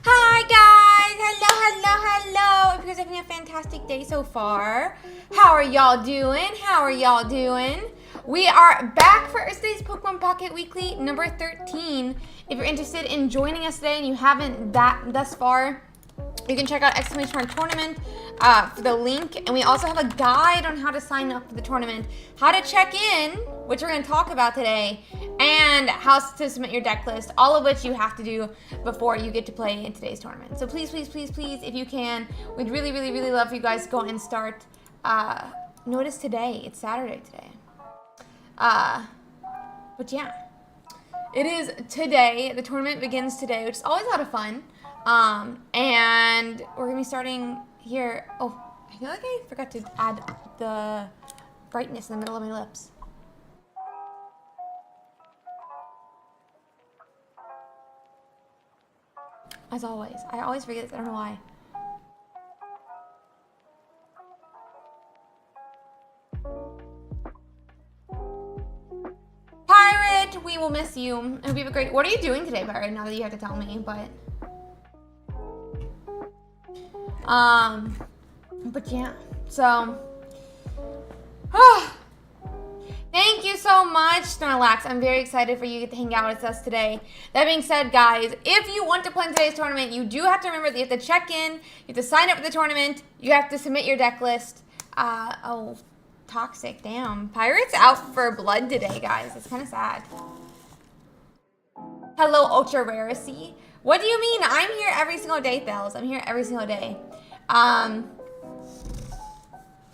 Hi guys! Hello! Hope you guys are having a fantastic day so far. How are y'all doing? We are back for Ursiiday's Pokemon Pocket Weekly number 13. If you're interested in joining us today and you haven't thus far, you can check out !tournament for the link. And we also have a guide on how to sign up for the tournament, how to check in, which we're going to talk about today, and how to submit your deck list, all of which you have to do before you get to play in today's tournament. So please, if you can, we'd really love for you guys to go and start. Notice today, it's Saturday today. But yeah, it is today. The tournament begins today, which is always a lot of fun. And we're gonna be starting here. Oh, I feel like I forgot to add the brightness in the middle of my lips. As always, I always forget this. I don't know why. Pirate, we will miss you. I hope you have a great. What are you doing today, Pirate? Now that you have to tell me, but yeah. So, thank you so much, Snorlax. I'm very excited for you to get to hang out with us today. That being said, guys, if you want to play in today's tournament, you do have to remember that you have to check in, you have to sign up for the tournament, you have to submit your deck list. Oh, toxic, damn. Pirate's out for blood today, guys. It's kind of sad. Hello, Ultra Rarity. What do you mean? I'm here every single day, Thales. I'm here every single day.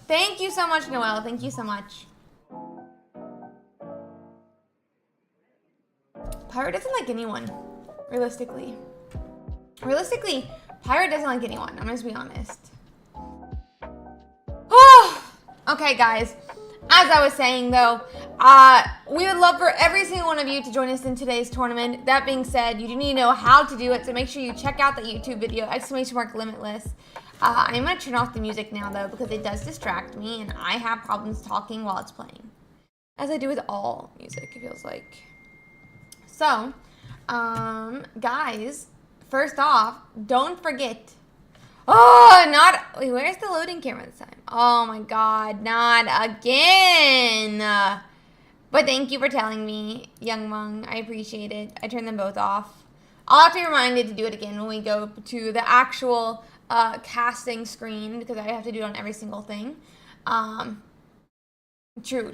Thank you so much, Noelle. Thank you so much. Pirate doesn't like anyone, realistically. Pirate doesn't like anyone. I'm just being honest. Okay, guys. As I was saying, though, we would love for every single one of you to join us in today's tournament. That being said, you do need to know how to do it, so make sure you check out the YouTube video, !Limitless. I'm going to turn off the music now, though, because it does distract me, and I have problems talking while it's playing. As I do with all music, it feels like. So, guys, first off, don't forget. Wait, where's the loading camera this time? Oh my god, not again. But thank you for telling me, Young Mung. I appreciate it. I turned them both off. I'll have to be reminded to do it again when we go to the actual casting screen, because I have to do it on every single thing. True.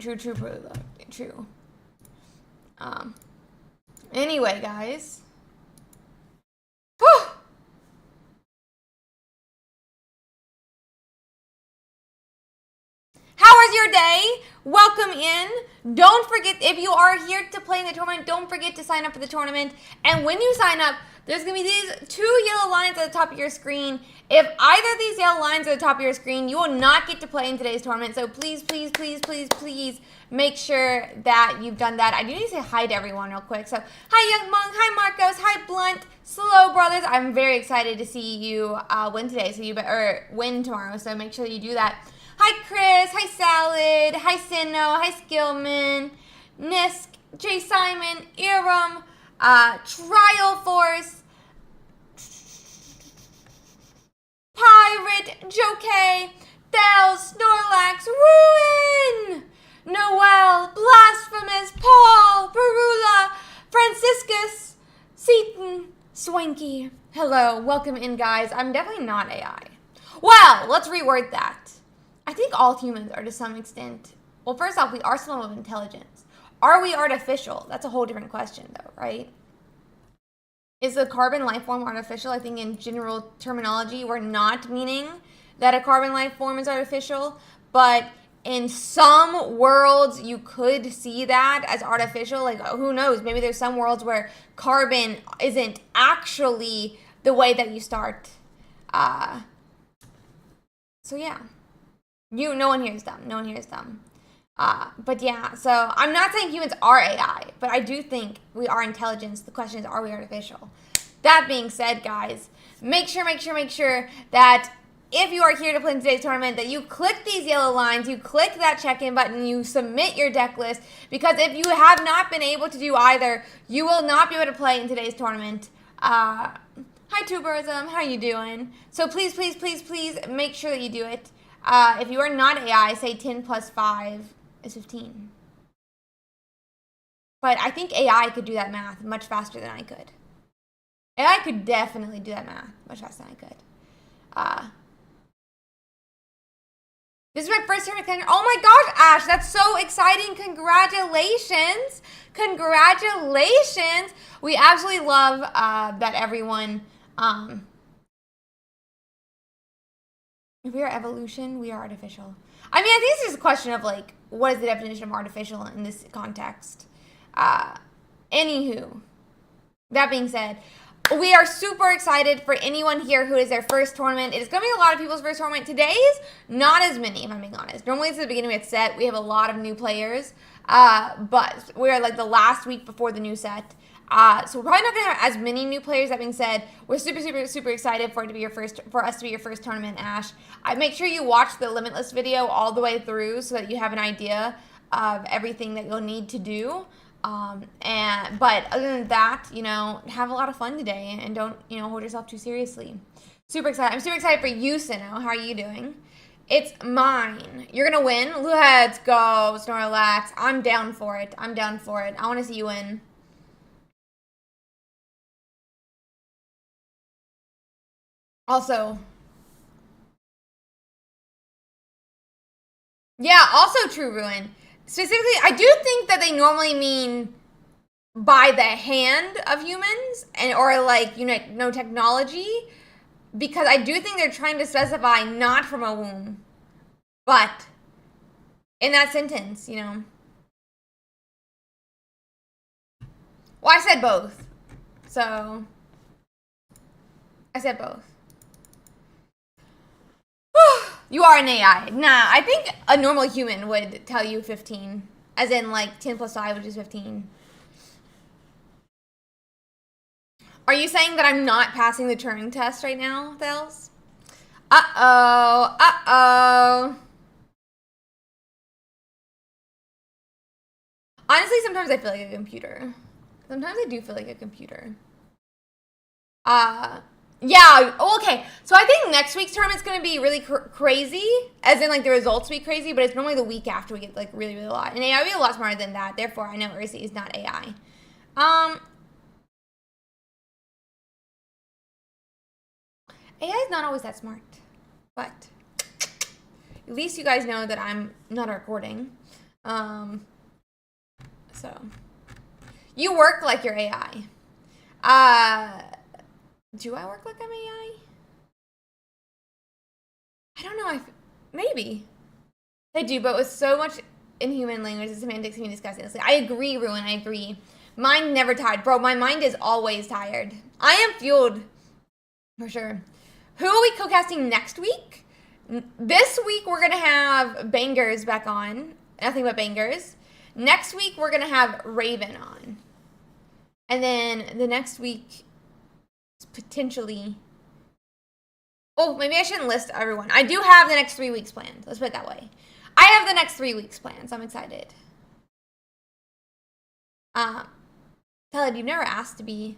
Anyway, guys. How was your day? Welcome in. Don't forget, if you are here to play in the tournament, don't forget to sign up for the tournament. And when you sign up, there's going to be these 2 yellow lines at the top of your screen. If either of these yellow lines are at the top of your screen, you will not get to play in today's tournament. So please make sure that you've done that. I do need to say hi to everyone real quick. So hi, Young Monk. Hi, Marcos. Hi, Blunt. Slow Brothers. I'm very excited to see you win today. So you win tomorrow. So make sure you do that. Hi, Chris. Hi, Salad. Hi, Sinno. Hi, Skillman. Nisk. J. Simon. Iram. Trial Force. Pirate. Joke. Thales. Snorlax. Ruin. Noel. Blasphemous. Paul. Barula. Franciscus. Seaton. Swanky. Hello. Welcome in, guys. I'm definitely not AI. Well, let's reword that. I think all humans are to some extent. Well, first off, we are some of intelligence. Are we artificial? That's a whole different question, though, right? Is the carbon life form artificial? I think in general terminology, we're not meaning that a carbon life form is artificial, but in some worlds, you could see that as artificial. Like, who knows? Maybe there's some worlds where carbon isn't actually the way that you start. So yeah. No one here is dumb. But yeah, so I'm not saying humans are AI, but I do think we are intelligence. The question is, are we artificial? That being said, guys, make sure that if you are here to play in today's tournament, that you click these yellow lines, you click that check-in button, you submit your deck list, because if you have not been able to do either, you will not be able to play in today's tournament. Hi, Tuberism, how are you doing? So please make sure that you do it. If you are not AI, say 10 plus 5 is 15. But I think AI could do that math much faster than I could. AI could definitely do that math much faster than I could. This is my first tournament. Oh my gosh, Ash, that's so exciting. Congratulations. Congratulations. We absolutely love that everyone, if we are evolution, we are artificial. I mean, I think it's just a question of, like, what is the definition of artificial in this context? Anywho, that being said, we are super excited for anyone here who is their first tournament. It is going to be a lot of people's first tournament. Today's not as many, if I'm being honest. Normally it's at the beginning of the set. We have a lot of new players. But we're like the last week before the new set. So we're probably not going to have as many new players. That being said, we're super excited for us to be your first tournament, Ash. Make sure you watch the Limitless video all the way through so that you have an idea of everything that you'll need to do. But other than that, you know, have a lot of fun today and don't, you know, hold yourself too seriously. Super excited. I'm super excited for you, Sino. How are you doing? It's mine. You're gonna win. Let's go, Snorlax. I'm down for it. I want to see you win. Also, yeah, also true, Ruin. Specifically, I do think that they normally mean by the hand of humans or like, you know, technology, because I do think they're trying to specify not from a womb, but in that sentence, you know. Well, I said both. So I said both. You are an AI. Nah, I think a normal human would tell you 15. As in, like, 10 plus 5, which is 15. Are you saying that I'm not passing the Turing test right now, Thales? Uh-oh. Honestly, sometimes I feel like a computer. Sometimes I do feel like a computer. Yeah, okay. So I think next week's tournament's going to be really crazy, as in, like, the results will be crazy, but it's normally the week after we get, like, really a lot. And AI will be a lot smarter than that. Therefore, I know Ursiiday is not AI. AI is not always that smart, but at least you guys know that I'm not recording. So you work like you're AI. Do I work like I'm AI? I don't know. Maybe I do, but with so much inhuman language and semantics being discussed. I agree, Ruin. I agree. Mind never tired, bro. My mind is always tired. I am fueled for sure. Who are we co-casting next week? This week we're gonna have Bangers back on. Nothing but Bangers. Next week we're gonna have Raven on, and then the next week potentially. Oh, maybe I shouldn't list everyone. I do have the next 3 weeks planned. Let's put it that way. I have the next 3 weeks planned, so I'm excited. Tell you've never asked to be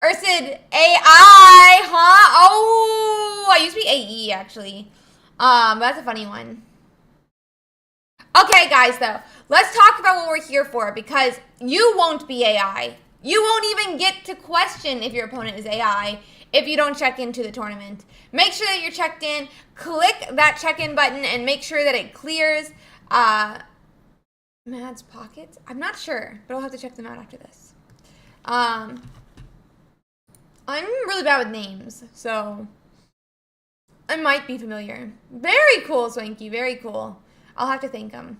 Ursiiday AI, huh? Oh, I used to be AE actually. But that's a funny one. Okay, guys, though, let's talk about what we're here for, because you won't be AI. You won't even get to question if your opponent is AI if you don't check into the tournament. Make sure that you're checked in. Click that check-in button and make sure that it clears. Mad's Pockets? I'm not sure, but I'll have to check them out after this. I'm really bad with names, so I might be familiar. Very cool, Swanky. Very cool. I'll have to thank him.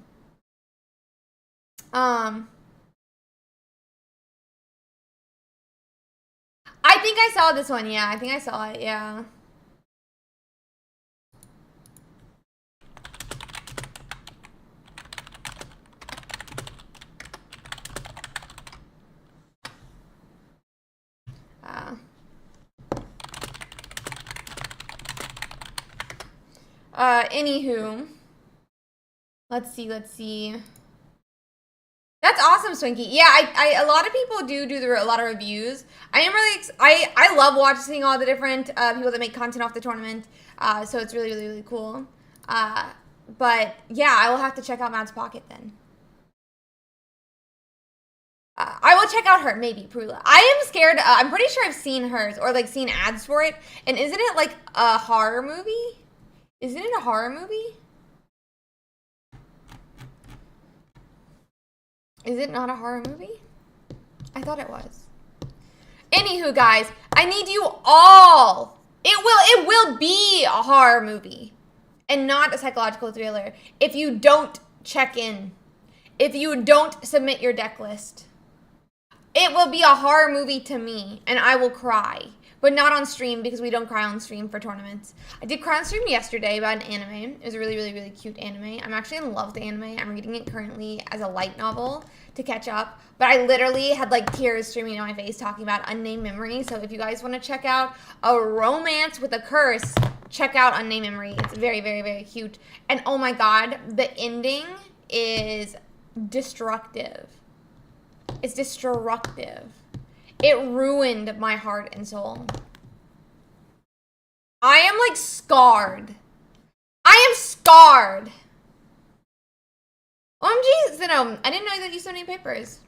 I think I saw this one. Yeah, I think I saw it. Yeah. Anywho. Let's see. That's awesome, Swinky. Yeah, a lot of people do a lot of reviews. I am really, I love watching all the different people that make content off the tournament. So it's really, really, really cool. But yeah, I will have to check out Matt's Pocket then. I will check out her, maybe, Prula. I am scared. I'm pretty sure I've seen hers or like seen ads for it. And isn't it like a horror movie? Isn't it a horror movie? Is it not a horror movie? I thought it was. Anywho, guys, I need you all. It will be a horror movie and not a psychological thriller if you don't check in. If you don't submit your deck list. It will be a horror movie to me, and I will cry. But not on stream, because we don't cry on stream for tournaments. I did cry on stream yesterday about an anime. It was a really, really, really cute anime. I'm actually in love with the anime. I'm reading it currently as a light novel to catch up. But I literally had like tears streaming down my face talking about Unnamed Memory. So if you guys want to check out a romance with a curse, check out Unnamed Memory. It's very, very, very cute. And oh my god, the ending is destructive. It's destructive. It ruined my heart and soul. I am like scarred. I am scarred. OMG, Zeno, I didn't know that you so many papers.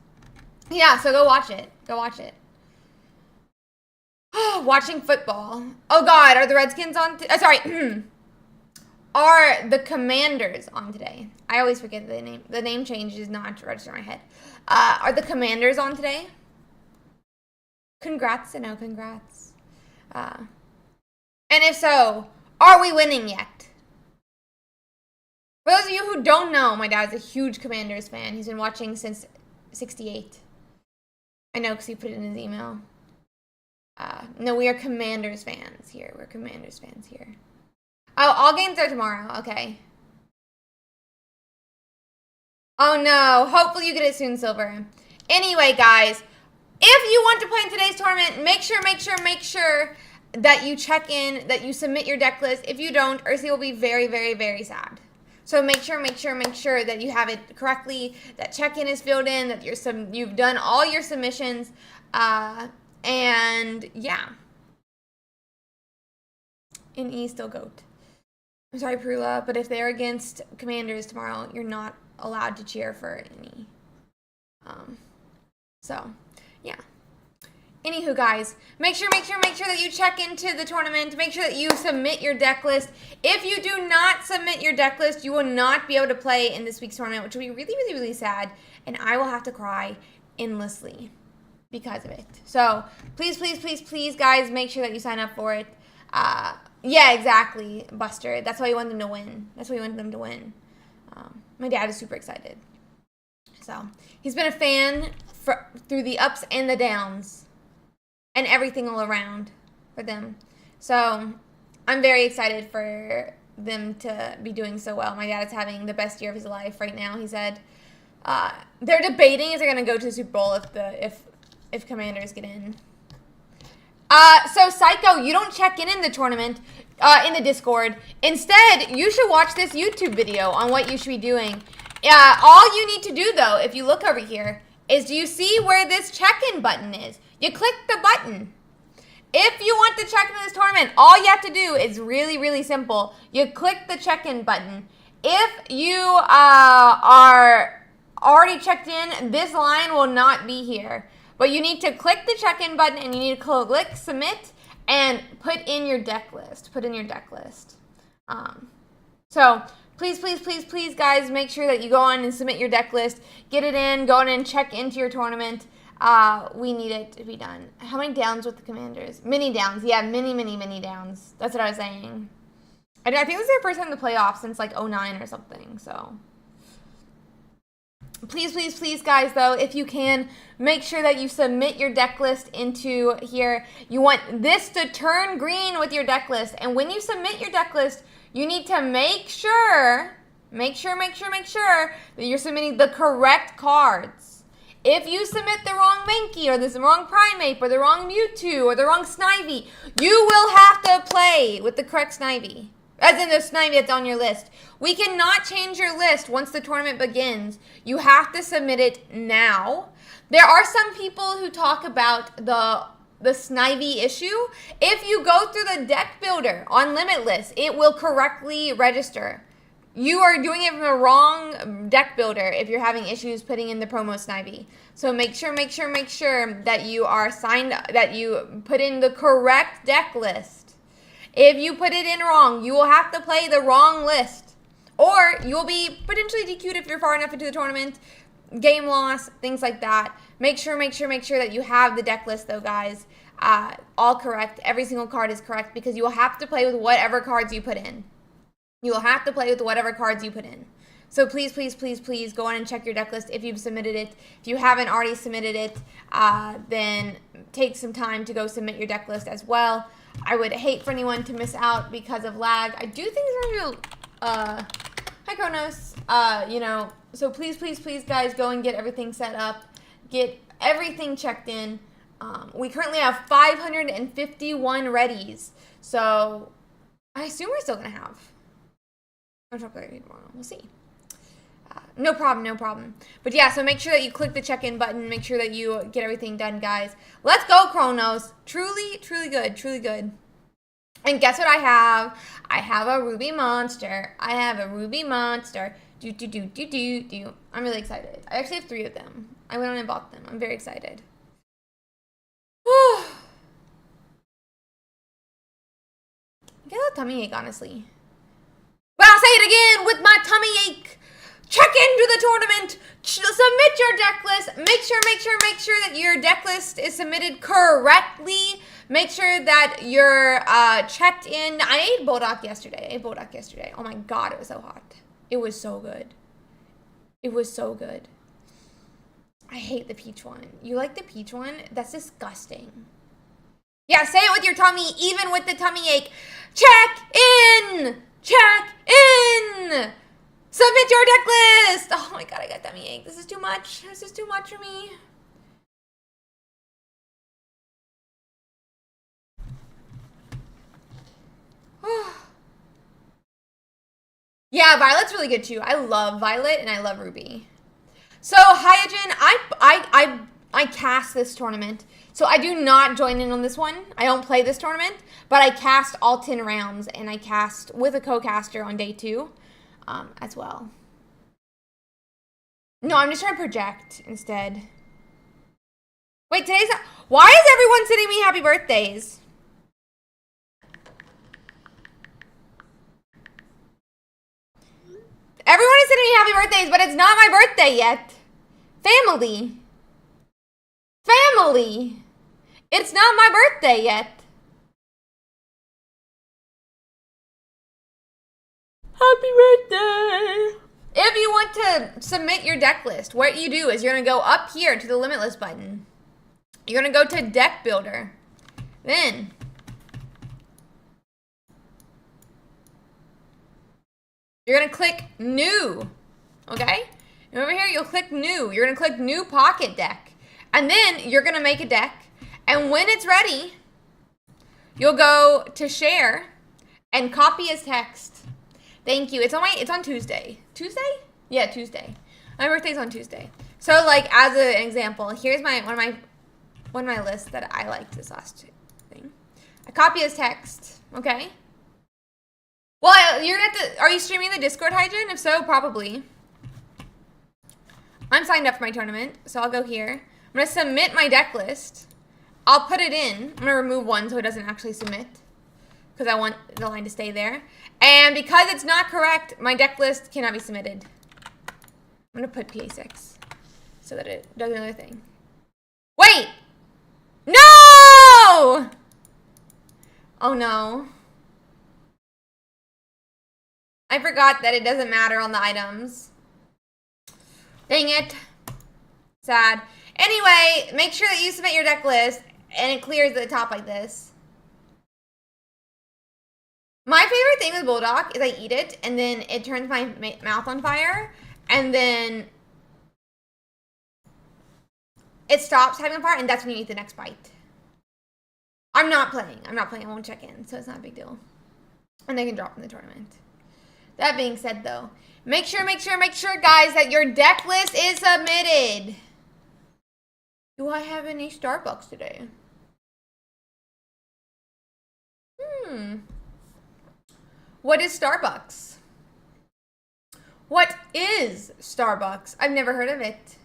Yeah, so go watch it. Go watch it. Watching football. Oh god, are the Redskins on? Sorry. Are the Commanders on today? I always forget the name. The name change is not to register in my head. Are the Commanders on today? Congrats, Zeno, congrats. And if so, are we winning yet? For those of you who don't know, my dad's a huge Commanders fan. He's been watching since 68. I know because he put it in his email. No, we are Commanders fans here. We're Commanders fans here. Oh, all games are tomorrow. Okay. Oh no. Hopefully you get it soon, Silver. Anyway, guys, if you want to play in today's tournament, make sure that you check in, that you submit your deck list. If you don't, Ursi will be very, very, very sad. So make sure that you have it correctly, that check-in is filled in, that you've done all your submissions, and yeah. In E, still GOAT. I'm sorry, Prula, but if they're against Commanders tomorrow, you're not allowed to cheer for any. So, yeah. Anywho, guys, make sure that you check into the tournament. Make sure that you submit your deck list. If you do not submit your deck list, you will not be able to play in this week's tournament, which will be really, really, really sad, and I will have to cry endlessly because of it. So, please, guys, make sure that you sign up for it. Yeah, exactly, Buster. That's why you want them to win. My dad is super excited. So, he's been a fan through the ups and the downs and everything all around for them. So, I'm very excited for them to be doing so well. My dad is having the best year of his life right now. He said they're debating if they're going to go to the Super Bowl if Commanders get in. So Psycho, you don't check in the tournament, in the Discord. Instead, you should watch this YouTube video on what you should be doing. All you need to do, though, if you look over here, is do you see where this check-in button is? You click the button. If you want to check into this tournament, all you have to do is really, really simple. You click the check-in button. If you are already checked in, this line will not be here. But you need to click the check-in button and you need to click submit and put in your deck list. So please, guys, make sure that you go on and submit your deck list. Get it in, go on and check into your tournament. We need it to be done. How many downs with the Commanders? Many downs. Yeah, many downs. That's what I was saying. I think this is their first time in the playoffs since like 09 or something, so. Please, guys, though, if you can, make sure that you submit your deck list into here. You want this to turn green with your deck list. And when you submit your deck list, you need to make sure that you're submitting the correct cards. If you submit the wrong Mankey or the wrong Primeape or the wrong Mewtwo or the wrong Snivy, you will have to play with the correct Snivy. As in the Snivy that's on your list. We cannot change your list once the tournament begins. You have to submit it now. There are some people who talk about the Snivy issue. If you go through the deck builder on Limitless, it will correctly register. You are doing it from the wrong deck builder if you're having issues putting in the promo Snivy. So make sure that you are signed, that you put in the correct deck list. If you put it in wrong, you will have to play the wrong list. Or you will be potentially DQ'd if you're far enough into the tournament. Game loss, things like that. Make sure that you have the deck list though, guys. All correct. Every single card is correct because you will have to play with whatever cards you put in. You will have to play with whatever cards you put in. So please go on and check your deck list if you've submitted it. If you haven't already submitted it, then take some time to go submit your deck list as well. I would hate for anyone to miss out because of lag. I do think there's going to be hi Kronos. So please guys, go and get everything set up. Get everything checked in. We currently have 551 readies. So I assume we're still going to have. We'll see. No problem. But yeah, so make sure that you click the check-in button. Make sure that you get everything done, guys. Let's go, Kronos. Truly good. And guess what I have? I have a Ruby Monster. Do. I'm really excited. I actually have 3 of them. I went on and bought them. I'm very excited. I get a tummy ache, honestly. But I'll say it again with my tummy ache. Check into the tournament. Submit your deck list. Make sure that your deck list is submitted correctly. Make sure that you're checked in. I ate Bulldog yesterday. Oh my god, it was so hot. It was so good. I hate the peach one. You like the peach one? That's disgusting. Yeah, say it with your tummy, even with the tummy ache. Check in! Submit your deck list! Oh my god, I got tummy ache. This is too much for me. Yeah, Violet's really good too. I love Violet and I love Ruby. So, Hyojin, I cast this tournament. So I do not join in on this one. I don't play this tournament, but I cast all 10 rounds, and I cast with a co-caster on day 2 as well. No, I'm just trying to project instead. Wait, why is everyone sending me happy birthdays? Everyone is sending me happy birthdays, but it's not my birthday yet. Family. It's not my birthday yet. Happy birthday. If you want to submit your deck list, what you do is you're going to go up here to the Limitless button. You're going to go to Deck Builder. Then you're going to click New. Okay? And over here, you'll click New. You're going to click New Pocket Deck. And then you're going to make a deck. And when it's ready, you'll go to Share and copy as text. Thank you. It's on Tuesday. Tuesday? Yeah, Tuesday. My birthday's on Tuesday. So like as an example, here's one of my lists that I liked this last thing. I copy as text, okay? Well, you're gonna have to, are you streaming the Discord, Hygiene? If so, probably. I'm signed up for my tournament, so I'll go here. I'm gonna submit my deck list. I'll put it in. I'm gonna remove one so it doesn't actually submit, because I want the line to stay there. And because it's not correct, my deck list cannot be submitted. I'm gonna put PA6 so that it does another thing. Wait! No! Oh no. I forgot that it doesn't matter on the items. Dang it. Sad. Anyway, make sure that you submit your deck list and it clears at the top like this. My favorite thing with Bulldog is I eat it and then it turns my mouth on fire and then it stops having a fire and that's when you eat the next bite. I'm not playing. I won't check in, so it's not a big deal. And they can drop in the tournament. That being said, though, make sure, guys, that your deck list is submitted. Do I have any Starbucks today? What is Starbucks? What is Starbucks? I've never heard of it.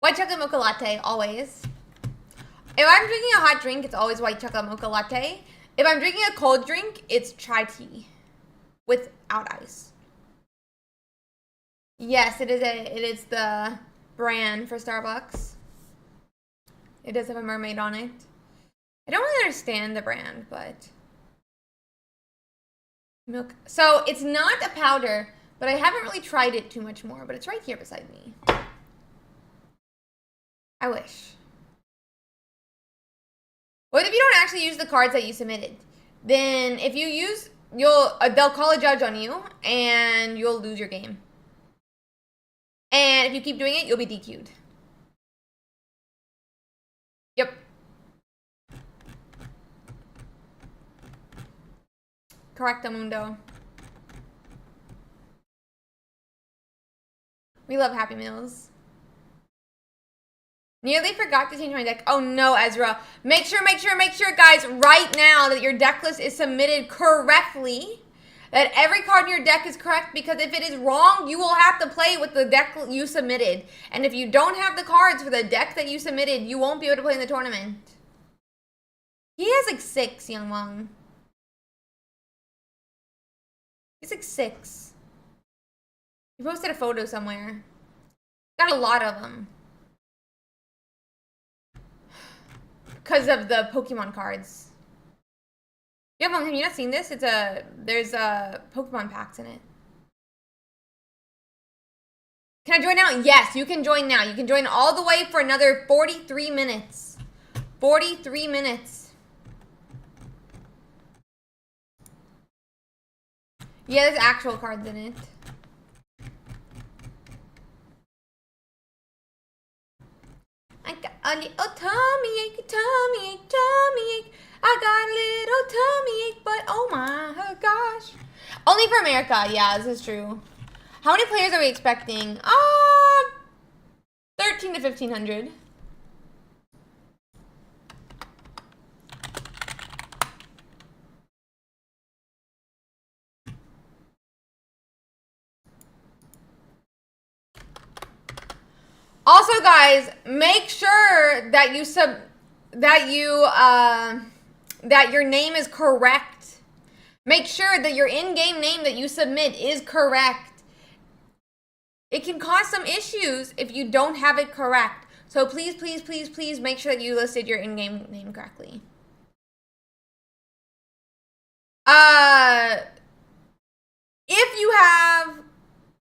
White chocolate mocha latte, always. If I'm drinking a hot drink, it's always white chocolate mocha latte. If I'm drinking a cold drink, it's chai tea without ice. Yes, it is the brand for Starbucks. It does have a mermaid on it. I don't really understand the brand, but milk. So it's not a powder, but I haven't really tried it too much more, but it's right here beside me. I wish. What if you don't actually use the cards that you submitted? Then if you use, they'll call a judge on you and you'll lose your game. And if you keep doing it, you'll be DQ'd. Yep. Correcto mundo. We love Happy Meals. Nearly forgot to change my deck. Oh no, Ezra. Make sure, guys, right now that your deck list is submitted correctly. That every card in your deck is correct, because if it is wrong, you will have to play with the deck you submitted. And if you don't have the cards for the deck that you submitted, you won't be able to play in the tournament. He has like 6, Young Wong. He's like 6. He posted a photo somewhere. Got a lot of them. Because of the Pokemon cards. Yeah, Mom, have you not seen this? There's Pokemon packs in it. Can I join now? Yes, you can join now. You can join all the way for another 43 minutes. 43 minutes. Yeah, there's actual cards in it. I got a little tummy ache, tummy ache, tummy ache. I got a little tummy ache, but oh my gosh. Only for America, yeah, this is true. How many players are we expecting? 13 to 1,500. Also, guys, make sure that that your name is correct. Make sure that your in-game name that you submit is correct. It can cause some issues if you don't have it correct. So please, make sure that you listed your in-game name correctly.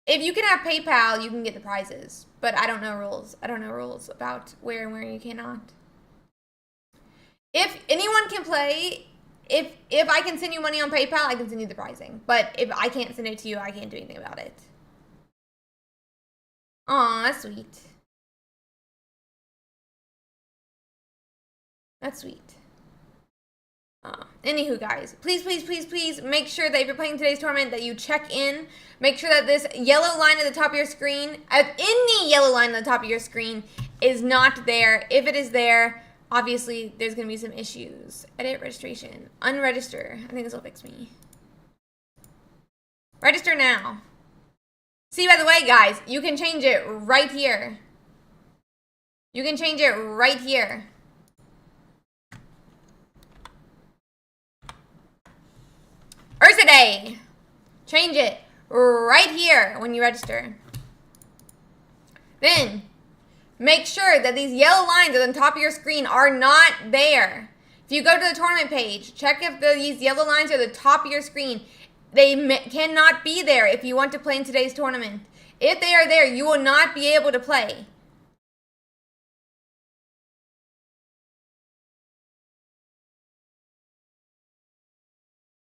If you can have PayPal, you can get the prizes. But I don't know rules. I don't know rules about where and where you cannot. If anyone can play, if I can send you money on PayPal, I can send you the prizing. But if I can't send it to you, I can't do anything about it. Aw, that's sweet. That's sweet. Anywho, guys, please make sure that if you're playing today's tournament that you check in. Make sure that this yellow line at the top of your screen, any yellow line at the top of your screen, is not there. If it is there, obviously there's going to be some issues. Edit registration. Unregister. I think this will fix me. Register now. See, by the way, guys, you can change it right here. You can change it right here. Ursiiday. Change it right here when you register. Then, make sure that these yellow lines on the top of your screen are not there. If you go to the tournament page, check if these yellow lines are at the top of your screen. They cannot be there if you want to play in today's tournament. If they are there, you will not be able to play.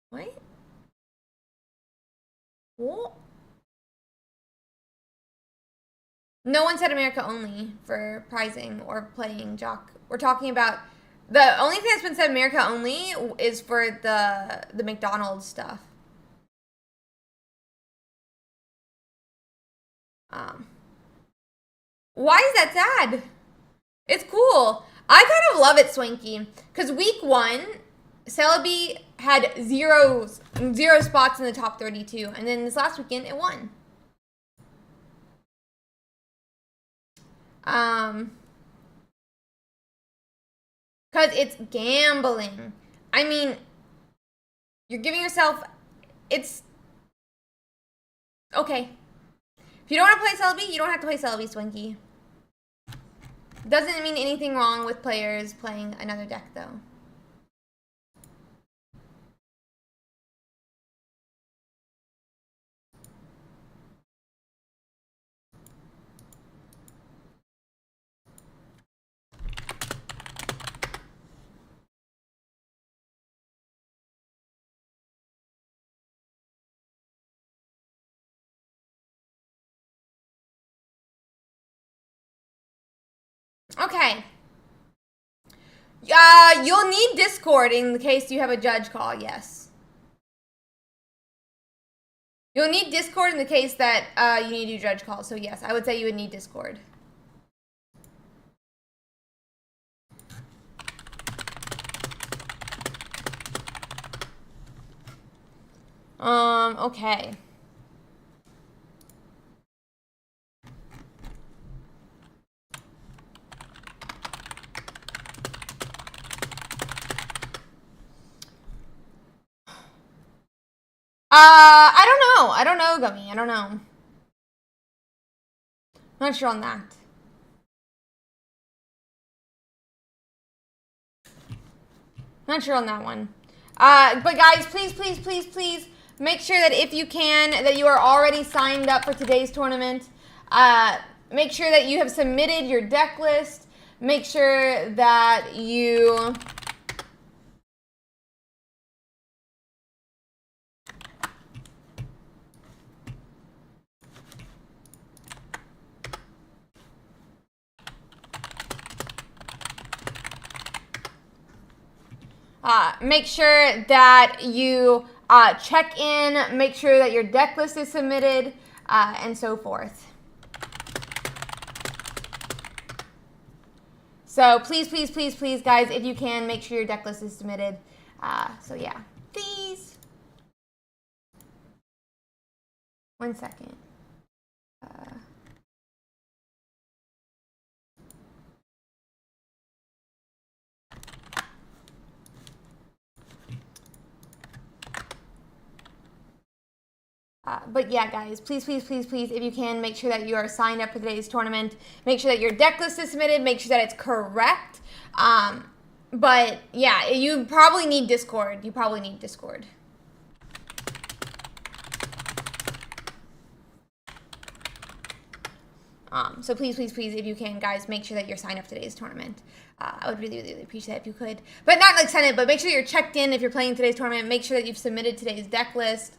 What? What? No one said America only for prizing or playing Jock. We're talking about The only thing that's been said America only is for the McDonald's stuff. Why is that sad? It's cool. I kind of love it, Swanky, because week 1, Celebi had zero spots in the top 32, and then this last weekend it won. Because it's gambling. I mean, you're giving yourself, it's, okay. If you don't want to play Celebi, you don't have to play Celebi, Swinky. Doesn't mean anything wrong with players playing another deck, though. Okay. You'll need Discord in the case you have a judge call, yes. You'll need Discord in the case that you need to do judge calls, so yes, I would say you would need Discord. Okay. I don't know. I don't know, Gummy. I don't know. Not sure on that. Not sure on that one. But guys, please, please, please, please make sure that if you can, that you are already signed up for today's tournament. Make sure that you have submitted your deck list. Make sure that you... make sure that you check in, make sure that your deck list is submitted, and so forth. So please, please, please, please, guys, if you can, make sure your deck list is submitted. So yeah, please. 1 second. But yeah, guys, please, please, please, please, if you can, make sure that you are signed up for today's tournament. Make sure that your deck list is submitted. Make sure that it's correct. But yeah, you probably need Discord. You probably need Discord. So please, please, please, if you can, guys, make sure that you're signed up for today's tournament. I would really, really appreciate it if you could. But not like sign up, but make sure you're checked in if you're playing today's tournament. Make sure that you've submitted today's deck list.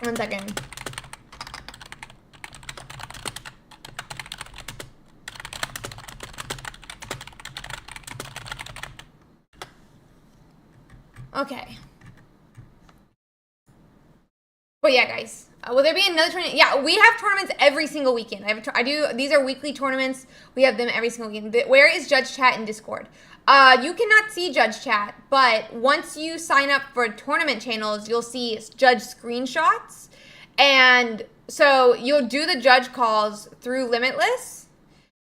1 second. Okay. But yeah, guys. Will there be another tournament? Yeah, we have tournaments every single weekend. These are weekly tournaments. We have them every single weekend. Where is Judge Chat in Discord? You cannot see Judge Chat, but once you sign up for tournament channels, you'll see Judge screenshots. And so you'll do the Judge calls through Limitless.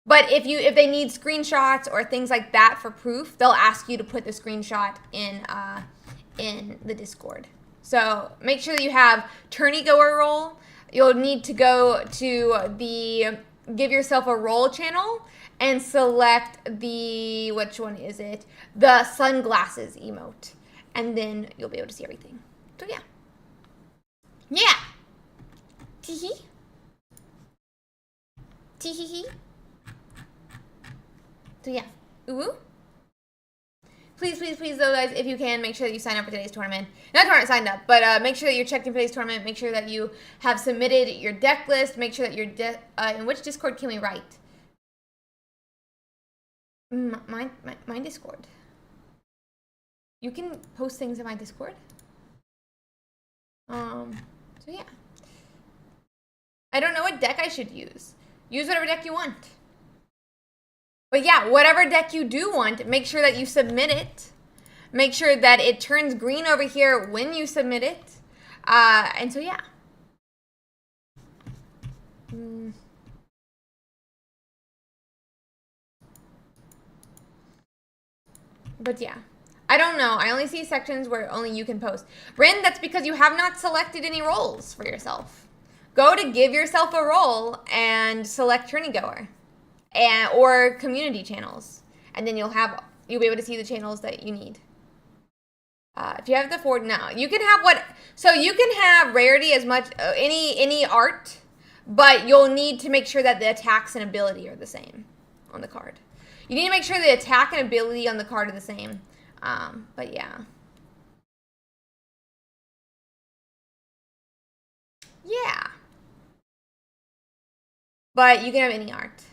But if they need screenshots or things like that for proof, they'll ask you to put the screenshot in the Discord. So make sure that you have tourney goer role. You'll need to go to the give yourself a role channel and select the, which one is it? The sunglasses emote. And then you'll be able to see everything. So yeah. Yeah. Tee-hee. Tee-hee-hee. So yeah. Ooh. Please, please, please, though, guys, if you can, make sure that you sign up for today's tournament. Not tournament signed up, but make sure that you're checked in for today's tournament. Make sure that you have submitted your deck list. Make sure that in which Discord can we write? My Discord. You can post things in my Discord. So yeah. I don't know what deck I should use. Use whatever deck you want. But yeah, whatever deck you do want, make sure that you submit it. Make sure that it turns green over here when you submit it. And so yeah. But yeah. I don't know. I only see sections where only you can post. Rin, that's because you have not selected any roles for yourself. Go to give yourself a role and select Tourney Goer or community channels. And then you'll be able to see the channels that you need. If you have the forward, no. You can have so you can have rarity as much, any art, but you'll need to make sure that the attacks and ability are the same on the card. You need to make sure the attack and ability on the card are the same. But yeah. Yeah. But you can have any art.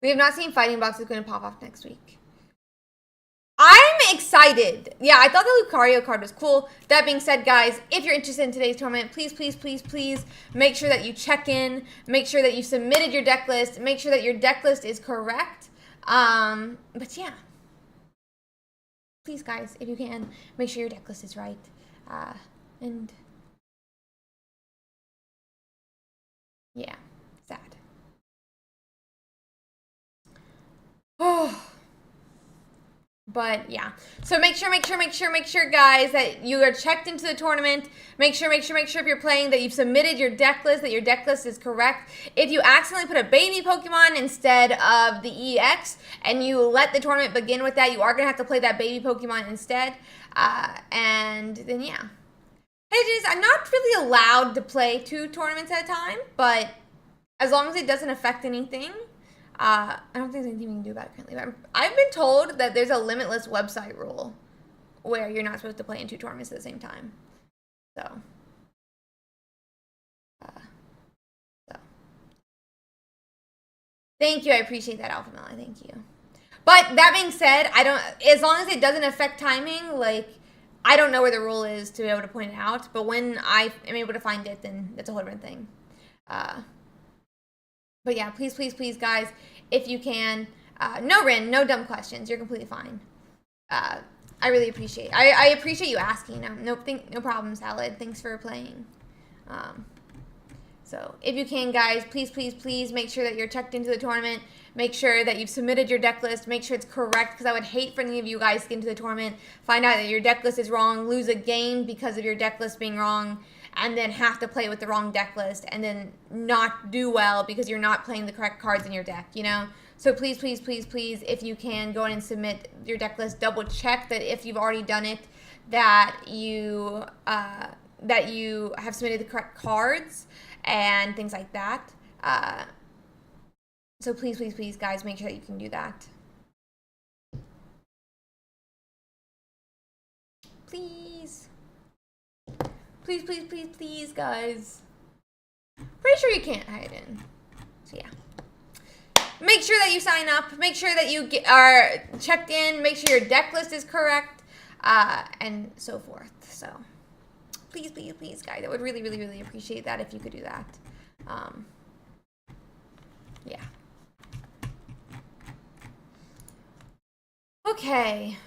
We have not seen Fighting Box is going to pop off next week. I'm excited. Yeah, I thought the Lucario card was cool. That being said, guys, if you're interested in today's tournament, please, please, please, please make sure that you check in. Make sure that you submitted your deck list. Make sure that your deck list is correct. But yeah. Please, guys, if you can, make sure your deck list is right. And yeah, sad. Oh. But yeah, so make sure, guys, that you are checked into the tournament. Make sure if you're playing that you've submitted your deck list, that your deck list is correct. If you accidentally put a baby Pokemon instead of the EX and you let the tournament begin with that, you are going to have to play that baby Pokemon instead. And then yeah. I'm not really allowed to play 2 tournaments at a time, but as long as it doesn't affect anything, I don't think there's anything we can do about it currently. But I've been told that there's a limitless website rule where you're not supposed to play in 2 tournaments at the same time. So. Thank you. I appreciate that, Alpha Melon. Thank you. But that being said, as long as it doesn't affect timing, like, I don't know where the rule is to be able to point it out. But when I am able to find it, then that's a whole different thing. But yeah, please, please, please, guys, if you can. No, Rin, no dumb questions. You're completely fine. I really appreciate it. I appreciate you asking. No problem, Salad. Thanks for playing. So if you can, guys, please, please, please make sure that you're checked into the tournament. Make sure that you've submitted your deck list. Make sure it's correct, because I would hate for any of you guys to get into the tournament, find out that your deck list is wrong, lose a game because of your deck list being wrong, and then have to play with the wrong deck list, and then not do well because you're not playing the correct cards in your deck, you know? So please, please, please, please, if you can, go in and submit your deck list. Double check that if you've already done it, that you have submitted the correct cards and things like that. So please, please, please, guys, make sure that you can do that. Please. Please, please, please, please, guys. Pretty sure you can't hide in. So yeah. Make sure that you sign up. Make sure that you are checked in. Make sure your deck list is correct, and so forth. So please, please, please, guys. I would really, really, really appreciate that if you could do that. Yeah. Okay.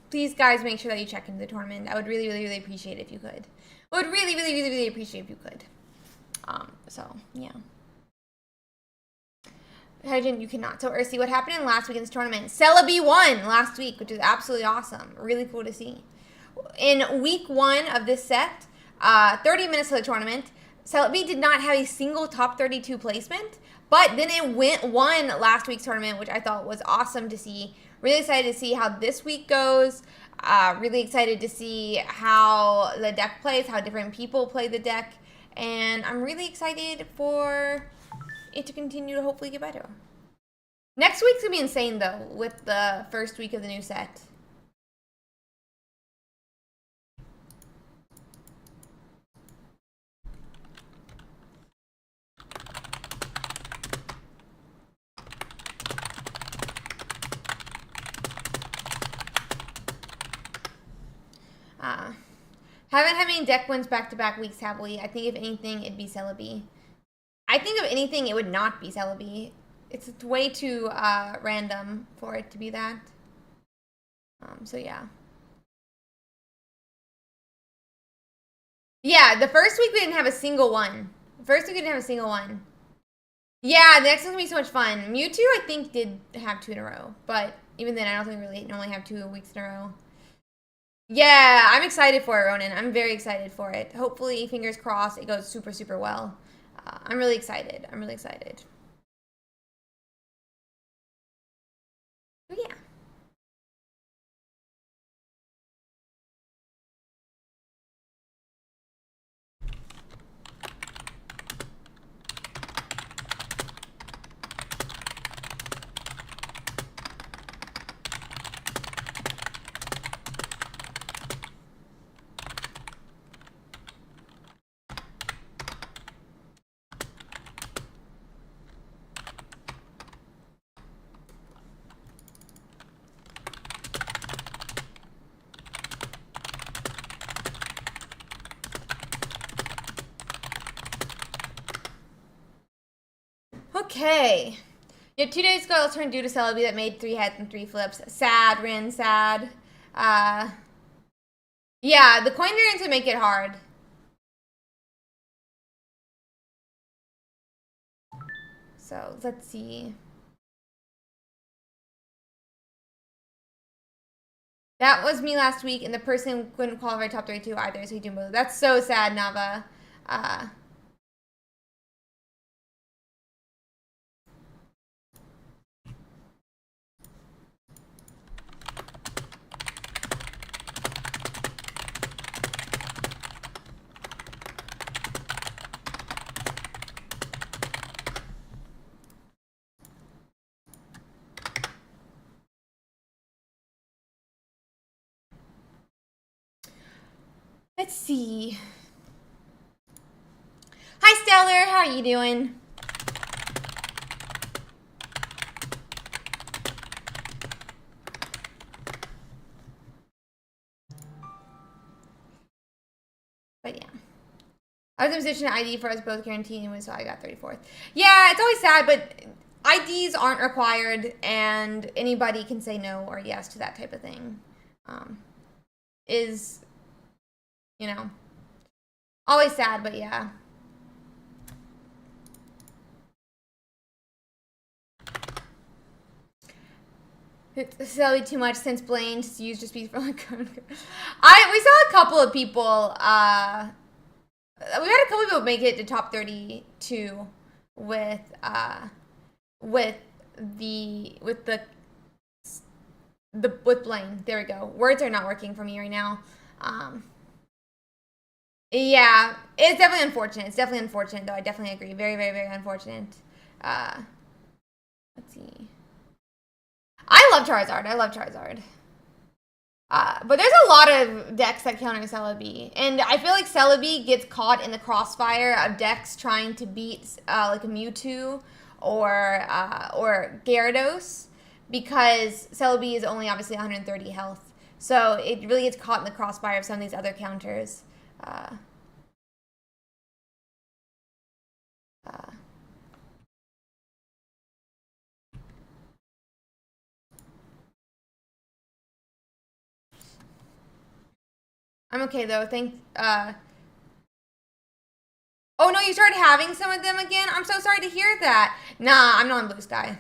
Please, guys, make sure that you check into the tournament. I would really, really, really appreciate it if you could. I would really, really, really, really appreciate it if you could. So, yeah. Hydrogen, you cannot. So, Ursi, what happened in last weekend's tournament? Celebi won last week, which is absolutely awesome. Really cool to see. In week 1 of this set, 30 minutes of the tournament, Celebi did not have a single top 32 placement, but then it won last week's tournament, which I thought was awesome to see. Really excited to see how this week goes. Really excited to see how the deck plays, how different people play the deck. And I'm really excited for it to continue to hopefully get better. Next week's gonna be insane though, with the first week of the new set. Haven't had any deck wins back-to-back weeks, have we? I think if anything, it'd be Celebi. I think if anything, it would not be Celebi. It's way too random for it to be that. So yeah. Yeah, the first week we didn't have a single one. Yeah, the next one's gonna be so much fun. Mewtwo, I think, did have 2 in a row. But even then, I don't think we really normally have 2 weeks in a row. Yeah, I'm excited for it, Ronan. I'm very excited for it. Hopefully, fingers crossed, it goes super, super well. I'm really excited. But yeah. Okay. You have 2 days ago, let's turn due to Celebi that made 3 heads and 3 flips. Sad, Rin, sad. Yeah, the coin variants would make it hard. So, let's see. That was me last week, and the person couldn't qualify top 32 either, so he didn't move. That's so sad, Nava. Let's see. Hi, Stellar. How are you doing? But yeah. I was in a position to ID for us both guaranteeing, so I got 34th. Yeah, it's always sad, but IDs aren't required, and anybody can say no or yes to that type of thing. Is, you know, always sad, but yeah. It's silly too much since Blaine's used just be for like. We saw a couple of people. We had a couple of people make it to top 32 with Blaine. There we go. Words are not working for me right now. Yeah, it's definitely unfortunate. Though. I definitely agree. Very, very, very unfortunate. Let's see. I love Charizard. But there's a lot of decks that counter Celebi. And I feel like Celebi gets caught in the crossfire of decks trying to beat like a Mewtwo or Gyarados, because Celebi is only obviously 130 health. So it really gets caught in the crossfire of some of these other counters. I'm okay though. Oh no, you started having some of them again? I'm so sorry to hear that. Nah, I'm not on Blue Sky.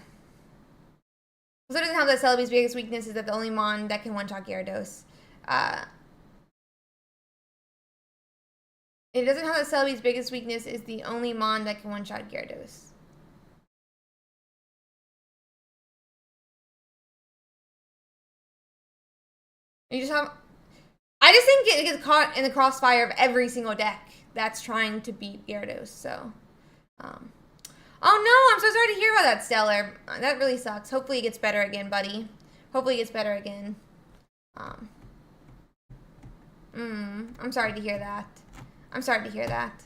Also doesn't have that Celebi's biggest weakness is that the only mon that can one-shot Gyarados. It doesn't have that Celebi's biggest weakness is the only mon that can one-shot Gyarados. You just have... I just think it gets caught in the crossfire of every single deck that's trying to beat Gyarados, so... Oh no, I'm so sorry to hear about that, Stellar. That really sucks. Hopefully it gets better again, buddy. Hopefully it gets better again. I'm sorry to hear that. I'm sorry to hear that.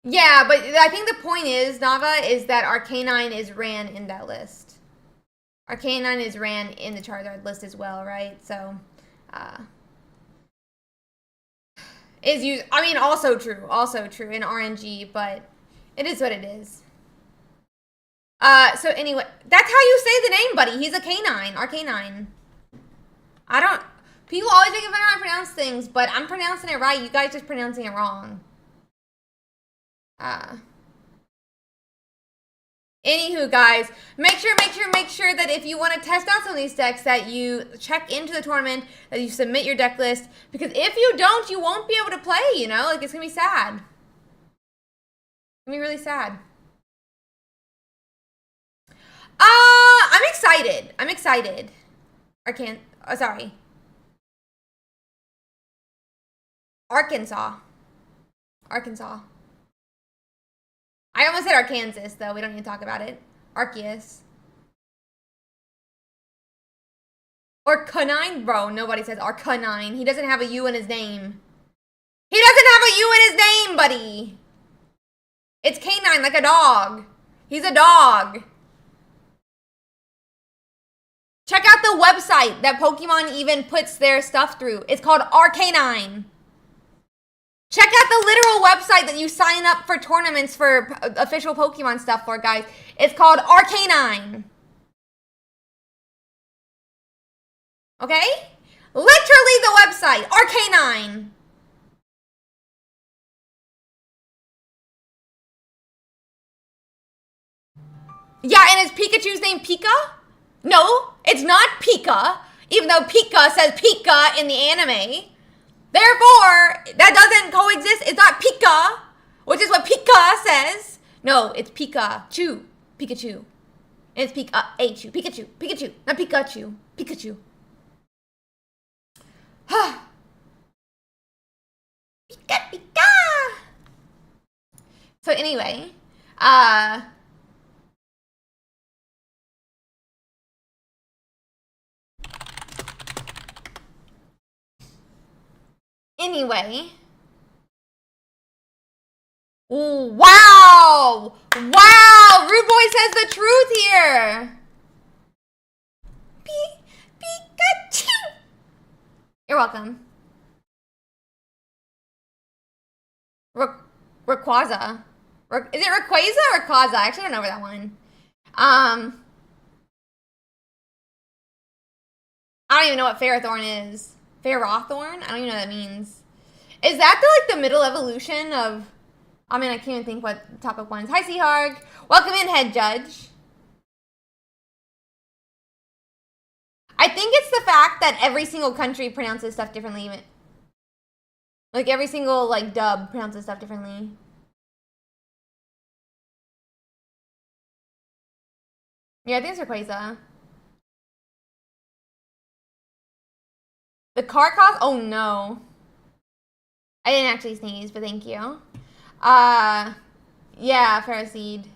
Yeah, but I think the point is, Nava, is that Arcanine is ran in that list. Arcanine is ran in the Charizard list as well, right? So, is used. I mean, also true in RNG, but it is what it is. So anyway, that's how you say the name, buddy. He's a canine, Arcanine. I don't. People always make fun of how I pronounce things, but I'm pronouncing it right. You guys just pronouncing it wrong. Anywho, guys, make sure that if you want to test out some of these decks, that you check into the tournament, that you submit your deck list, because if you don't, you won't be able to play, you know? Like, it's gonna be sad. It's gonna be really sad. I'm excited. I'm excited. Sorry. Arkansas. I almost said Arkansas, though. We don't need to talk about it. Arceus. Or Canine? Bro, nobody says Arcanine. He doesn't have a U in his name. He doesn't have a U in his name, buddy. It's canine, like a dog. He's a dog. Check out the website that Pokemon even puts their stuff through. It's called Arcanine. Check out the literal website that you sign up for tournaments for official Pokemon stuff for, guys. It's called Arcanine. Okay? Literally the website, Arcanine. Yeah, and is Pikachu's name Pika? No, it's not Pika, even though Pika says Pika in the anime. Therefore, that doesn't coexist. It's not Pika, which is what Pika says. No, it's Pikachu. Pikachu. It's Pikachu. Pikachu. Not Pikachu. Pikachu. Pika. So anyway, wow! Wow! Rude Boy says the truth here! Pikachu! You're welcome. Rayquaza. Is it Rayquaza or Rayquaza? I actually don't know where that one. I don't even know what Ferrothorn is. Ferrothorn? I don't even know what that means. Is that the middle evolution of... I mean, I can't even think what topic one is. Hi, Seahawk. Welcome in, Head Judge. I think it's the fact that every single country pronounces stuff differently. Like, every single, dub pronounces stuff differently. Yeah, I think it's Rayquaza. The car cost? Oh, no. I didn't actually sneeze, but thank you. Yeah, Ferroseed.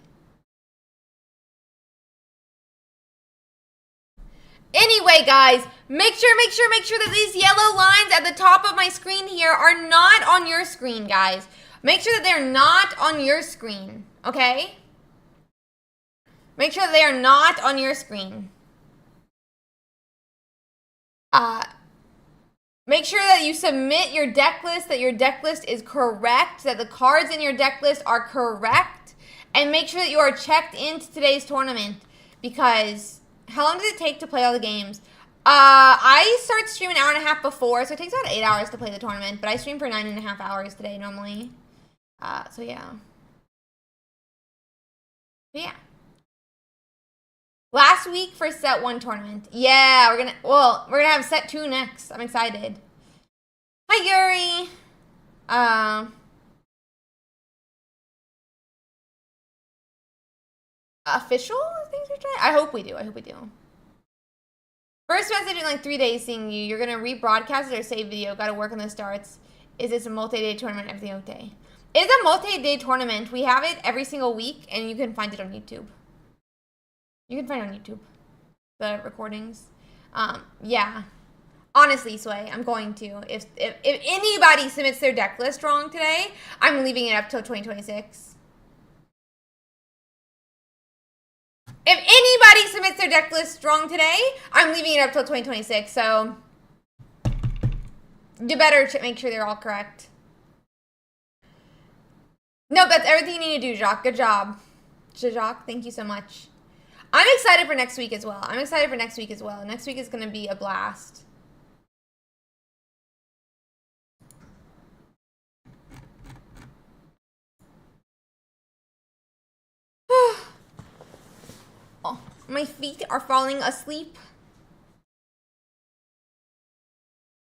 Anyway, guys, make sure that these yellow lines at the top of my screen here are not on your screen, guys. Make sure that they're not on your screen, okay? Make sure that they are not on your screen. Make sure that you submit your deck list, that your deck list is correct, that the cards in your deck list are correct, and make sure that you are checked into today's tournament, because how long does it take to play all the games? I start streaming an hour and a half before, so it takes about 8 hours to play the tournament, but I stream for 9.5 hours today normally. So yeah. But yeah. Last week for set 1 tournament. Yeah, we're gonna have set 2 next. I'm excited. Hi, Yuri. Official things we're trying? I hope we do. First message in 3 days seeing you. You're gonna rebroadcast it or save video. Gotta work on the starts. Is this a multi-day tournament? Everything okay? It's a multi-day tournament. We have it every single week, and you can find it on YouTube. You can find it on YouTube, the recordings. Yeah. Honestly, Sway, I'm going to. If anybody submits their deck list wrong today, I'm leaving it up till 2026. If anybody submits their deck list wrong today, I'm leaving it up till 2026. So you better make sure they're all correct. No, that's everything you need to do, Jacques. Good job. Jacques, thank you so much. I'm excited for next week as well. Next week is going to be a blast. Oh, my feet are falling asleep.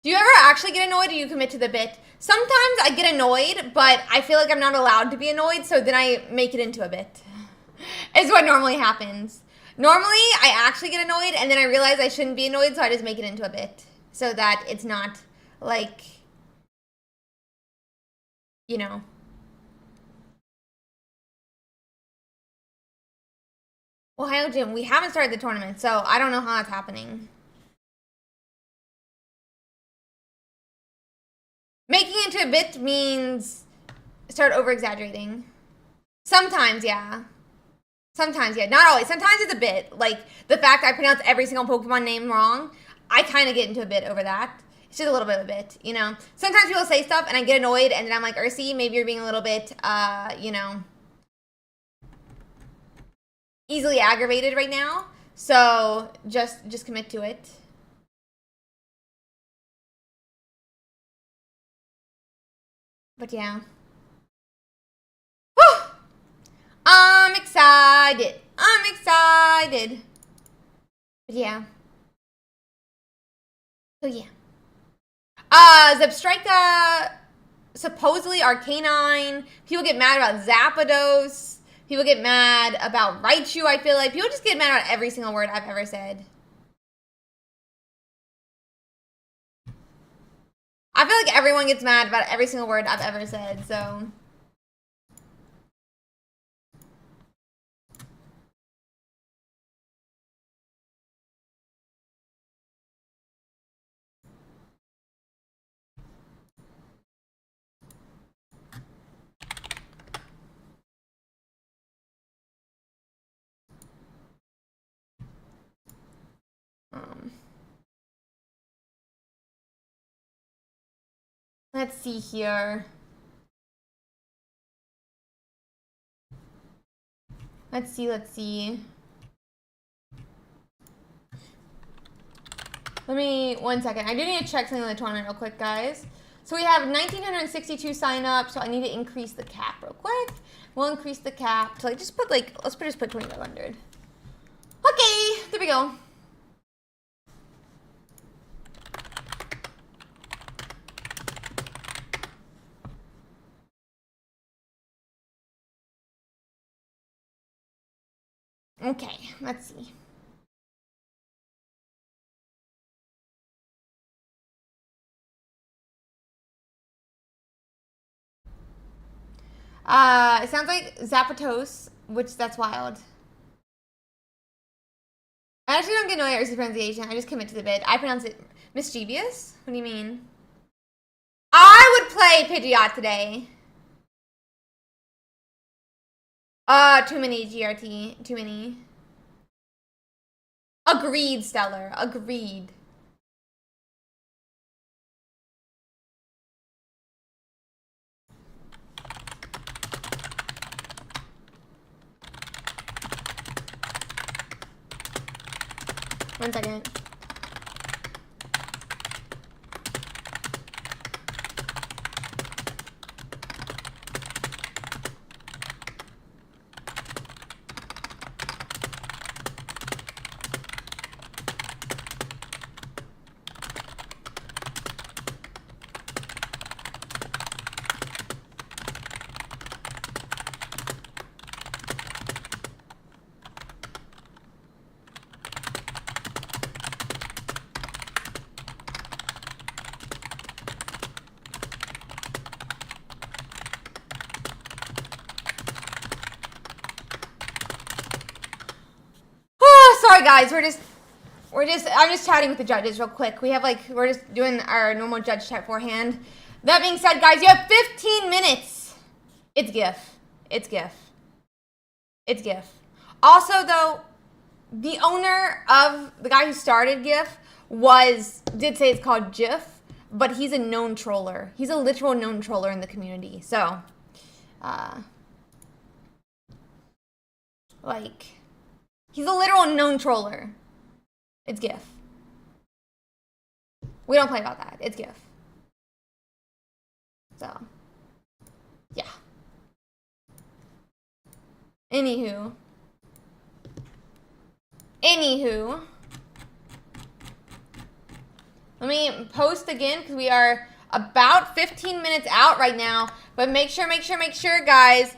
Do you ever actually get annoyed or you commit to the bit? Sometimes I get annoyed, but I feel like I'm not allowed to be annoyed, so then I make it into a bit. Is what normally happens. Normally, I actually get annoyed, and then I realize I shouldn't be annoyed, so I just make it into a bit. So that it's not, like, you know. Ohio Gym, we haven't started the tournament, so I don't know how that's happening. Making it into a bit means start over-exaggerating. Sometimes, yeah. Sometimes, yeah. Not always. Sometimes it's a bit. Like, the fact I pronounce every single Pokemon name wrong, I kind of get into a bit over that. It's just a little bit of a bit, you know? Sometimes people say stuff and I get annoyed and then I'm like, Ursi, maybe you're being a little bit, you know, easily aggravated right now. So, just commit to it. But yeah. Whew! I'm excited. But yeah. So yeah. Zebstrika, supposedly Arcanine. People get mad about Zapdos. People get mad about Raichu, I feel like. People just get mad about every single word I've ever said. I feel like everyone gets mad about every single word I've ever said, so. Let's see here. Let's see. Let me, 1 second. I do need to check something on the tournament real quick, guys. So we have 1,962 sign-ups, so I need to increase the cap real quick. We'll increase the cap to, like, just put 2,500. Okay, there we go. Okay, let's see. It sounds like Zapdos, which that's wild. I actually don't get annoyed at Ursi's pronunciation. I just commit to the bit. I pronounce it mischievous. What do you mean? I would play Pidgeot today. Too many GRT. Too many. Agreed, Stellar. Agreed. One second. guys, I'm just chatting with the judges real quick. We're just doing our normal judge chat beforehand. That being said, guys, you have 15 minutes. It's GIF. It's GIF. It's GIF. Also, though, the owner of the guy who started GIF did say it's called GIF, but he's a known troller. He's a literal known troller in the community. So, he's a literal known troller. It's GIF. We don't play about that. It's GIF. So, yeah. Anywho. Let me post again because we are about 15 minutes out right now. But make sure, guys.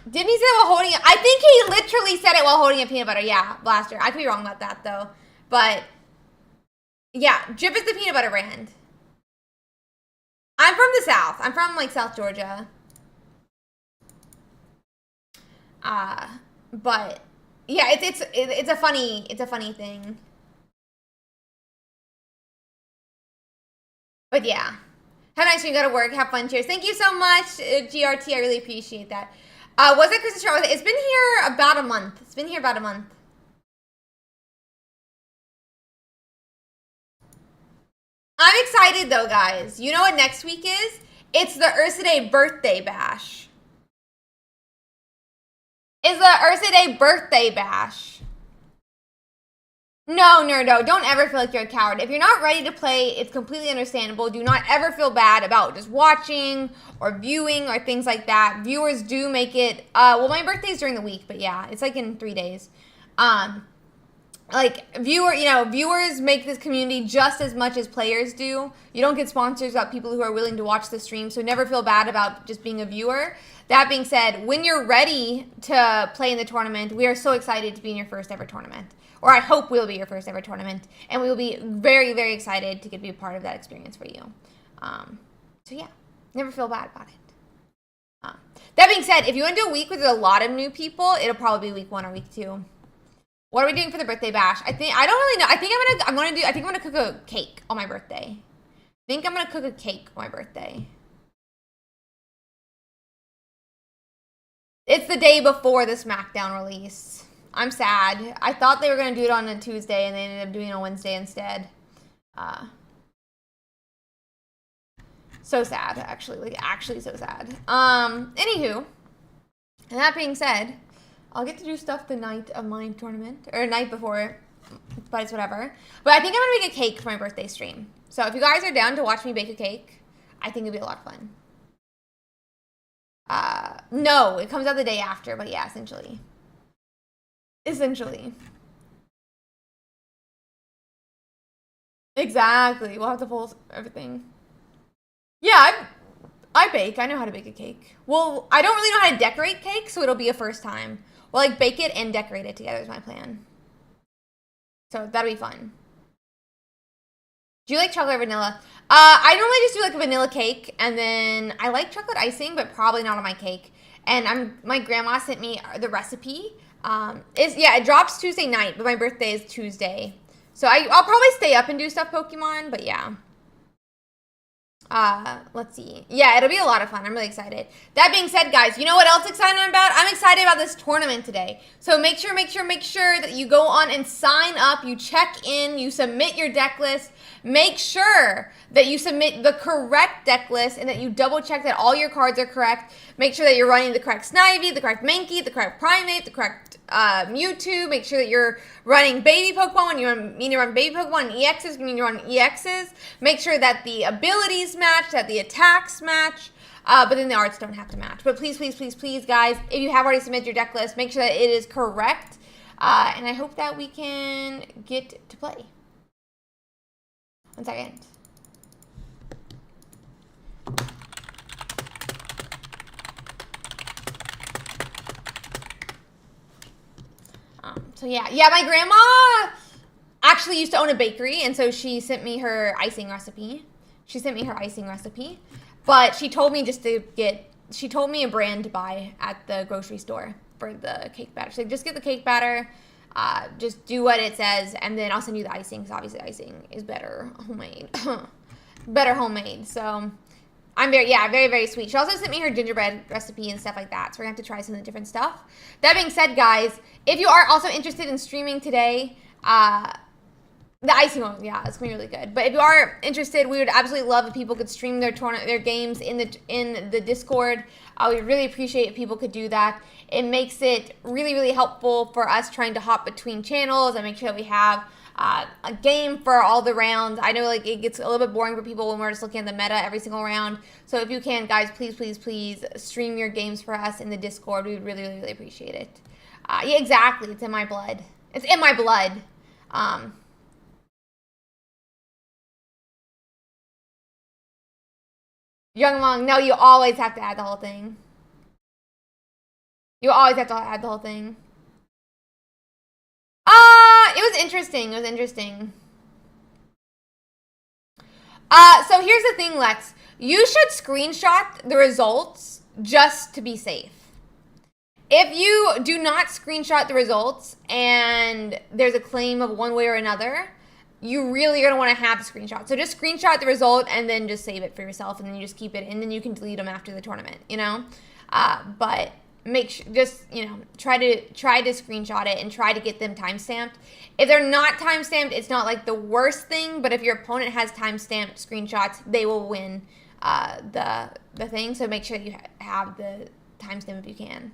Didn't he say it while holding it? I think he literally said it while holding a peanut butter. Yeah, Blaster. I could be wrong about that, though. But, yeah, Drip is the peanut butter brand. I'm from the South. I'm from, South Georgia. But, yeah, it's a funny thing. But, yeah. Have a nice week. Go to work. Have fun. Cheers. Thank you so much, GRT. I really appreciate that. Was it Christmas Charlotte? It's been here about a month. I'm excited, though, guys. You know what next week is? It's the Ursiiday birthday bash. No. Don't ever feel like you're a coward. If you're not ready to play, it's completely understandable. Do not ever feel bad about just watching or viewing or things like that. Viewers do make it, well, my birthday's during the week, but yeah, it's in 3 days. Viewers make this community just as much as players do. You don't get sponsors about people who are willing to watch the stream, so never feel bad about just being a viewer. That being said, when you're ready to play in the tournament, we are so excited to be in your first ever tournament. Or I hope we'll be your first ever tournament. And we will be very, very excited to get to be a part of that experience for you. So yeah, never feel bad about it. That being said, if you want to do a week with a lot of new people, it'll probably be week 1 or week 2. What are we doing for the birthday bash? I don't really know. I think I'm gonna cook a cake on my birthday. It's the day before the SmackDown release. I'm sad. I thought they were going to do it on a Tuesday, and they ended up doing it on Wednesday instead. So sad, actually. Actually so sad. Anywho, and that being said, I'll get to do stuff the night of my tournament, or night before, but it's whatever. But I think I'm going to make a cake for my birthday stream. So if you guys are down to watch me bake a cake, I think it'll be a lot of fun. No, it comes out the day after, but yeah, essentially. Exactly. We'll have to pull everything. Yeah, I bake. I know how to bake a cake. Well, I don't really know how to decorate cake, so it'll be a first time. We'll bake it and decorate it together is my plan. So that'll be fun. Do you like chocolate or vanilla? I normally just do a vanilla cake, and then I like chocolate icing, but probably not on my cake. And my grandma sent me the recipe. It drops Tuesday night, but my birthday is Tuesday. So I'll probably stay up and do stuff Pokemon, but yeah. Let's see. Yeah, it'll be a lot of fun. I'm really excited. That being said, guys, you know what else excited I'm about? I'm excited about this tournament today. So make sure that you go on and sign up. You check in. You submit your deck list. Make sure that you submit the correct deck list and that you double check that all your cards are correct. Make sure that you're running the correct Snivy, the correct Mankey, the correct Primeape, the correct Mewtwo. Make sure that you're running baby Pokemon when you mean to run baby Pokemon, and EXs when you run EXs. Make sure that the abilities match, that the attacks match, but then the arts don't have to match. But please, guys, if you have already submitted your deck list, make sure that it is correct, and I hope that we can get to play. 1 second. So yeah, my grandma actually used to own a bakery, and so she sent me her icing recipe. But she told me she told me a brand to buy at the grocery store for the cake batter. So just get the cake batter. Just do what it says, and then I'll send you the icing, because obviously icing is better homemade. Better homemade. So I'm very, very, very sweet. She also sent me her gingerbread recipe and stuff like that. So we're going to have to try some of the different stuff. That being said, guys, if you are also interested in streaming today, the icing one, yeah, it's going to be really good. But if you are interested, we would absolutely love if people could stream their games in the Discord. We would really appreciate if people could do that. It makes it really, really helpful for us trying to hop between channels and make sure that we have a game for all the rounds. I know like it gets a little bit boring for people when we're just looking at the meta every single round. So if you can, guys, please, please, please stream your games for us in the Discord. We would really, really, really appreciate it. Yeah, exactly. It's in my blood. It's in my blood. Young Long, no, you always have to add the whole thing. You always have to add the whole thing. It was interesting. It was interesting. So here's the thing, Lex. You should screenshot the results just to be safe. If you do not screenshot the results and there's a claim of one way or another, you really are going to want to have the screenshot. So just screenshot the result and then just save it for yourself, and then you just keep it, and then you can delete them after the tournament, you know? But make sure, just, you know, try to screenshot it and try to get them timestamped. If they're not timestamped, it's not like the worst thing, but if your opponent has timestamped screenshots, they will win the thing. So make sure you have the timestamp if you can.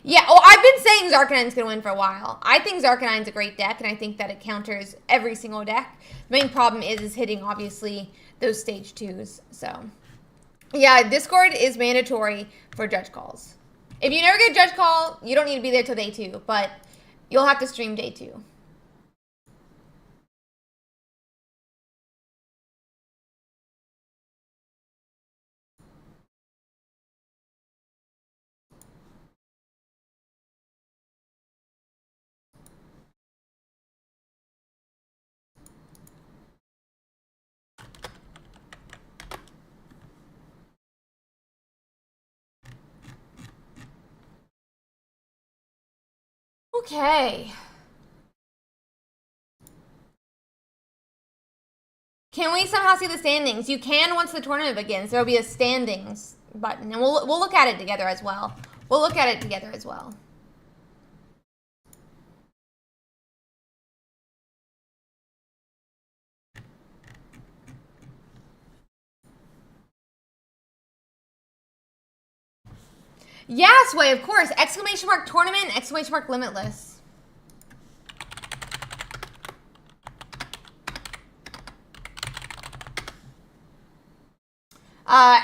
Yeah, well, I've been saying Zarkanine's going to win for a while. I think Zarkanine's a great deck, and I think that it counters every single deck. The main problem is hitting, obviously, those stage 2s. So, yeah, Discord is mandatory for judge calls. If you never get a judge call, you don't need to be there till day 2, but you'll have to stream day 2. Okay. Can we somehow see the standings? You can once the tournament begins. There will be a standings button, and we'll look at it together as well. We'll look at it together as well. Yes, way, of course. Exclamation mark tournament, exclamation mark limitless.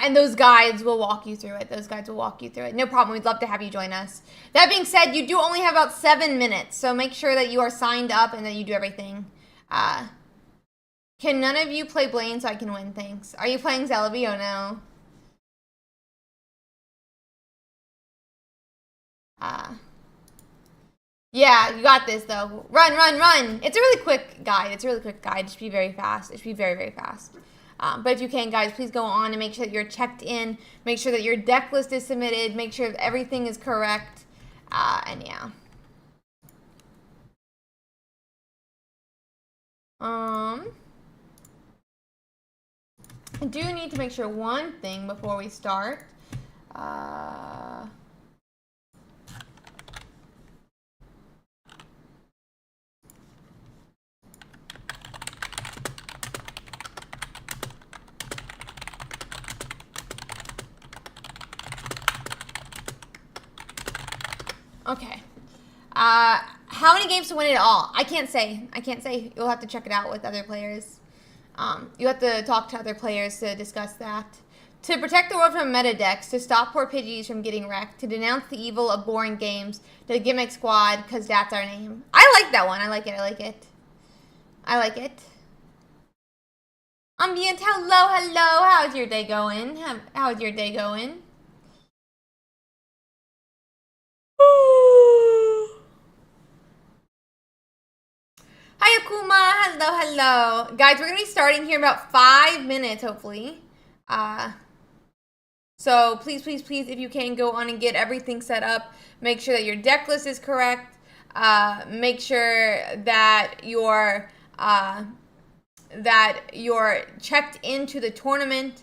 And those guides will walk you through it. Those guides will walk you through it. No problem. We'd love to have you join us. That being said, you do only have about 7 minutes, so make sure that you are signed up and that you do everything. Can none of you play Blaine so I can win? Thanks. Are you playing Celebi? Oh, no. Yeah, you got this, though. Run, run, run. It's a really quick guide. It's a really quick guide. It should be very fast. It should be very, very fast. But if you can, guys, please go on and make sure that you're checked in. Make sure that your deck list is submitted. Make sure that everything is correct. And yeah. I do need to make sure one thing before we start. Okay. How many games to win it all? I can't say. I can't say. You'll have to check it out with other players. You have to talk to other players to discuss that. To protect the world from meta decks, to stop poor Pidgeys from getting wrecked, to denounce the evil of boring games, to the Gimmick Squad, because that's our name. I like that one. I like it. I like it. I like it. Ambient, hello, hello. How's your day going? How's your day going? Hi, Akuma. Hello, hello. Guys, we're going to be starting here in about 5 minutes, hopefully. So please, please, please, if you can, go on and get everything set up. Make sure that your deck list is correct. Make sure that you're checked into the tournament.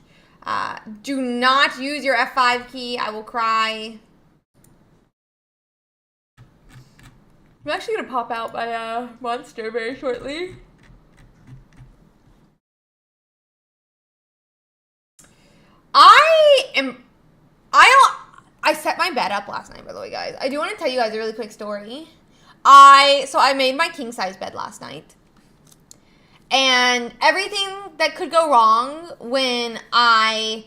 Do not use your F5 key. I will cry. I'm actually gonna pop out my monster very shortly. I set my bed up last night, by the way, guys. I do want to tell you guys a really quick story. I made my king size bed last night. And everything that could go wrong when I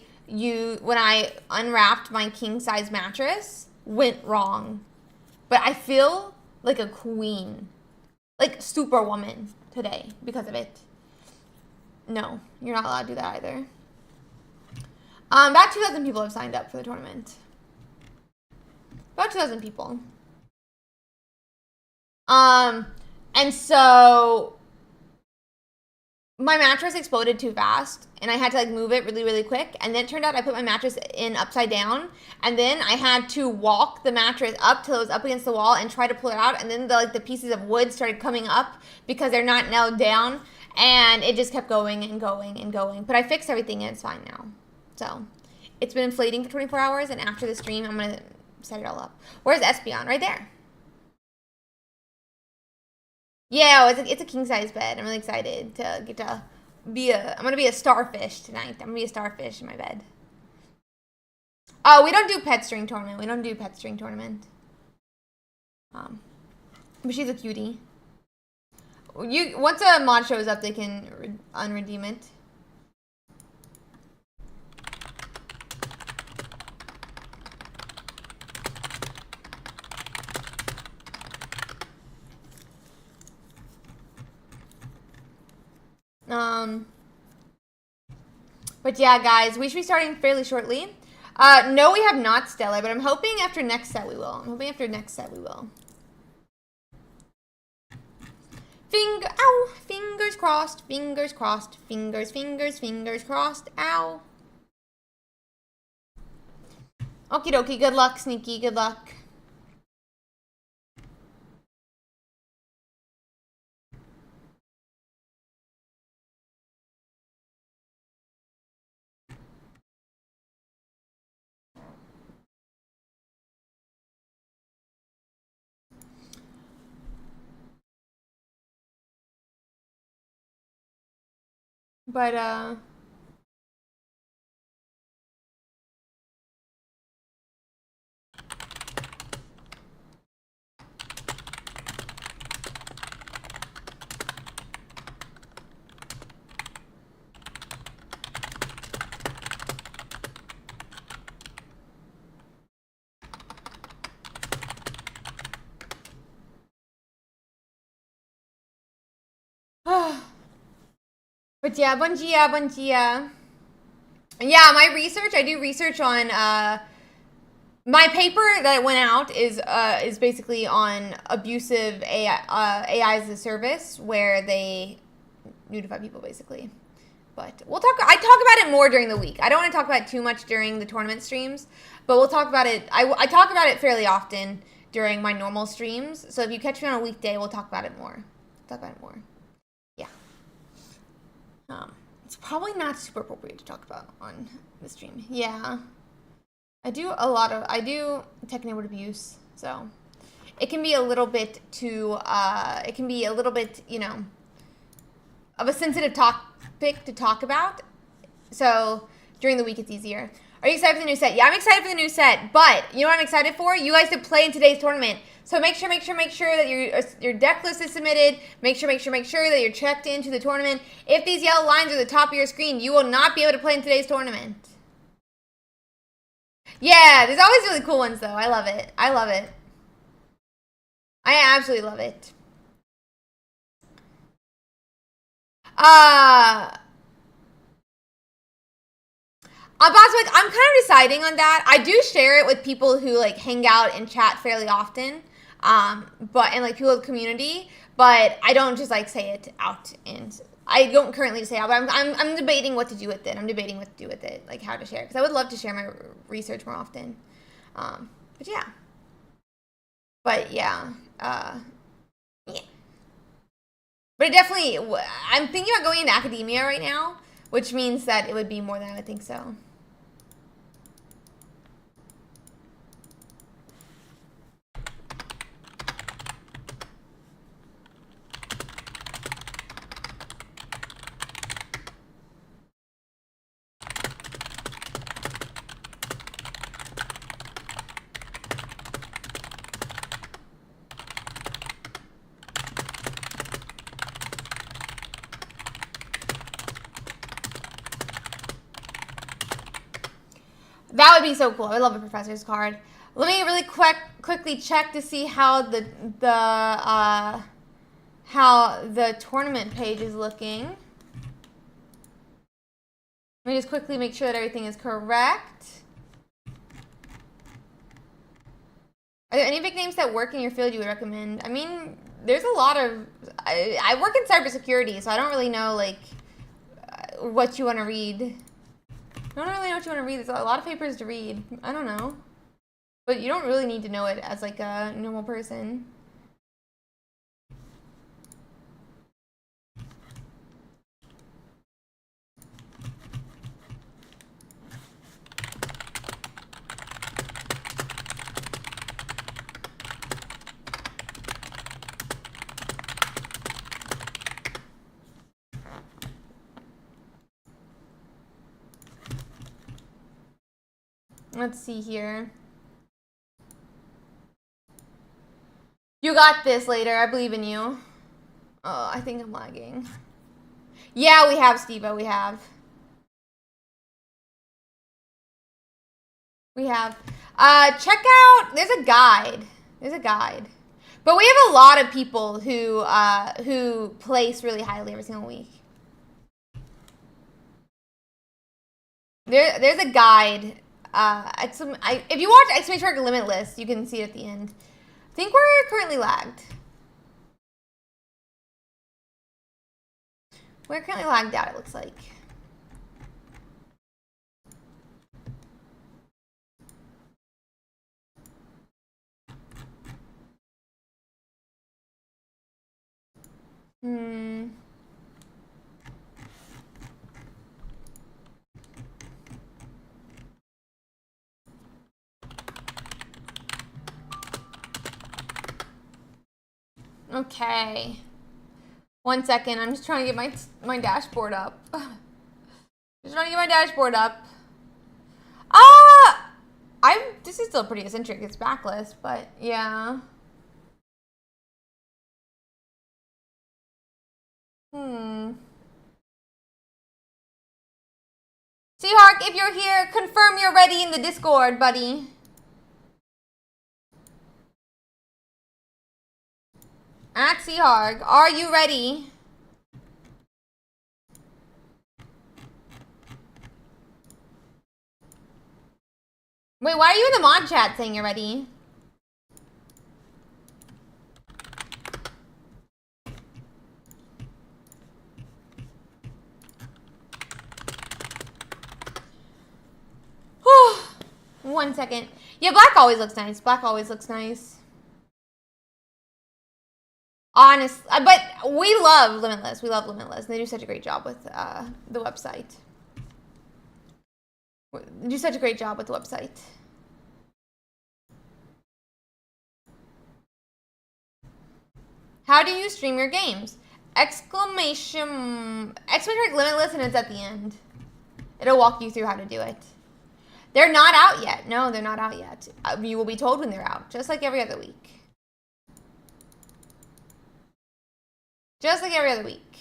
unwrapped my king size mattress went wrong. But I feel like a queen. Like superwoman today because of it. No, you're not allowed to do that either. About 2,000 people have signed up for the tournament. About 2,000 people. And so my mattress exploded too fast, and I had to like move it really, really quick. And then it turned out I put my mattress in upside down, and then I had to walk the mattress up till it was up against the wall and try to pull it out. And then the pieces of wood started coming up because they're not nailed down, and it just kept going and going and going. But I fixed everything, and it's fine now. So it's been inflating for 24 hours, and after the stream, I'm gonna set it all up. Where's Espeon? Right there. Yeah, it's a king size bed. I'm really excited to get to be I'm gonna be a starfish tonight. I'm gonna be a starfish in my bed. Oh, we don't do pet string tournament. We don't do pet string tournament. But she's a cutie. Once a mod shows up, they can unredeem it. But yeah, guys, we should be starting fairly shortly. No, we have not Stellar, but I'm hoping after next set we will. Ow! Fingers crossed, fingers crossed, fingers crossed, ow. Okie dokie, good luck, Sneaky, good luck. But, But yeah, bom dia. Yeah, my research, I do research on, my paper that went out is basically on abusive AI as a service, where they nudify people, basically. But I talk about it more during the week. I don't want to talk about it too much during the tournament streams, but we'll talk about it, I talk about it fairly often during my normal streams, so if you catch me on a weekday, we'll talk about it more. Yeah. It's probably not super appropriate to talk about on the stream. Yeah. I do tech-enabled abuse, so it can be a little bit too, you know, of a sensitive topic to talk about. So during the week, it's easier. Are you excited for the new set? Yeah, I'm excited for the new set, but you know what I'm excited for? You guys to play in today's tournament. So make sure that your deck list is submitted. Make sure that you're checked into the tournament. If these yellow lines are the top of your screen, you will not be able to play in today's tournament. Yeah, there's always really cool ones, though. I love it. I absolutely love it. Boswick, I'm kind of deciding on that. I do share it with people who like hang out and chat fairly often, and like people of the community. but I don't just like say it out, and I don't currently say it out, but I'm debating what to do with it. I'm debating what to do with it, like how to share it, because I would love to share my research more often. But yeah. But yeah. Yeah. But it definitely, I'm thinking about going into academia right now, which means that it would be more than I would think so. That would be so cool. I love a professor's card. Let me really quickly check to see how the tournament page is looking. Let me just quickly make sure that everything is correct. Are there any big names that work in your field you would recommend? I mean, there's a lot of... I work in cybersecurity, so I don't really know, like, what you want to read. I don't really know what you want to read. There's a lot of papers to read. I don't know. But you don't really need to know it as, like, a normal person. Let's see here. You got this later. I believe in you. Oh, I think I'm lagging. Yeah, we have, Steve-O. We have. We have. Check out... There's a guide. There's a guide. But we have a lot of people who place really highly every single week. There's a guide. If you watch exclamation mark limitless, you can see it at the end. I think we're currently lagged. We're currently lagged out, it looks like. Okay. 1 second. I'm just trying to get my dashboard up. Just trying to get my dashboard up. This is still pretty eccentric. It's backlist, but yeah. Seahawk, if you're here, confirm you're ready in the Discord, buddy. At Seahawk, are you ready? Wait, why are you in the mod chat saying you're ready? Whew. 1 second. Yeah, black always looks nice. Black always looks nice. Honest, but we love Limitless. We love Limitless. They do such a great job with the website. They do such a great job with the website. How do you stream your games? Exclamation Limitless, and it's at the end. It'll walk you through how to do it. They're not out yet. No, they're not out yet. You will be told when they're out, just like every other week. Just like every other week.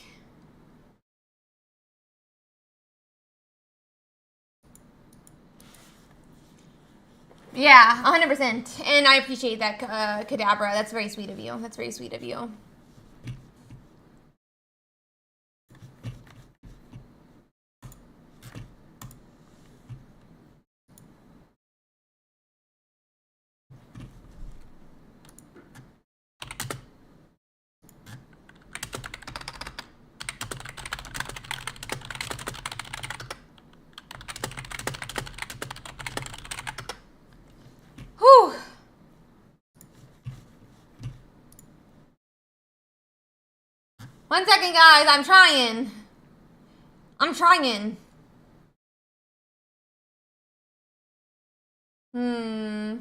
Yeah, 100%. And I appreciate that, Kadabra. That's very sweet of you. That's very sweet of you. 1 second, guys. I'm trying. I'm trying. The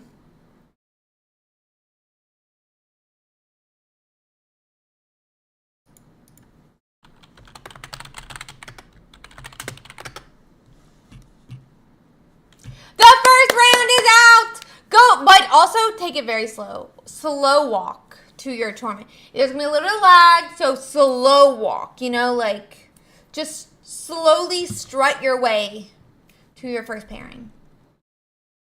first round is out. Go, but also take it very slow. Slow walk to your tournament. There's gonna be a little bit of lag, so slow walk. You know, like just slowly strut your way to your first pairing.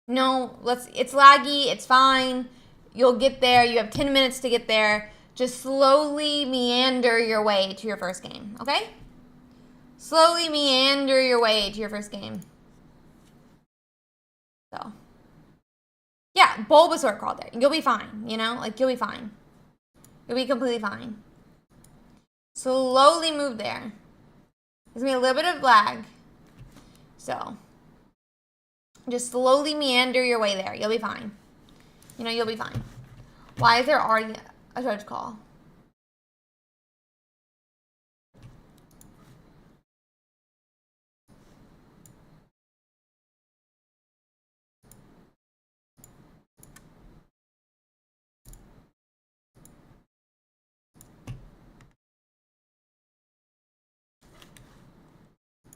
No, it's laggy. It's fine. You'll get there. You have 10 minutes to get there. Just slowly meander your way to your first game. Okay? Slowly meander your way to your first game. So, yeah, Bulbasaur crawled there. You'll be fine, you know? Like, you'll be fine. You'll be completely fine. Slowly move there. There's going to be a little bit of lag. So, just slowly meander your way there. You'll be fine. You know, you'll be fine. Why is there already a judge call?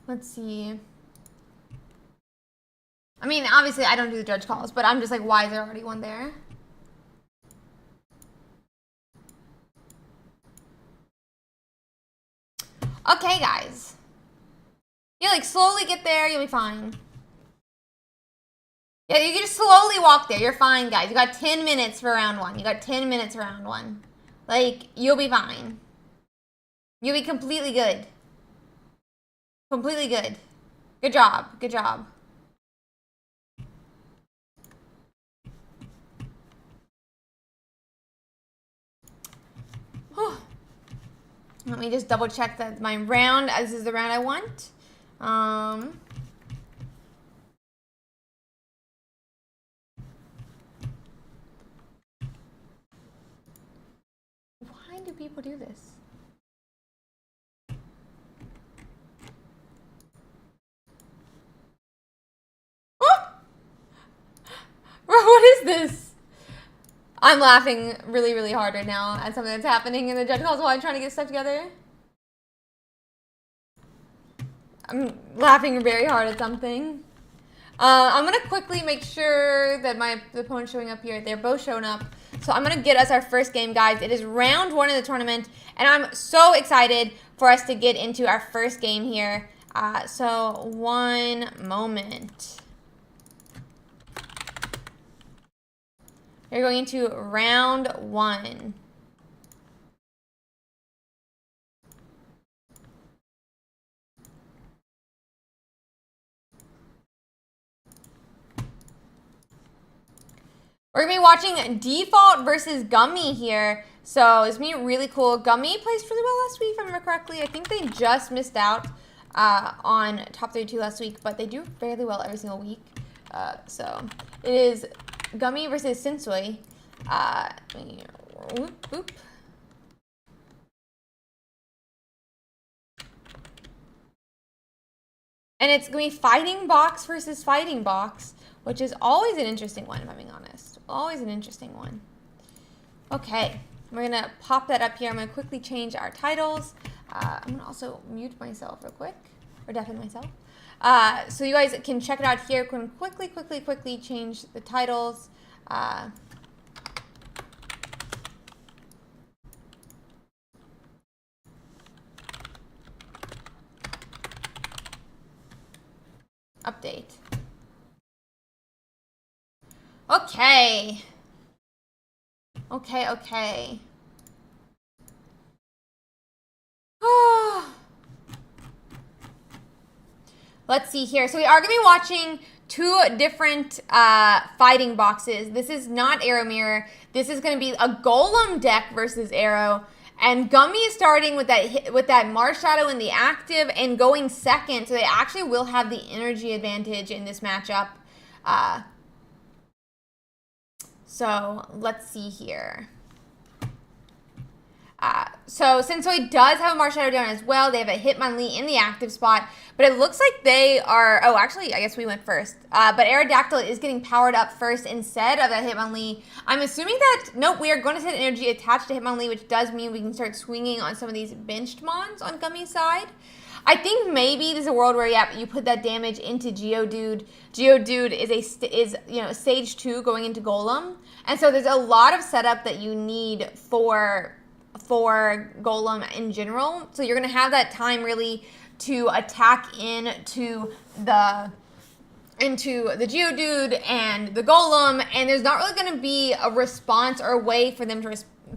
Let's see. I mean, obviously, I don't do the judge calls, but I'm just like, why is there already one there? Okay, guys. You like slowly get there, you'll be fine. Yeah, you can just slowly walk there. You're fine, guys. You got 10 minutes for round 1. You got 10 minutes for round 1. Like, you'll be fine. You'll be completely good. Completely good. Good job. Good job. Let me just double check that my round, this is the round I want. Why do people do this? What is this? I'm laughing really, really hard right now at something that's happening in the judge calls while I'm trying to get stuff together. I'm laughing very hard at something. I'm going to quickly make sure that the opponent's showing up here. They're both showing up. So I'm going to get us our first game, guys. It is round 1 of the tournament, and I'm so excited for us to get into our first game here. So one moment. You're going into round 1. We're going to be watching Default versus Gummy here. So it's going to be really cool. Gummy placed really well last week, if I remember correctly. I think they just missed out on top 32 last week, but they do fairly well every single week. So it is Gummy versus Sensui. Whoop, whoop. And it's going to be Fighting Box versus Fighting Box, which is always an interesting one, if I'm being honest. Always an interesting one. Okay, we're going to pop that up here. I'm going to quickly change our titles. I'm going to also mute myself real quick, or deafen myself. So you guys can check it out here. We're going to quickly change the titles. Update. Okay. Okay. Let's see here. So we are going to be watching 2 different fighting boxes. This is not Arrow Mirror. This is going to be a Golem deck versus Arrow. And Gummy is starting with that Marshadow in the active and going second. So they actually will have the energy advantage in this matchup. So let's see here. So Sensoi does have a Marshadow down as well. They have a Hitmonlee in the active spot, but it looks like they are, oh, actually, I guess we went first. But Aerodactyl is getting powered up first instead of that Hitmonlee. I'm assuming that, nope, we are going to set energy attached to Hitmonlee, which does mean we can start swinging on some of these benched mons on Gummy's side. I think maybe there's a world where, yeah, you put that damage into Geodude. Geodude is stage 2 going into Golem. And so there's a lot of setup that you need for Golem in general. So you're going to have that time really to attack into the Geodude and the Golem, and there's not really going to be a response or a way for them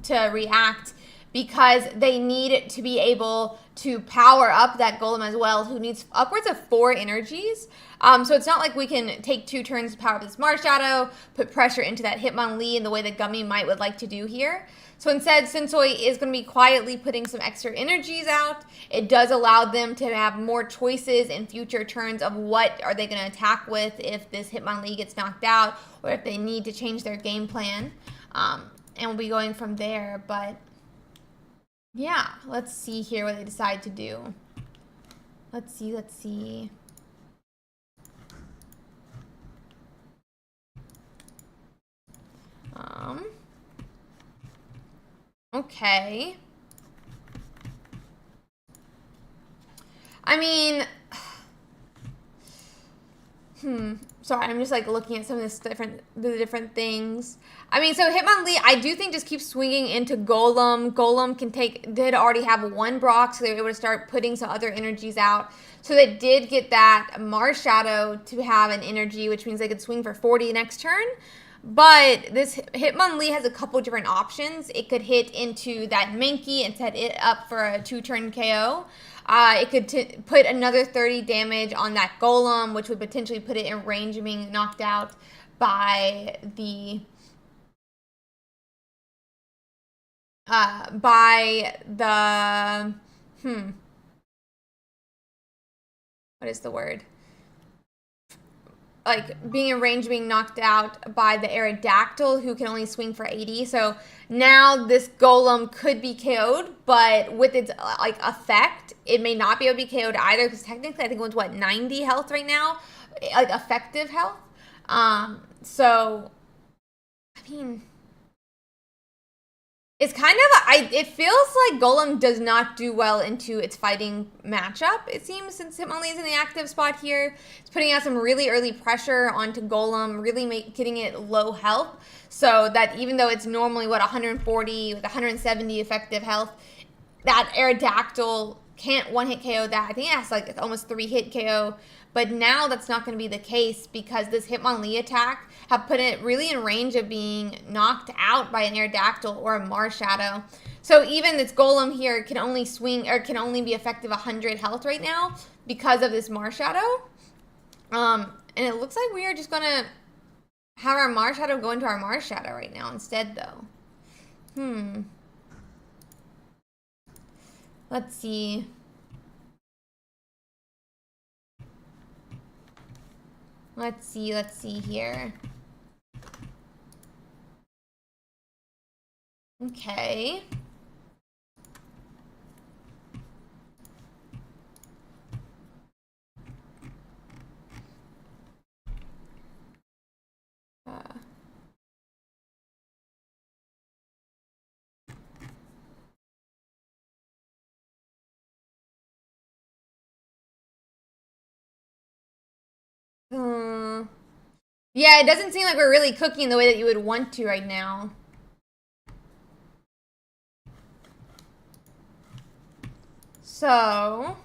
to react, because they need to be able to power up that Golem as well, who needs upwards of 4 energies. So it's not like we can take 2 turns to power up this Marshadow, put pressure into that Hitmonlee in the way that Gummy would like to do here. So instead, Sensoi is going to be quietly putting some extra energies out. It does allow them to have more choices in future turns of what are they going to attack with if this Hitmonlee gets knocked out, or if they need to change their game plan. And we'll be going from there, but yeah, let's see here what they decide to do. Let's see. Okay. I mean, sorry, I'm just like looking at some of the different things. I mean, so Hitmonlee, I do think just keeps swinging into Golem. Golem did already have 1 Brock, so they were able to start putting some other energies out. So they did get that Marshadow to have an energy, which means they could swing for 40 next turn. But this Hitmonlee has a couple different options. It could hit into that Mankey and set it up for a 2-turn KO. It could put another 30 damage on that Golem, which would potentially put it in range of being knocked out by the what is the word? Like being in range, being knocked out by the Aerodactyl, who can only swing for 80. So now this Golem could be KO'd, but with its effect, it may not be able to be KO'd either, because technically I think it was 90 health right now, like effective health. So I mean, it's kind of, it feels like Golem does not do well into its fighting matchup, it seems, since Hitmonlee is in the active spot here. It's putting out some really early pressure onto Golem, really getting it low health, so that even though it's normally, 140 with 170 effective health, that Aerodactyl can't one-hit KO that. I think it has like almost 3-hit KO. But now that's not going to be the case, because this Hitmonlee attack have put it really in range of being knocked out by an Aerodactyl or a Marshadow. So even this Golem here can only swing, or can only be effective 100 health right now because of this Marshadow. And it looks like we are just going to have our Marshadow go into our Marshadow right now instead, though. Let's see. Let's see here. Okay. Yeah, it doesn't seem like we're really cooking the way that you would want to right now. So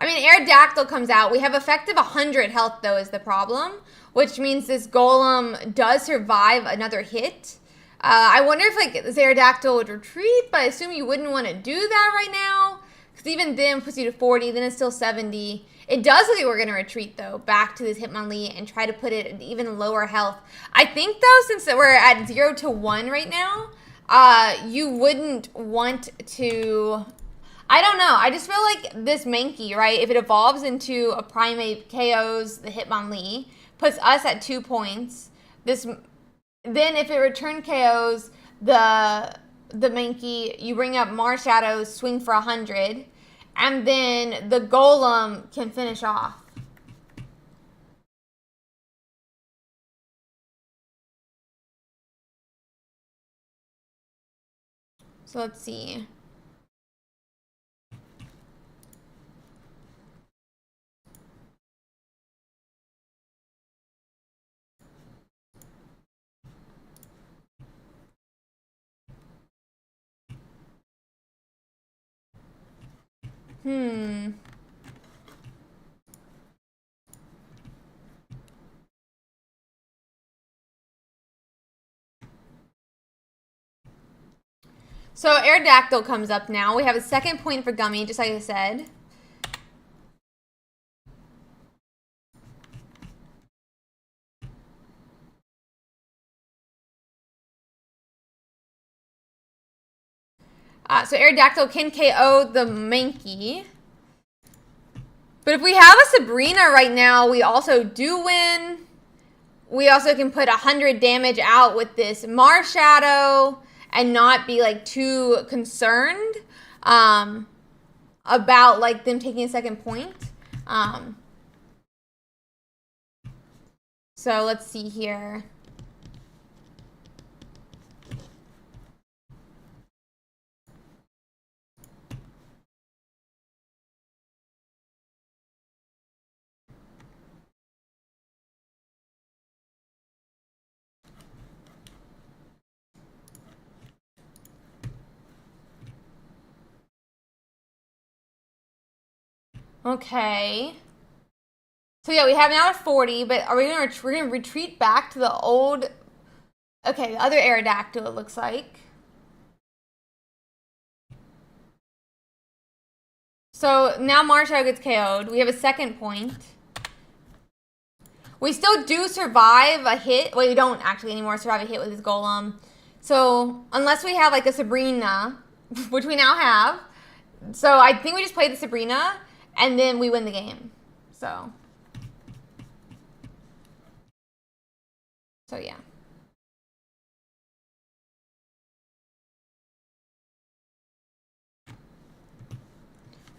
I mean, Aerodactyl comes out. We have effective 100 health, though, is the problem, which means this Golem does survive another hit. I wonder if, like, this Aerodactyl would retreat, but I assume you wouldn't want to do that right now, because even then puts you to 40, then it's still 70. It does look like we're going to retreat, though, back to this Hitmonlee and try to put it at even lower health. I think, though, since we're at 0 to 1 right now, you wouldn't want to... I don't know. I just feel like this Mankey, right, if it evolves into a Primate, KOs the Hitmonlee, puts us at 2 points, this. Then if it return KOs the Mankey, you bring up Marshadow, swing for 100, and then the Golem can finish off. So let's see. So Aerodactyl comes up now. We have a second point for Gummy, just like I said. So Aerodactyl can KO the Mankey. But if we have a Sabrina right now, we also do win. We also can put 100 damage out with this Marshadow and not be like too concerned about like them taking a second point. So let's see here. Okay. So yeah, we have now a 40, but are we we're gonna retreat back to the old? Okay, the other Aerodactyl it looks like. So now Marshadow gets KO'd. We have a second point. We still do survive a hit. Well, we don't actually anymore survive a hit with his Golem. So unless we have like a Sabrina, which we now have. So I think we just play the Sabrina and then we win the game. So yeah.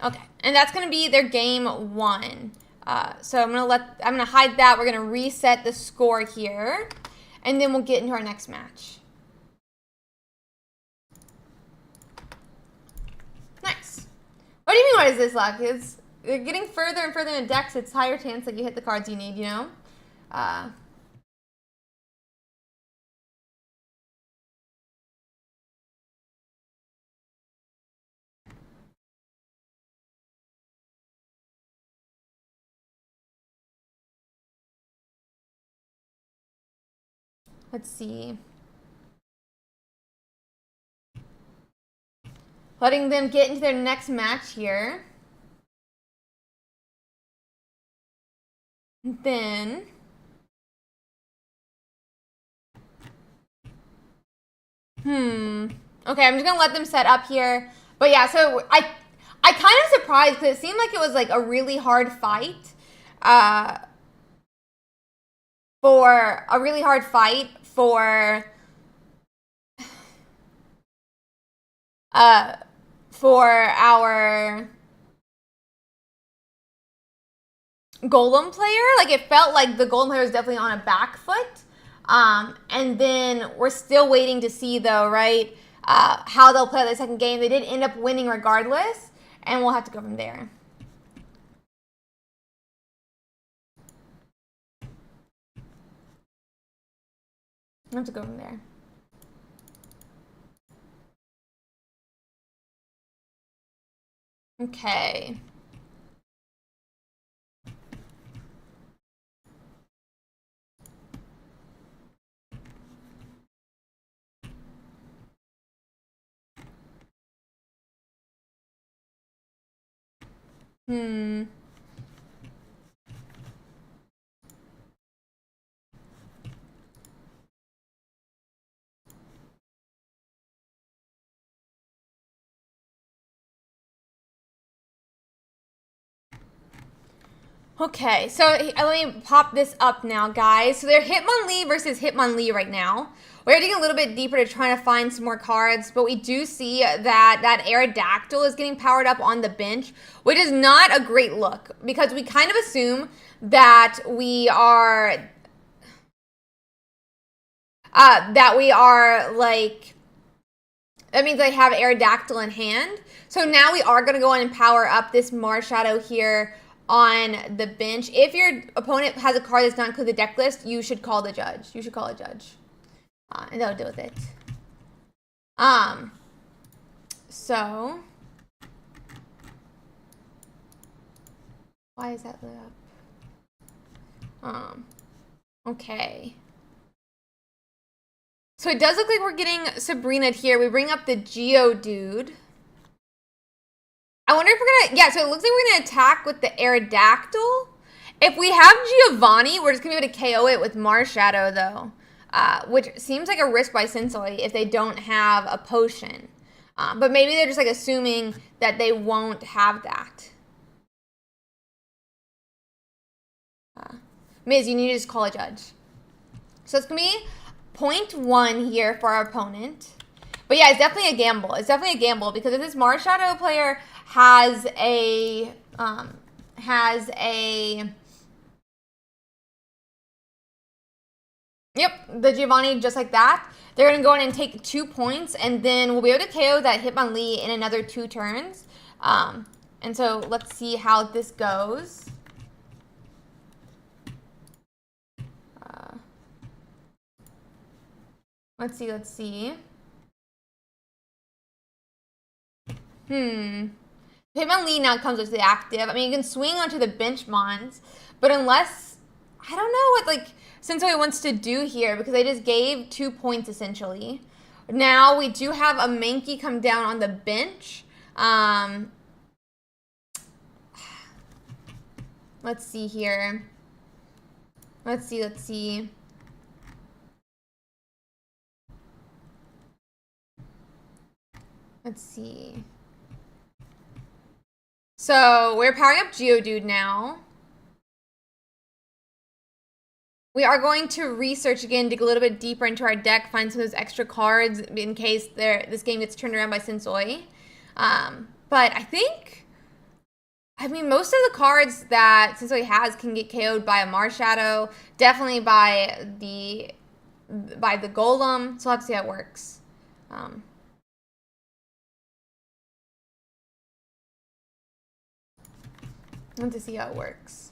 Okay, and that's gonna be their game 1. So I'm gonna hide that. We're gonna reset the score here, and then we'll get into our next match. Nice. What do you mean? What is this, luck? It's getting further and further in decks. It's higher chance that you hit the cards you need. You know. Let's see. Letting them get into their next match here. Then okay, I'm just gonna let them set up here. But yeah, so I kind of surprised because it seemed like it was like a really hard fight. For our Golem player. Like it felt like the Golem player was definitely on a back foot. And then we're still waiting to see though, right? How they'll play the second game. They did end up winning regardless, and we'll have to go from there. We'll have to go from there. Okay. Okay, so let me pop this up now, guys. So they're Hitmonlee versus Hitmonlee right now. We're digging a little bit deeper to try to find some more cards, but we do see that Aerodactyl is getting powered up on the bench, which is not a great look because we kind of assume that we are like, that means they have Aerodactyl in hand. So now we are going to go on and power up this Marshadow here on the bench. If your opponent has a card that's not included in the deck list, you should call the judge. You should call a judge. And that'll deal with it. So why is that lit up? Okay. So it does look like we're getting Sabrina here. We bring up the Geodude. I wonder if we're gonna, yeah, so it looks like we're gonna attack with the Aerodactyl. If we have Giovanni, we're just gonna be able to KO it with Marshadow though. Which seems like a risk by Sensoi if they don't have a potion. But maybe they're just like assuming that they won't have that. Miz, you need to just call a judge. So it's gonna be 0.1 here for our opponent. But yeah, it's definitely a gamble. It's definitely a gamble because if this Marshadow player has a yep, the Giovanni just like that. They're going to go in and take 2 points, and then we'll be able to KO that Hitmonlee in another 2 turns. And so let's see how this goes. Let's see. Hitmonlee now comes with the active. I mean, you can swing onto the bench mons, but unless, I don't know what, like, Sensoi wants to do here because they just gave 2 points essentially. Now we do have a Mankey come down on the bench. Let's see here. Let's see. So we're powering up Geodude now. We are going to research again, dig a little bit deeper into our deck, find some of those extra cards in case this game gets turned around by Sensoi. But I mean, most of the cards that Sensoi has can get KO'd by a Marshadow, definitely by the Golem. So we'll have to see how it works. Want to see how it works.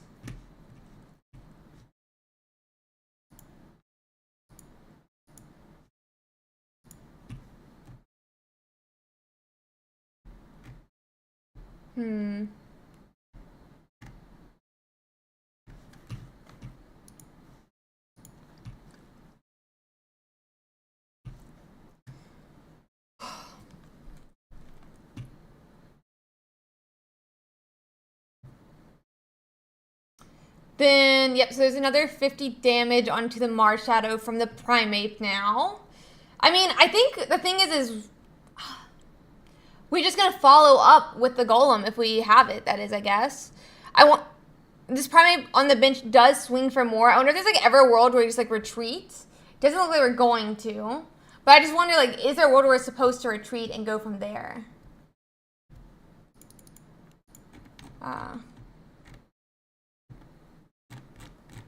Then, yep, so there's another 50 damage onto the Marshadow from the Primeape now. I mean, I think the thing is we're just going to follow up with the Golem if we have it, that is, I guess. This Primeape on the bench does swing for more. I wonder if there's, like, ever a world where we just, like, retreat. Doesn't look like we're going to. But I just wonder, like, is there a world where we're supposed to retreat and go from there?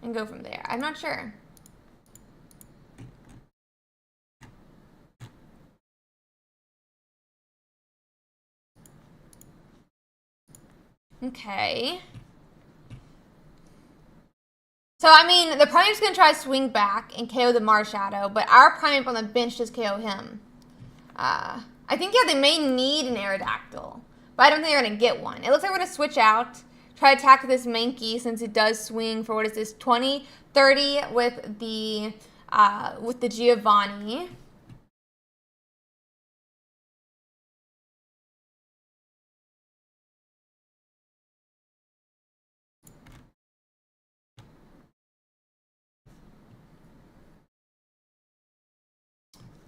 And go from there. I'm not sure. Okay. So, I mean, the Primeape's going to try to swing back and KO the Marshadow, but our Primeape on the bench just KO him. I think, yeah, they may need an Aerodactyl, but I don't think they're going to get one. It looks like we're going to switch out, try to attack this Mankey since it does swing for, what is this, 20, 30 with the Giovanni.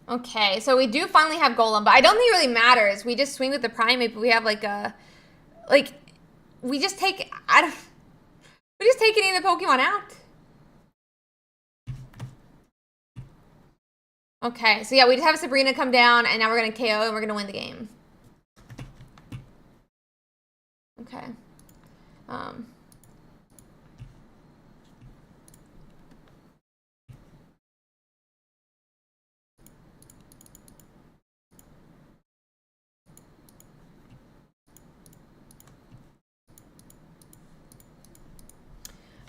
Okay, so we do finally have Golem, but I don't think it really matters. We just swing with the Primeape, but we have like we just take, we We just take any of the Pokemon out. Okay, so yeah, we just have Sabrina come down, and now we're gonna KO, and we're gonna win the game. Okay.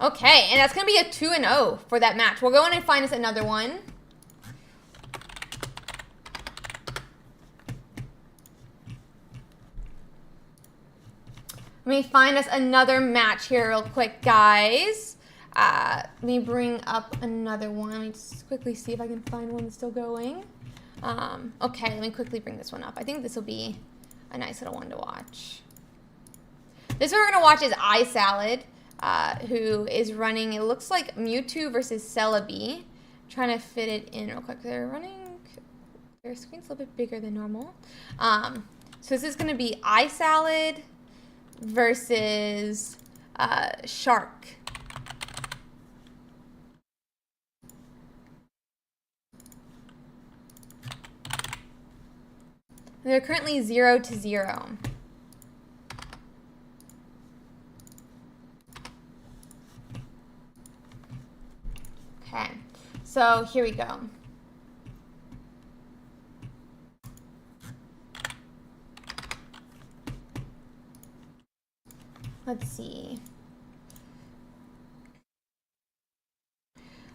Okay, and that's going to be a 2-0 for that match. We'll go in and find us another one. Let me find us another match here real quick, guys. Let me bring up another one. Let me just quickly see if I can find one that's still going. Okay, let me quickly bring this one up. I think this will be a nice little one to watch. This one we're going to watch is iSalad. Who is running, it looks like Mewtwo versus Celebi. Trying to fit it in real quick. They're running, their screen's a little bit bigger than normal. So this is going to be iSalad versus Shark. They're currently 0-0. Okay, so here we go. Let's see.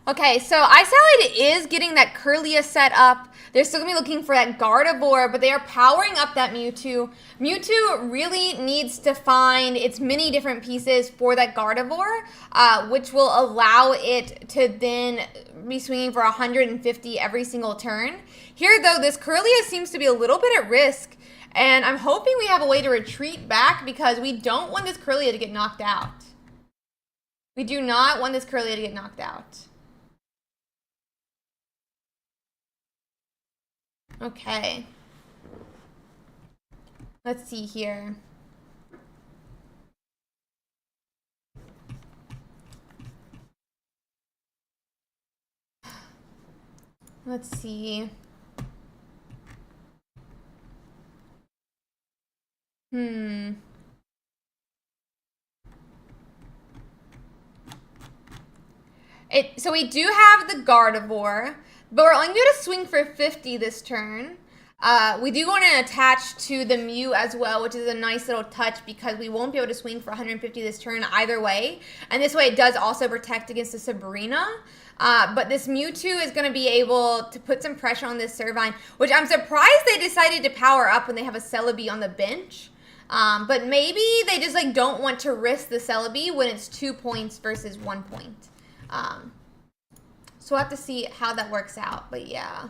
Okay, so iSalad is getting that Curlia set up. They're still going to be looking for that Gardevoir, but they are powering up that Mewtwo. Mewtwo really needs to find its many different pieces for that Gardevoir, which will allow it to then be swinging for 150 every single turn. Here, though, this Curlia seems to be a little bit at risk, and I'm hoping we have a way to retreat back because we don't want this Curlia to get knocked out. We do not want this Curlia to get knocked out. Okay. Let's see here. Let's see. So we do have the Gardevoir, but we're only going to swing for 50 this turn. We do want to attach to the Mew as well, which is a nice little touch because we won't be able to swing for 150 this turn either way. And this way it does also protect against the Sabrina. But this Mewtwo is going to be able to put some pressure on this Servine, which I'm surprised they decided to power up when they have a Celebi on the bench. But maybe they just like don't want to risk the Celebi when it's 2 points versus 1 point. So we'll have to see how that works out, but yeah.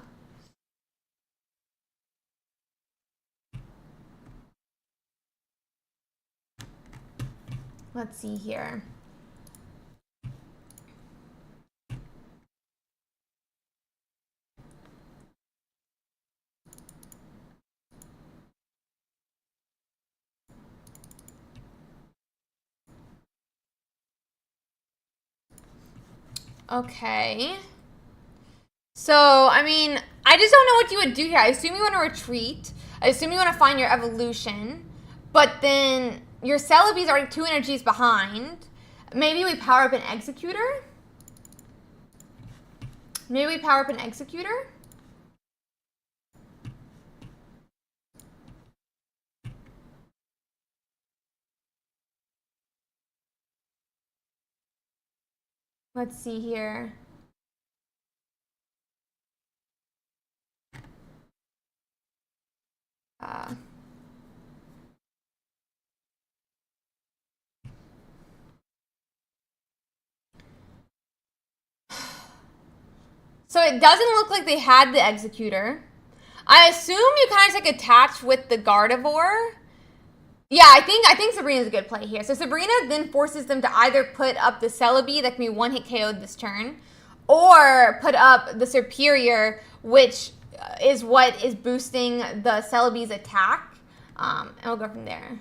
Let's see here. Okay. So, I mean, I just don't know what you would do here. I assume you want to retreat. I assume you want to find your evolution. But then your Celebi's already 2 energies behind. Maybe we power up an Executor? Maybe we power up an Executor? Let's see here. So it doesn't look like they had the Executor. I assume you kind of like attach with the Gardevoir. Yeah, I think Sabrina's a good play here. So Sabrina then forces them to either put up the Celebi that can be 1-hit KO'd this turn, or put up the Superior, which is what is boosting the Celebi's attack. And we'll go from there.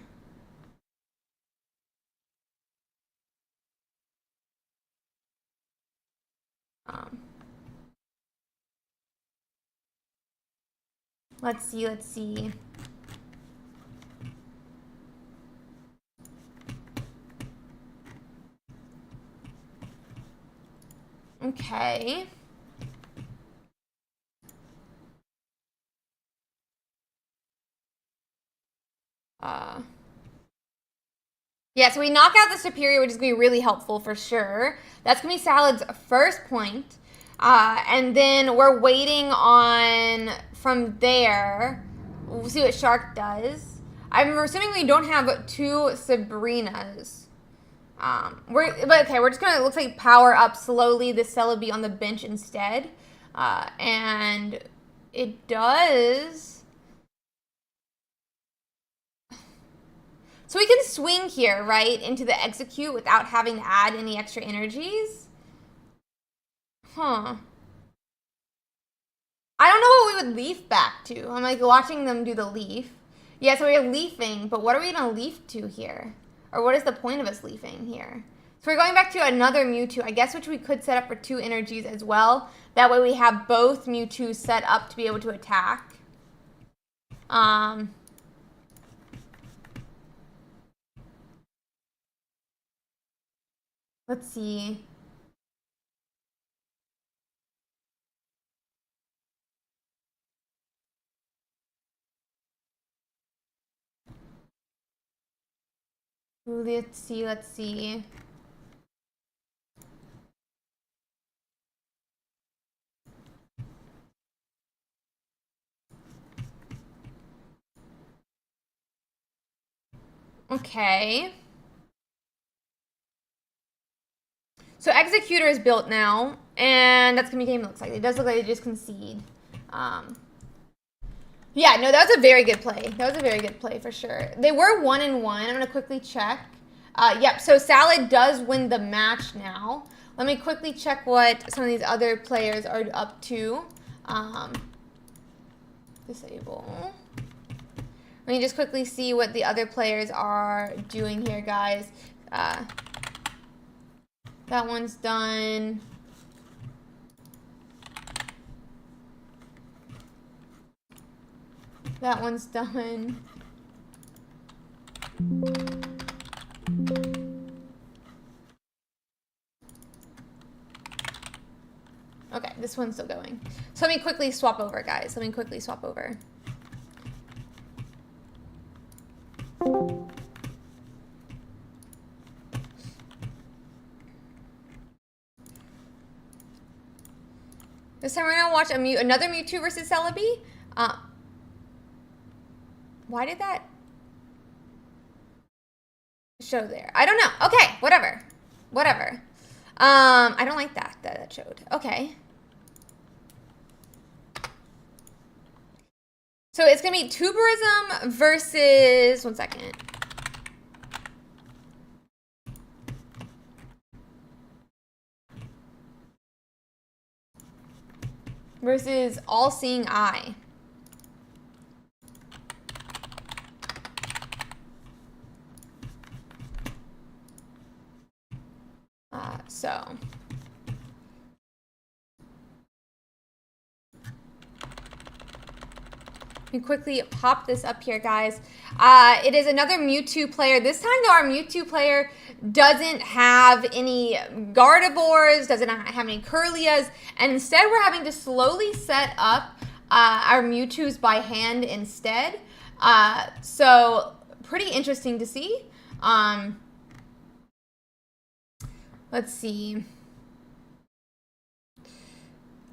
Um, let's see. Okay. Yeah, so we knock out the superior, which is going to be really helpful for sure. That's going to be Salad's first point. And then we're waiting on, from there, we'll see what Shark does. I'm assuming we don't have 2 Sabrinas. We're just going to, looks like, power up slowly the Celebi on the bench instead. And it does... So we can swing here, right, into the execute without having to add any extra energies. Huh. I don't know what we would leaf back to. I'm like watching them do the leaf. Yeah, so we're leafing, but what are we going to leaf to here? Or what is the point of us leafing here? So we're going back to another Mewtwo, I guess, which we could set up for 2 energies as well. That way we have both Mewtwo set up to be able to attack. Let's see. Let's see. Okay. So Executor is built now, and that's going to be game, it looks like. It does look like they just concede. Yeah, no, that was a very good play. That was a very good play for sure. They were 1-1. I'm going to quickly check. Yep, so Salad does win the match now. Let me quickly check what some of these other players are up to. Disable. Let me just quickly see what the other players are doing here, guys. That one's done. That one's done. Okay, this one's still going. So let me quickly swap over, guys. Let me quickly swap over. This time we're gonna watch another Mewtwo versus Celebi. Why did that show there? I don't know. Okay, whatever. I don't like that showed. Okay. So it's gonna be Tuberism versus, one second. Versus All-Seeing Eye. So let me quickly pop this up here, guys. It is another Mewtwo player. This time, though, our Mewtwo player doesn't have any Gardevoirs, doesn't have any Curlias, and instead we're having to slowly set up our Mewtwo's by hand instead. So pretty interesting to see. Let's see.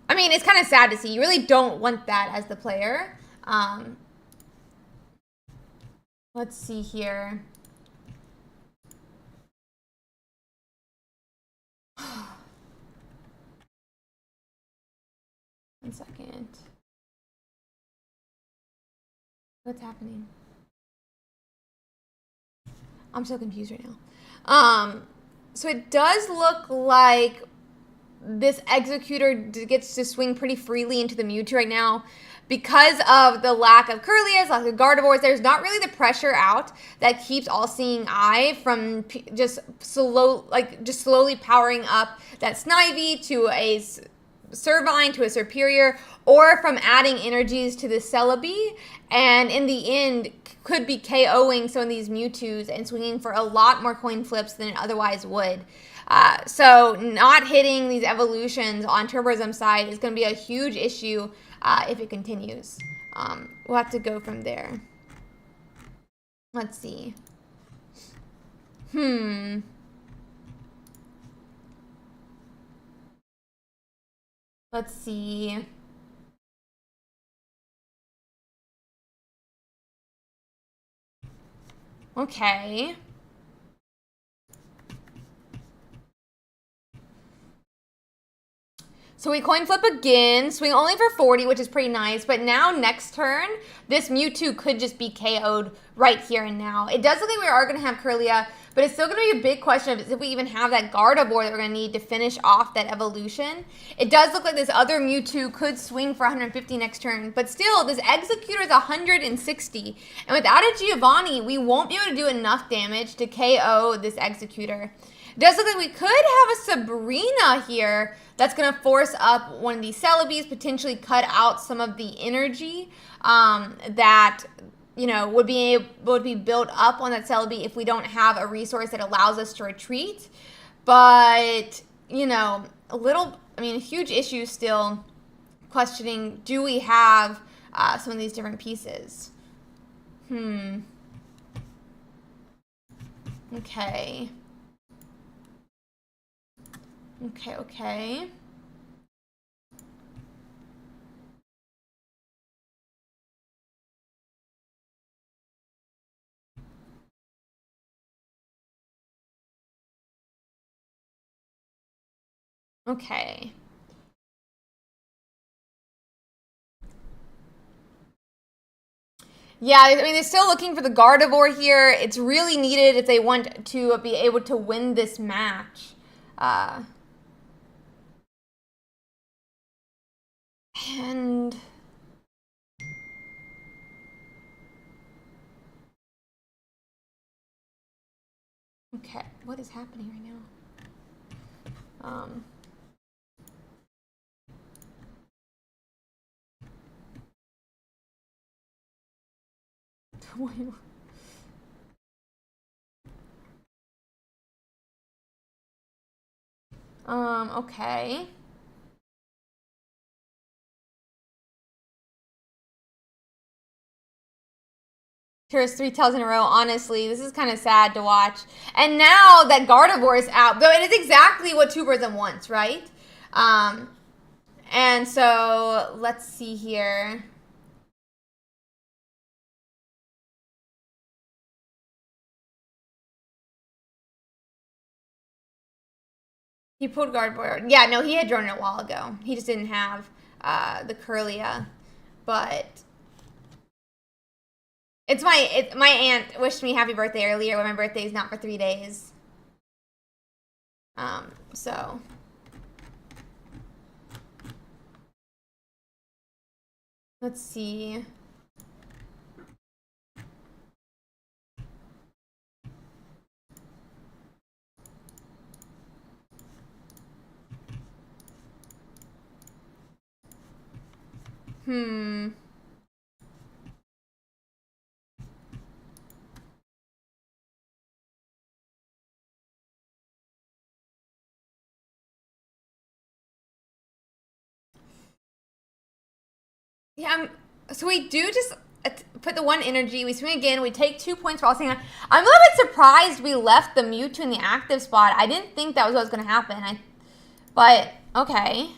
I mean, it's kind of sad to see. You really don't want that as the player. Let's see here. One second. What's happening? I'm so confused right now. So it does look like this Executor gets to swing pretty freely into the Mewtwo right now. because of the lack of Curlias, lack of Gardevoirs, there's not really the pressure out that keeps All-Seeing Eye from just slowly powering up that Snivy to a Servine to a Superior, or from adding energies to the Celebi, and in the end could be KOing some of these Mewtwo's and swinging for a lot more coin flips than it otherwise would. So not hitting these evolutions on Turboism side is going to be a huge issue if it continues. We'll have to go from there. Let's see. Let's see. Okay. So we coin flip again, swing only for 40, which is pretty nice, but now next turn, this Mewtwo could just be KO'd right here and now. It does look like we are going to have Curlia, but it's still going to be a big question of if we even have that Gardevoir that we're going to need to finish off that evolution. It does look like this other Mewtwo could swing for 150 next turn, but still, this Executor is 160, and without a Giovanni, we won't be able to do enough damage to KO this Executor. It does look like we could have a Sabrina here that's going to force up one of these Celebes, potentially cut out some of the energy that, you know, would be built up on that Celebi if we don't have a resource that allows us to retreat. But, you know, a huge issue still questioning, do we have some of these different pieces? Okay. Okay. Okay. Yeah, I mean, they're still looking for the Gardevoir here. It's really needed if they want to be able to win this match. And okay, what is happening right now? Okay. Here's 3 tells in a row. Honestly, this is kind of sad to watch. And now that Gardevoir is out, though it is exactly what Two Birds wants, right? And so let's see here. He pulled Gardevoir. Yeah, no, he had drawn it a while ago. He just didn't have the Curlia, but. It's my aunt wished me happy birthday earlier when my birthday is not for 3 days. So. Let's see. Yeah, so we do just put the 1 energy, we swing again, we take 2 points for All-Seeing Eye. I'm a little bit surprised we left the Mewtwo in the active spot. I didn't think that was what was going to happen. But, okay.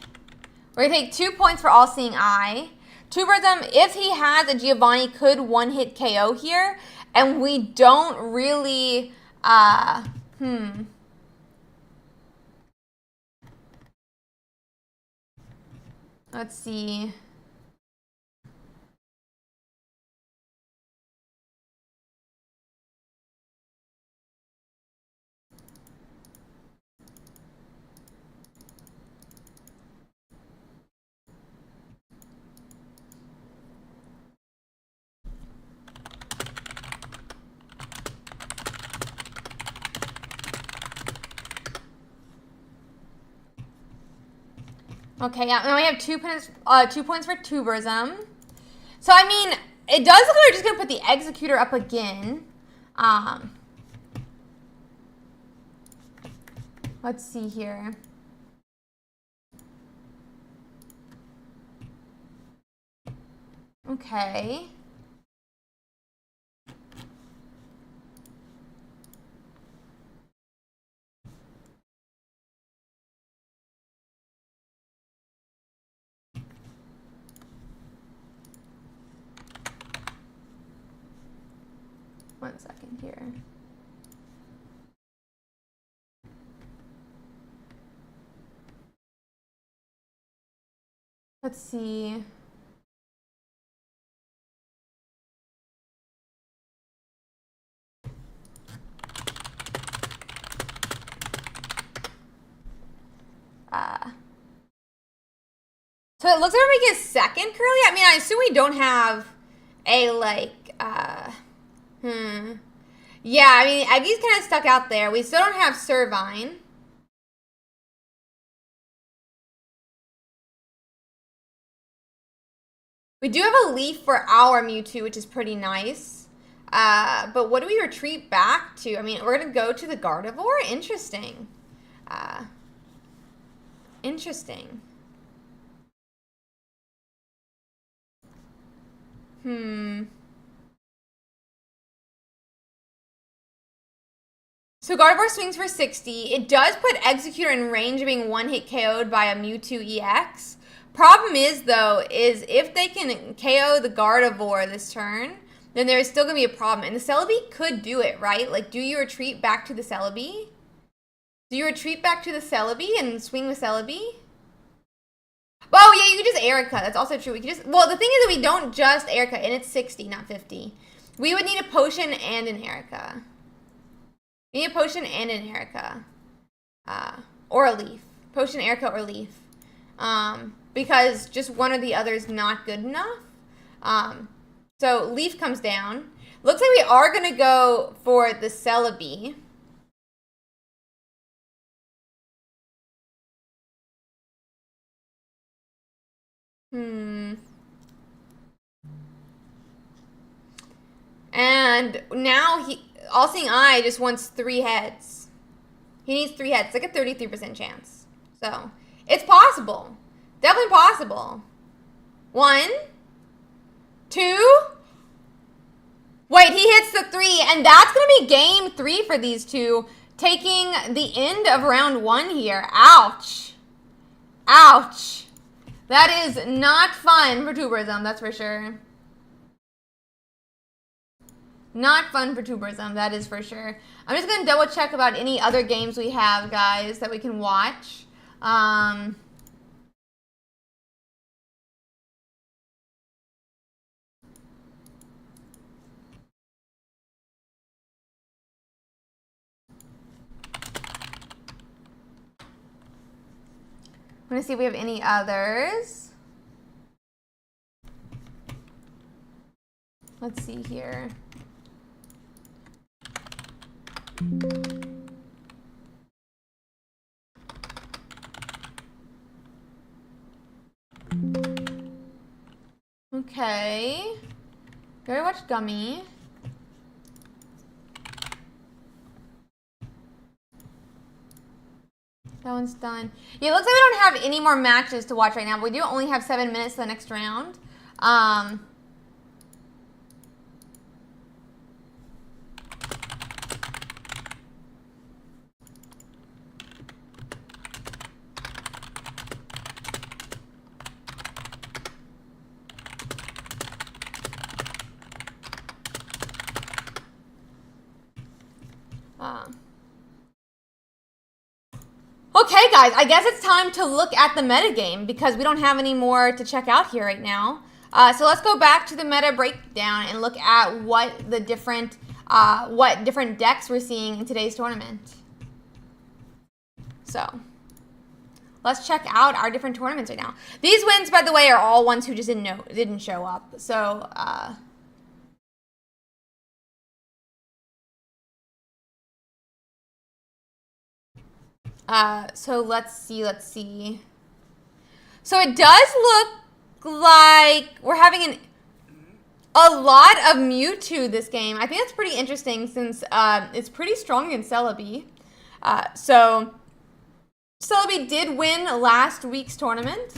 We're going to take 2 points for All-Seeing Eye. Two Birds, if he has a Giovanni, could one-hit KO here. And we don't really, Let's see. Okay, yeah, now we have 2 points for Tuberism. So, I mean, it does look like we're just going to put the Executor up again. Let's see here. Okay. One second here. Let's see. So it looks like we're making a second curly. I mean, I assume we don't have a, like, Yeah, I mean, Eggy's kind of stuck out there. We still don't have Servine. We do have a Leaf for our Mewtwo, which is pretty nice. But what do we retreat back to? I mean, we're going to go to the Gardevoir? Interesting. Interesting. So Gardevoir swings for 60. It does put Executor in range of being one-hit KO'd by a Mewtwo EX. Problem is, though, is if they can KO the Gardevoir this turn, then there's still going to be a problem. And the Celebi could do it, right? Like, do you retreat back to the Celebi? Do you retreat back to the Celebi and swing the Celebi? Oh, yeah, you can just Erica. That's also true. We can just... Well, the thing is that we don't just Erica, and it's 60, not 50. We would need a potion and an Erica. We need a potion and an Erica. Or a Leaf. Potion, Erica, or Leaf. Because just one or the other is not good enough. So Leaf comes down. Looks like we are going to go for the Celebi. And now All-Seeing Eye just wants 3 heads. He needs 3 heads. It's like a 33% chance. So, it's possible. Definitely possible. 1, 2. Wait, he hits the 3, and that's going to be game 3 for these two, taking the end of round 1 here. Ouch. Ouch. That is not fun for Tuberism, that's for sure. Not fun for Tuberism, that is for sure. I'm just going to double check about any other games we have, guys, that we can watch. I'm going to see if we have any others. Let's see here. Okay. Gotta watch Gummy. That one's done. Yeah, it looks like we don't have any more matches to watch right now, but we do only have 7 minutes to the next round. Okay, guys, I guess it's time to look at the metagame because we don't have any more to check out here right now. So let's go back to the meta breakdown and look at what the different decks we're seeing in today's tournament. So let's check out our different tournaments right now. These wins, by the way, are all ones who just didn't show up. So so let's see. So it does look like we're having a lot of Mewtwo this game. I think that's pretty interesting since it's pretty strong in Celebi. So Celebi did win last week's tournament.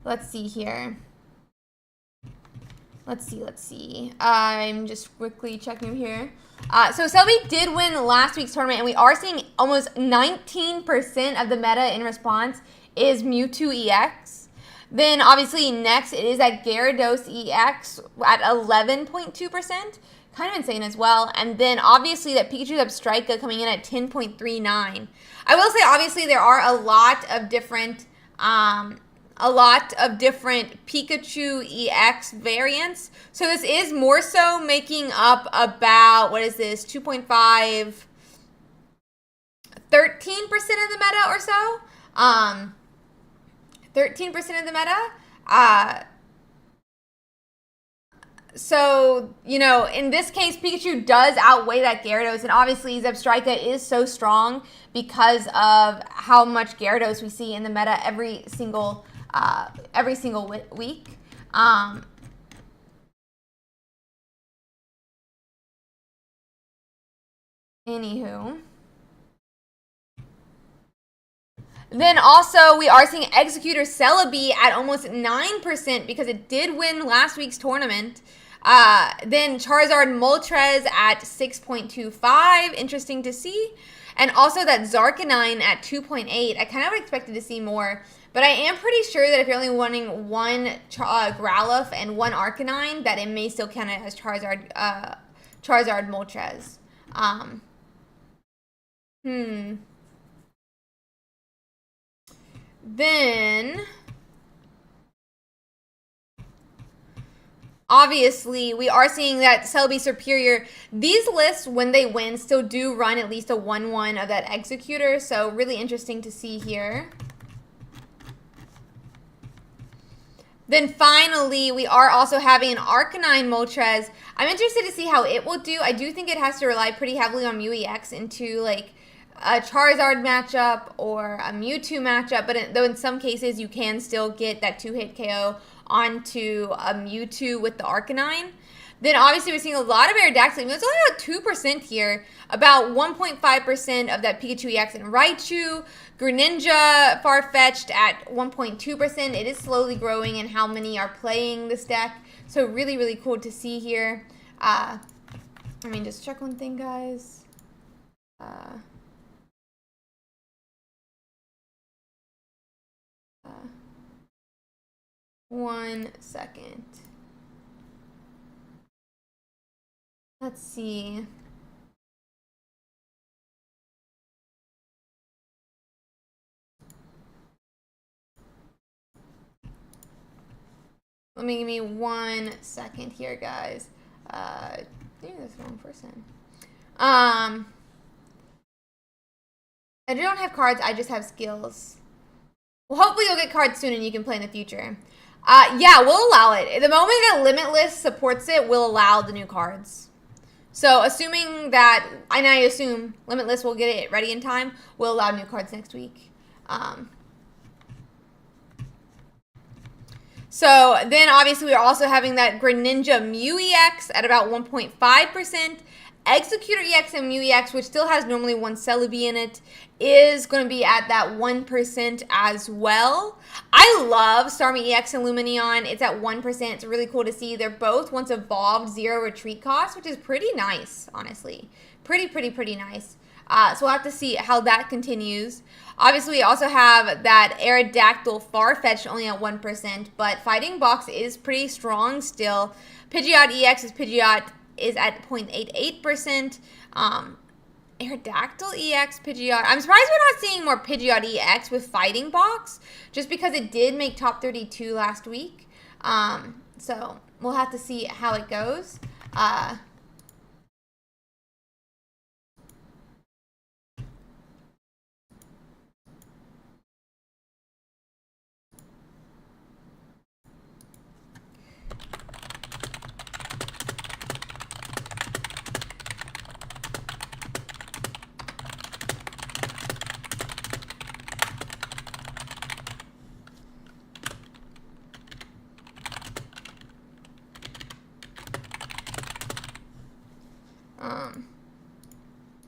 Let's see here. Let's see. I'm just quickly checking here. So Celebi did win last week's tournament, and we are seeing almost 19% of the meta in response is Mewtwo EX. Then obviously next it is at Gyarados EX at 11.2%. Kind of insane as well. And then obviously that Pikachu Zebstrika coming in at 10.39. I will say obviously there are a lot of different Pikachu EX variants. So this is more so making up about, what is this, 2.5, 13% of the meta or so. 13% of the meta. So, you know, in this case, Pikachu does outweigh that Gyarados, and obviously Zebstrika is so strong because of how much Gyarados we see in the meta every single week. Anywho. Then also, we are seeing Executor Celebi at almost 9% because it did win last week's tournament. Then Charizard Moltres at 6.25, interesting to see. And also that Zarkanine at 2.8. I kind of expected to see more, but I am pretty sure that if you're only wanting one Growlithe and one Arcanine, that it may still count it as Charizard Moltres. Then obviously we are seeing that Celebi superior. These lists, when they win, still do run at least a 1/1 of that Executor, so really interesting to see here. Then finally, we are also having an Arcanine Moltres. I'm interested to see how it will do. I do think it has to rely pretty heavily on Mew EX into like a Charizard matchup or a Mewtwo matchup, but though in some cases you can still get that 2-hit KO onto a Mewtwo with the Arcanine. Then obviously we're seeing a lot of Aerodactyl. There's only about 2% here, about 1.5% of that Pikachu EX and Raichu. Greninja Farfetch'd at 1.2%. It is slowly growing in how many are playing this deck. So really, really cool to see here. Just check one thing, guys. 1 second. Let's see. Give me 1 second here, guys. Maybe that's the wrong person. I don't have cards, I just have skills. Well, hopefully you'll get cards soon and you can play in the future. Yeah, we'll allow it. The moment that Limitless supports it, we'll allow the new cards. So assuming that, and I assume Limitless will get it ready in time, we'll allow new cards next week. So then obviously we're also having that Greninja Mew EX at about 1.5%. Executor EX and Mew EX, which still has normally one Celebi in it, is going to be at that 1% as well. I love Starmie EX and Lumineon. It's at 1%. It's really cool to see. They're both once evolved 0 retreat cost, which is pretty nice, honestly. Pretty nice. So we'll have to see how that continues. Obviously, we also have that Aerodactyl Farfetch'd only at 1%, but Fighting Box is pretty strong still. Pidgeot EX is at 0.88%. Aerodactyl EX, Pidgeot. I'm surprised we're not seeing more Pidgeot EX with Fighting Box, just because it did make top 32 last week. So we'll have to see how it goes.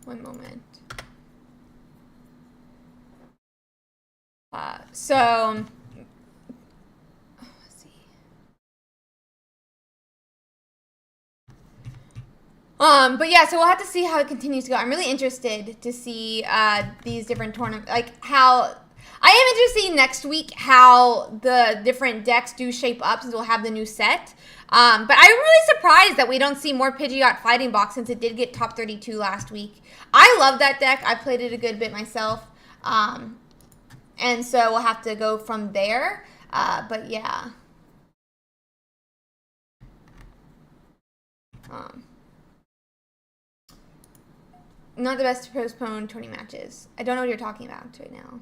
One moment. So let's see. But yeah, so we'll have to see how it continues to go. I'm really interested to see these different tournaments, like how. I am interested next week how the different decks do shape up since we'll have the new set. But I'm really surprised that we don't see more Pidgeot Fighting Box since it did get top 32 last week. I love that deck. I played it a good bit myself. And so we'll have to go from there. But yeah. Not the best to postpone tourney matches. I don't know what you're talking about right now.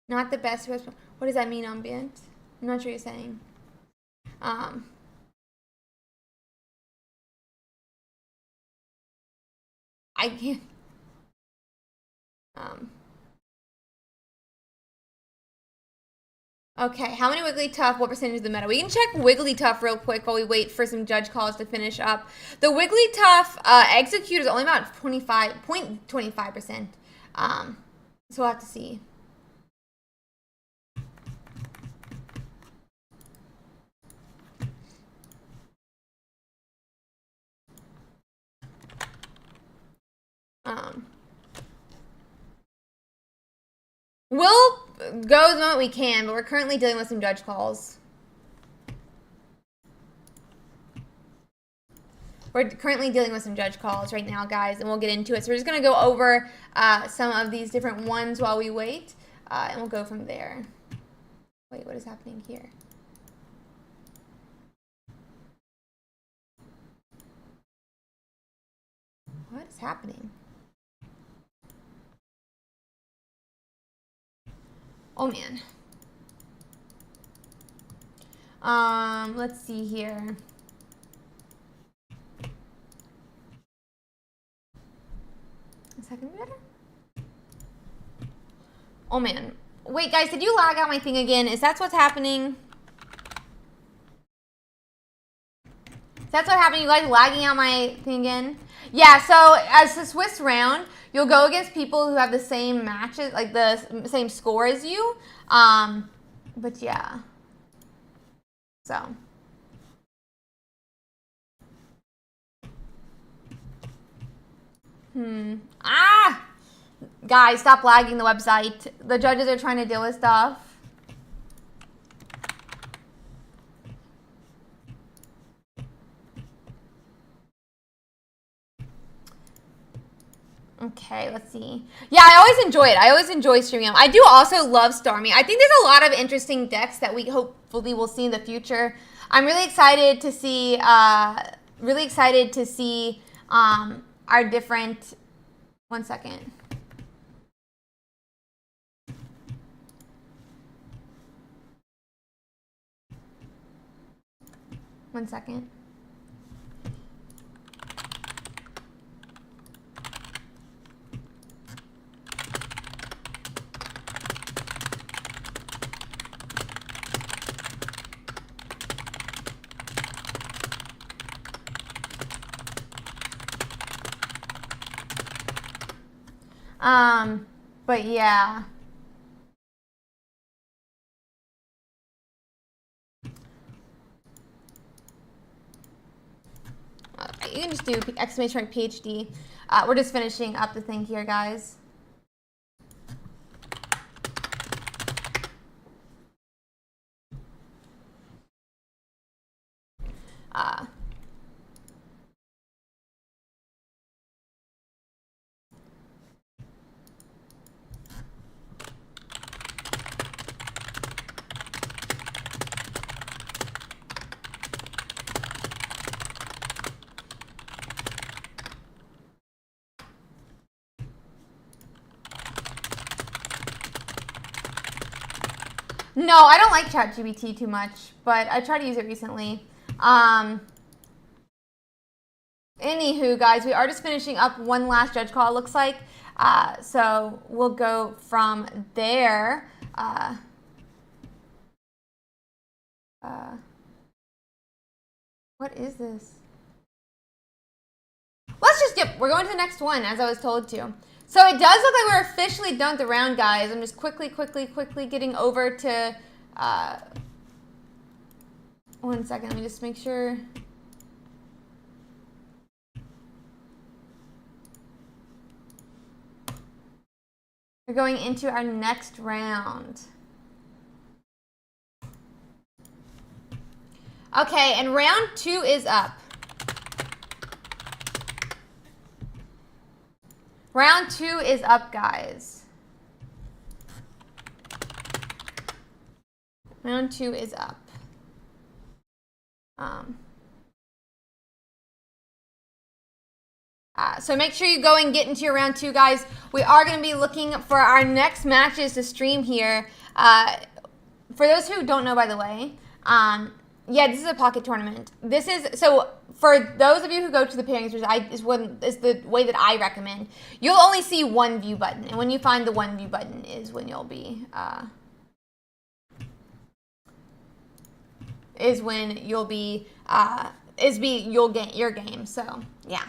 Not the best to postpone. What does that mean, ambient? I'm not sure what you're saying. I can't. Okay, how many Wigglytuff? What percentage of the meta? We can check Wigglytuff real quick while we wait for some judge calls to finish up. The Wigglytuff execute is only about 0.25%. So we'll have to see. We'll go the moment we can, but we're currently dealing with some judge calls. We're currently dealing with some judge calls right now, guys, and we'll get into it. So we're just going to go over some of these different ones while we wait, and we'll go from there. Wait, what is happening here? What is happening? Oh, man. Let's see here. Is that gonna be better? Oh, man. Wait, guys, did you lag out my thing again? Is that what's happening? That's what happened. You guys lagging out my thing again? Yeah, so as the Swiss round, you'll go against people who have the same matches, like the same score as you. But yeah. So. Guys, stop lagging the website. The judges are trying to deal with stuff. Okay, let's see. Yeah, I always enjoy it. I always enjoy streaming them. I do also love Starmie. I think there's a lot of interesting decks that we hopefully will see in the future. I'm really excited to see, our different. One second. One second. But yeah. You can just do exclamation mark PhD. We're just finishing up the thing here, guys. No, I don't like ChatGPT too much, but I tried to use it recently. Anywho, guys, we are just finishing up one last judge call, it looks like. So we'll go from there. What is this? Let's skip. We're going to the next one, as I was told to. So it does look like we're officially done with the round, guys. I'm just quickly getting over to... 1 second, let me just make sure. We're going into our next round. Okay, and round 2 is up. Round 2 is up, guys. Round 2 is up. So make sure you go and get into your round 2, guys. We are going to be looking for our next matches to stream here. For those who don't know, by the way, yeah, this is a pocket tournament. This is, so for those of you who go to the pairings, is the way that I recommend. You'll only see one view button, and when you find the one view button is when you'll be, you'll get your game. So yeah.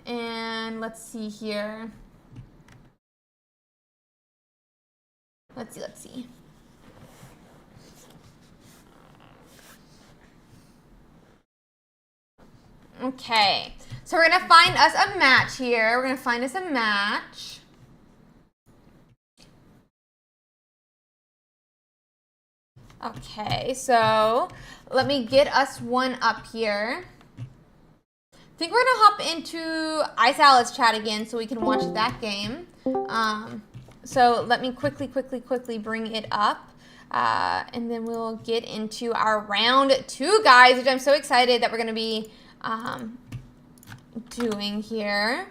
And let's see here. Let's see. Okay, so we're gonna find us a match here. We're gonna find us a match. Okay, so let me get us one up here. I think we're gonna hop into iSalad's chat again so we can watch that game. So let me quickly bring it up. And then we'll get into our round 2, guys, which I'm so excited that we're gonna be doing here.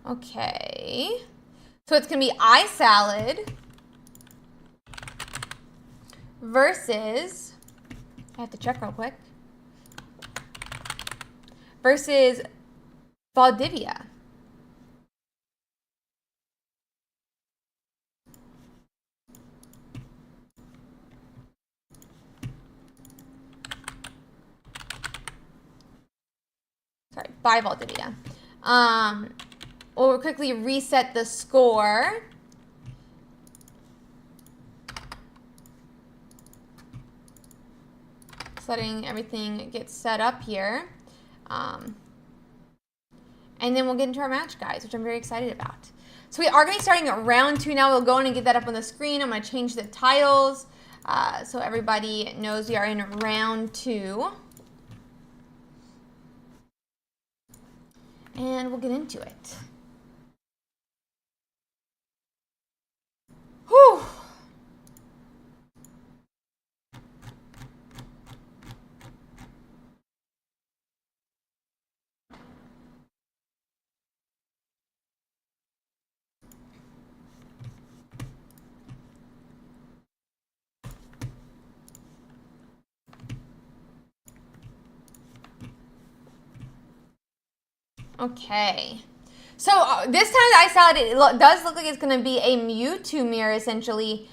Okay. So it's gonna be iSalad versus, I have to check real quick, versus Valdivia. Sorry, by Valdivia. We'll quickly reset the score. Just letting everything get set up here. And then we'll get into our match, guys, which I'm very excited about. So we are going to be starting at round 2 now. We'll go in and get that up on the screen. I'm going to change the titles so everybody knows we are in round 2. And we'll get into it. Whew. Okay, so this time iSalad, it does look like it's going to be a Mewtwo mirror, essentially,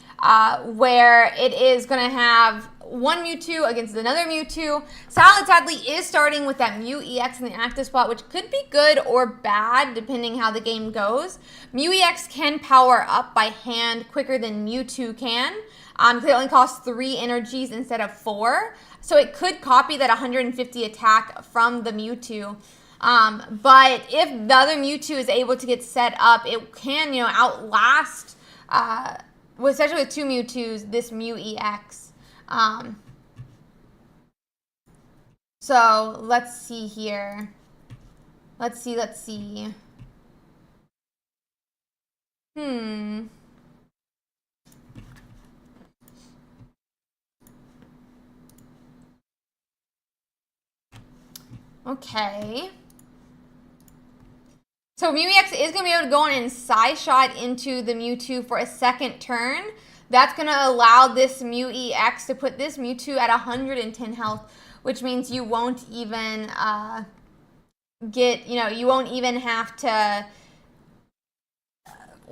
where it is going to have one Mewtwo against another Mewtwo. Salad, sadly, is starting with that Mew EX in the active spot, which could be good or bad, depending how the game goes. Mew EX can power up by hand quicker than Mewtwo can, because it only costs 3 energies instead of 4. So it could copy that 150 attack from the Mewtwo. But if the other Mewtwo is able to get set up, it can, outlast, especially with 2 Mewtwo's, this Mew EX. So let's see here. Let's see. Okay. So Mew EX is going to be able to go on and side shot into the Mewtwo for a second turn. That's going to allow this Mew EX to put this Mewtwo at 110 health, which means you won't even you won't even have to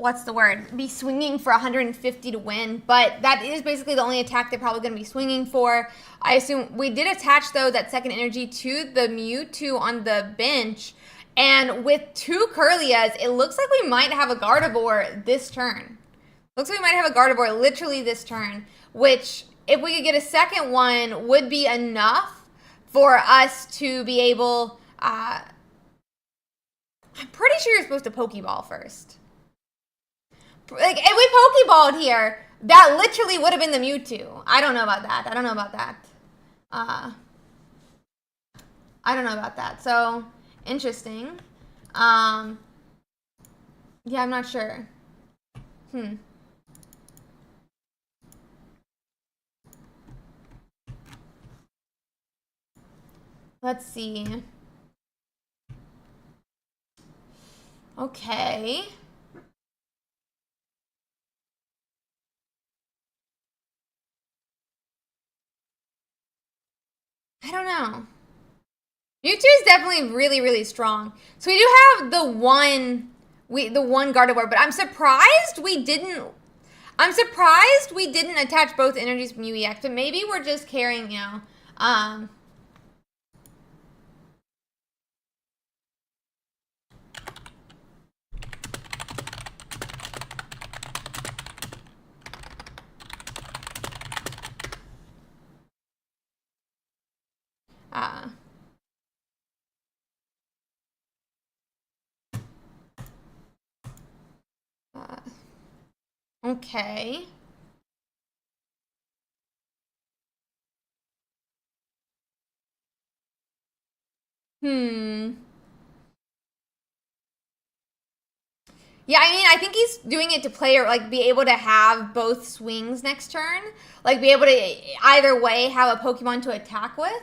what's the word? Be swinging for 150 to win, but that is basically the only attack they're probably going to be swinging for. I assume we did attach, though, that second energy to the Mewtwo on the bench, and with 2 Curlias, it looks like we might have a Gardevoir this turn. Looks like we might have a Gardevoir literally this turn, which, if we could get a second one, would be enough for us to be able... I'm pretty sure you're supposed to Pokeball first. Like, if we Pokeballed here, that literally would have been the Mewtwo. I don't know about that. I don't know about that. I don't know about that. So, interesting. Yeah, I'm not sure. Let's see. Okay. I don't know. Mewtwo is definitely really, really strong. So we do have the one Gardevoir, but I'm surprised we didn't attach both energies from UEX, but maybe we're just carrying, okay. Yeah, I mean, I think he's doing it to play or like be able to have both swings next turn. Like be able to either way have a Pokemon to attack with.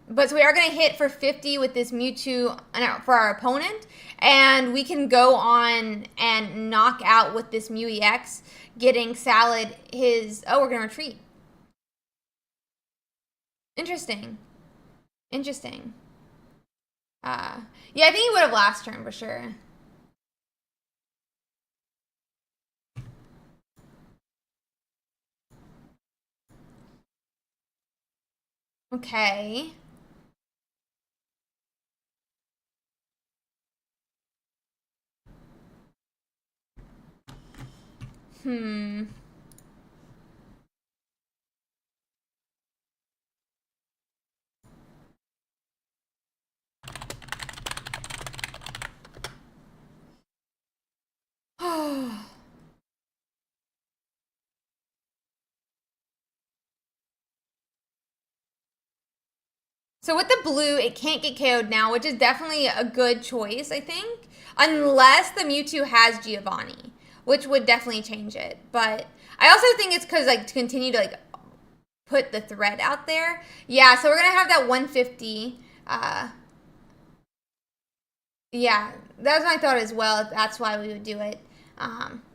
But so we are going to hit for 50 with this Mewtwo for our opponent. And we can go on and knock out with this Mew EX, getting Salad his... Oh, we're going to retreat. Interesting. Interesting. Yeah, I think he would have last turn for sure. Okay. So with the blue, it can't get KO'd now, which is definitely a good choice, I think. Unless the Mewtwo has Giovanni, which would definitely change it. But I also think it's because, like, to continue to, like, put the threat out there. Yeah, so we're going to have that 150. Yeah, that was my thought as well. That's why we would do it.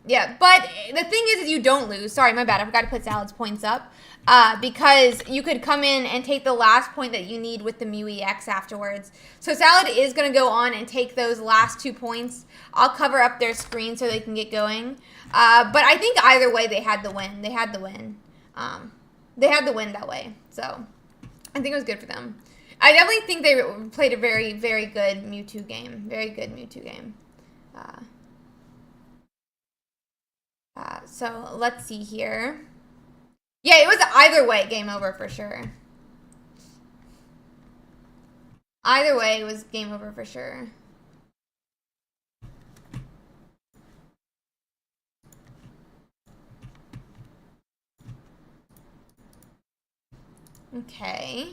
Yeah, but the thing is you don't lose. Sorry, my bad. I forgot to put Salad's points up. Because you could come in and take the last point that you need with the Mew EX afterwards. So Salad is going to go on and take those last 2 points. I'll cover up their screen so they can get going. But I think either way they had the win. They had the win. They had the win that way. So I think it was good for them. I definitely think they played a very, very good Mewtwo game. Very good Mewtwo game. So let's see here. Yeah, it was either way game over for sure. Either way, it was game over for sure. Okay.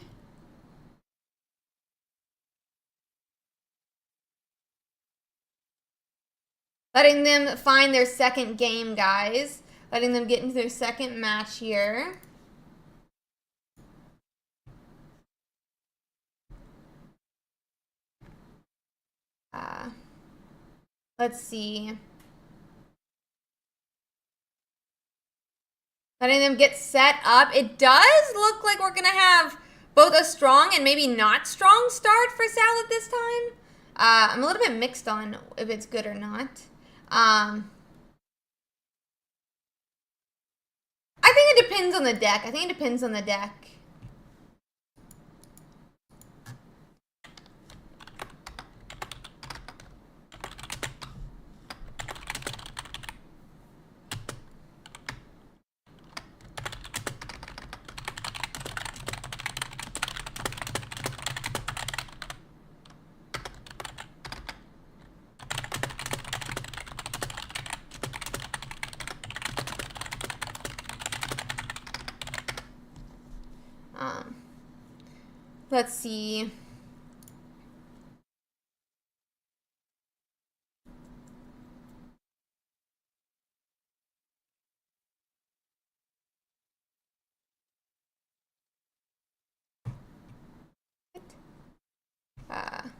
Letting them find their second game, guys. Letting them get into their second match here. Let's see. Letting them get set up. It does look like we're going to have both a strong and maybe not strong start for Salad this time. I'm a little bit mixed on if it's good or not. I think it depends on the deck. I think it depends on the deck. Let's see.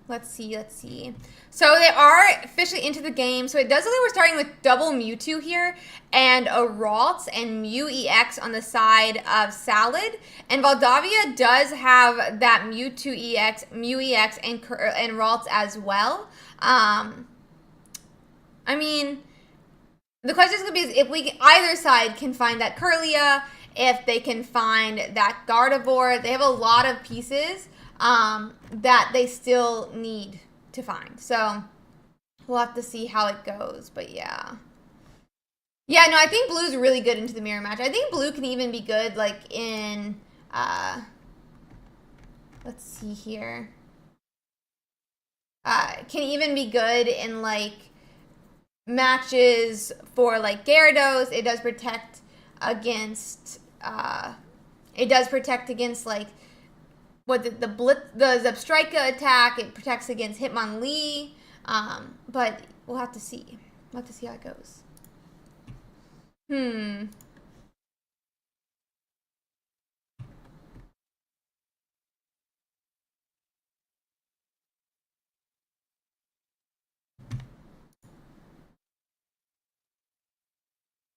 Let's see. So they are officially into the game. So it does look like we're starting with double Mewtwo here and a Ralts and Mew EX on the side of Salad. And Valdavia does have that Mewtwo EX, Mew EX, and Ralts as well. I mean, the question is going to be if either side can find that Kirlia, if they can find that Gardevoir. They have a lot of pieces that they still need to find. So we'll have to see how it goes. But yeah. Yeah, no, I think Blue's really good into the mirror match. I think Blue can even be good, like, in, let's see here. Can even be good in, like, matches for, like, Gyarados. It does protect against, like, what the Zebstrika attack. It protects against Hitmonlee. But we'll have to see. We'll have to see how it goes.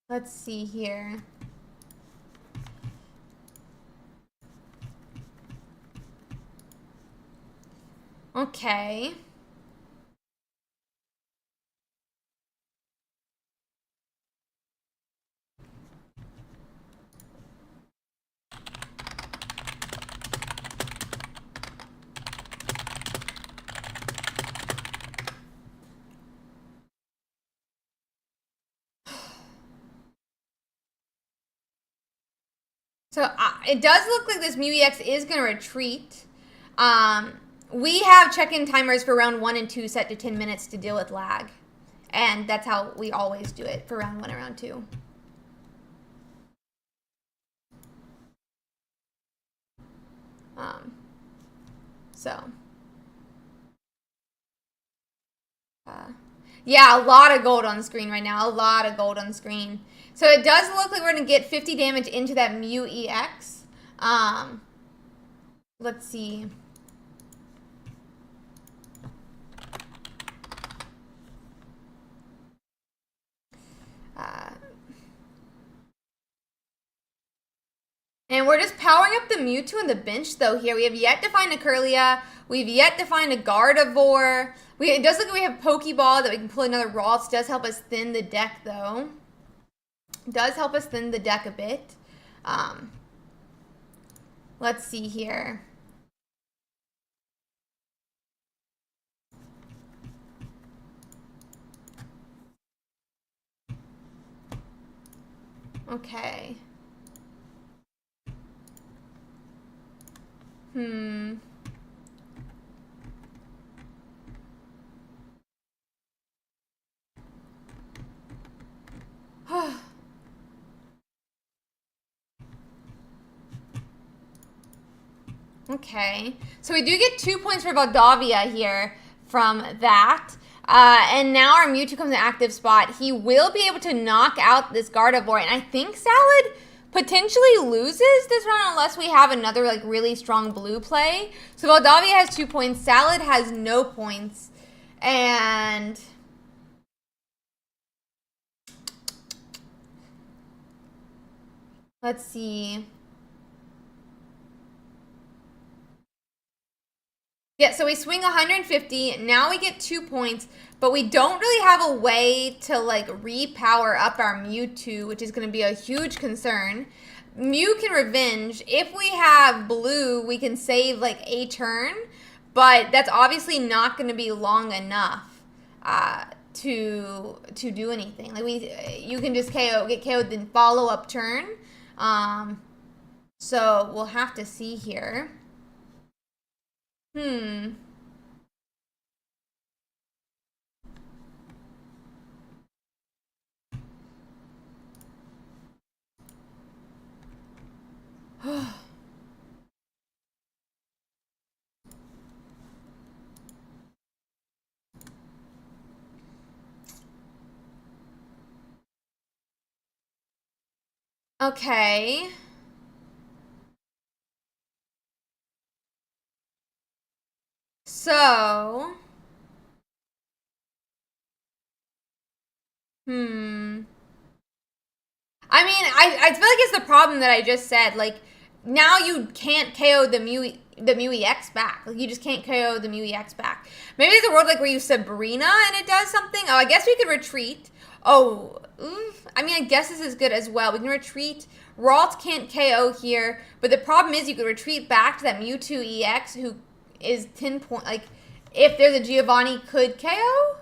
Let's see here. Okay. So it does look like this Mew EX is going to retreat. We have check-in timers for round 1 and 2 set to 10 minutes to deal with lag. And that's how we always do it for round 1 and round 2. Yeah, a lot of gold on the screen right now. A lot of gold on the screen. So it does look like we're going to get 50 damage into that Mew EX. Let's see. And we're just powering up the Mewtwo and the bench, though, here. We have yet to find a Kirlia. We've yet to find a Gardevoir. It does look like we have Pokeball that we can pull another Ralts. It does help us thin the deck, though. It does help us thin the deck a bit. Let's see here. Okay. Okay. So we do get 2 points for Valdavia here from that. And now our Mewtwo comes in active spot. He will be able to knock out this Gardevoir. And I think Salad potentially loses this round unless we have another like really strong blue play. So Valdavia has 2 points. Salad has no points. And let's see. Yeah, so we swing 150. Now we get 2 points, but we don't really have a way to like repower up our Mewtwo, which is going to be a huge concern. Mew can revenge. If we have blue, we can save like a turn, but that's obviously not going to be long enough to do anything. Like you can just get KO'd then follow up turn. So we'll have to see here. Okay. So, I mean, I feel like it's the problem that I just said. Like, now you can't KO the Mew EX back. Like, you just can't KO the Mew EX back. Maybe there's a world like where you Sabrina and it does something. Oh, I guess we could retreat. Oh, I mean, I guess this is good as well. We can retreat. Ralt can't KO here, but the problem is you could retreat back to that Mewtwo EX who is 10 point. Like, if there's a Giovanni could KO?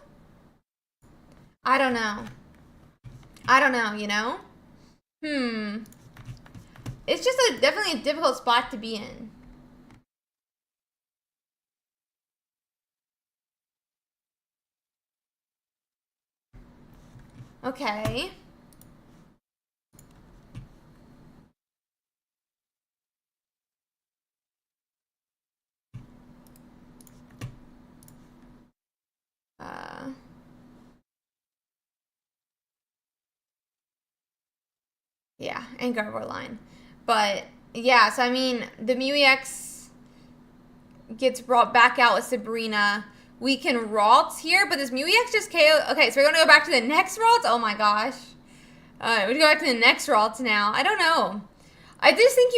I don't know. I don't know, you know? It's just definitely a difficult spot to be in. Okay. Yeah, and Gardevoir line. But, yeah, so I mean, the Mew EX gets brought back out with Sabrina. We can Ralt here, but this Mew EX just KO. Okay, so we're going to go back to the next Ralt? Oh my gosh. We go back to the next Ralt now. I don't know. I just think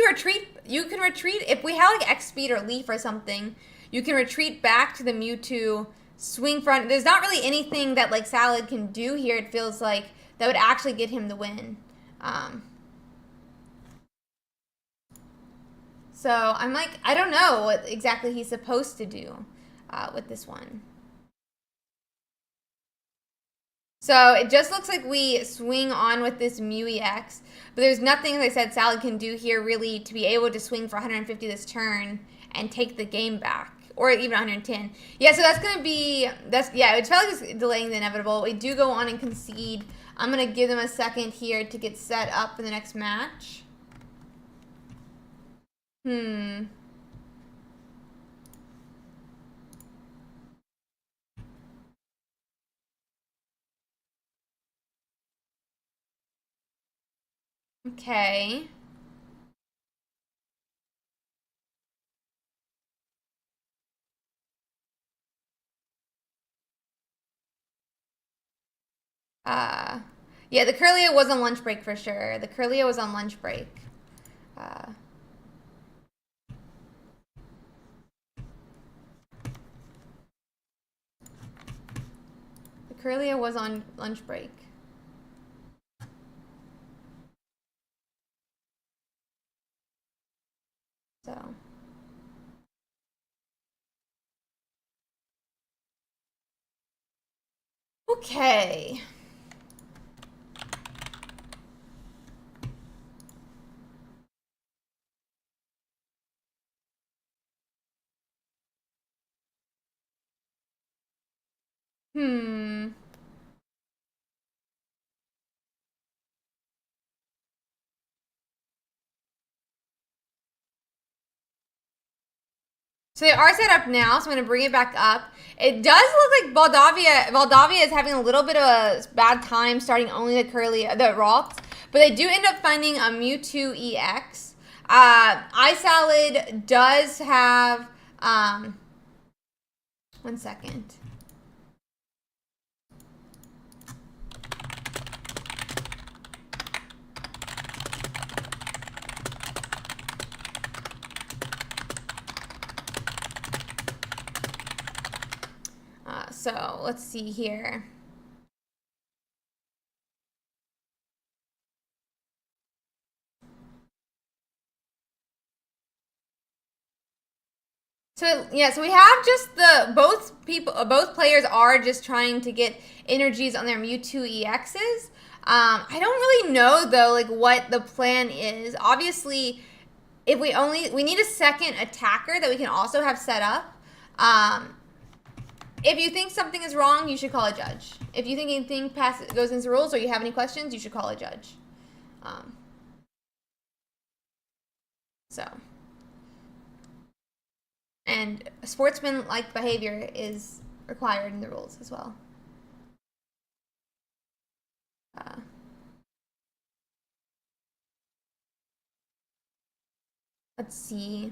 you can retreat. If we have like X Speed or Leaf or something, you can retreat back to the Mewtwo, swing front. There's not really anything that like Salad can do here, it feels like, that would actually get him the win. So I'm like, I don't know what exactly he's supposed to do with this one. So it just looks like we swing on with this Mew EX, but there's nothing, as I said, Salad can do here really to be able to swing for 150 this turn and take the game back, or even 110. Yeah, so that's going to be, yeah, it felt like it's delaying the inevitable. We do go on and concede. I'm going to give them a second here to get set up for the next match. Okay. Yeah, the Curlia was on lunch break for sure. The Curlia was on lunch break. The Curlia was on lunch break. So. Okay. So they are set up now, so I'm going to bring it back up. It does look like Valdavia is having a little bit of a bad time starting only the Ralts, but they do end up finding a Mewtwo EX. iSalad does have, 1 second. So let's see here. So yeah, so we have just both players are just trying to get energies on their Mewtwo EXs. I don't really know though, like what the plan is. Obviously, if we need a second attacker that we can also have set up. If you think something is wrong, you should call a judge. If you think anything goes into rules or you have any questions, you should call a judge. And sportsman-like behavior is required in the rules as well. Let's see.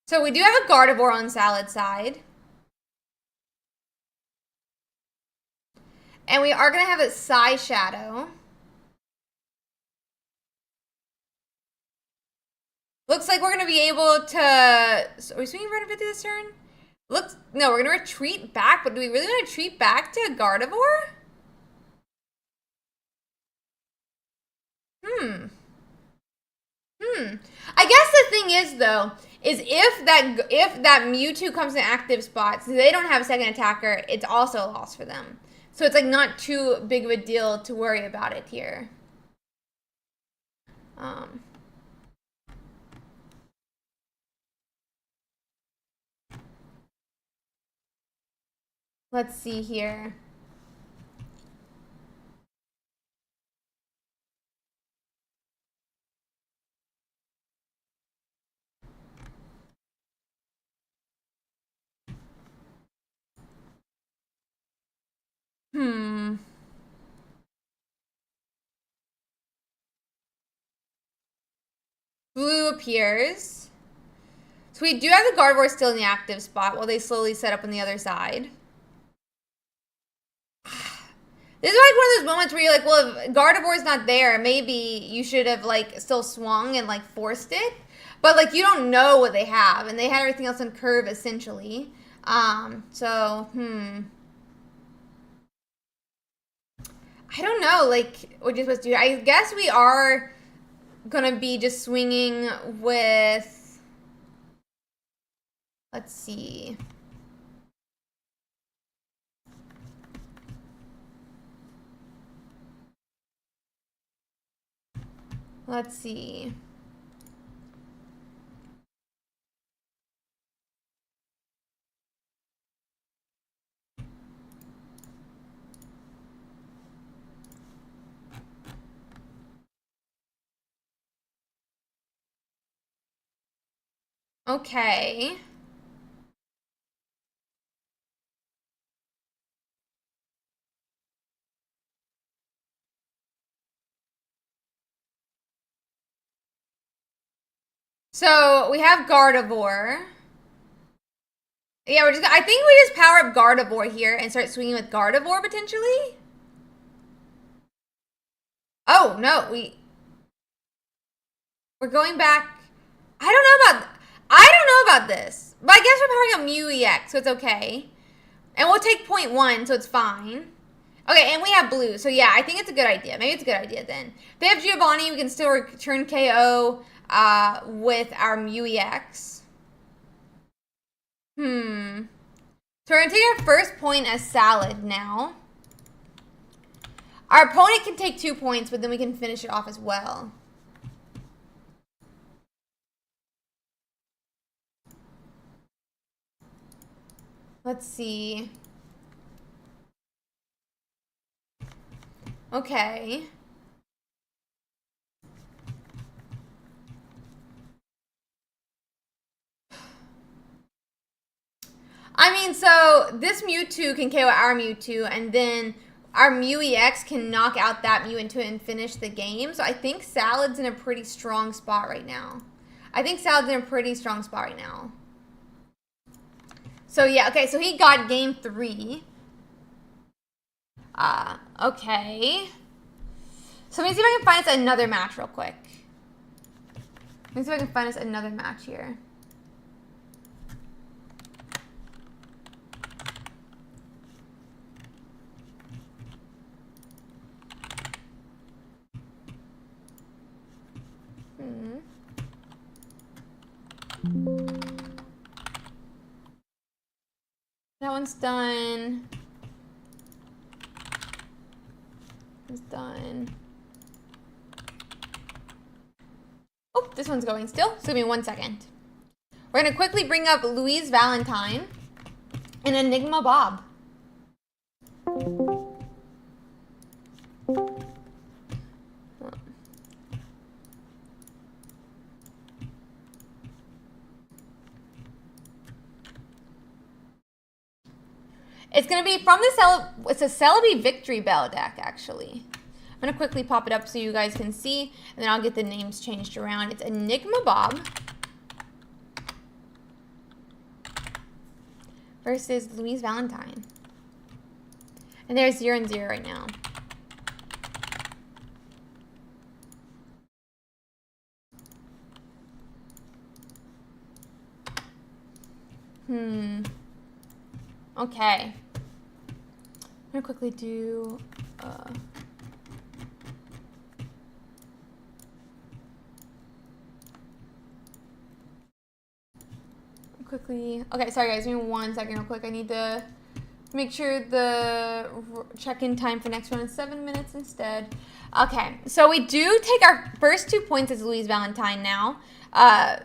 So we do have a Gardevoir on Salad side. And we are going to have a Psy Shadow. Looks like we're going to be able to... So are we swinging right a bit this turn? No, we're going to retreat back, but do we really want to retreat back to Gardevoir? I guess the thing is, though, is if that Mewtwo comes in active spots, they don't have a second attacker, it's also a loss for them. So it's like not too big of a deal to worry about it here. Let's see here. Blue appears. So we do have the Gardevoir still in the active spot while they slowly set up on the other side. This is like one of those moments where you're like, well, if Gardevoir's not there, maybe you should have like still swung and like forced it. But like you don't know what they have, and they had everything else on curve essentially. So I don't know, like what you're supposed to do. I guess we are gonna be just swinging with. Let's see. Let's see. Okay. So we have Gardevoir. Yeah, I think we just power up Gardevoir here and start swinging with Gardevoir potentially. Oh no, we're going back. I don't know about this, but I guess we're powering up Mew EX, so it's okay. And we'll take 0.1, so it's fine. Okay, and we have blue, so yeah, I think it's a good idea. Maybe it's a good idea then. If they have Giovanni, we can still return KO with our Mew EX. So we're going to take our first point as Salad now. Our opponent can take 2 points, but then we can finish it off as well. Let's see. Okay. I mean, so this Mewtwo can KO our Mewtwo, and then our Mew EX can knock out that Mew into it and finish the game. So I think Salad's in a pretty strong spot right now. So yeah, okay, so he got game 3. Okay. So let me see if I can find us another match real quick. Let me see if I can find us another match here. That one's done. It's done. Oh, this one's going still. So give me 1 second. We're going to quickly bring up Louise Valentine and Enigma Bob. It's going to be from the it's a Celebi Victory Bell deck, actually. I'm going to quickly pop it up so you guys can see, and then I'll get the names changed around. It's Enigma Bob versus Louise Valentine. And there's 0-0 right now. Okay. I'm gonna quickly do okay, sorry guys, give me 1 second real quick. I need to make sure the check-in time for next one is 7 minutes instead. Okay, so we do take our first 2 points as Louise Valentine now,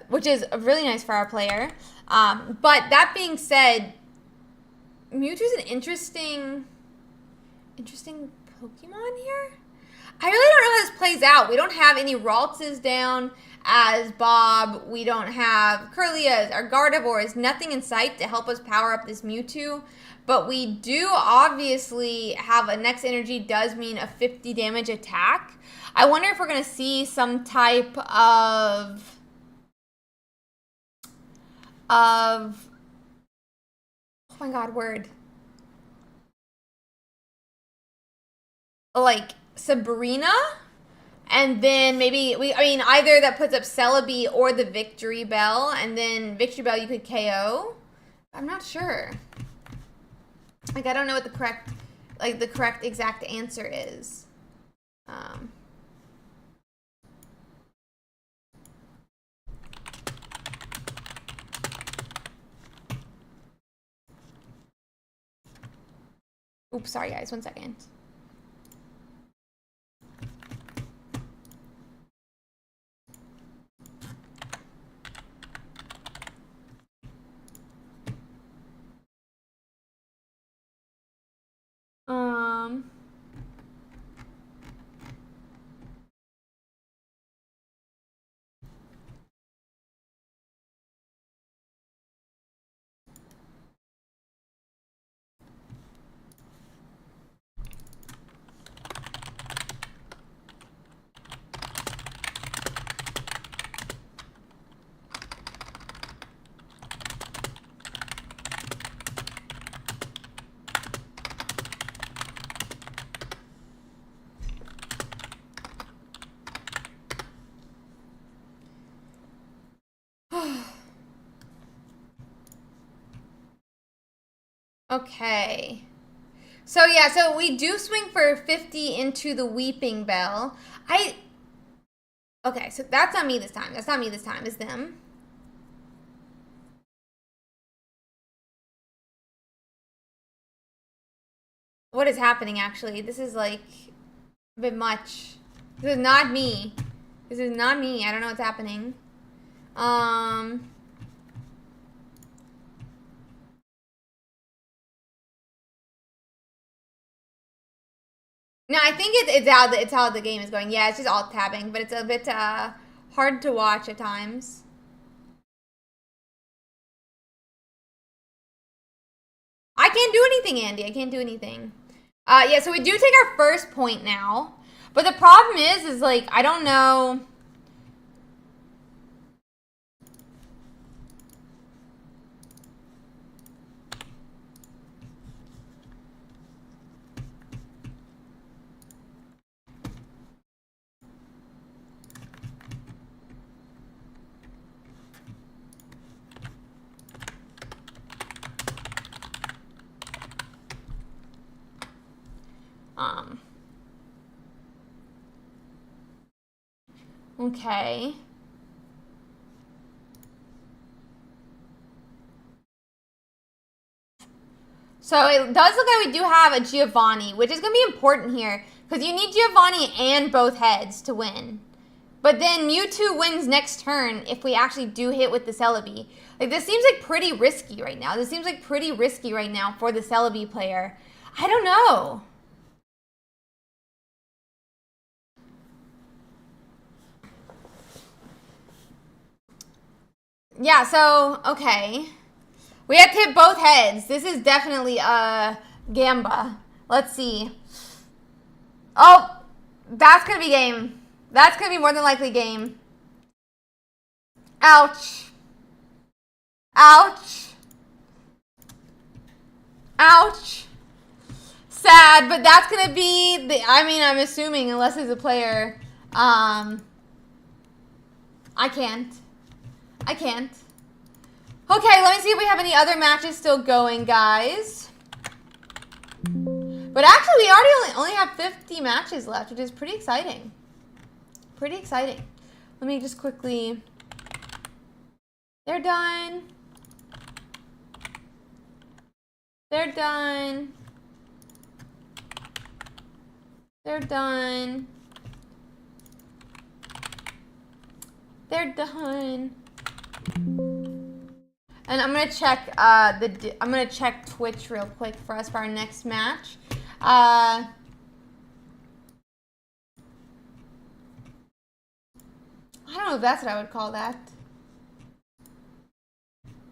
which is really nice for our player. But that being said, Mewtwo's an interesting Pokemon here. I really don't know how this plays out. We don't have any Raltses down as Bob. We don't have Curlias or Gardevoirs. Nothing in sight to help us power up this Mewtwo. But we do obviously have a Next Energy does mean a 50 damage attack. I wonder if we're going to see some type of oh my god, word. Like Sabrina, and then maybe either that puts up Celebi or the Victory Bell, and then Victory Bell you could KO. I'm not sure. Like, I don't know what the correct exact answer is. Oops, sorry guys, 1 second. Okay. So yeah, so we do swing for 50 into the Weeping Bell. Okay, so that's not me this time. That's not me this time, it's them. What is happening, actually? This is, like, a bit much. This is not me. This is not me. I don't know what's happening. No, I think it's how the game is going. Yeah, it's just alt tabbing, but it's a bit hard to watch at times. I can't do anything, Andy. I can't do anything. Yeah, so we do take our first point now. But the problem is like, I don't know. Okay. So it does look like we do have a Giovanni, which is going to be important here. Because you need Giovanni and both heads to win. But then Mewtwo wins next turn if we actually do hit with the Celebi. Like, this seems like pretty risky right now. This seems like pretty risky right now for the Celebi player. I don't know. Yeah, so, okay. We have to hit both heads. This is definitely a Gamba. Let's see. Oh, that's going to be game. That's going to be more than likely game. Ouch. Ouch. Ouch. Sad, but that's going to be, I mean, I'm assuming, unless he's a player, I can't. I can't. Okay, let me see if we have any other matches still going, guys. But actually, we already only have 50 matches left, which is pretty exciting. Pretty exciting. Let me just quickly... They're done. They're done. They're done. They're done. And I'm gonna check I'm gonna check Twitch real quick for us for our next match. I don't know if that's what I would call that.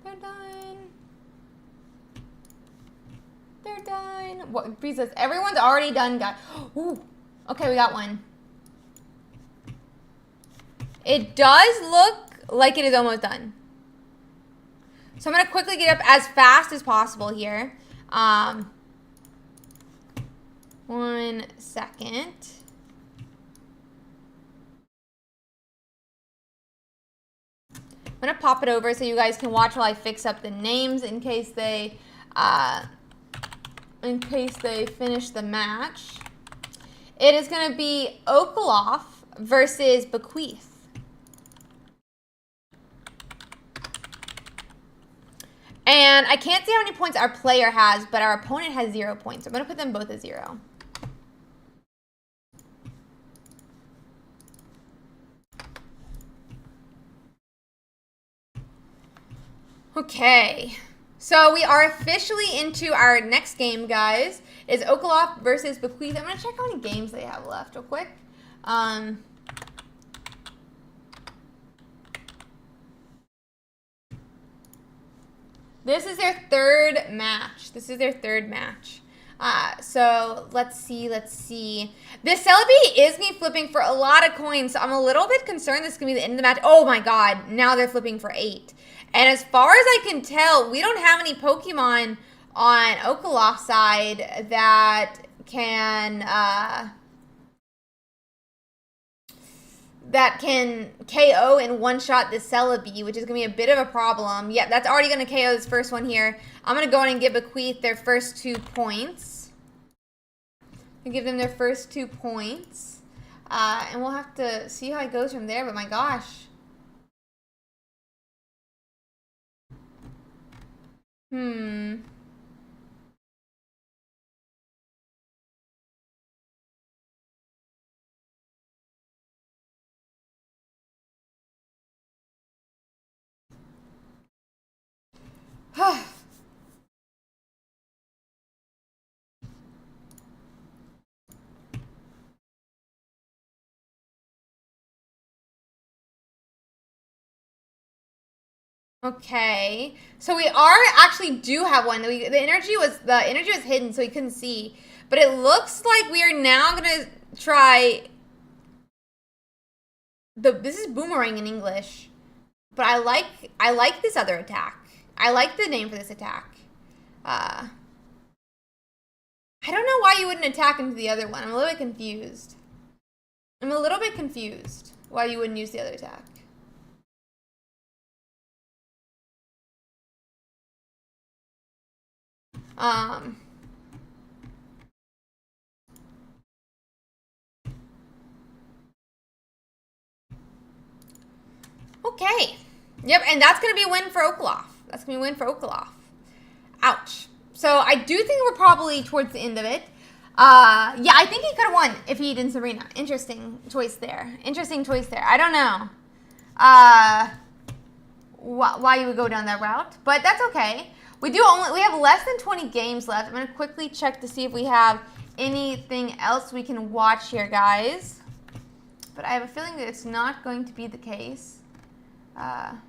They're done. They're done. What Bree says, everyone's already done, guys. Ooh. Okay, we got one. It does look like it is almost done. So I'm going to quickly get up as fast as possible here. 1 second. I'm going to pop it over so you guys can watch while I fix up the names in case they finish the match. It is going to be Okoloff versus Bequeath. And I can't see how many points our player has, but our opponent has 0 points. I'm going to put them both at 0. Okay. So we are officially into our next game, guys. It's Okoloff versus Bequeath. I'm going to check how many games they have left real quick. This is their third match. This is their third match. So let's see. This Celebi is me flipping for a lot of coins, so I'm a little bit concerned this is going to be the end of the match. Oh my god, now they're flipping for 8. And as far as I can tell, we don't have any Pokemon on Okoloff's side that can KO and one-shot this Celebi, which is going to be a bit of a problem. Yeah, that's already going to KO this first one here. I'm going to go in and give Bequeath their first 2 points. And give them their first 2 points. And we'll have to see how it goes from there, but my gosh. Okay, so we do have one. The energy was hidden, so we couldn't see. But it looks like we are now gonna try this is boomerang in English, but I like this other attack. I like the name for this attack. I don't know why you wouldn't attack into the other one. I'm a little bit confused. Why you wouldn't use the other attack. Okay. Yep, and that's going to be a win for Okalov. That's going to be a win for Okalov. Ouch. So I do think we're probably towards the end of it. Yeah, I think he could have won if he didn't Sabrina. Interesting choice there. Interesting choice there. I don't know why you would go down that route, but that's okay. We have less than 20 games left. I'm going to quickly check to see if we have anything else we can watch here, guys. But I have a feeling that it's not going to be the case. I'm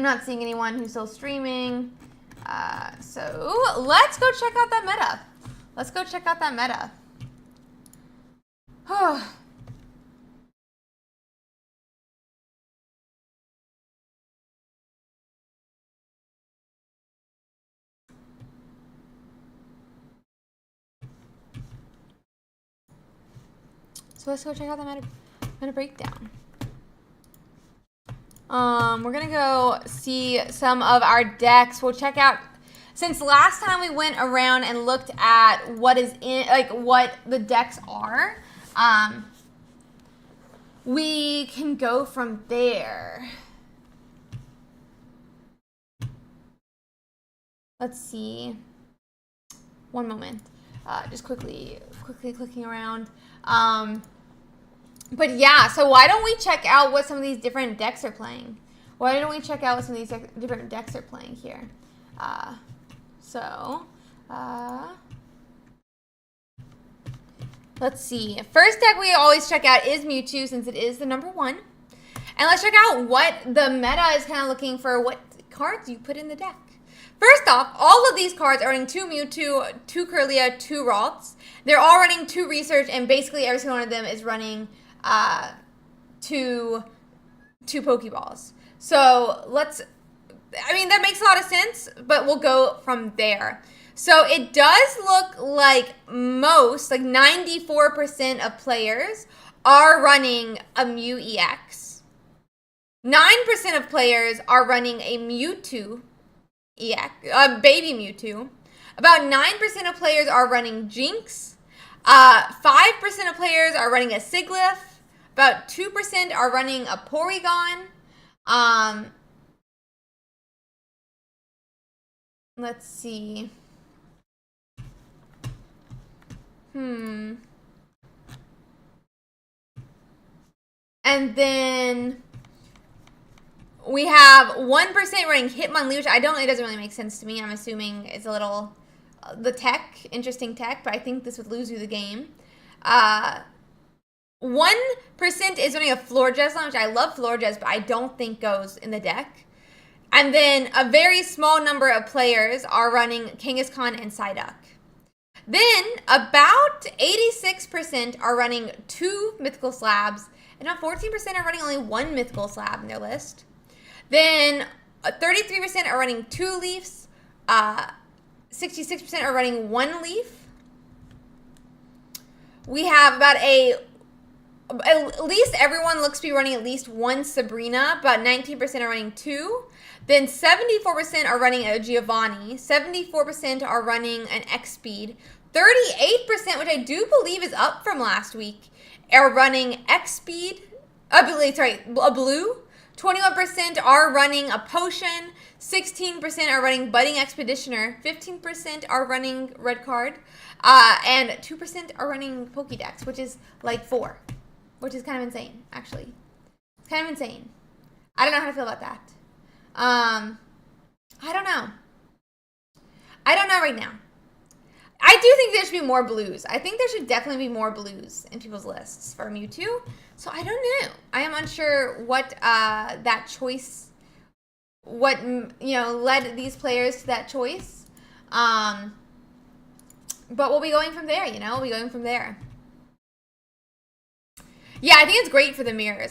not seeing anyone who's still streaming. So let's go check out that meta. Let's go check out that meta. So let's go check out the meta breakdown. We're gonna go see some of our decks. We'll check out, since last time we went around and looked at what is in, like what the decks are, we can go from there. Let's see. One moment. Just quickly clicking around. But yeah, so why don't we check out what some of these different decks are playing? Why don't we check out what some of these different decks are playing here? Let's see. First deck we always check out is Mewtwo, since it is the #1. And let's check out what the meta is kind of looking for, what cards you put in the deck. First off, all of these cards are running 2 Mewtwo, 2 Kirlia, 2 Ralts. They're all running 2 Research, and basically every single one of them is running 2 Pokeballs. So that makes a lot of sense, but we'll go from there. So it does look like 94% of players are running a Mew EX. 9% of players are running a Mewtwo EX, baby Mewtwo. About 9% of players are running Jinx. 5% of players are running a Sigilyph. About 2% are running a Porygon. Let's see. And then we have 1% running Hitmonlee, which it doesn't really make sense to me. I'm assuming it's a little, interesting tech, but I think this would lose you the game. 1% is running a Florges, which I love Florges, but I don't think goes in the deck. And then a very small number of players are running Kangaskhan and Psyduck. Then about 86% are running 2 Mythical Slabs, and about 14% are running only 1 Mythical Slab in their list. Then 33% are running 2 Leafs, 66% are running 1 Leaf. We have about at least everyone looks to be running at least 1 Sabrina. About 19% are running 2. Then 74% are running a Giovanni. 74% are running an X-Speed. 38%, which I do believe is up from last week, are running X-Speed. A blue. 21% are running a Potion. 16% are running Budding Expeditioner. 15% are running Red Card. And 2% are running Pokédex, which is like 4. Which is kind of insane, actually. It's kind of insane. I don't know how to feel about that. I don't know. I don't know right now. I do think there should be more blues. I think there should definitely be more blues in people's lists for Mewtwo. So I don't know. I am unsure what that choice, led these players to that choice. But we'll be going from there, We'll be going from there. Yeah, I think it's great for the mirrors.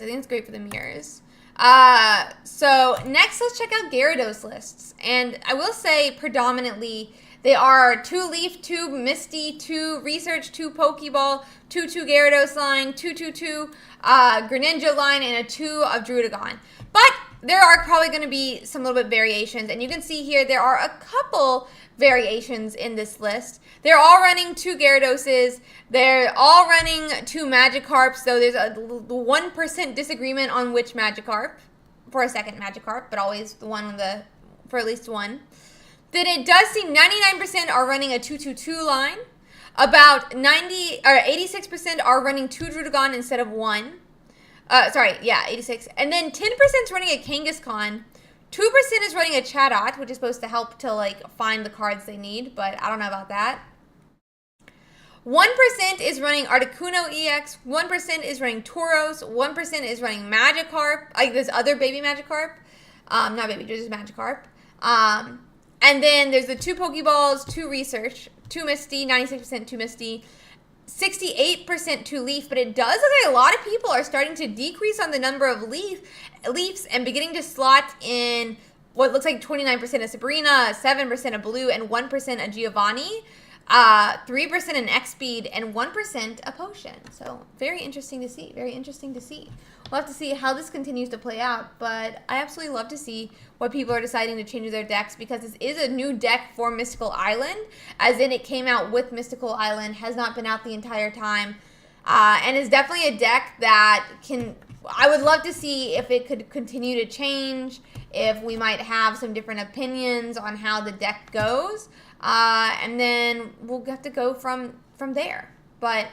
So next, let's check out Gyarados lists. And I will say predominantly they are 2 Leaf, 2 Misty, 2 Research, 2 Pokeball, 2 Gyarados line, 2 Greninja line, and a 2 of Druddigon. But there are probably going to be some little bit variations, and you can see here there are a couple variations in this list. They're all running 2 Gyarados. They're all running 2 Magikarps, though there's a 1% disagreement on which Magikarp for a second Magikarp, but always the one with the for at least one. Then it does seem 99% are running a 2-2-2 line. About 86% are running 2 Druddigon instead of 1. 86. And then 10% is running a Kangaskhan. 2% is running a Chatot, which is supposed to help to like find the cards they need, but I don't know about that. 1% is running Articuno EX. 1% is running Tauros. 1% is running Magikarp, like this other baby Magikarp. Not baby, just Magikarp. And then there's the 2 Pokeballs, 2 Research, 2 Misty, 96% 2 Misty, 68% 2 Leaf, but it does look like a lot of people are starting to decrease on the number of Leafs and beginning to slot in what looks like 29% of Sabrina, 7% of Blue, and 1% of Giovanni, 3% an X-Speed, and 1% a Potion. So very interesting to see, very interesting to see. We'll have to see how this continues to play out, but I absolutely love to see what people are deciding to change their decks, because this is a new deck for Mystical Island, as in it came out with Mystical Island, has not been out the entire time, and is definitely a deck that I would love to see if it could continue to change, if we might have some different opinions on how the deck goes, and then we'll have to go from there. But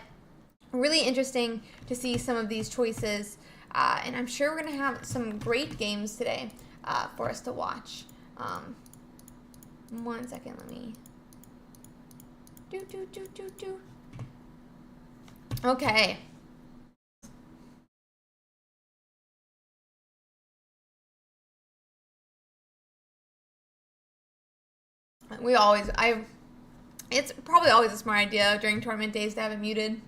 really interesting to see some of these choices. And I'm sure we're going to have some great games today for us to watch. 1 second, let me... Okay. It's probably always a smart idea during tournament days to have it muted.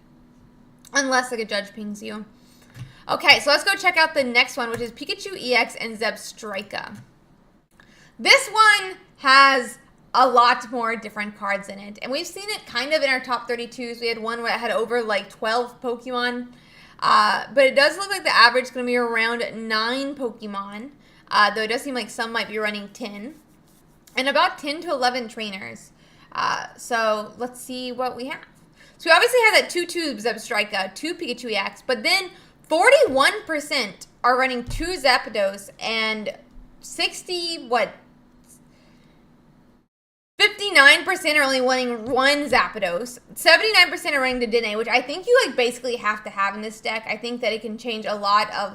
Unless like a judge pings you. Okay, so let's go check out the next one, which is Pikachu EX and Zebstrika. This one has a lot more different cards in it, and we've seen it kind of in our top 32s. We had one where it had over like 12 Pokemon, but it does look like the average is going to be around 9 Pokemon, though it does seem like some might be running 10, and about 10 to 11 trainers. So let's see what we have. So we obviously have that 2 Zebstrika, 2 Pikachu EX, but then 41% are running 2 Zapdos, and 59% are only running 1 Zapdos. 79% are running the Dene, which I think you like basically have to have in this deck. I think that it can change a lot of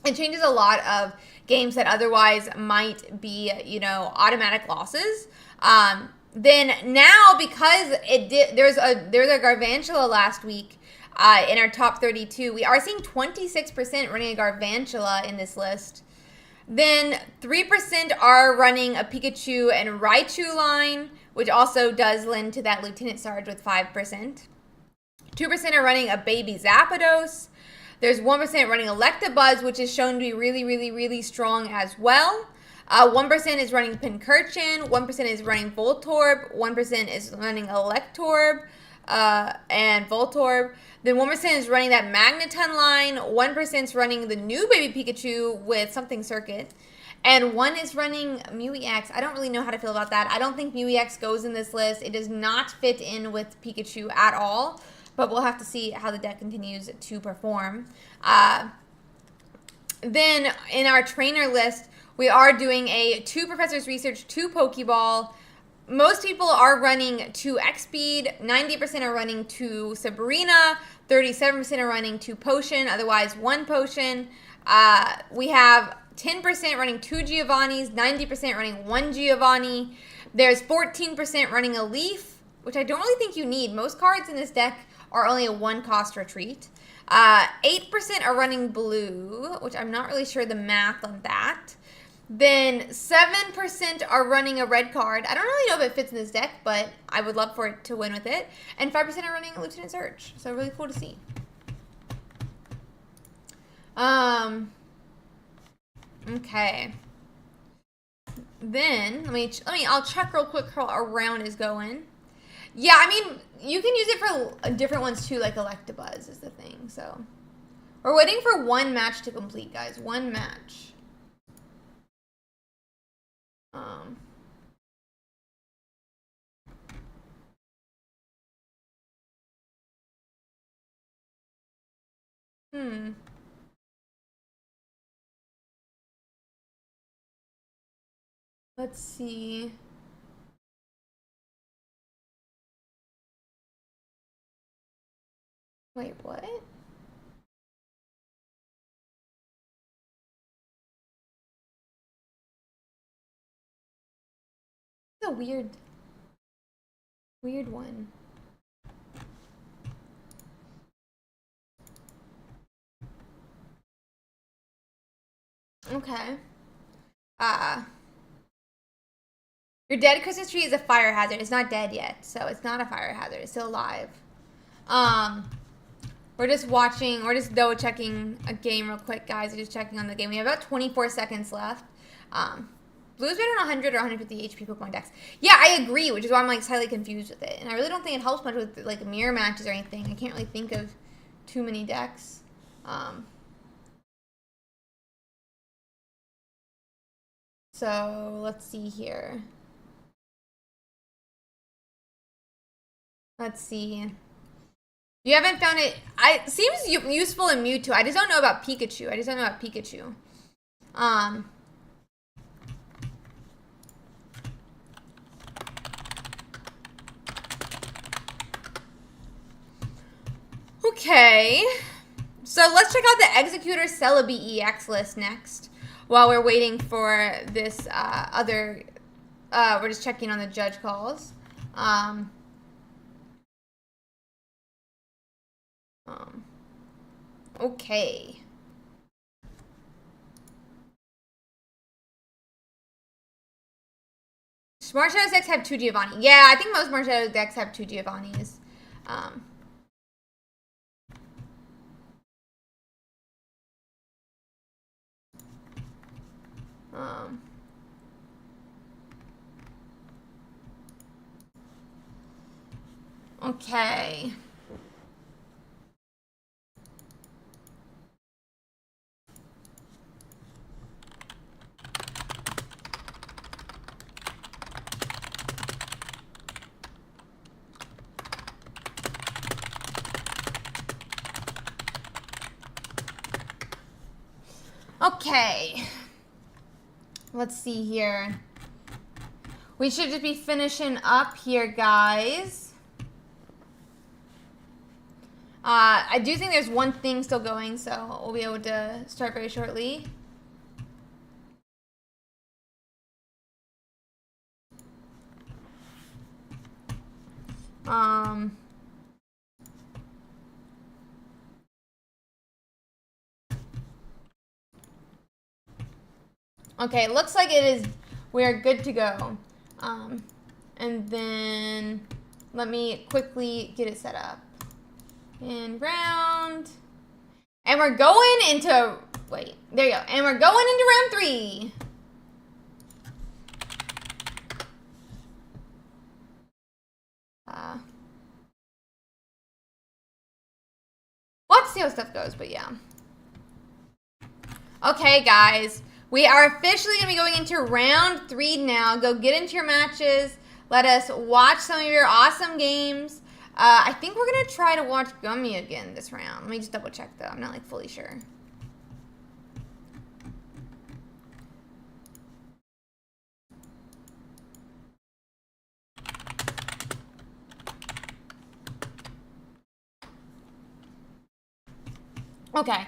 it changes a lot of games that otherwise might be, automatic losses. Then now, because there's a Garvantula last week in our top 32, we are seeing 26% running a Garvantula in this list. Then 3% are running a Pikachu and Raichu line, which also does lend to that Lieutenant Sarge with 5%. 2% are running a Baby Zapdos. There's 1% running Electabuzz, which is shown to be really, really, really strong as well. 1% is running Pincurchin, 1% is running Voltorb, 1% is running Electorb and Voltorb. Then 1% is running that Magneton line, 1% is running the new Baby Pikachu with something Circuit, and 1 is running Mew EX. I don't really know how to feel about that. I don't think Mew EX goes in this list. It does not fit in with Pikachu at all, but we'll have to see how the deck continues to perform. Then in our trainer list, we are doing a 2 Professor's Research, 2 Pokeball. Most people are running 2 X-Speed, 90% are running 2 Sabrina, 37% are running 2 Potion, otherwise 1 Potion. We have 10% running 2 Giovannis, 90% running 1 Giovanni. There's 14% running a Leaf, which I don't really think you need. Most cards in this deck are only a 1-cost retreat. 8% are running Blue, which I'm not really sure the math on that. Then 7% are running a red card. I don't really know if it fits in this deck, but I would love for it to win with it. And 5% are running a Lieutenant Surge. So really cool to see. Okay. Then I'll check real quick how our round is going. Yeah, I mean, you can use it for different ones too, like Electabuzz is the thing. So we're waiting for 1 match to complete, guys. 1 match. Um. Hmm. Let's see. Wait, what? It's a weird one. Okay. Your dead Christmas tree is a fire hazard. It's not dead yet, so it's not a fire hazard. It's still alive. We're just watching, we're just double checking a game real quick, guys. We're just checking on the game. We have about 24 seconds left. Blue's better on 100 or 150 HP Pokemon decks. Yeah, I agree, which is why I'm like slightly confused with it. And I really don't think it helps much with like mirror matches or anything. I can't really think of too many decks. So let's see here. Let's see. You haven't found it. It seems useful in Mewtwo. I just don't know about Pikachu. Okay. So let's check out the Executor Celebi EX list next. While we're waiting for this other... we're just checking on the judge calls. Okay. Smart Shadow decks have 2 Giovanni. Yeah, I think most Smart Shadow decks have 2 Giovannis. Okay. Okay. Let's see here. We should just be finishing up here, guys. I do think there's one thing still going, so we'll be able to start very shortly. Okay, looks like we're good to go. And then let me quickly get it set up. And round. And we're going into, wait, there you go. And we're going into round 3. We'll have to see how stuff goes, but yeah. Okay, guys. We are officially going to be going into round 3 now. Go get into your matches. Let us watch some of your awesome games. I think we're going to try to watch Gummy again this round. Let me just double check, though. I'm not, like, fully sure. Okay.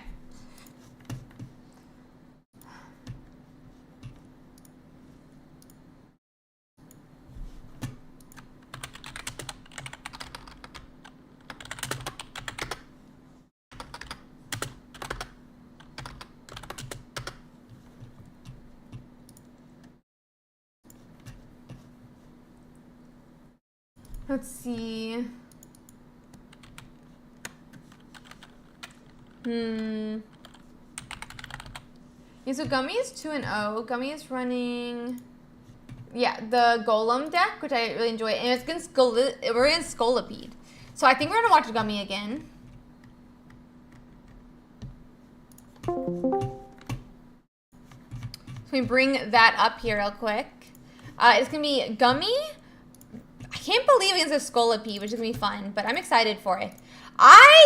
Let's see. Yeah, so Gummy is 2-0. Gummy is running, yeah, the Golem deck, which I really enjoy. And it's against we're against Scolipede. So I think we're gonna watch Gummy again. So we bring that up here real quick. It's going to be Gummy. I can't believe against a Scolipede, which is going to be fun, but I'm excited for it.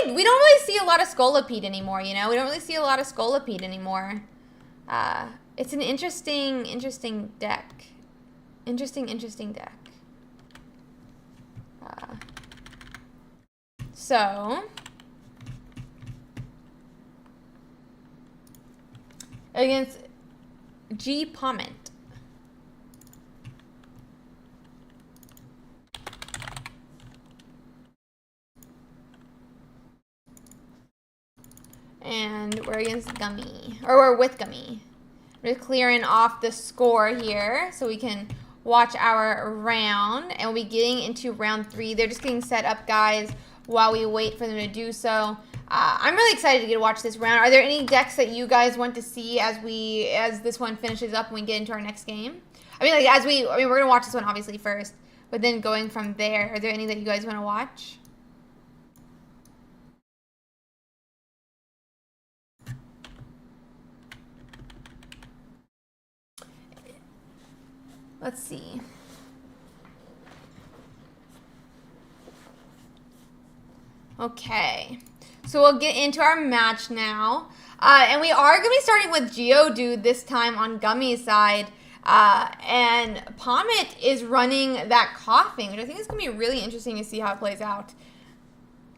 We don't really see a lot of Scolipede anymore, you know? We don't really see a lot of Scolipede anymore. It's an interesting deck. Interesting deck. So, against G Pommet. And we're against Gummy, or we're with Gummy. We're clearing off the score here so we can watch our round, and we'll be getting into round 3. They're just getting set up, guys, while we wait for them to do so. I'm really excited to get to watch this round. Are there any decks that you guys want to see as this one finishes up and we get into our next game? I mean, like, we're gonna watch this one obviously first, but then going from there, are there any that you guys want to watch? Let's see. Okay, so we'll get into our match now. And we are going to be starting with Geodude this time on Gummy's side. And Pommet is running that Coughing, which I think is going to be really interesting to see how it plays out.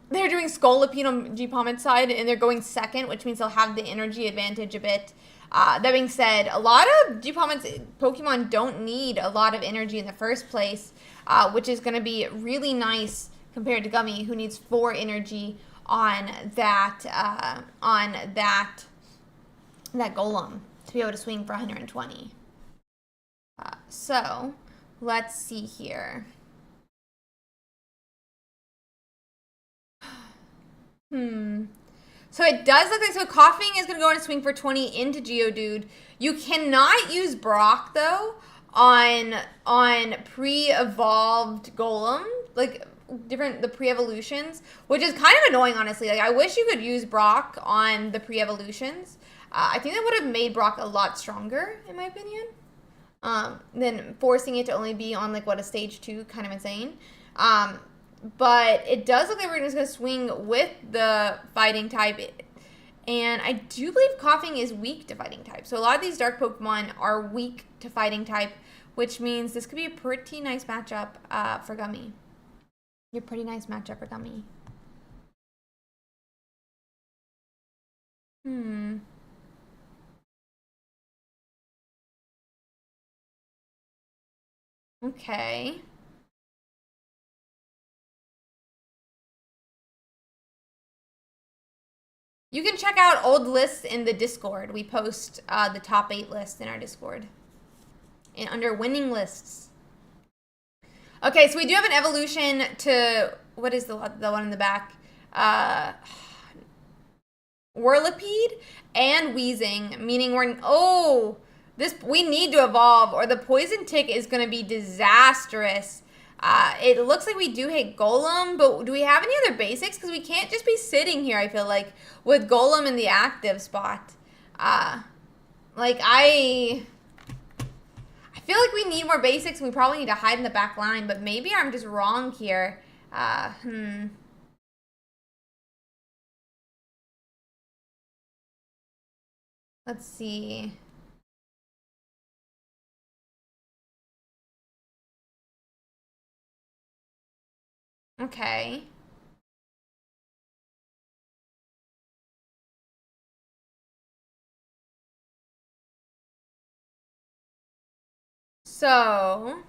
They're doing Scolipede on G Pommet's side, and they're going second, which means they'll have the energy advantage a bit. That being said, a lot of G Pommet's Pokemon don't need a lot of energy in the first place, which is going to be really nice compared to Gummy, who needs 4 energy on that Golem to be able to swing for 120. So let's see here. So it does look like, Coughing is going to go on a swing for 20 into Geodude. You cannot use Brock, though, on pre-evolved Golem, like the pre-evolutions, which is kind of annoying, honestly. Like, I wish you could use Brock on the pre-evolutions. I think that would have made Brock a lot stronger, in my opinion, than forcing it to only be on, like, a stage 2, kind of insane. But it does look like we're just going to swing with the fighting type. And I do believe Coughing is weak to fighting type. So a lot of these dark Pokemon are weak to fighting type, which means this could be a pretty nice matchup for Gummy. A pretty nice matchup for Gummy. Okay. You can check out old lists in the Discord. We post the top 8 lists in our Discord. And under winning lists. Okay, so we do have an evolution to, what is the one in the back? Whirlipede and Wheezing, meaning we need to evolve or the Poison Tick is going to be disastrous. It looks like we do hit Golem, but do we have any other basics? Because we can't just be sitting here, I feel like, with Golem in the active spot. I feel like we need more basics, and we probably need to hide in the back line, but maybe I'm just wrong here. Let's see. Okay. So,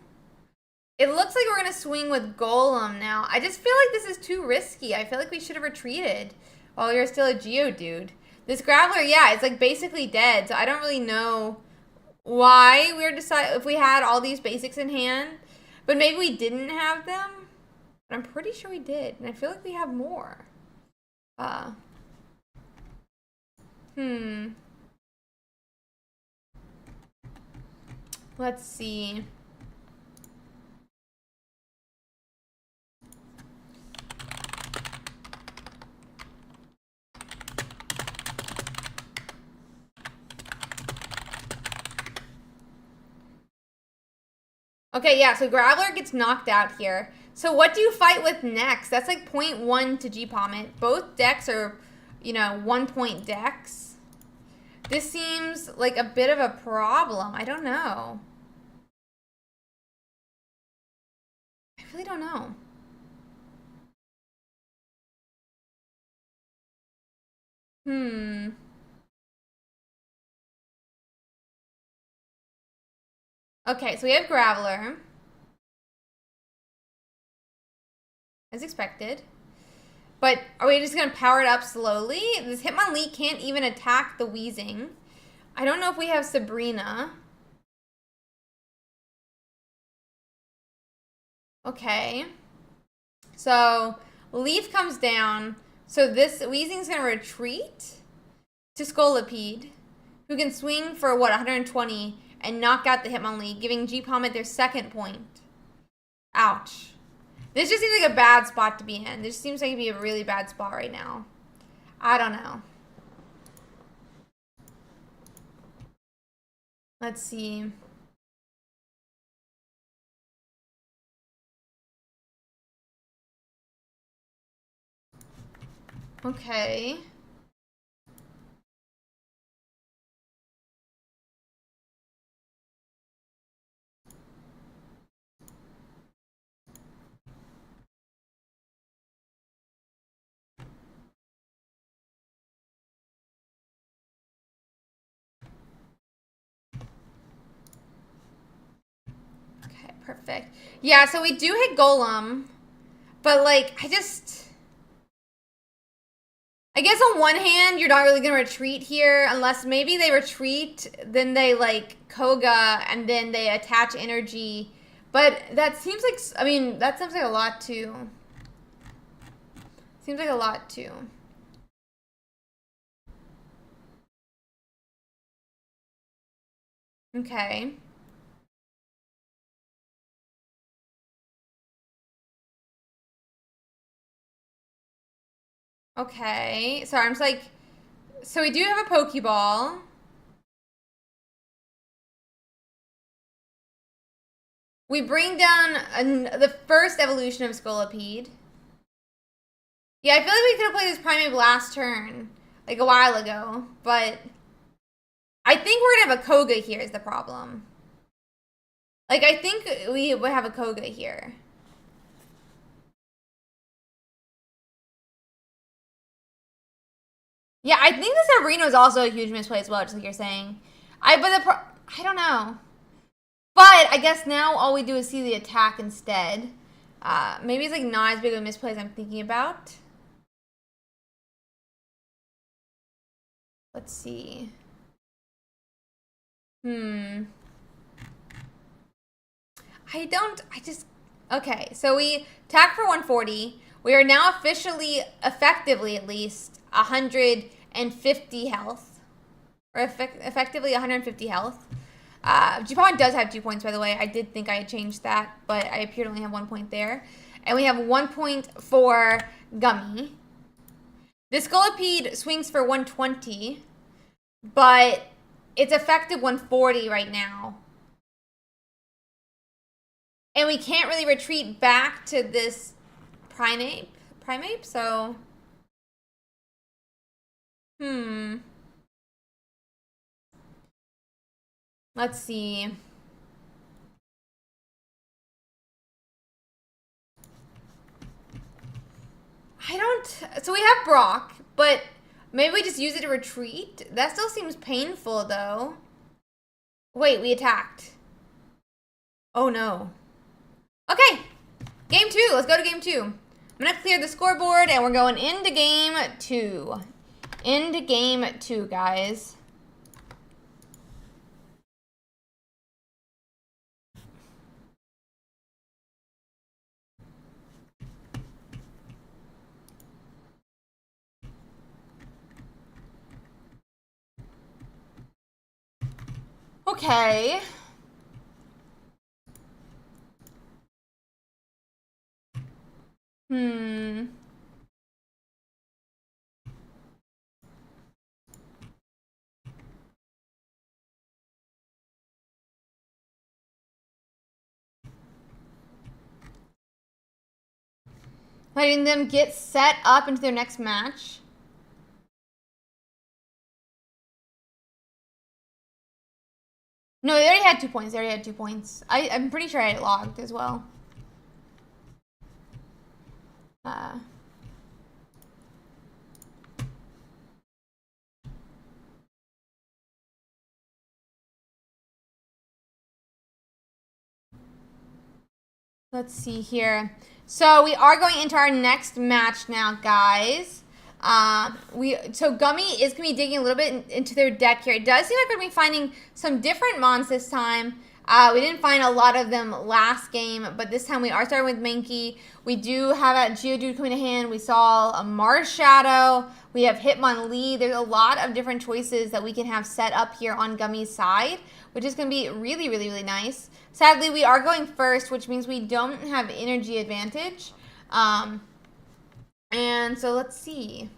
it looks like we're going to swing with Golem now. I just feel like this is too risky. I feel like we should have retreated while we were still a Geodude. This Graveler, yeah, it's like basically dead, so I don't really know why we were if we had all these basics in hand, but maybe we didn't have them. But I'm pretty sure we did, and I feel like we have more. Let's see. Okay, yeah, so Graveler gets knocked out here. So what do you fight with next? That's like 0.1 to G-Palm it. Both decks are, you know, 1-point decks. This seems like a bit of a problem. I don't know. I really don't know. Okay, so we have Graveler. As expected. But are we just going to power it up slowly? This Hitmonlee can't even attack the Weezing. I don't know if we have Sabrina. Okay. So, Leaf comes down. So this Weezing's going to retreat to Scolipede, who can swing for, what, 120 and knock out the Hitmonlee, giving G-Palm at their second point. Ouch. This just seems like a bad spot to be in. This seems like it'd be a really bad spot right now. I don't know. Let's see. Okay. Okay, perfect. Yeah, so we do hit Golem, but like, I guess on one hand, you're not really going to retreat here unless maybe they retreat, then they like Koga, and then they attach energy. But that seems like, I mean, that seems like a lot too. Seems like a lot too. Okay. Okay. Sorry, I'm just like, so we do have a Pokeball. We bring down the first evolution of Scolipede. Yeah, I feel like we could have played this Primeape last turn, like a while ago, but I think we're gonna have a Koga here is the problem. Like, I think we would have a Koga here. Yeah, I think the Sabrina is also a huge misplay as well, just like you're saying. I don't know. But I guess now all we do is see the attack instead. Maybe it's like not as big of a misplay as I'm thinking about. Let's see. Okay, so we attack for 140. We are now officially, effectively at least, 150 health. Or effectively 150 health. G-Palm does have 2 points, by the way. I did think I had changed that, but I appear to only have 1 point there. And we have 1 point for Gummy. The Scolipede swings for 120, but it's effective 140 right now. And we can't really retreat back to this Primeape, so... Let's see. So we have Brock, but maybe we just use it to retreat? That still seems painful, though. Wait, we attacked. Oh, no. Okay, game 2. Let's go to game 2. I'm going to clear the scoreboard, and we're going into game 2. Into game 2, guys. Okay. Letting them get set up into their next match. No, they already had 2 points. They already had 2 points. I'm pretty sure I logged as well. Let's see here. So we are going into our next match now, guys. So Gummy is gonna be digging a little bit into their deck here. It does seem like we're gonna be finding some different mons this time. We didn't find a lot of them last game, but this time we are starting with Mankey. We do have a Geodude coming to hand. We saw a Mars Shadow. We have Hitmonlee. There's a lot of different choices that we can have set up here on Gummy's side, which is going to be really, really, really nice. Sadly, we are going first, which means we don't have energy advantage. And so let's see.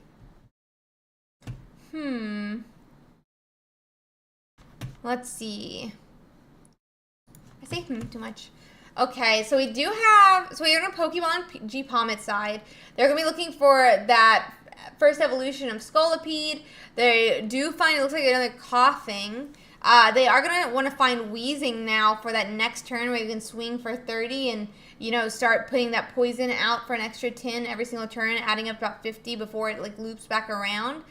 Let's see. I say too much. Okay, so we do have, so we're on a Pokemon G-Palmet's side. They're going to be looking for that first evolution of Scolipede. They do find, it looks like another Coughing. They are going to want to find Wheezing now for that next turn where you can swing for 30 and, you know, start putting that poison out for an extra 10 every single turn, adding up to about 50 before it, like, loops back around.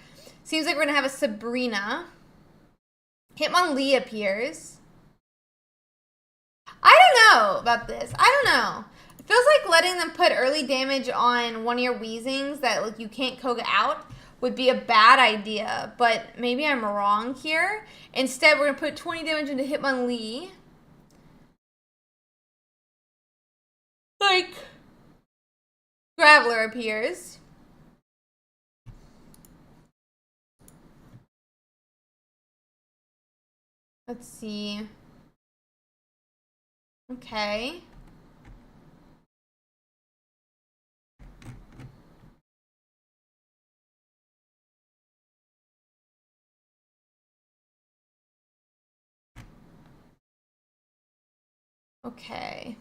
Seems like we're going to have a Sabrina. Hitmonlee appears. I don't know about this. I don't know. It feels like letting them put early damage on one of your Weezings that, like, you can't Koga out would be a bad idea, but maybe I'm wrong here. Instead, we're going to put 20 damage into Hitmonlee. Like, Graveler appears. Let's see. Okay. Okay.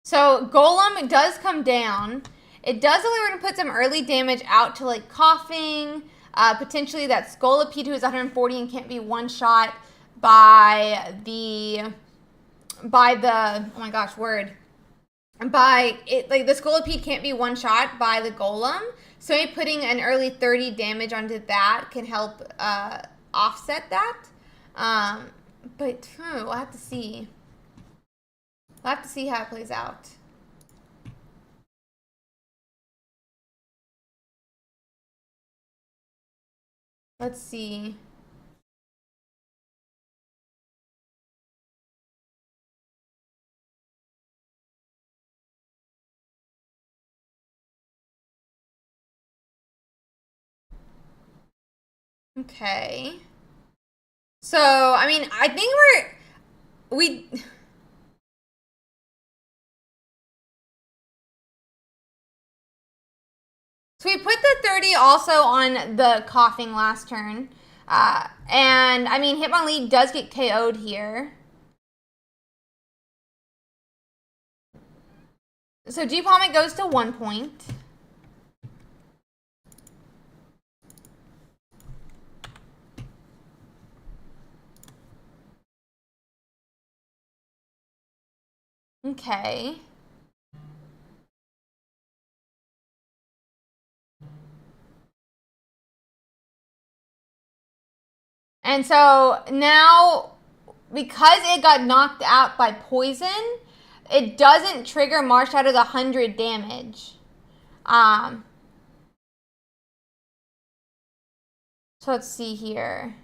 So Golem does come down. It does look like we're going to put some early damage out to, like, Coughing. Potentially that Scolipede, who is 140 and can't be one-shot by the, oh my gosh, word. By it, like, the Scolipede can't be one-shot by the Golem. So maybe putting an early 30 damage onto that can help offset that. But we'll have to see. We'll have to see how it plays out. Let's see. Okay. So, I mean, I think So we put the 30 also on the Coughing last turn. And, I mean, Hitmonlee does get KO'd here. So G-Palmet goes to 1 point. Okay. And so now, because it got knocked out by poison, it doesn't trigger Mars Shadow's 100 damage. So let's see here.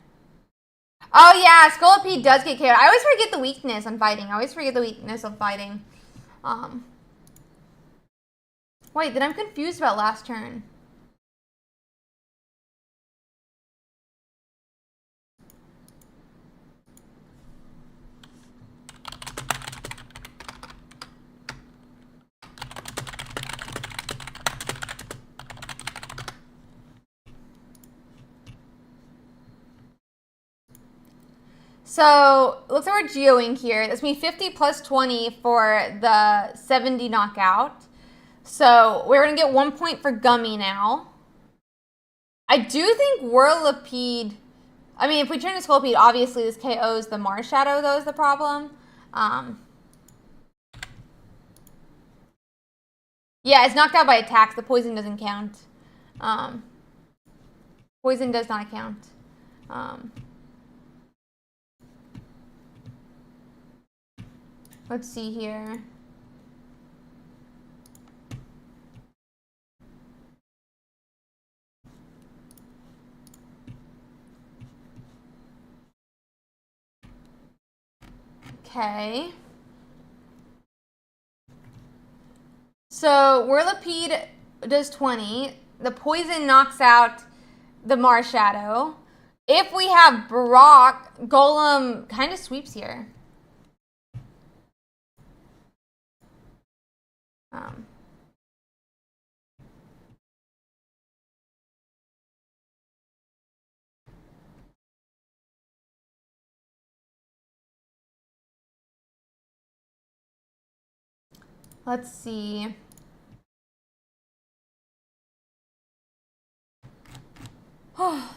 Oh yeah, Scolipede does get KO'd. I always forget the weakness on fighting. Wait, then I'm confused about last turn. So, looks like we're geoing here. That's going to be 50 plus 20 for the 70 knockout. So, we're going to get 1 point for Gummy now. I do think Whirlipede... I mean, if we turn to Scolipede, obviously this KOs the Marshadow, though, is the problem. Yeah, it's knocked out by attacks. The poison doesn't count. Poison does not count. Let's see here. Okay. So Whirlipede does 20. The poison knocks out the Marshadow. If we have Brock, Golem kind of sweeps here. Let's see. Oh.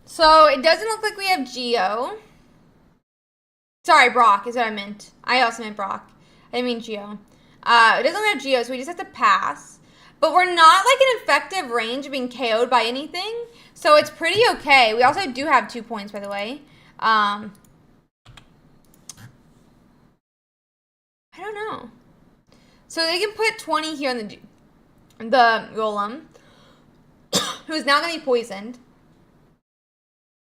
So it doesn't look like we have Geo. Sorry, Brock is what I meant. I also meant Brock. I didn't mean Geo. It doesn't have Geo, so we just have to pass. But we're not like an effective range of being KO'd by anything. So it's pretty okay. We also do have 2 points, by the way. I don't know. So they can put 20 here on the Golem, who is now going to be poisoned.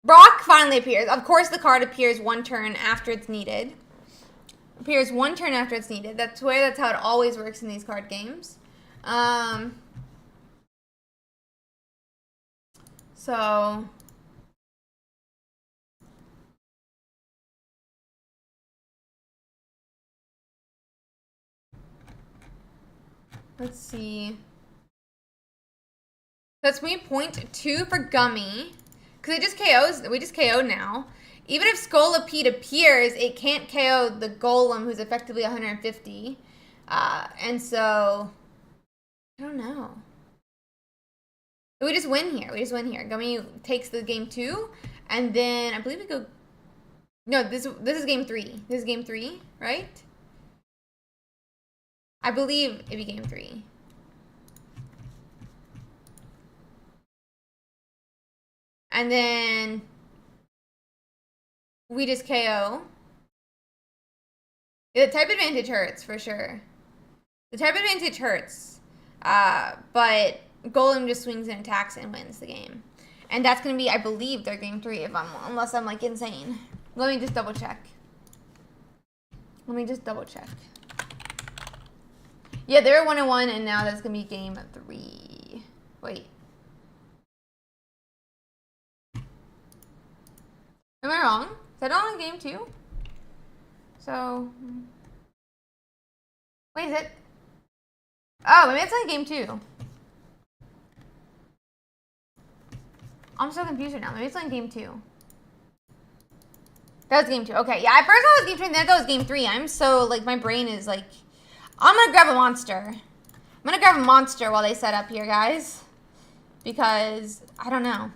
Brock finally appears. Of course, the card appears 1 turn after it's needed. Appears 1 turn after it's needed. That's how it always works in these card games. So let's see. That's me .2 for Gummy. Because it just KOs. We just KO'd now. Even if Scolipede appears, it can't KO the Golem, who's effectively 150. And so, I don't know. We just win here. Gummy takes the game 2. And then, I believe we go... No, this is game 3. This is game 3, right? I believe it'd be game 3. And then we just KO. The type advantage hurts, for sure. The type advantage hurts. But Golem just swings and attacks and wins the game. And that's going to be, I believe, their game 3, unless I'm, like, insane. Let me just double check. Yeah, they're 1-1, and now that's going to be game 3. Wait. Am I wrong? Is that all in game 2? So... Wait, is it? Oh, maybe it's on game 2. I'm so confused right now. Maybe it's on game 2. That was game 2. Okay, yeah, at first I was game 2, and then I thought it was game 3. I'm so, like, my brain is, like... I'm gonna grab a monster. While they set up here, guys. Because, I don't know.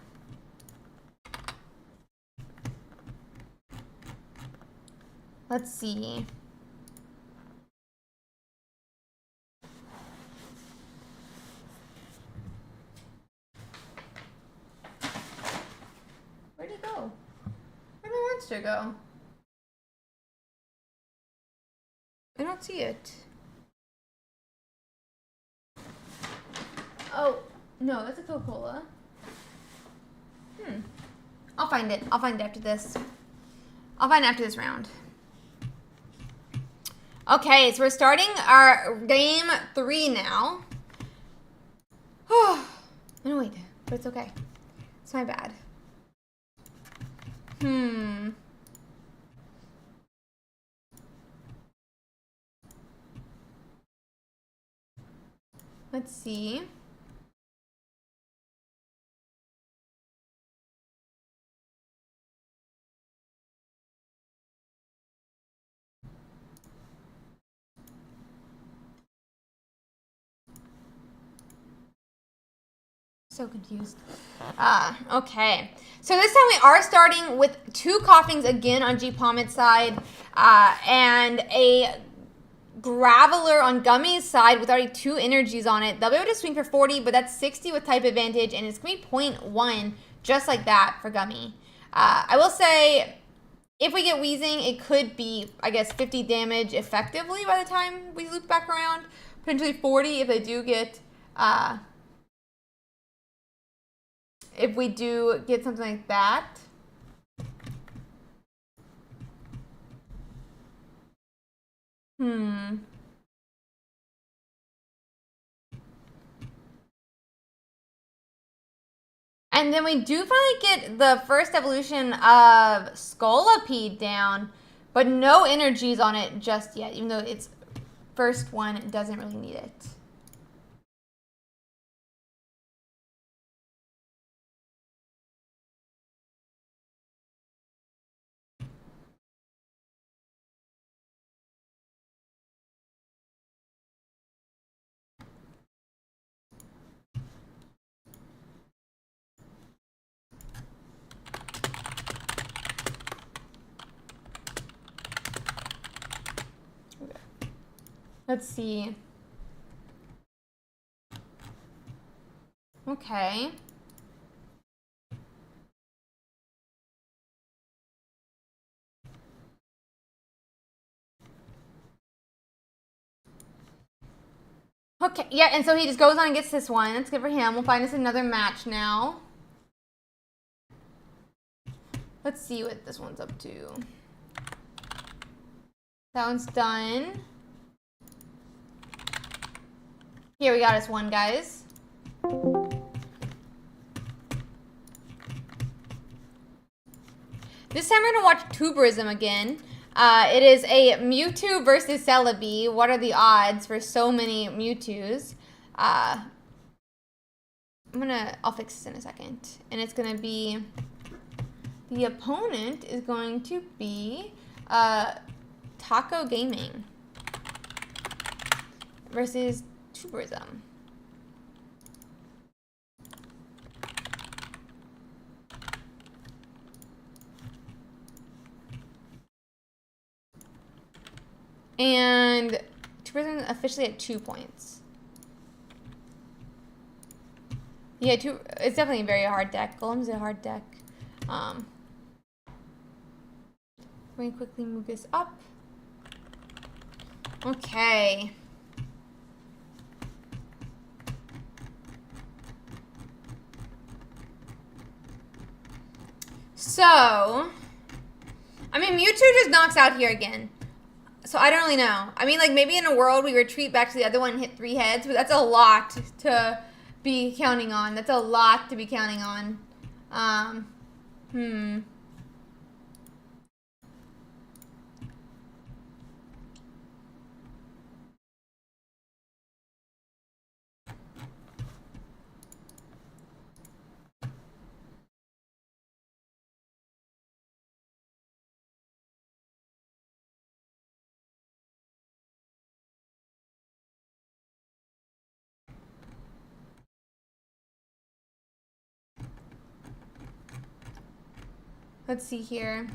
Let's see. Where'd it go? Where'd my monster go? I don't see it. Oh, no, that's a Coca-Cola. I'll find it. I'll find it after this. I'll find it after this round. Okay, so we're starting our game 3 now. I'm gonna wait, but it's okay. It's my bad. Let's see. So confused. Okay. So this time we are starting with 2 Coughings again on G Pomit's side, and a Graveler on Gummy's side with already 2 energies on it. They'll be able to swing for 40, but that's 60 with type advantage, and it's going to be 0.1, just like that for Gummy. I will say, if we get Wheezing, it could be, I guess, 50 damage effectively by the time we loop back around. Potentially 40 if they do get... if we do get something like that. And then we do finally get the first evolution of Scolipede down, but no energies on it just yet, even though its first one doesn't really need it. Let's see. Okay. Okay, yeah, and so he just goes on and gets this one. That's good for him. We'll find us another match now. Let's see what this one's up to. That one's done. Here, we got us one, guys. This time we're going to watch Tuberism again. It is a Mewtwo versus Celebi. What are the odds for so many Mewtwo's? I'll fix this in a second. And it's going to be, the opponent is going to be Taco Gaming versus Tuberism. And Tuberism officially at 2 points. Yeah, it's definitely a very hard deck. Golem's a hard deck. Let me quickly move this up. Okay. So, I mean, Mewtwo just knocks out here again. So I don't really know. I mean, like, maybe in a world we retreat back to the other one and hit 3 heads, but that's a lot to be counting on. That's a lot to be counting on. Let's see here.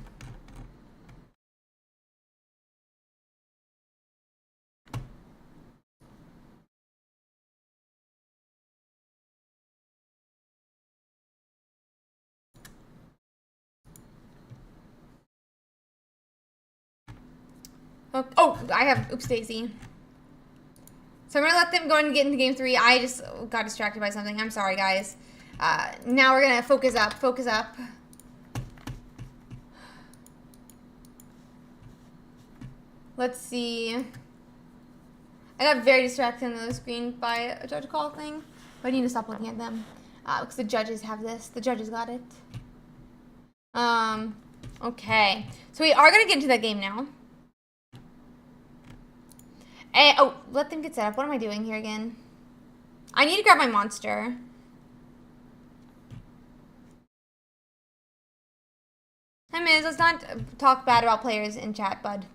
Oh, I have Oops Daisy. So I'm going to let them go and get into game 3. I just got distracted by something. I'm sorry, guys. Now we're going to focus up. Focus up. Let's see. I got very distracted on the screen by a judge call thing. But I need to stop looking at them. Because the judges have this. The judges got it. Okay. So we are going to get into that game now. And, oh, let them get set up. What am I doing here again? I need to grab my monster. Hi, Miz. Let's not talk bad about players in chat, bud.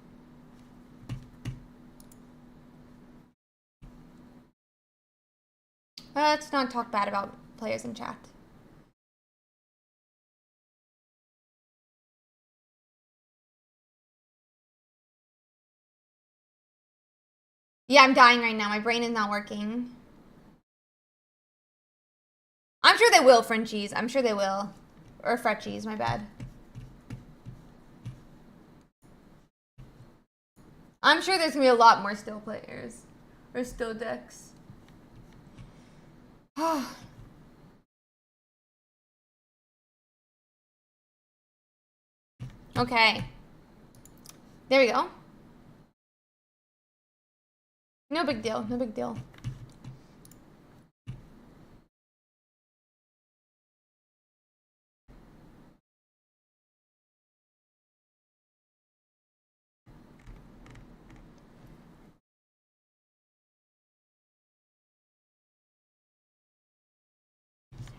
Let's not talk bad about players in chat. Yeah, I'm dying right now. My brain is not working. I'm sure they will, Frenchies. I'm sure they will. Or Fretchies, my bad. I'm sure there's going to be a lot more still players. Or still decks. Okay. There we go. No big deal. No big deal.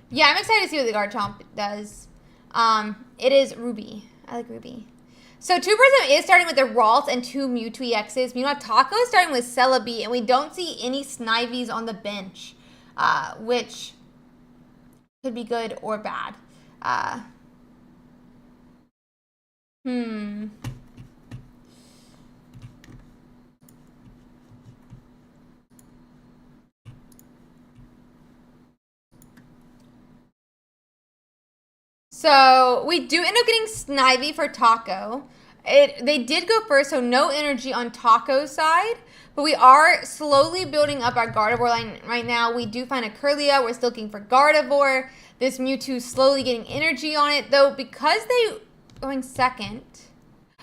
Yeah, I'm excited to see what the Garchomp does. It is Ruby. I like Ruby. So 2% is starting with the Ralts and 2 Mewtwo EXs. Meanwhile, Taco is starting with Celebi, and we don't see any Snivies on the bench, which could be good or bad. So we do end up getting Snivy for Taco. They did go first, so no energy on Taco's side. But we are slowly building up our Gardevoir line right now. We do find a Curlia. We're still looking for Gardevoir. This Mewtwo slowly getting energy on it, though, because they going second.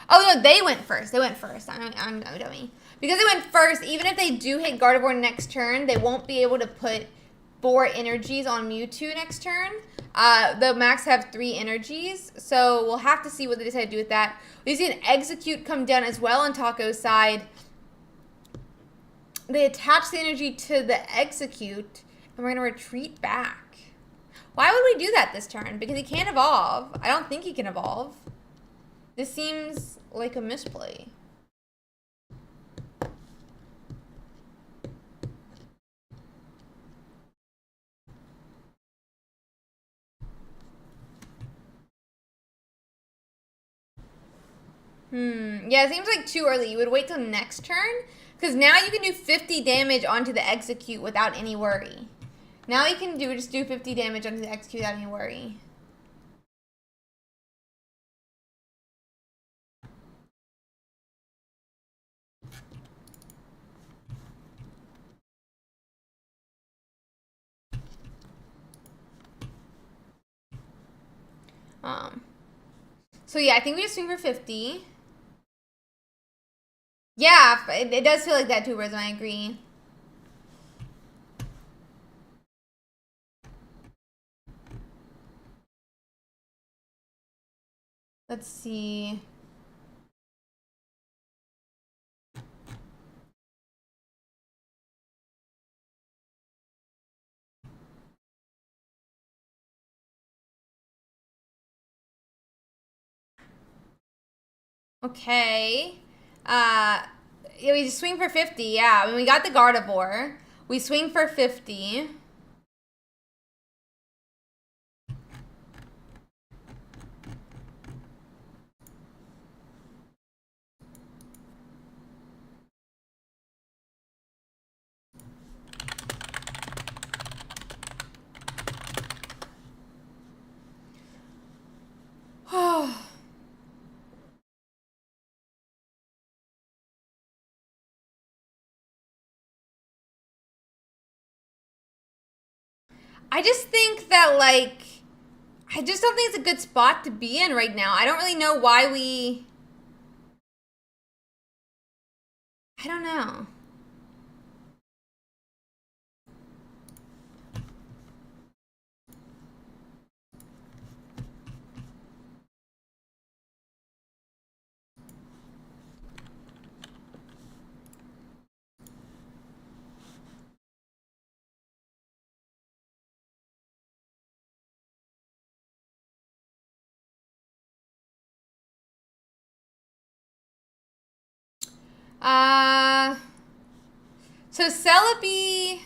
Oh, no, they went first. They went first. I'm a dummy. Because they went first, even if they do hit Gardevoir next turn, they won't be able to put 4 energies on Mewtwo next turn. The max have 3 energies, so we'll have to see what they decide to do with that. We see an Execute come down as well on Taco's side. They attach the energy to the Execute, and we're going to retreat back. Why would we do that this turn? Because he can't evolve. I don't think he can evolve. This seems like a misplay. Yeah, it seems like too early. You would wait till next turn, because now you can do 50 damage onto the Execute without any worry. Now you can just do 50 damage onto the Execute without any worry. So yeah, I think we just swing for 50. Yeah, it does feel like that too, Rose, I agree. Let's see. Okay. Yeah, we just swing for 50. Yeah, I mean, we got the Gardevoir. We swing for 50. I just think that, like, I just don't think it's a good spot to be in right now. I don't really know why we... I don't know. So Celebi.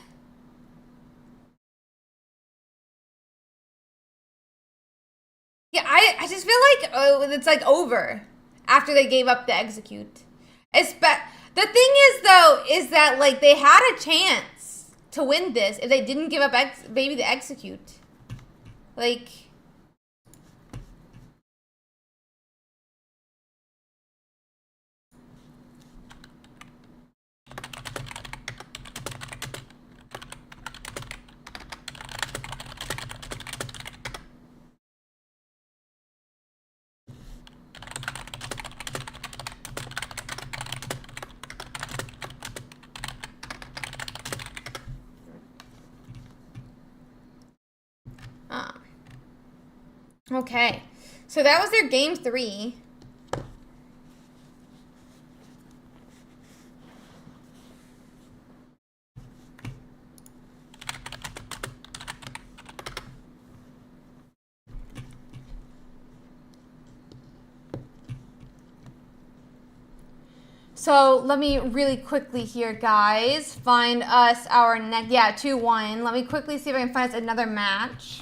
Yeah, I just feel like it's like over after they gave up the execute. The thing is though is that like they had a chance to win this if they didn't give up maybe the execute. Like okay. So that was their game 3. So let me really quickly here, guys, find us our next, 2-1. Let me quickly see if I can find us another match.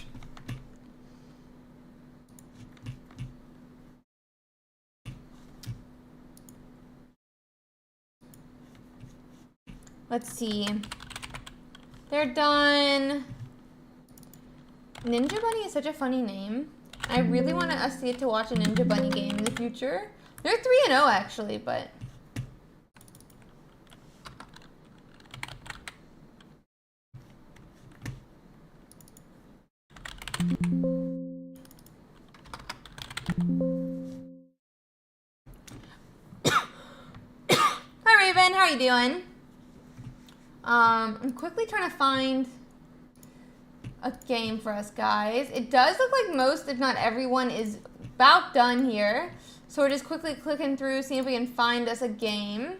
Let's see. They're done. Ninja Bunny is such a funny name. I really want us to get to watch a Ninja Bunny game in the future. They're 3-0 actually, but... Hi Raven, how are you doing? I'm quickly trying to find a game for us guys. It does look like most, if not everyone, is about done here. So we're just quickly clicking through, seeing if we can find us a game.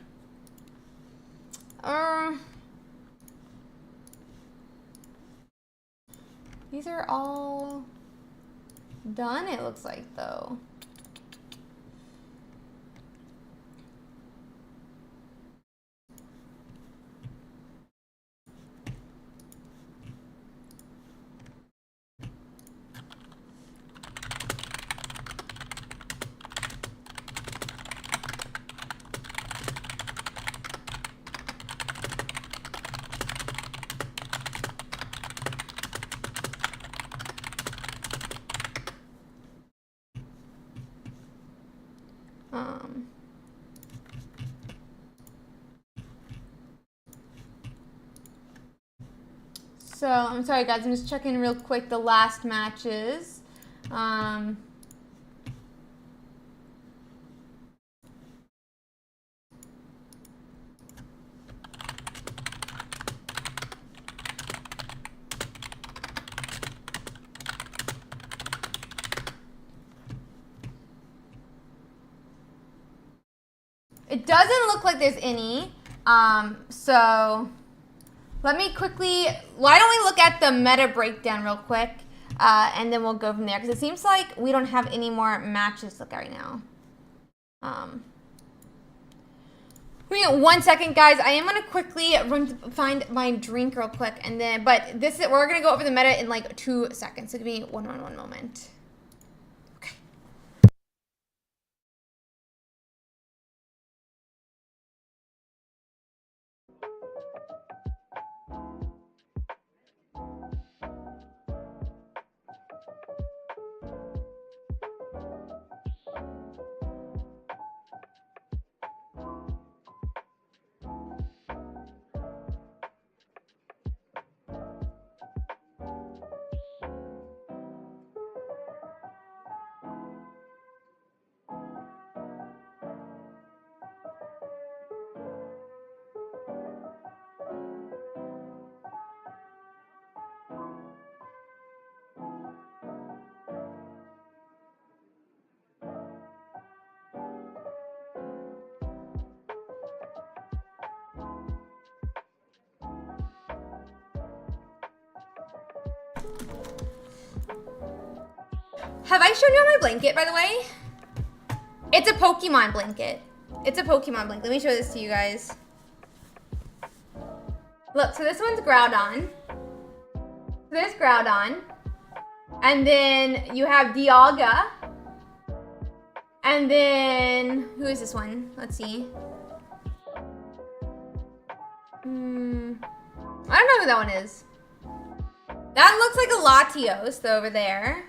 These are all done, it looks like, though. So, I'm sorry guys, I'm just checking real quick the last matches. It doesn't look like there's any. So let me quickly, why don't we look at the meta breakdown real quick, and then we'll go from there, because it seems like we don't have any more matches to look at right now. We get 1 second, guys. I am gonna quickly find my drink real quick, and then, but we're gonna go over the meta in like 2 seconds. So give me one moment. Have I shown you my blanket, by the way? It's a Pokemon blanket. It's a Pokemon blanket. Let me show this to you guys. Look, so this one's Groudon. There's Groudon. And then you have Dialga. And then, who is this one? Let's see. I don't know who that one is. That looks like a Latios over there.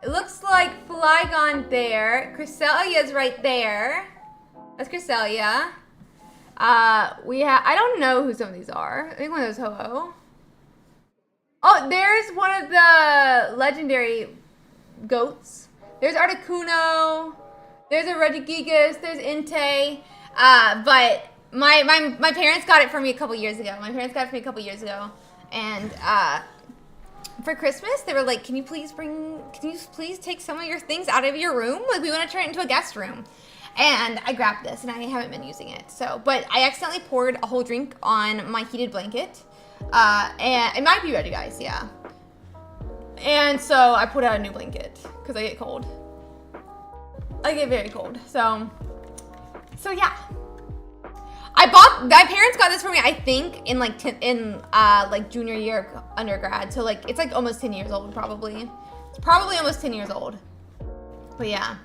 It looks like Flygon there. Cresselia's right there. That's Cresselia. I don't know who some of these are. I think one of those Ho-Oh. Oh, there's one of the legendary goats. There's Articuno. There's a Regigigas. There's Entei. But my parents got it for me a couple years ago. And for Christmas, they were like, can you please take some of your things out of your room? Like, we want to turn it into a guest room. And I grabbed this, and I haven't been using it. So, but I accidentally poured a whole drink on my heated blanket. And it might be ready, guys, yeah. And so I put out a new blanket, because I get cold. I get very cold, so yeah. My parents got this for me, I think, in like junior year of undergrad. So like, it's like almost 10 years old, probably. It's probably almost 10 years old. But yeah.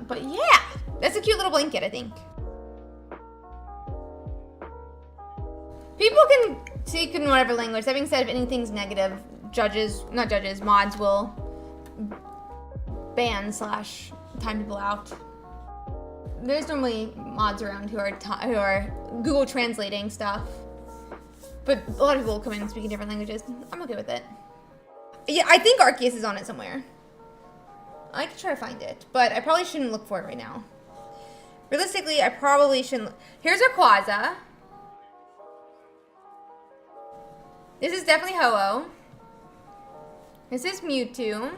But yeah, that's a cute little blanket, I think. People can speak in whatever language. That being said, if anything's negative, mods will ban / time people out. There's normally mods around who are Google translating stuff, but a lot of people will come in and speak in different languages. I'm okay with it. Yeah, I think Arceus is on it somewhere. I could try to find it, but I probably shouldn't look for it right now. Realistically, I probably shouldn't. Here's Rayquaza. This is definitely Ho-Oh. This is Mewtwo.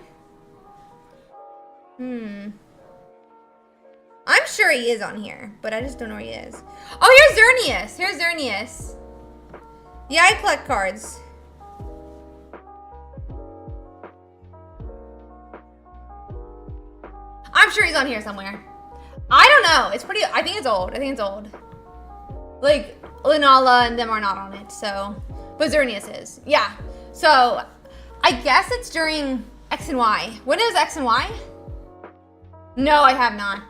I'm sure he is on here, but I just don't know where he is. Oh, here's Xerneas. Yeah, I collect cards. I'm sure he's on here somewhere. I don't know. I think it's old. Like, Lunala and them are not on it, so. But Xerneas is. Yeah. So, I guess it's during X and Y. When is X and Y? No, I have not.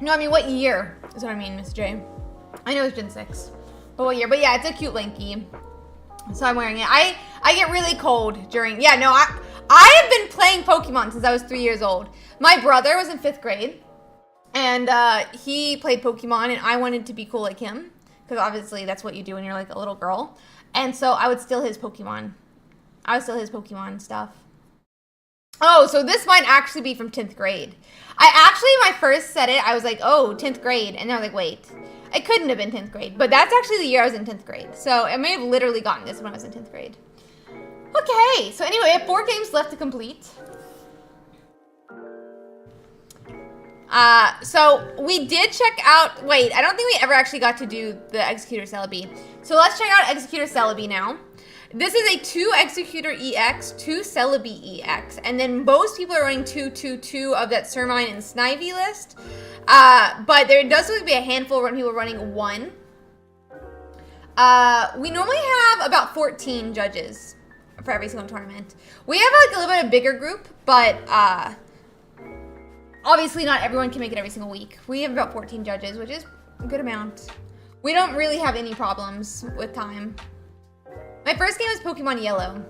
No, I mean, what year is what I mean, Miss J. I know it's Gen 6. But what year? But yeah, it's a cute Lanky. So I'm wearing it. I get really cold during, yeah, no, I have been playing Pokemon since I was 3 years old. My brother was in 5th grade, and he played Pokemon, and I wanted to be cool like him, because obviously that's what you do when you're like a little girl. And so I would steal his Pokemon. Pokemon stuff. Oh, so this might actually be from 10th grade. When I first said it, I was like, oh, 10th grade. And then I was like, wait, it couldn't have been 10th grade. But that's actually the year I was in 10th grade. So I may have literally gotten this when I was in 10th grade. Okay, so anyway, I have 4 games left to complete. So we did check out, wait, I don't think we ever actually got to do the Executor Celebi. So let's check out Executor Celebi now. This is a 2 Executor EX, 2 Celebi EX, and then most people are running 2 of that Sermine and Snivy list. But there does look to be a handful of people running 1. We normally have about 14 judges for every single tournament. We have like a little bit of bigger group, but obviously not everyone can make it every single week. We have about 14 judges, which is a good amount. We don't really have any problems with time. My first game was Pokemon Yellow.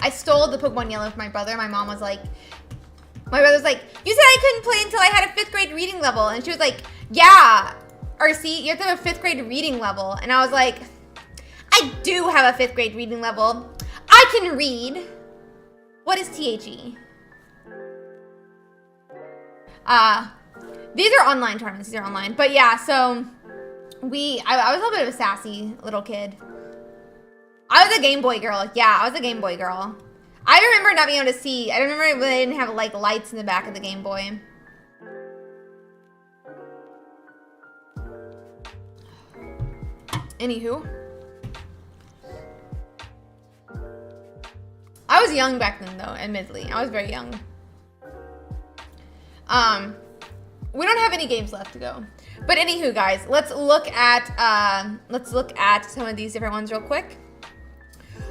I stole the Pokemon Yellow from my brother. My brother was like, you said I couldn't play until I had a 5th grade reading level. And she was like, yeah, Ursi, you have to have a 5th grade reading level. And I was like, I do have a 5th grade reading level. I can read. What is THE? These are online tournaments. But yeah, so I was a little bit of a sassy little kid. I was a Game Boy girl. Yeah, I was a Game Boy girl. I remember not being able to see. I remember when they didn't have like lights in the back of the Game Boy. Anywho. young back then, though, admittedly. I was very young. We don't have any games left to go. But anywho, guys, let's look at some of these different ones real quick.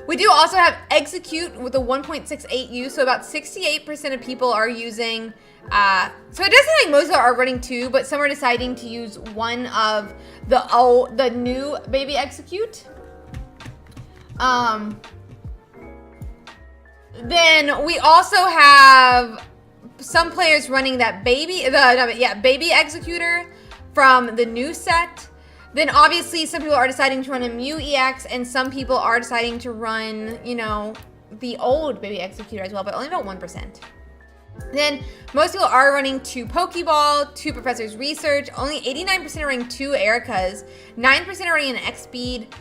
We do also have Execute with a 1.68 use, so about 68% of people are using, so it doesn't seem like most of them are running 2, but some are deciding to use one of the new Baby Execute. Then we also have some players running that Baby Executor from the new set. Then obviously some people are deciding to run a Mew EX, and some people are deciding to run, you know, the old Baby Executor as well, but only about 1%. Then most people are running 2 Pokeball, 2 Professor's Research, only 89% are running 2 Ericas, 9% are running an X-Speed,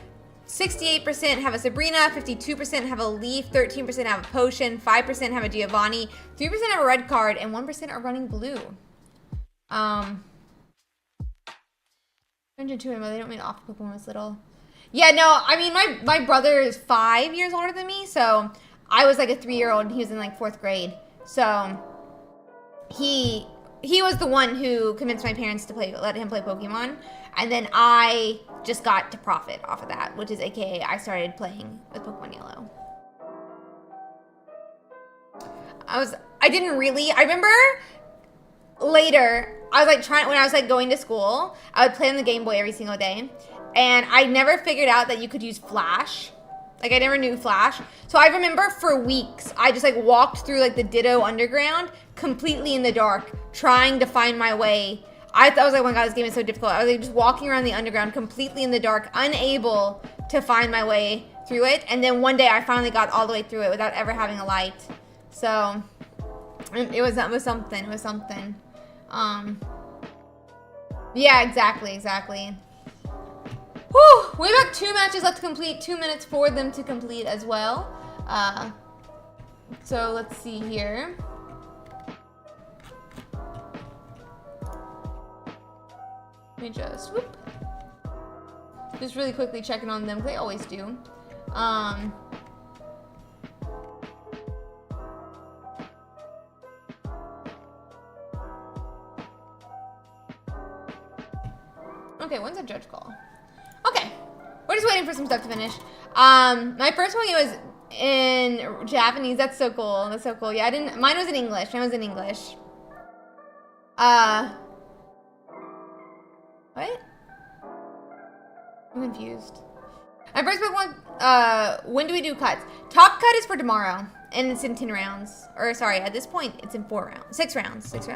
68% have a Sabrina, 52% have a Leaf, 13% have a Potion, 5% have a Giovanni, 3% have a Red Card, and 1% are running Blue. 102 they don't mean off Pokemon was little. Yeah, no, I mean my brother is 5 years older than me, so I was like a 3-year-old and he was in like 4th grade. So he was the one who convinced my parents to let him play Pokemon, and then I just got to profit off of that, which is AKA I started playing with Pokemon Yellow. I remember later, I was like when I was like going to school, I would play on the Game Boy every single day, and I never figured out that you could use Flash. Like, I never knew Flash. So I remember for weeks, I just like walked through like the Ditto Underground completely in the dark, trying to find my way. I was like, oh my god, this game is so difficult. I was like just walking around the underground completely in the dark, unable to find my way through it. And then one day I finally got all the way through it without ever having a light. So it was something. Yeah, exactly. Whew, we have 2 matches left to complete, 2 minutes for them to complete as well. So let's see here. Let me just, just really quickly checking on them, because they always do. Okay, when's the judge call? Okay, we're just waiting for some stuff to finish. My first one was in Japanese. That's so cool. Yeah, mine was in English. What? I'm confused. My first Pokemon, when do we do cuts? Top cut is for tomorrow, and it's in 10 rounds. Or sorry, at this point, it's in 6 rounds. Because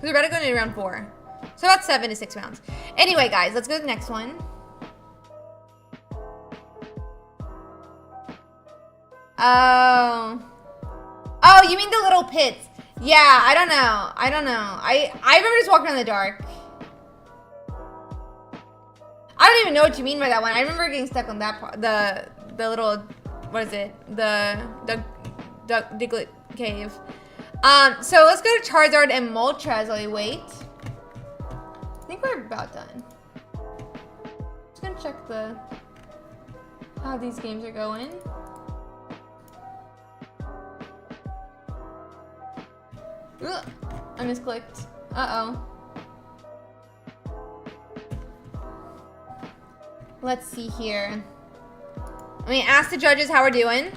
we're about to go into round 4. So about 7 to 6 rounds. Anyway, guys, let's go to the next one. Oh, you mean the little pits? Yeah, I don't know. I remember just walking in the dark. I don't even know what you mean by that one. I remember getting stuck on that part. The little, what is it? The Diglett cave. So let's go to Charizard and Moltres while we wait. I think we're about done. Just gonna check how these games are going. Ugh, I misclicked. Uh-oh. Let's see here. I mean, ask the judges how we're doing.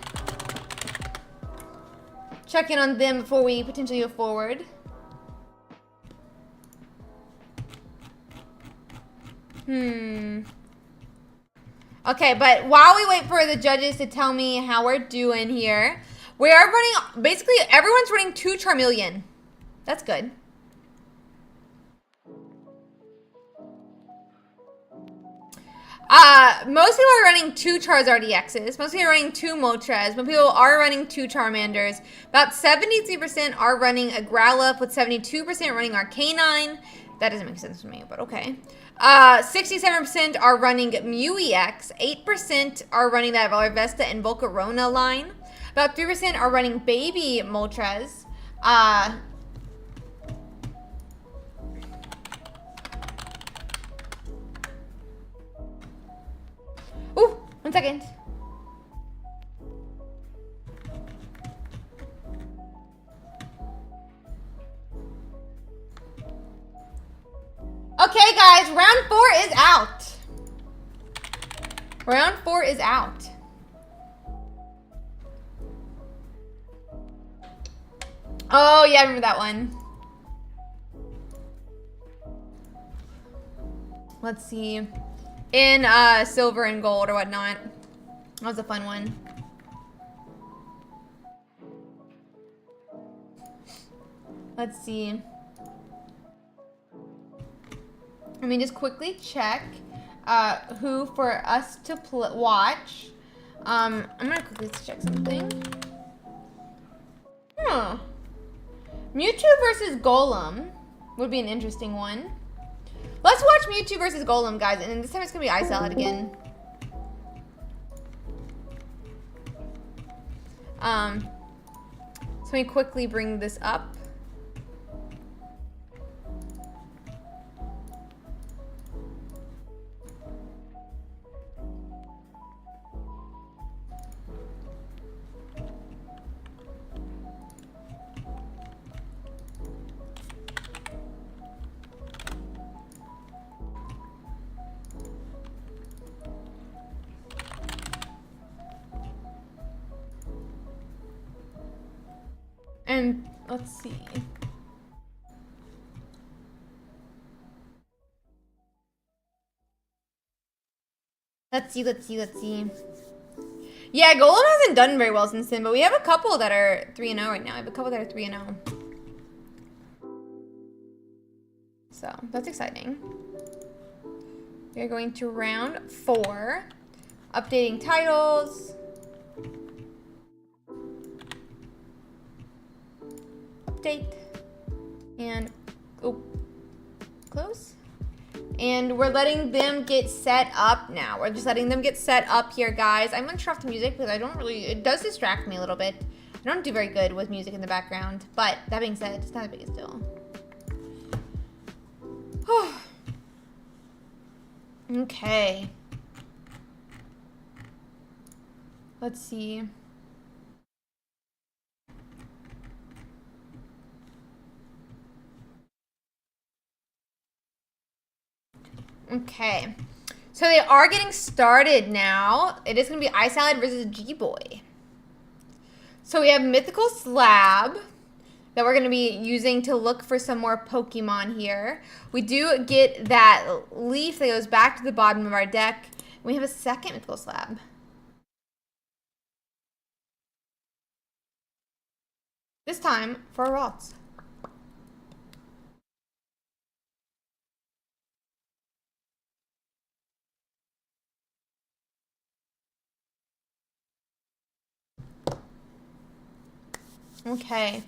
Check in on them before we potentially go forward. Okay, but while we wait for the judges to tell me how we're doing here, we are running, basically everyone's running 2 Charmeleon. That's good. Most people are running 2 Charizard EXs. Most people are running 2 Moltres. Most people are running 2 Charmanders. About 73% are running a Growlithe, with 72% running Arcanine. That doesn't make sense to me, but okay. 67% are running Mew EX. 8% are running that Valorvesta and Volcarona line. About 3% are running Baby Moltres. Ooh, 1 second. Guys, round 4 is out. Round 4 is out. Oh, yeah, I remember that one. Let's see. In silver and gold or whatnot. That was a fun one. Let's see. Let me just quickly check who for us to watch. I'm gonna quickly check something. Huh. Mewtwo versus Golem would be an interesting one. Let's watch Mewtwo versus Golem, guys, and this time it's gonna be Ice Salad again. So let me quickly bring this up. And let's see. Let's see. Yeah, Golem hasn't done very well since then, but we have a couple that are 3-0 right now. I have a couple that are 3-0. So, that's exciting. We are going to round 4. Updating titles. Update. And, oh, close. And we're letting them get set up now. We're just letting them get set up here, guys. I'm gonna turn off the music because I don't really, it does distract me a little bit. I don't do very good with music in the background. But that being said, it's not a big deal. Okay. Let's see. Okay, so they are getting started now. It is going to be Ice Salad versus G-Boy. So we have Mythical Slab that we're going to be using to look for some more Pokemon here. We do get that leaf that goes back to the bottom of our deck. We have a second Mythical Slab. This time for a Ralts. Okay.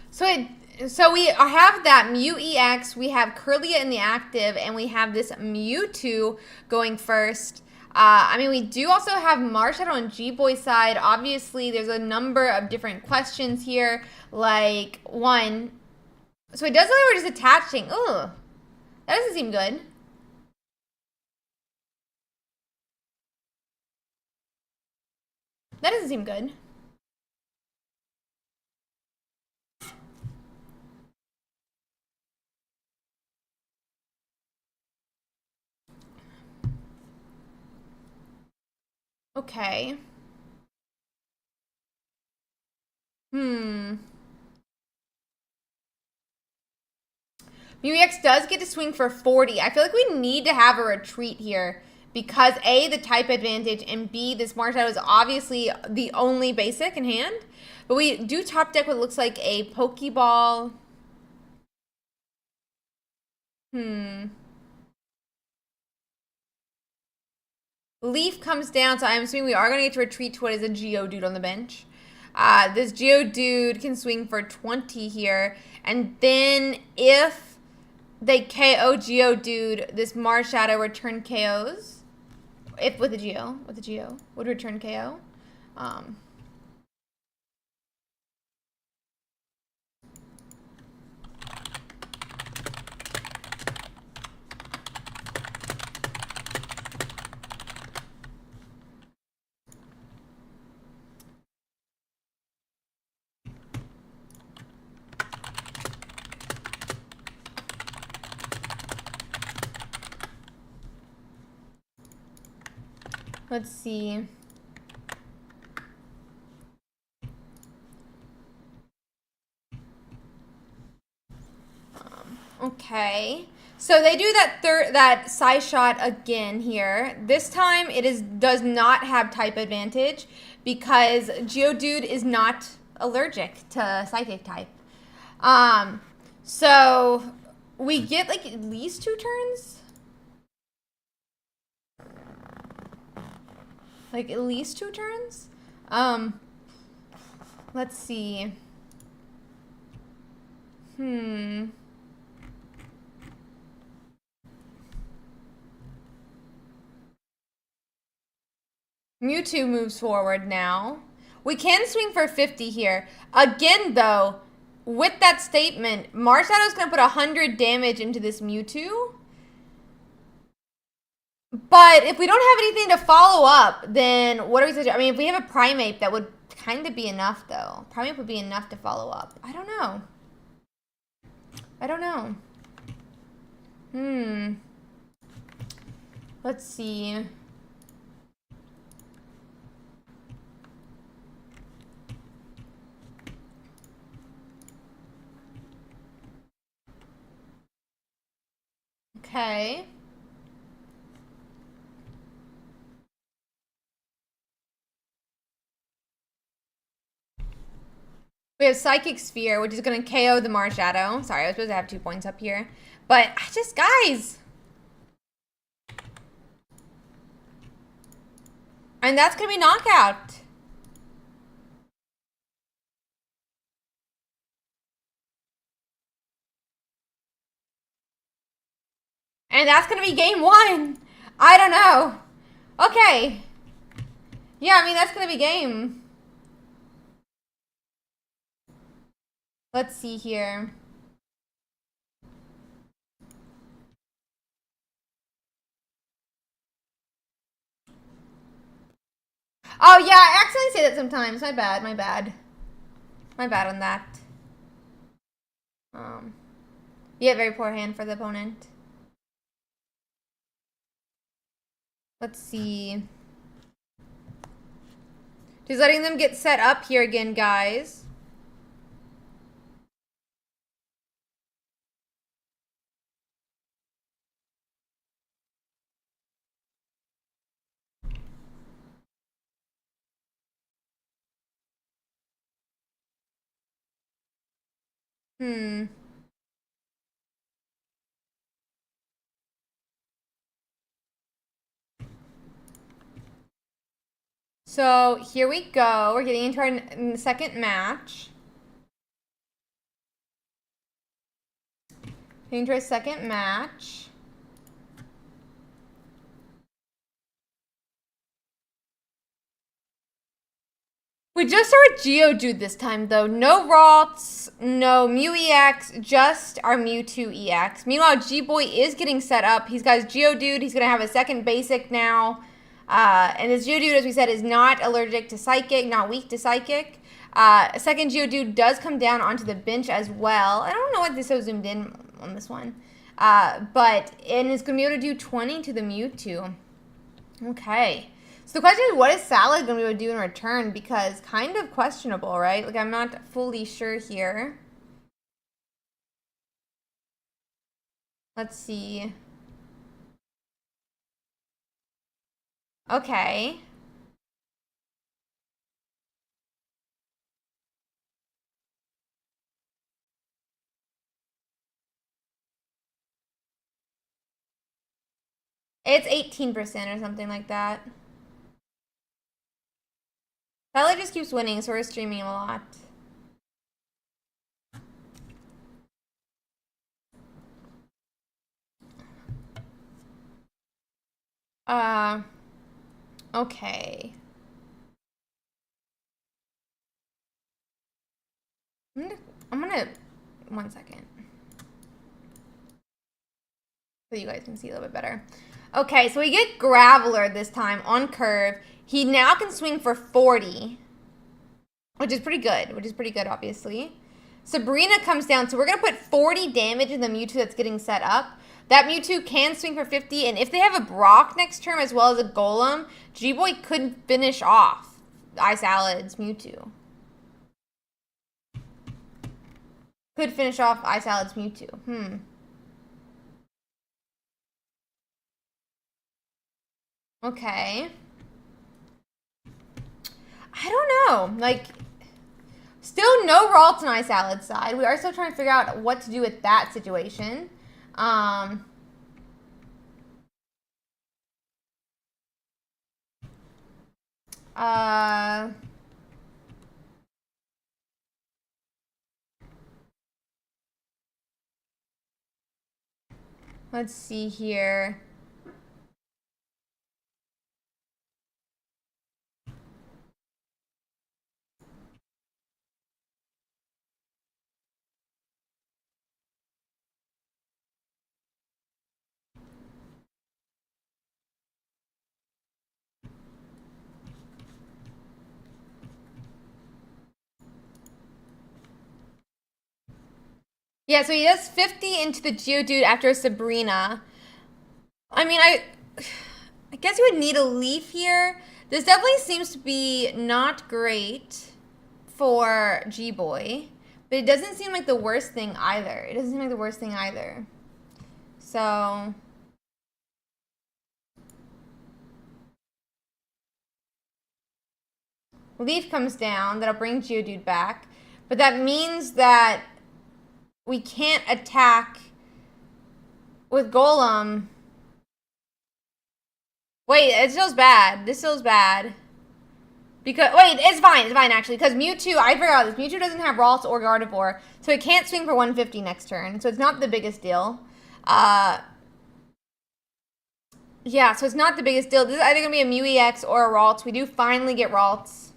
So we have that Mew EX, we have Curlia in the active, and we have this Mewtwo going first. I mean, we do also have Marshadow on G-Boy side. Obviously, there's a number of different questions here, like one. So it does look like we're just attaching. Ugh, that doesn't seem good. That doesn't seem good. Okay. Mew-EX does get to swing for 40. I feel like we need to have a retreat here because A, the type advantage, and B, this Marshadow is obviously the only basic in hand. But we do top deck what looks like a Pokeball. Leaf comes down, so I'm assuming we are going to get to retreat to what is a Geodude on the bench. This Geodude can swing for 20 here. And then if they KO Geodude, this Marshadow return KOs. If with a Geo would return KO. Let's see. Okay. So they do that side shot again here. This time it does not have type advantage because Geodude is not allergic to psychic type. So we get like at least 2 turns. Like at least 2 turns. Let's see. Mewtwo moves forward now. We can swing for 50 here. Again, though, with that statement, Marshallow's going to put 100 damage into this Mewtwo. But if we don't have anything to follow up, then what are we supposed to do? I mean, if we have a Primeape, that would kind of be enough, though. Primeape would be enough to follow up. I don't know. I don't know. Let's see. Okay. We have Psychic Sphere, which is going to KO the Marshadow. Sorry, I was supposed to have 2 points up here. But, guys. And that's going to be knockout. And that's going to be game 1. I don't know. Okay. Yeah, I mean, that's going to be game. Let's see here. Oh, yeah, I accidentally say that sometimes. My bad, my bad. My bad on that. Yeah, very poor hand for the opponent. Let's see. Just letting them get set up here again, guys. So here we go. We're getting into our second match. Getting into our second match. We just saw a Geodude this time, though. No Ralts, no Mew EX, just our Mewtwo EX. Meanwhile, G-Boy is getting set up. He's got his Geodude. He's going to have a second basic now. And this Geodude, as we said, is not allergic to Psychic, not weak to Psychic. A second Geodude does come down onto the bench as well. I don't know what this so zoomed in on this one. And it's going to be able to do 20 to the Mewtwo. Okay. So the question is, what is Salad going to be able to do in return? Because kind of questionable, right? Like, I'm not fully sure here. Let's see. Okay. It's 18% or something like that. Tyler just keeps winning, so we're streaming him a lot. Okay. I'm gonna 1 second. So you guys can see a little bit better. Okay, so we get Graveler this time on curve. He now can swing for 40, which is pretty good, obviously. Sabrina comes down, so we're going to put 40 damage in the Mewtwo that's getting set up. That Mewtwo can swing for 50, and if they have a Brock next turn as well as a Golem, G-Boy could finish off Ice Salad's Mewtwo. Could finish off Ice Salad's Mewtwo. Okay. I don't know. Like, still no Ralts on Ice Salad's side. We are still trying to figure out what to do with that situation. Let's see here. Yeah, so he does 50 into the Geodude after a Sabrina. I mean, I guess you would need a Leaf here. This definitely seems to be not great for G-Boy. But it doesn't seem like the worst thing either. So... Leaf comes down. That'll bring Geodude back. But that means that we can't attack with Golem. Wait, it feels bad. This feels bad. Because, wait, it's fine actually. Because Mewtwo, I forgot this. Mewtwo doesn't have Ralts or Gardevoir. So it can't swing for 150 next turn. So it's not the biggest deal. Yeah, so it's not the biggest deal. This is either going to be a Mew EX or a Ralts. We do finally get Ralts.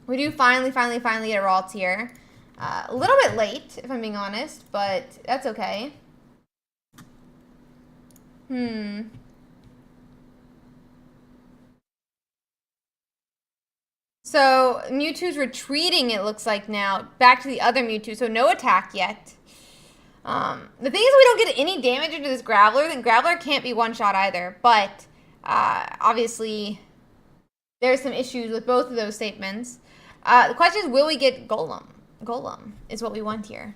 We do finally get a Ralts here. A little bit late, if I'm being honest, but that's okay. So Mewtwo's retreating, it looks like now, back to the other Mewtwo, so no attack yet. The thing is, we don't get any damage into this Graveler, then Graveler can't be one-shot either, but obviously there's some issues with both of those statements. The question is, will we get Golem? Golem is what we want here.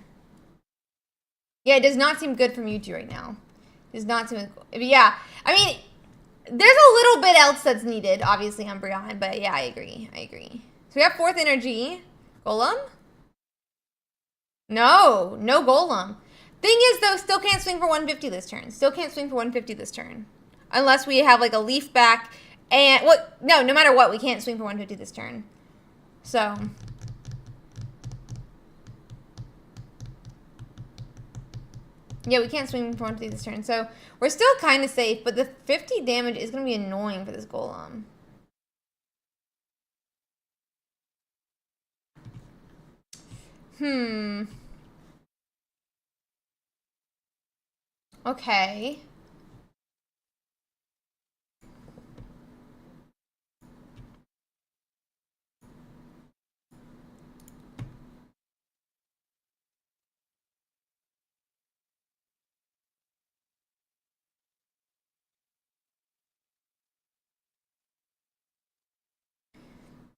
Yeah, it does not seem good for Mewtwo right now. It does not seem... Yeah, I mean, there's a little bit else that's needed, obviously, on Brian, but yeah, I agree. So we have 4th energy. Golem? No Golem. Thing is, though, still can't swing for 150 this turn. Unless we have, like, a Leaf back and... No matter what, we can't swing for 150 this turn. So... Yeah, we can't swing for 150 this turn. So, we're still kind of safe, but the 50 damage is going to be annoying for this Golem. Okay.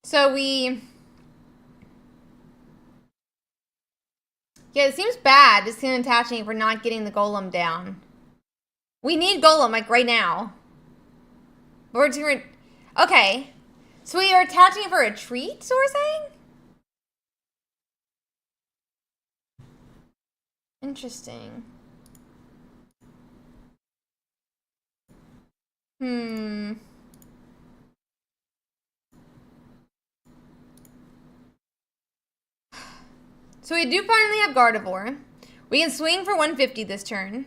So yeah, it seems bad, just him attaching if we're not getting the Golem down. We need Golem, like, right now. Okay. So we are attaching it for a retreat, so we're saying? Interesting. So we do finally have Gardevoir. We can swing for 150 this turn.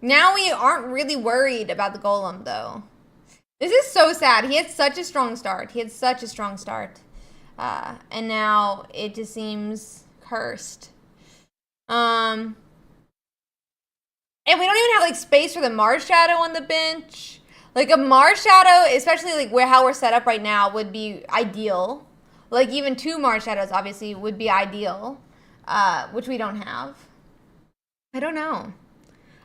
Now we aren't really worried about the Golem, though. This is so sad. He had such a strong start. And now it just seems cursed. And we don't even have, like, space for the Marshadow on the bench. Like, a Marshadow, especially, like, how we're set up right now, would be ideal. Like, even 2 Marshadows, obviously, would be ideal, which we don't have. I don't know.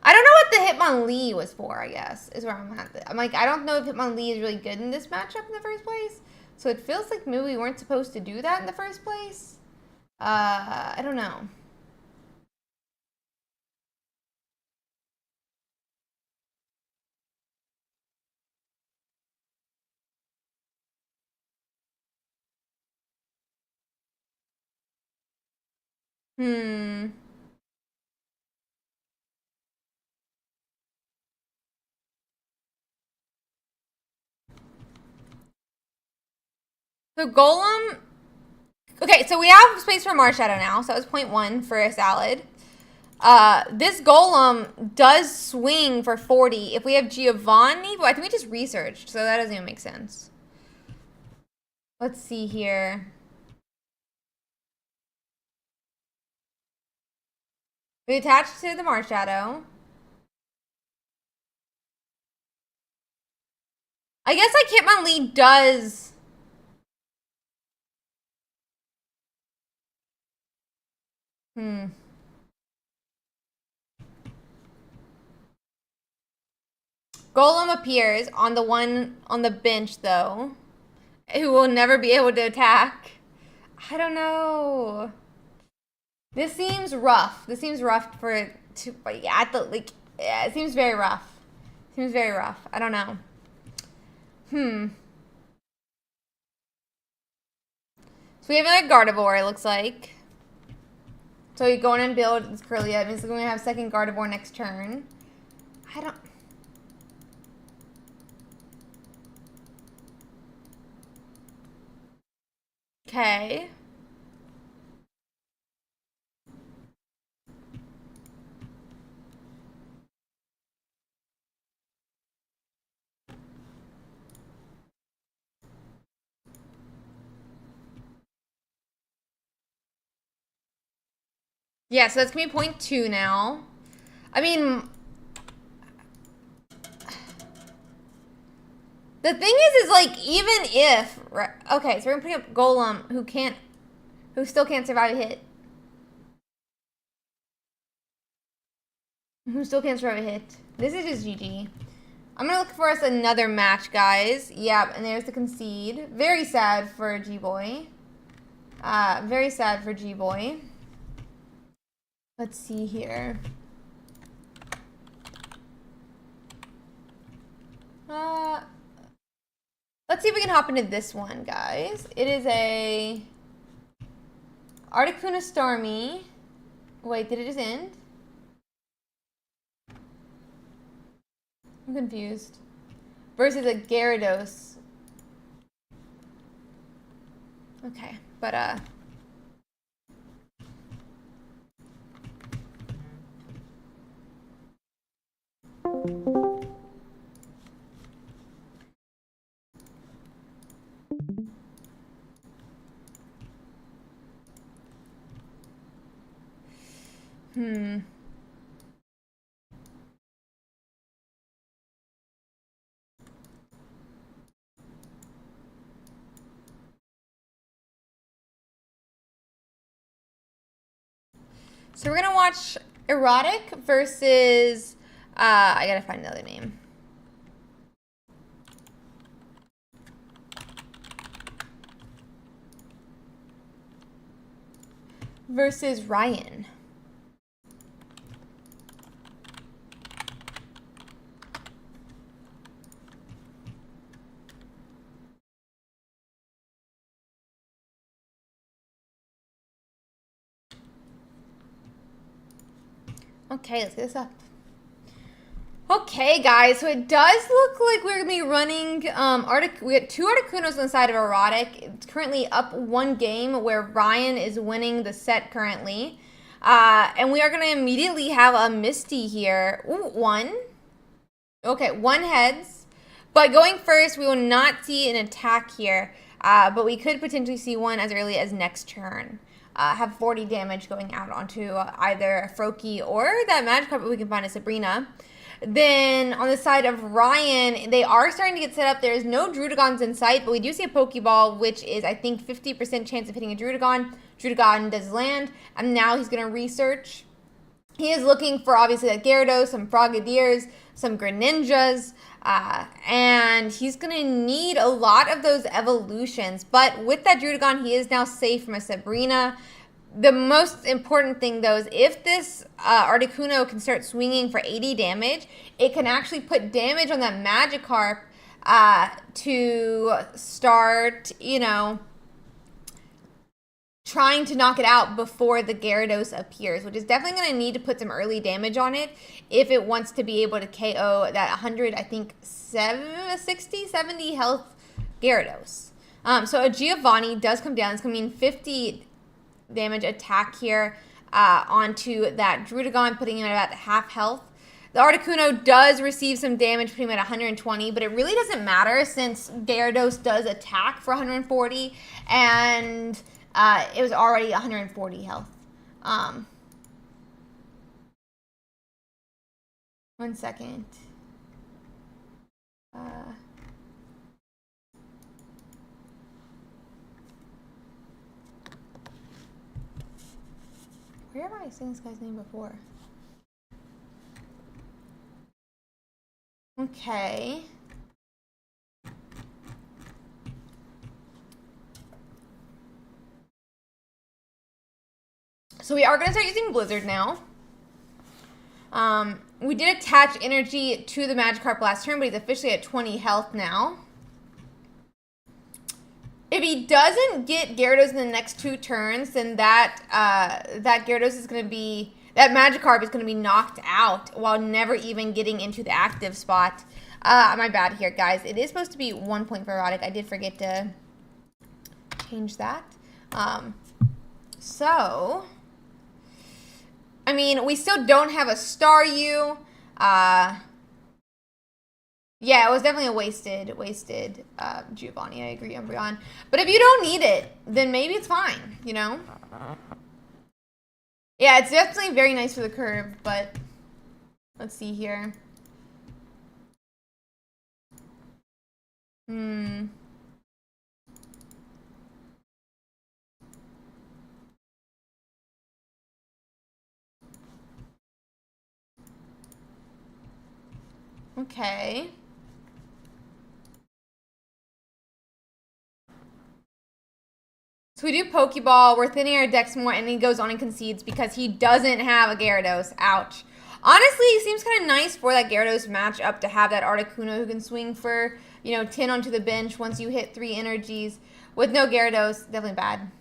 I don't know what the Hitmonlee was for, I guess, is where I'm at. I'm like, I don't know if Hitmonlee is really good in this matchup in the first place. So it feels like maybe we weren't supposed to do that in the first place. I don't know. Hmm. So Golem. Okay, so we have space for Marshadow now, so that was 0.1 for a salad. This Golem does swing for 40 if we have Giovanni, but I think we just researched, so that doesn't even make sense. Let's see here. We attach to the Marshadow. I guess like Hitmonlee does. Golem appears on the one on the bench though, who will never be able to attack. I don't know. This seems rough. This seems rough for to yeah, yeah, it seems very rough. Seems very rough. I don't know. So we have another Gardevoir, it looks like. So we go in and build this Curly. That means we're going to have second Gardevoir next turn. I don't... Okay. Yeah, so that's going to be 0.2 now. I mean... The thing is like, even if... Okay, so we're going to put up Golem, who still can't survive a hit. Who still can't survive a hit. This is just GG. I'm going to look for us another match, guys. Yep, and there's the concede. Very sad for G-Boy. Very sad for G-Boy. Let's see here. Let's see if we can hop into this one, guys. It is a Articuno Starmie. Wait, did it just end? I'm confused. Versus a Gyarados. Okay, but So we're gonna watch Erotic versus I gotta find another name. Versus Ryan. Okay, let's get this up. Okay, guys, so it does look like we're gonna be running we got two Articunos on the side of Erotic. It's currently up one game where Ryan is winning the set currently. And we are gonna immediately have a Misty here. Ooh, one. Okay, one heads. But going first, we will not see an attack here. But we could potentially see one as early as next turn. Have 40 damage going out onto either Froakie or that magic carpet we can find a Sabrina. Then on the side of Ryan, they are starting to get set up. There is no Druddigons in sight, but we do see a Pokeball, which is, I think, 50% chance of hitting a Druddigon. Druddigon does land, and now he's going to research. He is looking for, obviously, like Gyarados, some Frogadiers, some Greninjas, and he's going to need a lot of those evolutions. But with that Druddigon, he is now safe from a Sabrina. The most important thing, though, is if this Articuno can start swinging for 80 damage, it can actually put damage on that Magikarp to start, you know, trying to knock it out before the Gyarados appears, which is definitely going to need to put some early damage on it if it wants to be able to KO that 100, I think, 60, 70 health Gyarados. So a Giovanni does come down. It's going to mean 50 damage attack here onto that Druddigon, putting him at about half health. The Articuno does receive some damage, putting him at 120, but it really doesn't matter since Gyarados does attack for 140, and it was already 140 health. 1 second. Where have I seen this guy's name before? Okay. So we are going to start using Blizzard now. We did attach energy to the Magikarp last turn, but he's officially at 20 health now. If he doesn't get Gyarados in the next 2 turns, then that Gyarados is going to be, that Magikarp is going to be knocked out while never even getting into the active spot. My bad here, guys. It is supposed to be 1 point for Erotic. I did forget to change that. So, I mean, we still don't have a Staryu. Yeah, it was definitely a wasted Giovanni. I agree, Umbreon. But if you don't need it, then maybe it's fine, you know? Yeah, it's definitely very nice for the curve, but let's see here. Okay. So we do Pokeball, we're thinning our decks more, and he goes on and concedes because he doesn't have a Gyarados. Ouch. Honestly, it seems kind of nice for that Gyarados matchup to have that Articuno who can swing for, you know, 10 onto the bench once you hit 3 energies. With no Gyarados, definitely bad.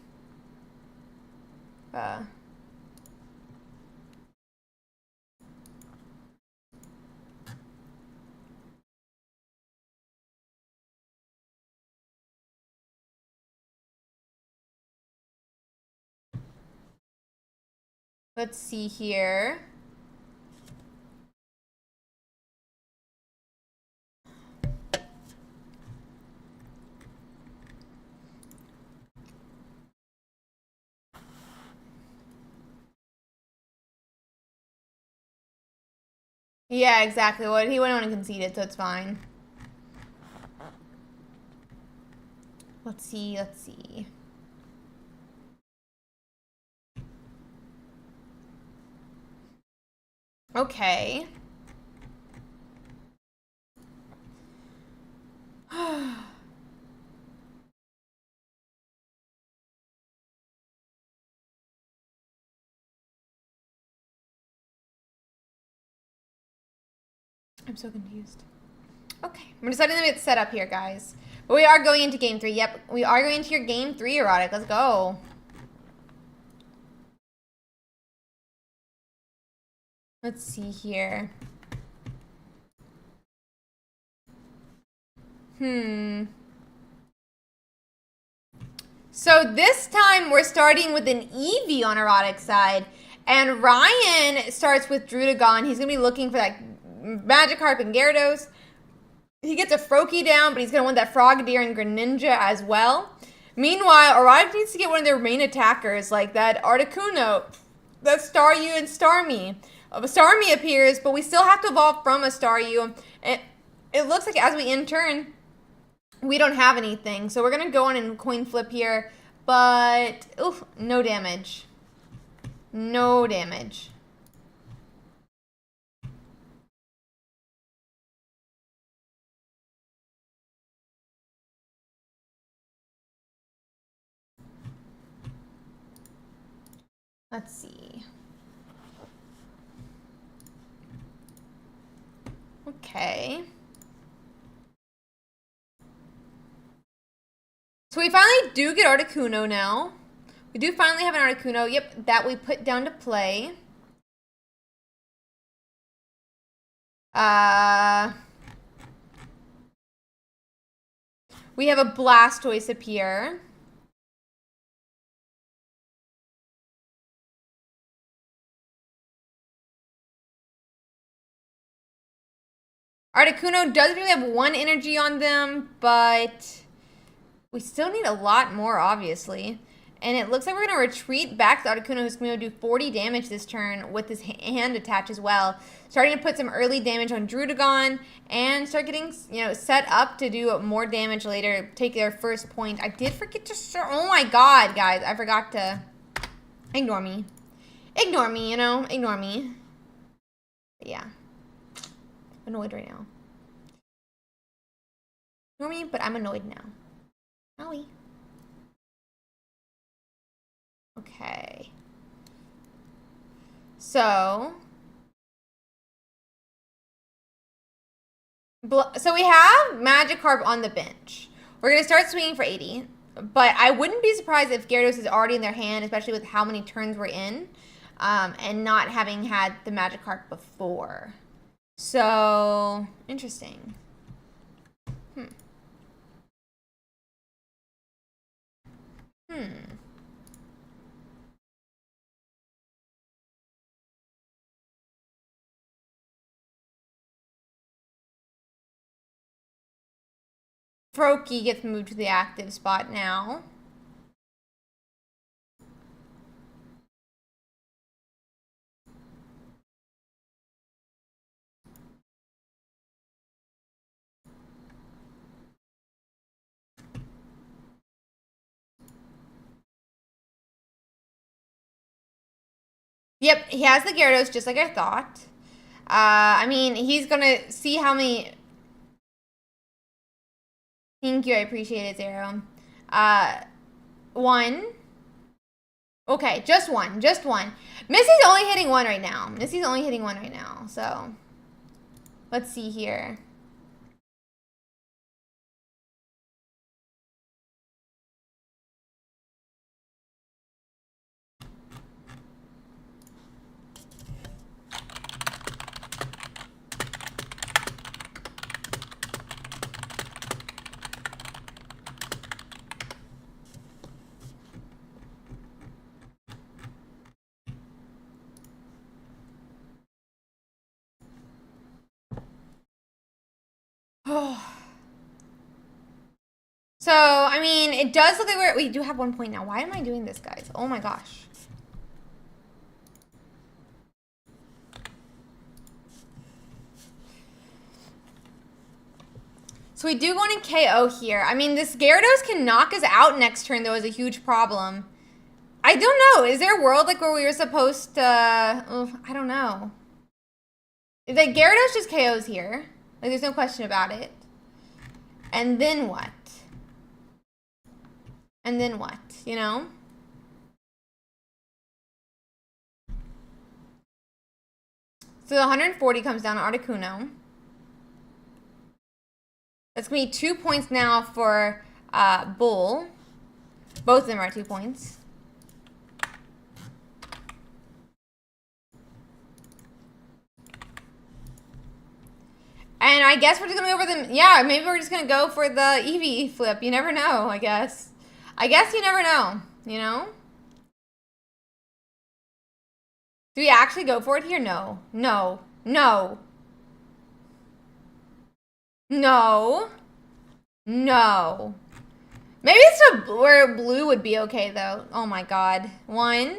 Let's see here. Yeah, exactly. Well, he wouldn't want to concede it, so it's fine. Let's see. Okay. I'm so confused. Okay, we're deciding to get set up here, guys. But we are going into game 3. Yep, we are going into your game 3, Erotic. Let's go. Let's see here. So this time we're starting with an Eevee on Erotic side. And Ryan starts with Druddigon. He's going to be looking for that Magikarp and Gyarados. He gets a Froakie down, but he's going to want that Frogadier and Greninja as well. Meanwhile, Erotic needs to get one of their main attackers, like that Articuno, that Staryu and Starmie. Starmie appears, but we still have to evolve from a Staryu. It looks like as we end turn, we don't have anything. So we're going to go on and coin flip here, but oof, no damage. No damage. Let's see. Okay. So we finally do get Articuno now. We do finally have an Articuno. Yep, that we put down to play. We have a Blastoise appear. Articuno does really have one energy on them, but we still need a lot more, obviously. And it looks like we're going to retreat back to Articuno, who's going to do 40 damage this turn with his hand attach as well. Starting to put some early damage on Druddigon and start getting, you know, set up to do more damage later, take their first point. I did forget to start. Oh my god, guys. I forgot to. Ignore me. Ignore me, you know. Ignore me. But yeah. Annoyed right now. Ignore me, but I'm annoyed now. Owie. Okay. So we have Magikarp on the bench. We're going to start swinging for 80. But I wouldn't be surprised if Gyarados is already in their hand, especially with how many turns we're in. And not having had the Magikarp before. So, interesting. Froakie gets moved to the active spot now. Yep, he has the Gyarados just like I thought. I mean, he's gonna see how many... Thank you, I appreciate it, Zero. One. Okay, just one, just one. Missy's only hitting one right now. Missy's only hitting one right now, so... Let's see here. So, I mean, it does look like we do have 1 point now. Why am I doing this, guys? Oh my gosh. So we do go into KO here. I mean, this Gyarados can knock us out next turn, though, is a huge problem. I don't know. Is there a world like where we were supposed to... I don't know. Like, Gyarados just KOs here. Like, there's no question about it. And then what? And then what, you know? So the 140 comes down to Articuno. That's going to be 2 points now for Bull. Both of them are 2 points. And I guess we're just going to go for them. Yeah, maybe we're just going to go for the Eevee flip. You never know, I guess. I guess you never know, you know? Do we actually go for it here? No. No. No. No. No. Maybe it's where blue would be okay, though. Oh, my God. 1,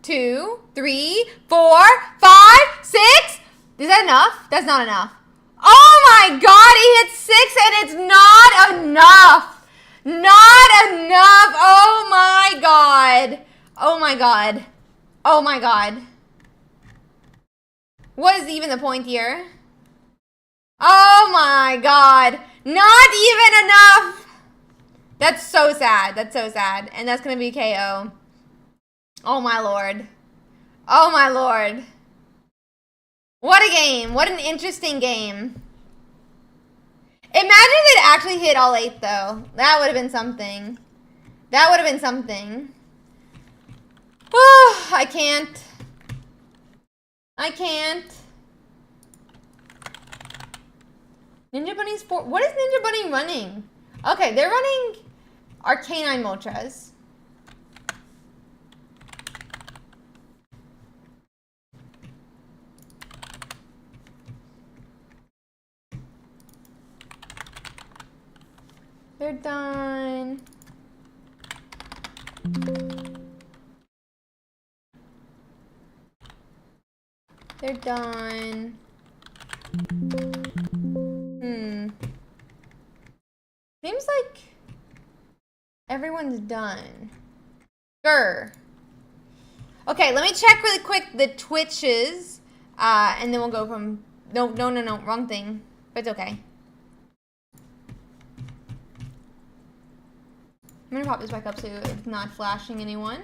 2, 3, 4, 5, 6. Is that enough? That's not enough. Oh, my God. He hit 6, and it's not enough. Not enough. Oh my god. Oh my god. Oh my god. What is even the point here? Oh my god. Not even enough. That's so sad. That's so sad. And that's going to be KO. Oh my lord. Oh my lord. What a game. What an interesting game. Imagine if it actually hit all 8 though. That would have been something. That would have been something. Oh, I can't. I can't. Ninja Bunny's for. What is Ninja Bunny running? Okay, they're running Arcanine Moltres. They're done. They're done. Seems like everyone's done. Grr. Okay, let me check really quick the Twitches, and then we'll go from. No, wrong thing. But it's okay. I'm gonna pop this back up so it's not flashing anyone.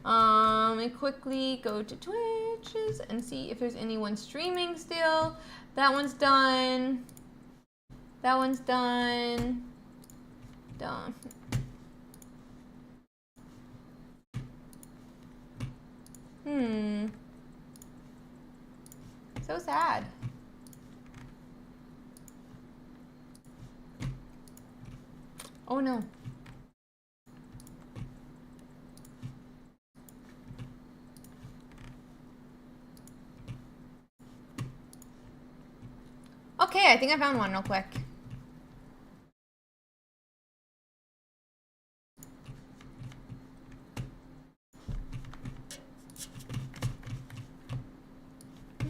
And quickly go to Twitches and see if there's anyone streaming still. That one's done. That one's done. Done. So sad. Oh no. Okay, I think I found one real quick.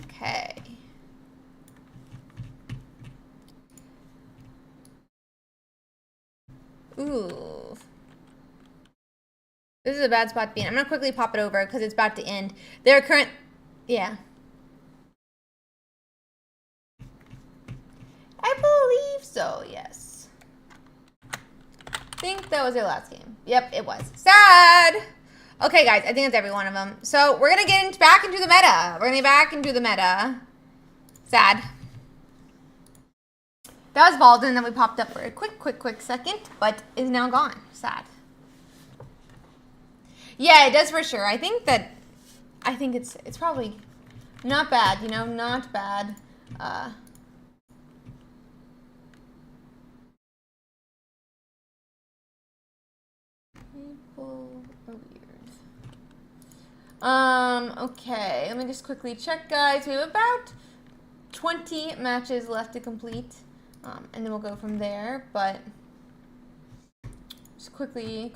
Okay. Ooh. This is a bad spot to be in. I'm gonna quickly pop it over because it's about to end. Their current... Yeah. I believe so, yes. I think that was their last game. Yep, it was. Sad! Okay, guys, I think that's every one of them. So, we're gonna get back into the meta. We're gonna get back into the meta. Sad. That was Valden that we popped up for a quick second, but is now gone. Sad. Yeah, it does for sure. I think it's probably not bad, you know, not bad. People are weird. Okay, let me just quickly check, guys. We have about 20 matches left to complete. And then we'll go from there, but just quickly.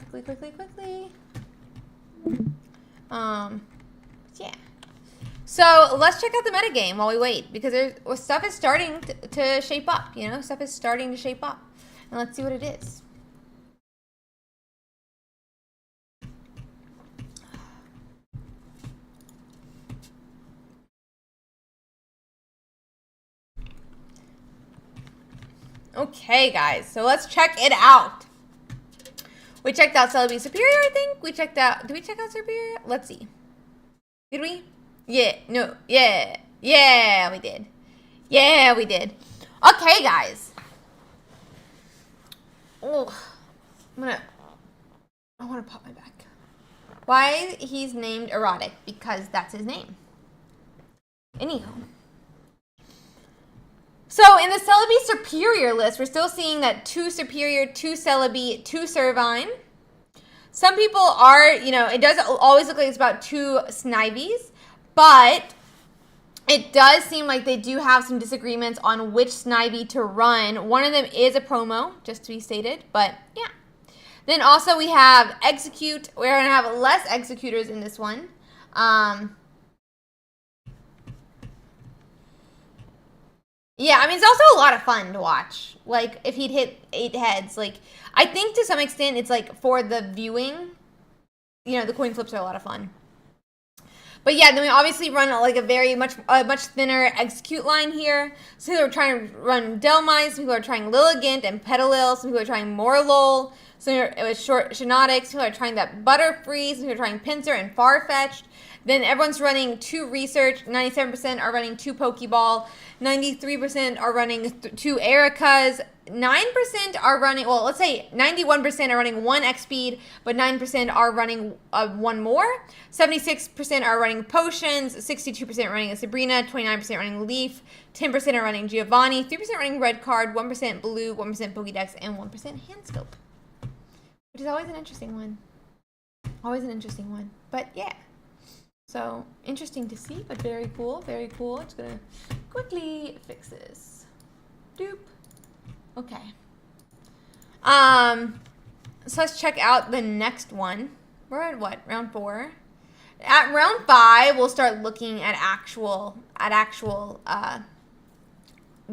Yeah. So let's check out the metagame while we wait, because stuff is starting to shape up, you know? Stuff is starting to shape up. And let's see what it is. Okay, guys, so let's check it out. We checked out Celebi Superior, I think. Did we check out Superior? Let's see. Did we? Yeah, no, yeah, we did. Yeah, we did. Okay, guys. Oh, I want to pop my back. Why he's named Erotic? Because that's his name. Anywho. So in the Celebi Superior list, we're still seeing that 2 Superior, 2 Celebi, 2 Servine. Some people are, you know, it does always look like it's about 2 Snivies, but it does seem like they do have some disagreements on which Snivy to run. One of them is a promo, just to be stated, but yeah. Then also we have Execute. We're going to have less Executors in this one. Yeah, I mean, it's also a lot of fun to watch. Like, if he'd hit 8 heads, like, I think to some extent it's like for the viewing, you know, the coin flips are a lot of fun. But yeah, then we obviously run like a much thinner Execute line here. So people are trying to run Delmise, people are trying Lilligant and Petalil, some people are trying Morlul, so it was short Shenotix, people are trying that Butterfree, some people are trying Pinsir and Farfetch'd. Then everyone's running 2 research, 97% are running 2 Pokeball, 93% are running 2 Ericas, 9% are running, well, let's say 91% are running 1 X-Speed, but 9% are running 1 more. 76% are running Potions, 62% running a Sabrina, 29% running Leaf, 10% are running Giovanni, 3% running Red Card, 1% Blue, 1% Pokédex, and 1% Handscope. Which is always an interesting one. Always an interesting one. But yeah. So, interesting to see, but very cool. Very cool. Just gonna quickly fix this. Doop. Okay. So let's check out the next one. We're at what? Round 4. At round 5, we'll start looking at the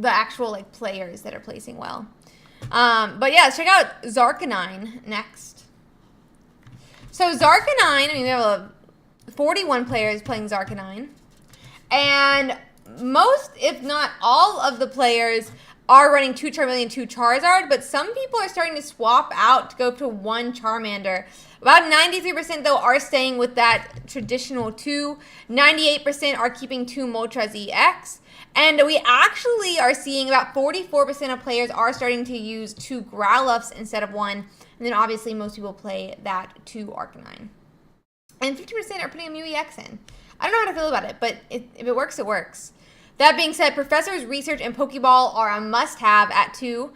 actual like players that are placing well. But yeah, let's check out Zarkanine next. So Zarkanine, I mean, we have 41 players playing Zarkanine, and most, if not all, of the players are running 2 Charmeleon, 2 Charizard, but some people are starting to swap out to go to 1 Charmander. About 93% though are staying with that traditional 2. 98% are keeping 2 Moltres EX. And we actually are seeing about 44% of players are starting to use 2 Growluffs instead of 1. And then obviously most people play that 2 Arcanine. And 50% are putting a Mew EX in. I don't know how to feel about it, but if it works, it works. That being said, Professor's Research and Pokeball are a must-have at 2.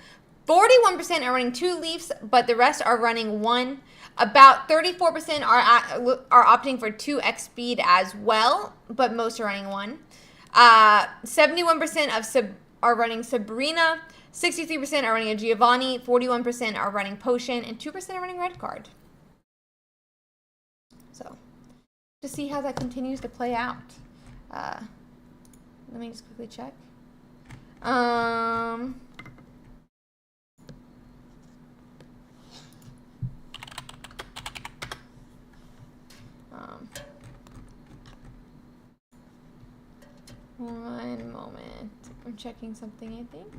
41% are running 2 Leafs, but the rest are running 1. About 34% are opting for 2 X-Speed as well, but most are running 1. 71% are running Sabrina, 63% are running a Giovanni, 41% are running Potion, and 2% are running Red Card. So, to see how that continues to play out. Let me just quickly check. One moment. I'm checking something, I think.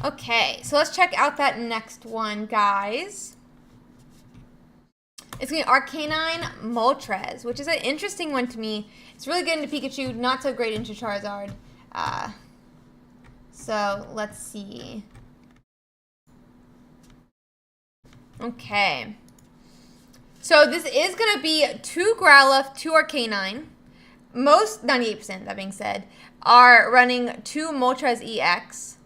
Okay, so let's check out that next one, guys. It's going to be Arcanine Moltres, which is an interesting one to me. It's really good into Pikachu, not so great into Charizard. So, let's see. Okay. So, this is going to be 2 Growlithe, 2 Arcanine. Most, 98%, that being said, are running 2 Moltres EX.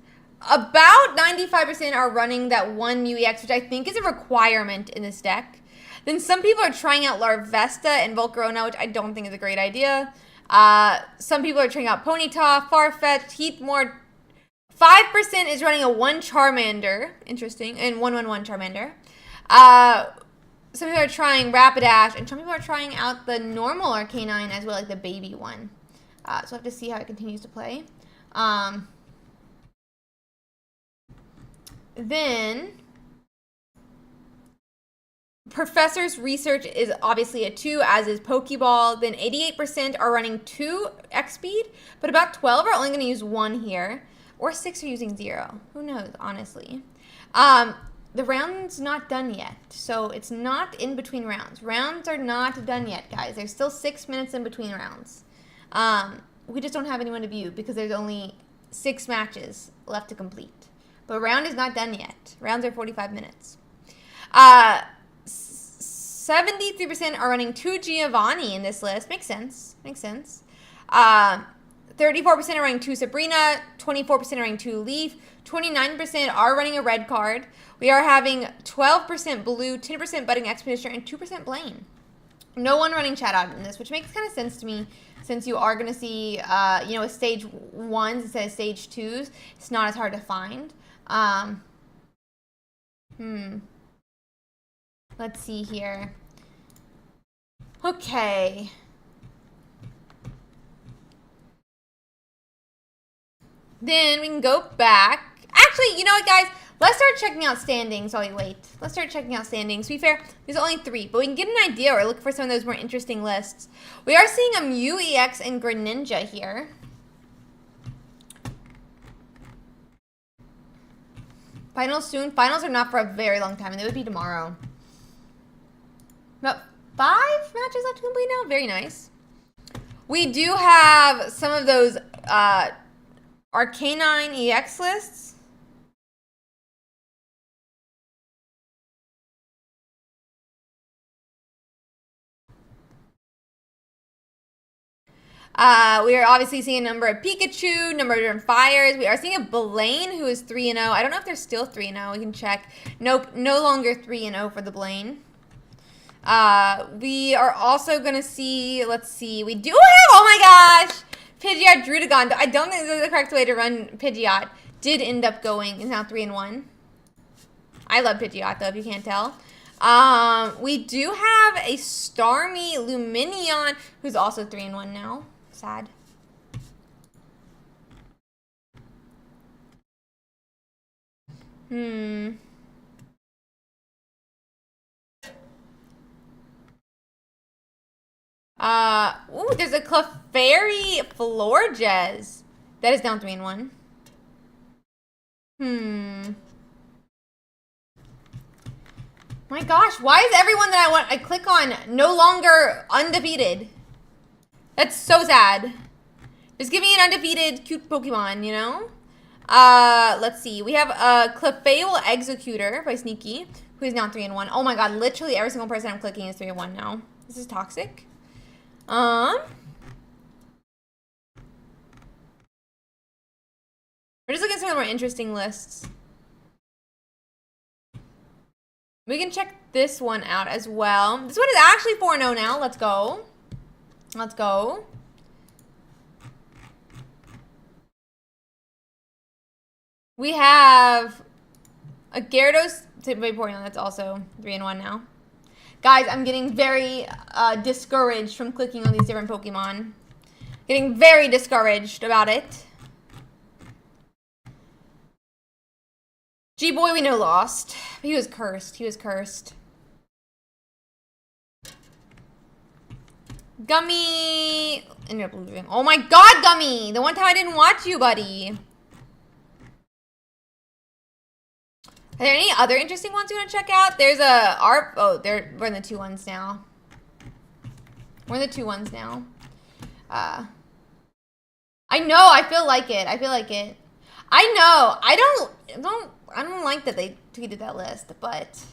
About 95% are running that 1 Mew EX, which I think is a requirement in this deck. Then some people are trying out Larvesta and Volcarona, which I don't think is a great idea. Some people are trying out Ponyta, Farfetch'd, Heatmore. 5% is running a 1 Charmander, interesting, and 1/1/1 Charmander. Some people are trying Rapidash, and some people are trying out the normal Arcanine as well, like the baby one. So I have to see how it continues to play. Then, Professor's Research is obviously a 2, as is Pokeball. Then 88% are running 2 X-Speed, but about 12 are only going to use 1 here. Or 6 are using 0. Who knows, honestly. The round's not done yet, so it's not in between rounds. Rounds are not done yet, guys. There's still 6 minutes in between rounds. We just don't have anyone to view because there's only 6 matches left to complete. But round is not done yet. Rounds are 45 minutes. 73% are running 2 Giovanni in this list. Makes sense. Makes sense. 34% are running 2 Sabrina. 24% are running 2 Leaf. 29% are running a Red Card. We are having 12% Blue, 10% Budding Expeditioner, and 2% Blaine. No one running Chat Out in this, which makes kind of sense to me, since you are going to see, with stage 1s instead of stage 2s. It's not as hard to find. Let's see here. Okay. Then we can go back. Actually, you know what, guys? Let's start checking out standings while we wait. Let's start checking out standings. To be fair, there's only 3, but we can get an idea or look for some of those more interesting lists. We are seeing a Mew EX and Greninja here. Finals soon. Finals are not for a very long time, and they would be tomorrow. About 5 matches left to complete now. Very nice. We do have some of those Arcanine EX lists. We are obviously seeing a number of Pikachu, number of different fires. We are seeing a Blaine who is 3-0. I don't know if they're still 3-0. We can check. Nope, no longer 3-0 for the Blaine. We are also going to see, let's see, we do have, oh my gosh, Pidgeot Druddigon. I don't think this is the correct way to run Pidgeot. Did end up going, is now 3-1. I love Pidgeot though, if you can't tell. We do have a Starmie Luminion who's also 3-1 now. Sad. Ooh, there's a Clefairy Florges. That is down 3-1. My gosh, why is everyone that I click on no longer undefeated? That's so sad. Just give me an undefeated cute Pokemon, you know? Let's see. We have a Clefable Executor by Sneaky, who is now 3-1. Oh my god, literally every single person I'm clicking is 3-1 now. This is toxic. We're just looking at some of the more interesting lists. We can check this one out as well. This one is actually 4-0 now. Let's go. Let's go. We have a Gyarados Vaporeon that's also 3-1 now. Guys, I'm getting very discouraged from clicking on these different Pokemon. Getting very discouraged about it. G-Boy, we know lost. He was cursed. He was cursed. Gummy ended up losing. Oh my god, Gummy! The one time I didn't watch you, buddy. Are there any other interesting ones you want to check out? There's a ARP. Oh, we're in the 2-1s now. We're in the 2-1s now. I know. I feel like it. I feel like it. I know. I don't like that they tweeted that list, but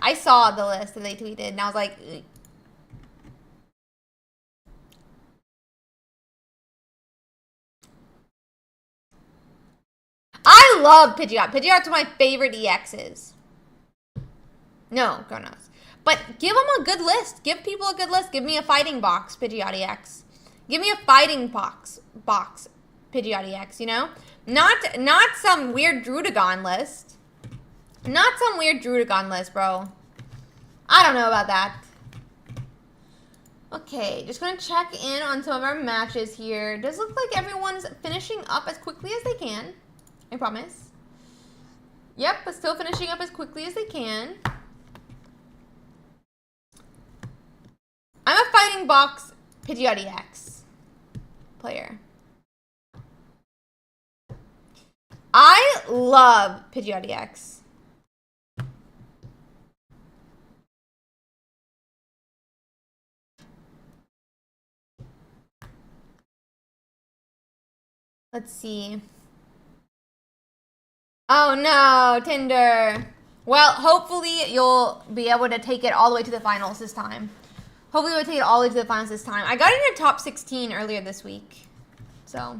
I saw the list that they tweeted, and I was like, ugh. I love Pidgeot. Pidgeot's one of my favorite EXs. No, Kronos. But give them a good list. Give people a good list. Give me a fighting box, Pidgeot EX. Give me a fighting box, Pidgeot EX, you know? Not some weird Druddigon list. Not some weird Druddigon list, bro. I don't know about that. Okay, just gonna check in on some of our matches here. Does look like everyone's finishing up as quickly as they can. I promise. Yep, but still finishing up as quickly as they can. I'm a fighting box Pidgeot EX player. I love Pidgeot EX. Let's see. Oh no, Tinder. Well, hopefully you'll be able to take it all the way to the finals this time. Hopefully we'll take it all the way to the finals this time. I got into top 16 earlier this week. So,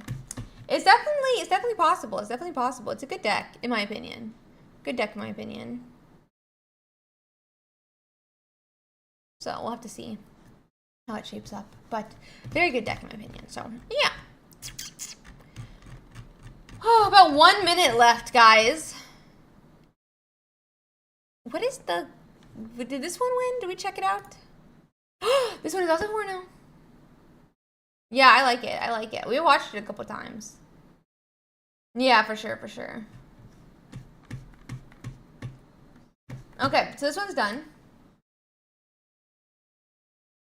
it's definitely possible. It's definitely possible. It's a good deck, in my opinion. Good deck, in my opinion. So, we'll have to see how it shapes up. But, very good deck, in my opinion. So, yeah. Oh, about 1 minute left, guys. What is the... Did this one win? Did we check it out? This one is also 4-0. Yeah, I like it. I like it. We watched it a couple times. Yeah, for sure, for sure. Okay, so this one's done.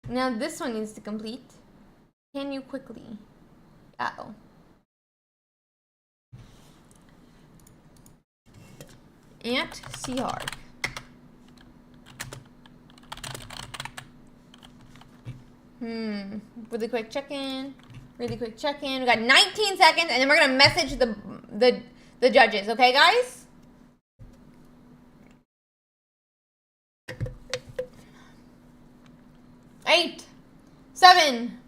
Now this one needs to complete. Can you quickly? Uh-oh. Ant C hard. Really quick check-in. Really quick check-in. We got 19 seconds, and then we're gonna message the judges. Okay, guys? Eight, 7,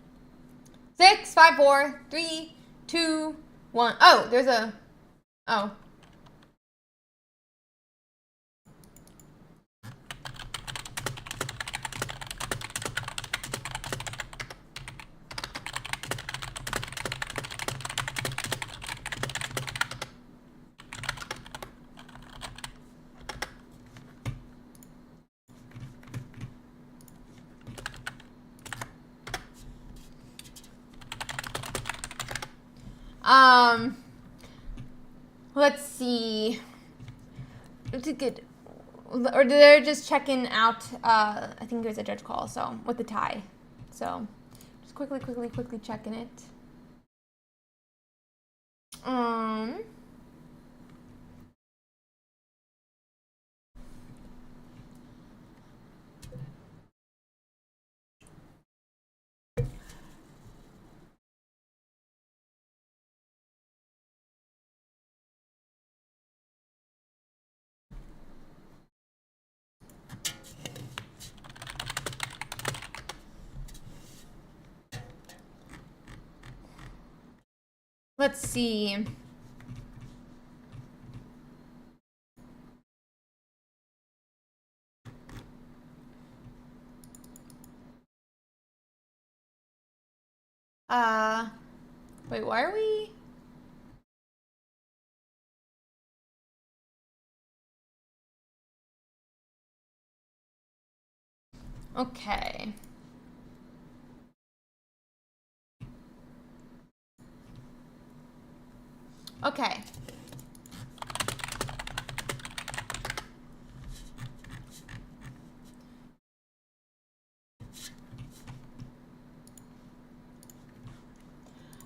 6, 5, 4, 3, 2, 1. Oh, there's a. Oh. Let's see. It's a good, or they're just checking out. I think there's a judge call, so with the tie. So, just quickly checking it. Let's see. Wait, why are we? Okay. Okay.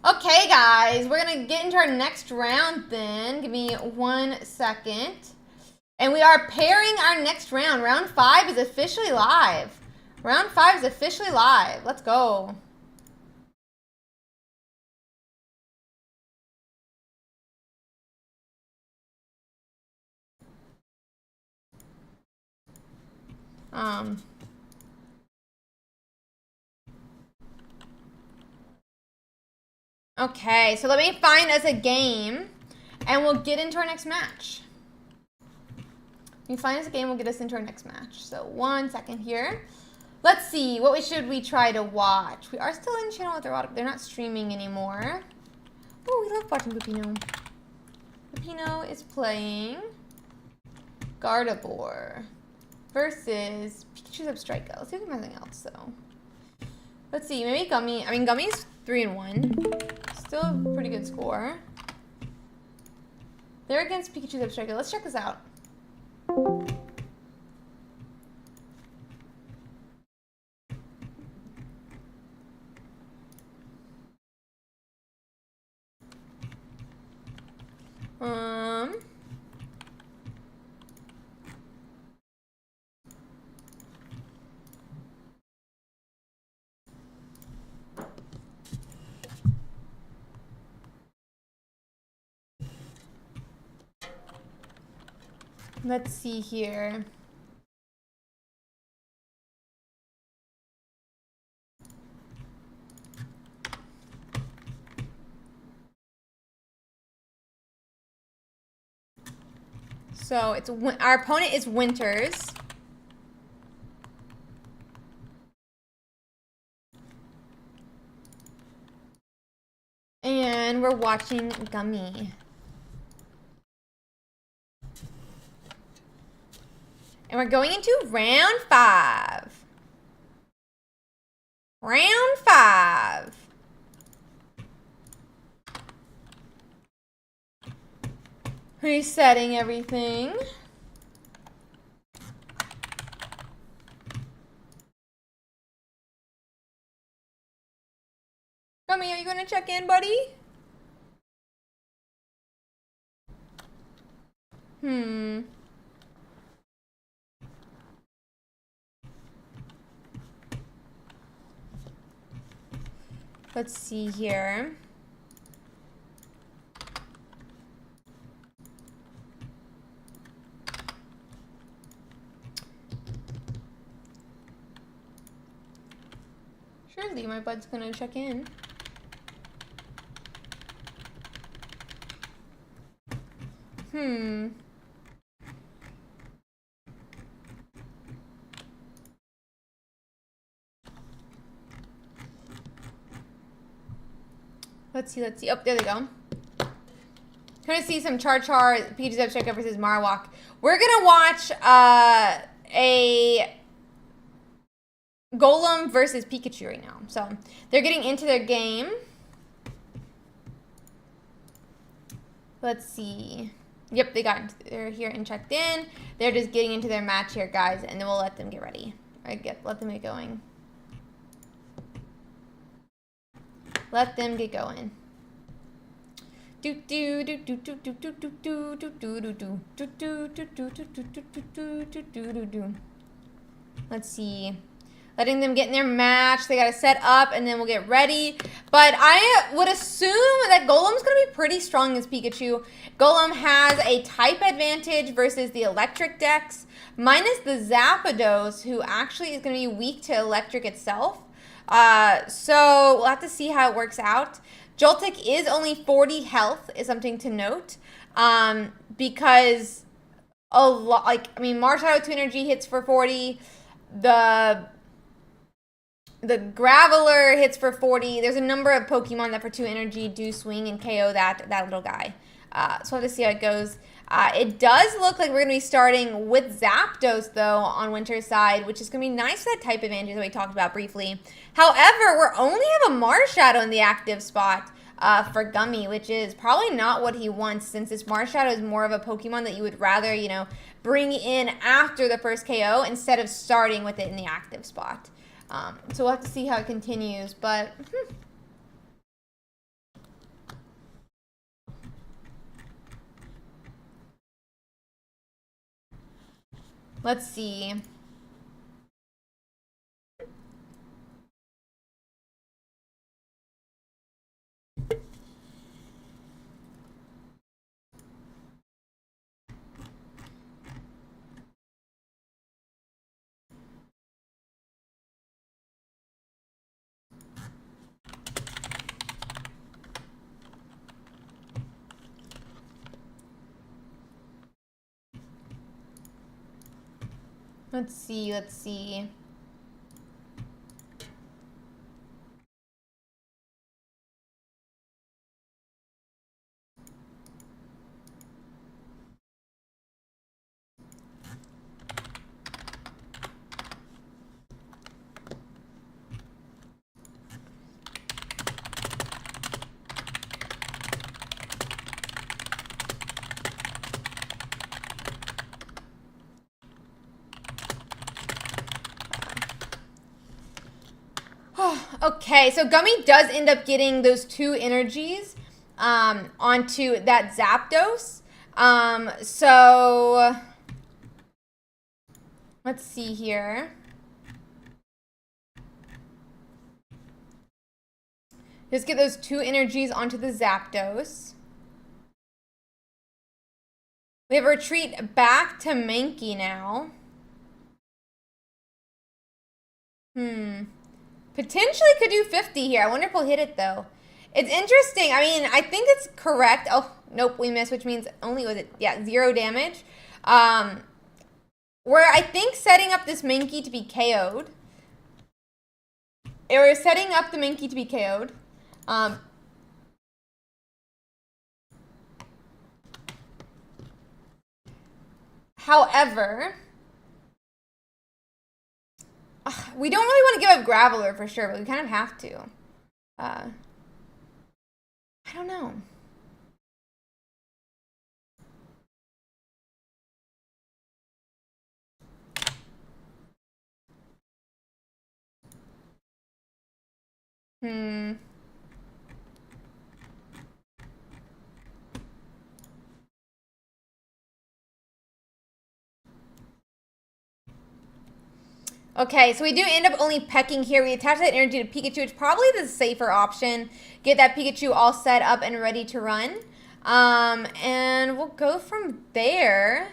Okay, guys, we're gonna get into our next round then. Give me 1 second. And we are pairing our next round. Round 5 is officially live. Round 5 is officially live. Let's go. Okay, so let me find us a game, and we'll get into our next match. Let me find us a game, we'll get us into our next match. So 1 second here. Let's see, what should we try to watch? We are still in channel with they're not streaming anymore. Oh, we love watching Pupino. Pupino is playing Gardevoir versus Pikachu's Abstrika. Let's see if we have anything else, though. Let's see, maybe Gummy. I mean, Gummy's 3-1. Still a pretty good score. They're against Pikachu's Abstrika. Let's check this out. Let's see here. So it's our opponent is Winters. And we're watching Gummy. And we're going into round 5. Round 5. Resetting everything. Gummy, are you gonna check in, buddy? Let's see here. Surely my bud's gonna check in. Let's see. Oh, there they go. Trying to see some Char Pikachu's Abstract versus Marowak. We're gonna watch a Golem versus Pikachu right now. So they're getting into their game. Let's see. Yep, they're here and checked in. They're just getting into their match here, guys, and then we'll let them get ready. Let them get going. Let them get going. Let's see. Letting them get in their match. They gotta set up and then we'll get ready. But I would assume that Golem's gonna be pretty strong as Pikachu. Golem has a type advantage versus the electric dex, minus the Zapdos, who actually is gonna be weak to electric itself. So we'll have to see how it works out. Joltik is only 40 health, is something to note. Because a lot, Marshadow 2 energy hits for 40. The Graveler hits for 40. There's a number of Pokemon that for 2 energy do swing and KO that little guy. So we'll have to see how it goes. It does look like we're going to be starting with Zapdos, though, on Winter's side, which is going to be nice for that type advantage that we talked about briefly. However, we only have a Marshadow in the active spot for Gummy, which is probably not what he wants, since this Marshadow is more of a Pokemon that you would rather, bring in after the first KO instead of starting with it in the active spot. So we'll have to see how it continues, but... Let's see. Let's see. Okay, so Gummy does end up getting those 2 energies onto that Zapdos. So let's see here. Just get those 2 energies onto the Zapdos. We have a retreat back to Mankey now. Potentially could do 50 here. I wonder if we'll hit it, though. It's interesting. I mean, I think it's correct. Oh, nope, we missed, which means only, was it? Yeah, 0 damage. We're, I think, setting up this Mankey to be KO'd. We're setting up the Mankey to be KO'd. However... we don't really want to give up Graveler for sure, but we kind of have to. I don't know. Okay, so we do end up only pecking here. We attach that energy to Pikachu. It's probably the safer option. Get that Pikachu all set up and ready to run. And we'll go from there.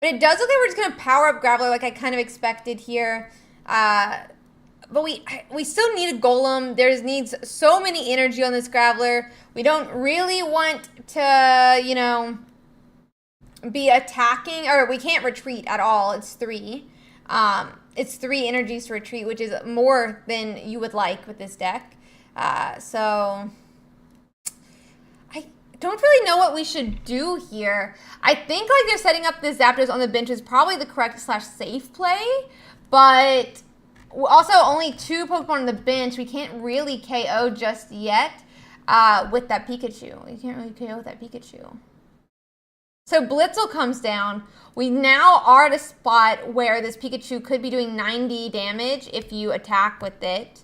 But it does look like we're just going to power up Graveler like I kind of expected here. But we still need a Golem. There's needs so many energy on this Graveler. We don't really want to, you know, be attacking, or we can't retreat at all. It's 3. It's 3 energies to retreat, which is more than you would like with this deck. So I don't really know what we should do here. I think like they're setting up the Zapdos on the bench is probably the correct / safe play, but also only 2 Pokemon on the bench. We can't really KO just yet with that Pikachu. We can't really KO with that Pikachu. So Blitzel comes down. We now are at a spot where this Pikachu could be doing 90 damage if you attack with it.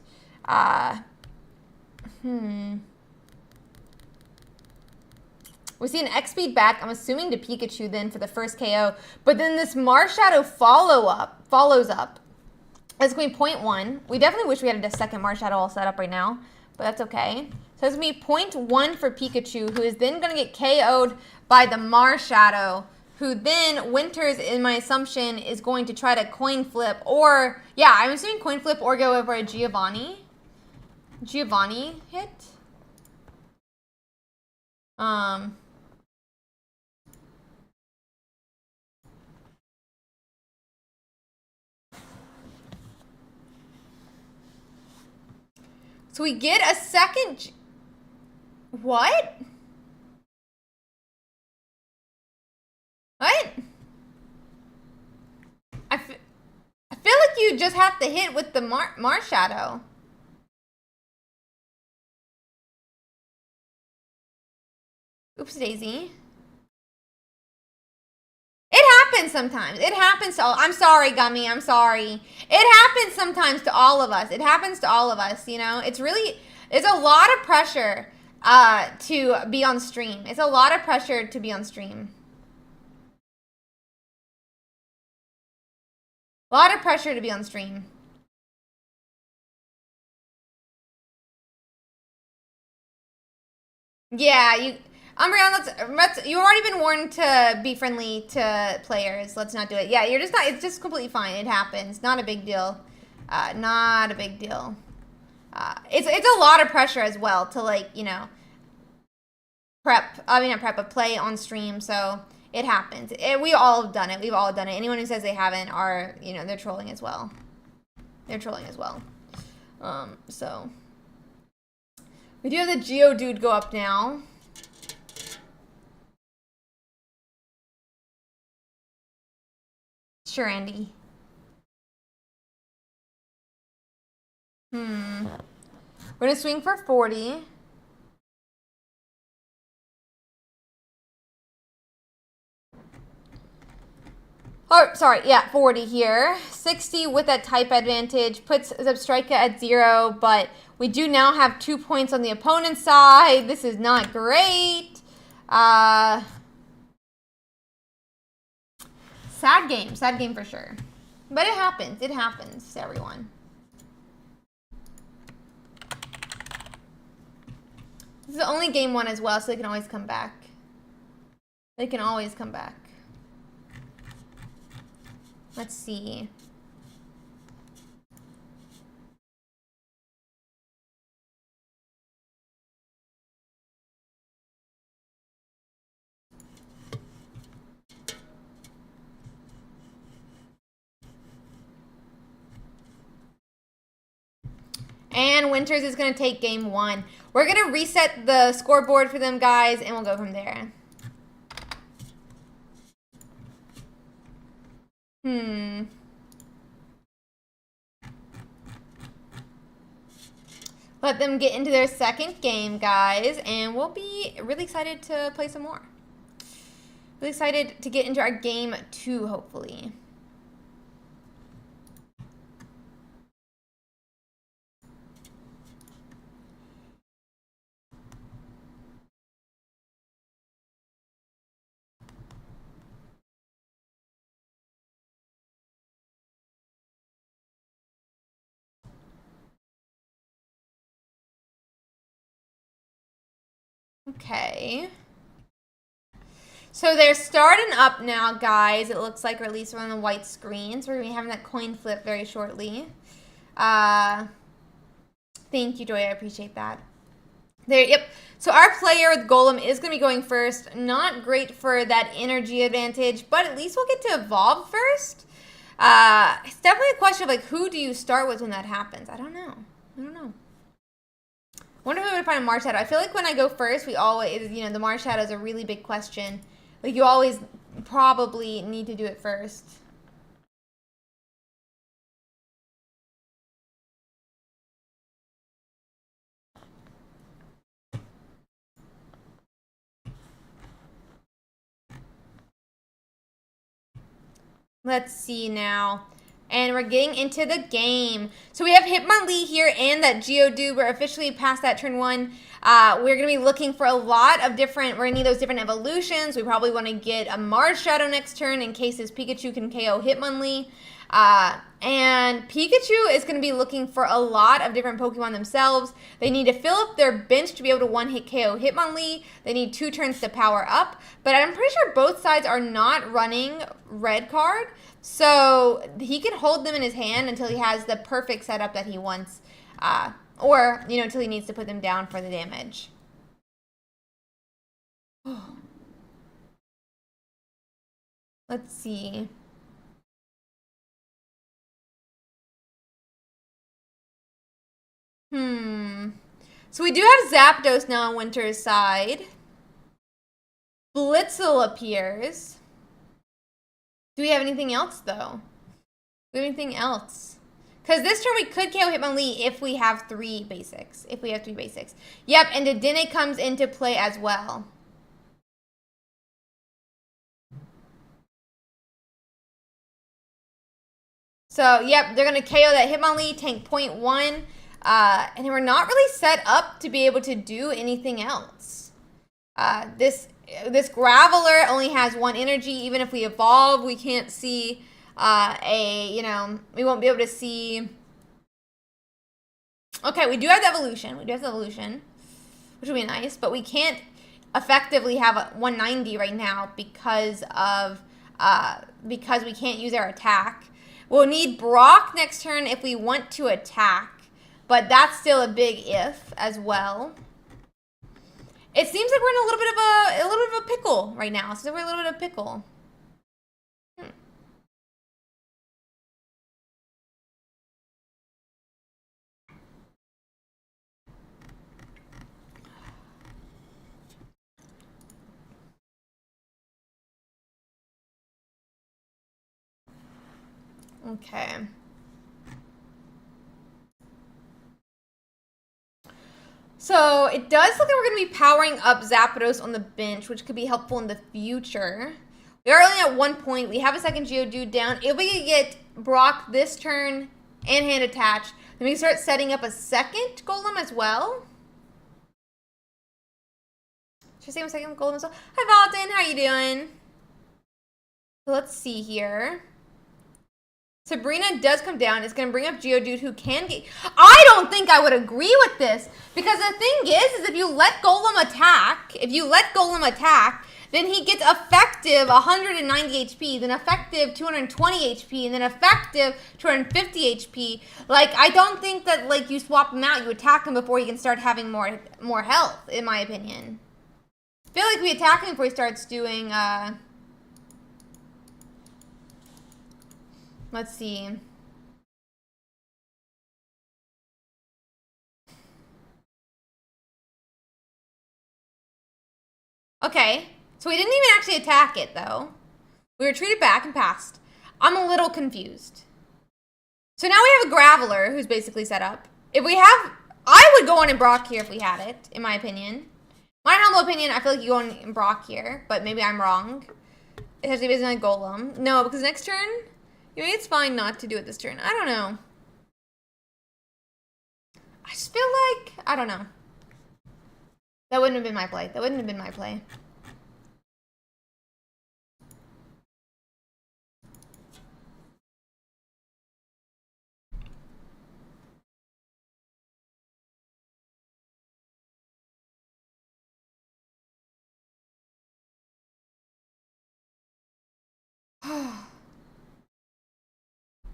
We see an X-Speed back, I'm assuming to Pikachu then for the first KO. But then this Marshadow follows up. That's going to be 0.1. We definitely wish we had a second Marshadow all set up right now, but that's okay. So it's going to be 0.1 for Pikachu, who is then going to get KO'd by the Marshadow, who then Winters, in my assumption, is going to try to coin flip, or, yeah, I'm assuming coin flip or go over a Giovanni hit. So we get a second. What? What? I feel like you just have to hit with the Marshadow. Oops, Daisy. It happens sometimes. It happens to all. I'm sorry, Gummy. I'm sorry. It happens sometimes to all of us. It happens to all of us, you know? It's a lot of pressure to be on stream. It's a lot of pressure to be on stream. A lot of pressure to be on stream. Yeah, Umbreon, you've already been warned to be friendly to players. Let's not do it. Yeah, you're just not, it's just completely fine. It happens. Not a big deal. Not a big deal. It's a lot of pressure as well to, like, you know, not play on stream, so it happens. We all have done it. We've all done it. Anyone who says they haven't are, you know, they're trolling as well. They're trolling as well. So we do have the Geodude go up now. Sure, Andy. We're gonna swing for 40. Oh, sorry, yeah, 40 here. 60 with that type advantage puts Zebstrika at 0, but we do now have 2 points on the opponent's side. This is not great. Sad game for sure. But it happens to everyone. This is the only game 1 as well, so they can always come back. They can always come back. Let's see. And Winters is going to take game 1. We're going to reset the scoreboard for them, guys, and we'll go from there. Let them get into their second game, guys, and we'll be really excited to play some more. Really excited to get into our game 2, hopefully. Okay. So they're starting up now, guys. It looks like, or at least we're on the white screen. So we're going to be having that coin flip very shortly. Thank you, Joy. I appreciate that. There, yep. So our player with Golem is going to be going first. Not great for that energy advantage, but at least we'll get to evolve first. It's definitely a question of, like, who do you start with when that happens? I don't know. Wonder if we would find a Marsh Shadow. I feel like when I go first, we always, you know, the Marsh Shadow is a really big question. Like, you always probably need to do it first. Let's see now. And we're getting into the game. So we have Hitmonlee here and that Geodude. We're officially past that turn 1. We're going to be looking for a lot of different, we're going to need those different evolutions. We probably want to get a Mars Shadow next turn in case his Pikachu can KO Hitmonlee. And Pikachu is going to be looking for a lot of different Pokemon themselves. They need to fill up their bench to be able to one-hit KO Hitmonlee. They need 2 turns to power up. But I'm pretty sure both sides are not running red card. So he can hold them in his hand until he has the perfect setup that he wants. Or, you know, until he needs to put them down for the damage. Let's see. So we do have Zapdos now on Winter's side. Blitzel appears. Do we have anything else, though? Do we have anything else? Because this turn we could KO Hitmonlee if we have 3 basics. Yep, and Dedenne comes into play as well. So, yep, they're going to KO that Hitmonlee, tank 0.1. And we're not really set up to be able to do anything else. This Graveler only has 1 energy. Even if we evolve, we can't see we won't be able to see. Okay, we do have the evolution. Which would be nice, but we can't effectively have a 190 right now because we can't use our attack. We'll need Brock next turn if we want to attack. But that's still a big if as well. It seems like we're in a little bit of a pickle right now. So we're in a little bit of a pickle. Okay. So it does look like we're going to be powering up Zapdos on the bench, which could be helpful in the future. We are only at 1 point. We have a second Geodude down. If we could get Brock this turn and hand attached, then we can start setting up a second Golem as well. Should I say a second Golem as well? Hi, Valden. How are you doing? So let's see here. Sabrina does come down. It's going to bring up Geodude, who can get... I don't think I would agree with this. Because the thing is if you let Golem attack, then he gets effective 190 HP, then effective 220 HP, and then effective 250 HP. Like, I don't think that, like, you swap him out. You attack him before he can start having more health, in my opinion. I feel like we attack him before he starts doing, let's see. Okay, so we didn't even actually attack it, though. We retreated back and passed. I'm a little confused. So now we have a Graveler who's basically set up. If we have... I would go on in Brock here if we had it, in my opinion. My humble opinion, I feel like you go on in Brock here, but maybe I'm wrong. It has to be based on a Golem. No, because next turn... Maybe it's fine not to do it this turn. I don't know. I just feel like... I don't know. That wouldn't have been my play.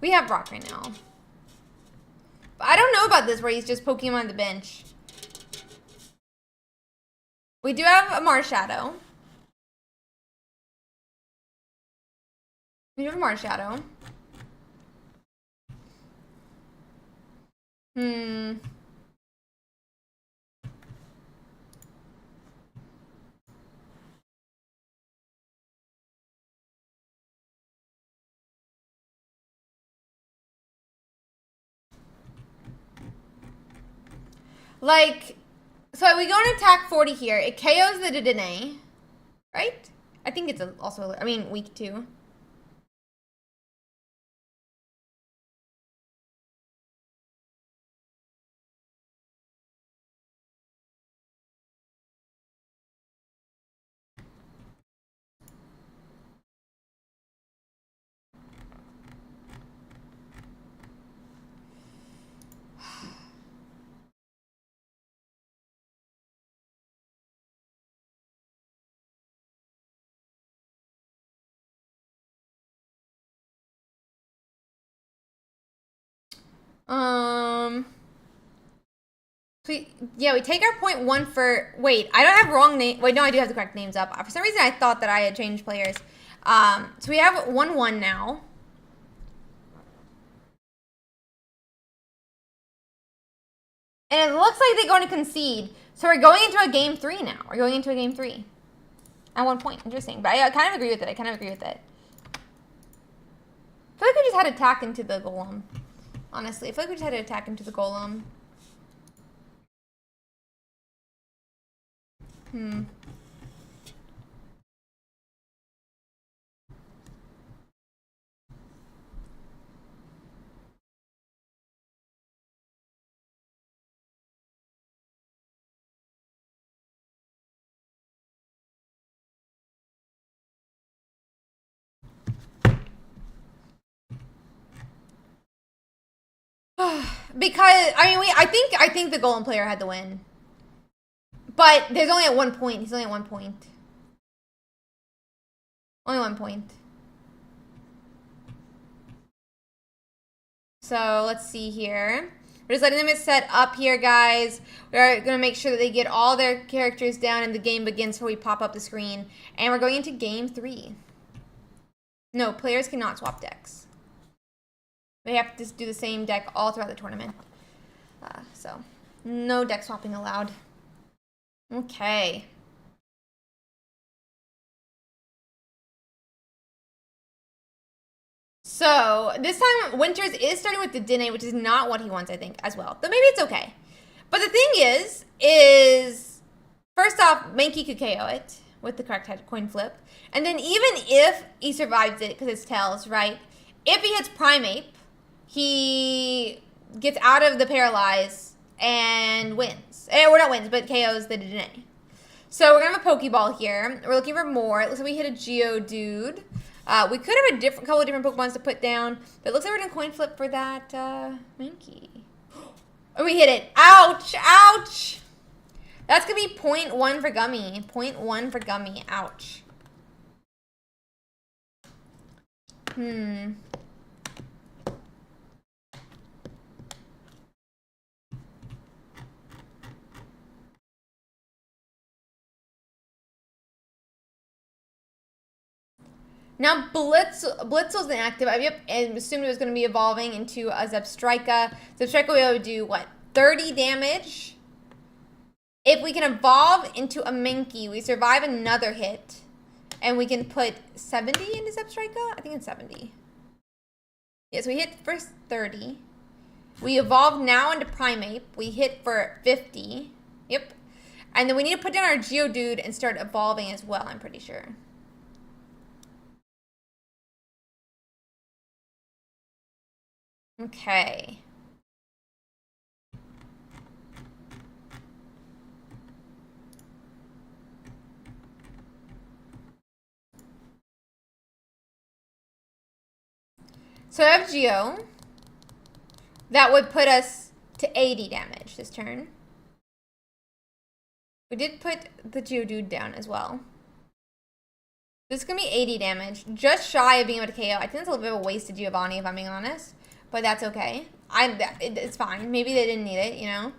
We have Brock right now. But I don't know about this where he's just poking him on the bench. We do have a Marshadow. We have a Marshadow. Like, so we go and attack 40 here. It KOs the Dedenne, right? I think it's also, I mean, weak 2. Yeah, we take our .1 for... Wait, I don't have wrong name. Wait, no, I do have the correct names up. For some reason, I thought that I had changed players. So we have 1-1 now. And it looks like they're going to concede. So we're going into a game 3 now. We're going into a game 3. At 1 point. Interesting. But I kind of agree with it. I feel like we just had to attack into the golem. Honestly, I feel like we just had to attack into the golem. Because I think the golem player had the win. But there's only at 1 point. He's only at 1 point. Only 1 point. So let's see here. We're just letting them get set up here, guys. We're going to make sure that they get all their characters down and the game begins before we pop up the screen. And we're going into game 3. No, players cannot swap decks. They have to do the same deck all throughout the tournament. So, no deck swapping allowed. Okay. So, this time, Winters is starting with the Dedenne, which is not what he wants, I think, as well. But maybe it's okay. But the thing is first off, Mankey could KO it with the correct coin flip. And then even if he survives it, because it's tails, right? If he hits Primeape, he gets out of the paralyze and wins. Or not wins, but KOs the Dedenne. So we're going to have a Pokeball here. We're looking for more. It looks like we hit a Geodude. We could have a couple of different Pokemons to put down. But it looks like we're going to coin flip for that Mankey. And we hit it. Ouch! Ouch! That's going to be 0.1 for Gummy. 0.1 for Gummy. Ouch. Now, Blitzel's inactive. I assumed it was going to be evolving into a Zebstrika. Zebstrika will be able to do, what, 30 damage? If we can evolve into a Mankey, we survive another hit. And we can put 70 into Zebstrika? I think it's 70. Yeah, so we hit for 30. We evolve now into Primeape. We hit for 50. Yep. And then we need to put down our Geodude and start evolving as well, I'm pretty sure. Okay. So I have Geo. That would put us to 80 damage this turn. We did put the Geodude down as well. This is going to be 80 damage. Just shy of being able to KO. I think that's a little bit of a wasted Giovanni, if I'm being honest. But that's okay. It's fine. Maybe they didn't need it, you know?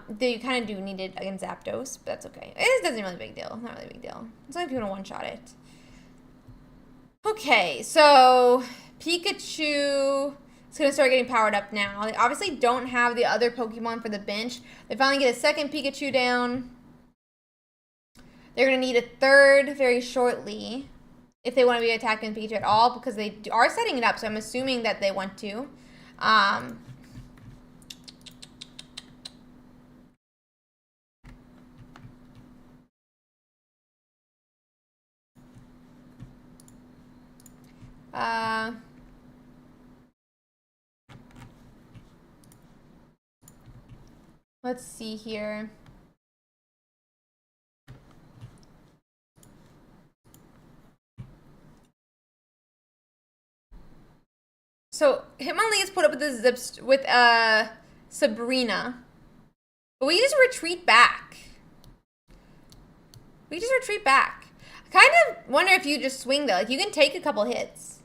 They kind of do need it against Zapdos, but that's okay. It doesn't really big deal. Not really a big deal. It's only if you want to one-shot it. Okay, so Pikachu is going to start getting powered up now. They obviously don't have the other Pokemon for the bench. They finally get a second Pikachu down. They're going to need a third very shortly if they want to be attacking Pikachu at all, because they are setting it up, so I'm assuming that they want to. Let's see here. So Hitmonlee is put up with the Zips with Sabrina, but we just retreat back. I kind of wonder if you just swing though. Like, you can take a couple hits.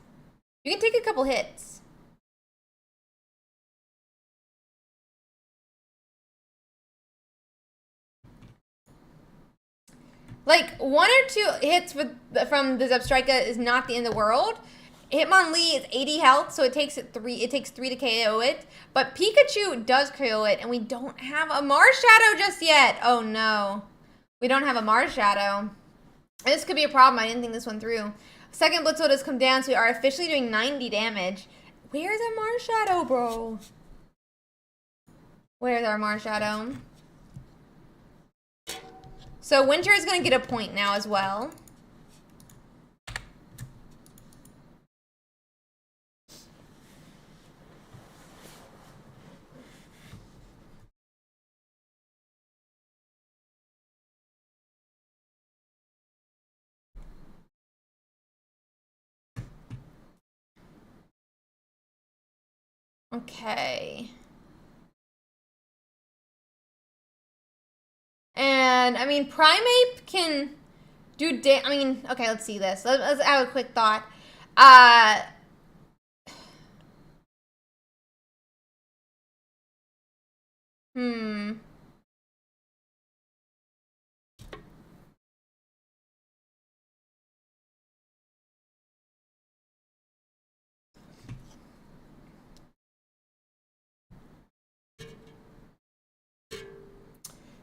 Like, 1 or 2 hits from the Zebstrika is not the end of the world. Hitmonlee is 80 health, so it takes 3 to KO it. But Pikachu does KO it, and we don't have a Marshadow just yet. Oh no. We don't have a Marshadow. This could be a problem. I didn't think this one through. Second Blitzel does come down, so we are officially doing 90 damage. Where's our Marshadow, bro? Where's our Marshadow? So Winter is going to get a point now as well. Okay. And, I mean, Primeape can do okay, let's see this. Let's have a quick thought.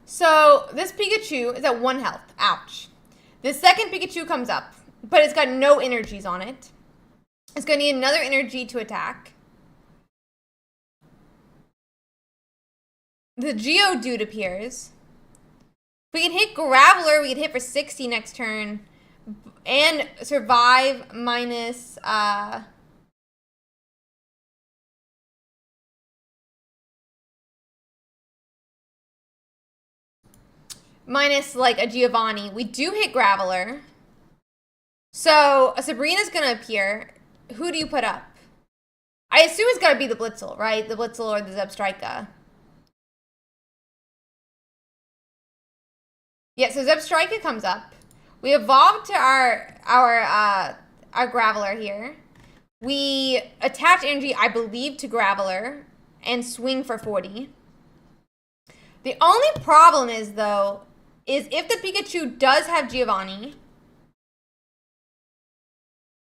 So, this Pikachu is at 1 health. Ouch. The second Pikachu comes up, but it's got no energies on it. It's going to need another energy to attack. The Geodude appears. We can hit Graveler. We can hit for 60 next turn. And survive minus... minus, like, a Giovanni. We do hit Graveler. So, a Sabrina's going to appear. Who do you put up? I assume it's got to be the Blitzel, right? The Blitzel or the Zebstrika. Yeah, so Zebstrika comes up. We evolve to our Graveler here. We attach energy, I believe, to Graveler and swing for 40. The only problem is, though, is if the Pikachu does have Giovanni,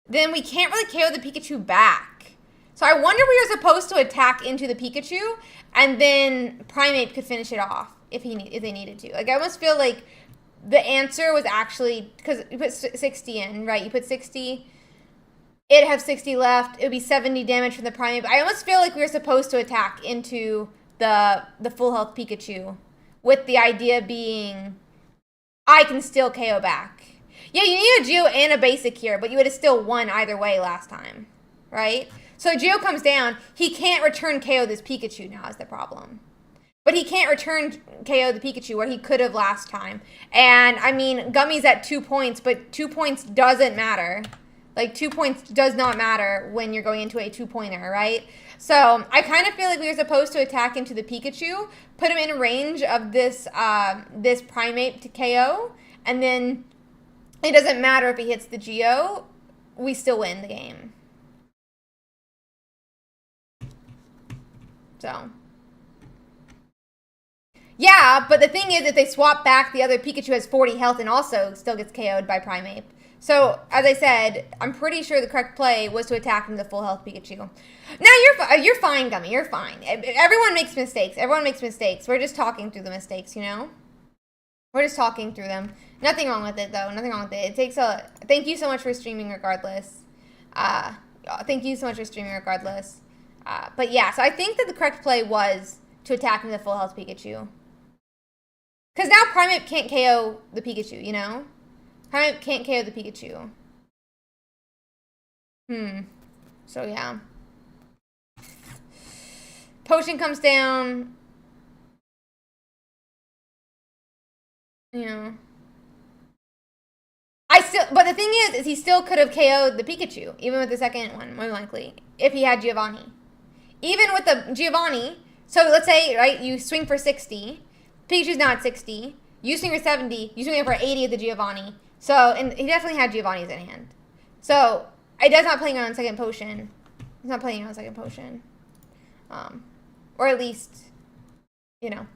then we can't really KO the Pikachu back. So I wonder if we were supposed to attack into the Pikachu, and then Primeape could finish it off if they needed to. Like, I almost feel like the answer was actually, because you put 60 in, right? You put 60, it'd have 60 left. It would be 70 damage from the Primeape. I almost feel like we were supposed to attack into the full health Pikachu, with the idea being, I can still KO back. Yeah, you need a Geo and a basic here, but you would have still won either way last time, right? So Geo comes down. He can't return KO this Pikachu now is the problem. But he can't return KO the Pikachu where he could have last time. And, I mean, Gummy's at 2 points, but 2 points doesn't matter. Like, 2 points does not matter when you're going into a 2-pointer, right? So, I kind of feel like we were supposed to attack into the Pikachu, put him in range of this Primeape to KO, and then it doesn't matter if he hits the Geo, we still win the game. So. Yeah, but the thing is, if they swap back, the other Pikachu has 40 health and also still gets KO'd by Primeape. So, as I said, I'm pretty sure the correct play was to attack him with a full health Pikachu. Now, you're fine, Gummy. You're fine. Everyone makes mistakes. Everyone makes mistakes. We're just talking through the mistakes, you know? We're just talking through them. Nothing wrong with it, though. Nothing wrong with it. It takes a... Thank you so much for streaming regardless. Thank you so much for streaming regardless. But yeah, so I think that the correct play was to attack him with a full health Pikachu. Because now Primeape can't KO the Pikachu, you know? Primeape can't KO the Pikachu. So, yeah. Potion comes down. You know. But the thing is he still could have KO'd the Pikachu, even with the second one, more likely, if he had Giovanni. Even with the Giovanni, so let's say, right, you swing for 60. Pikachu's now at 60. You swing for 70. You swing for 80 of the Giovanni. So, and he definitely had Giovanni's in hand. So, Ida's not playing on second potion. He's not playing on second potion. Or at least, you know.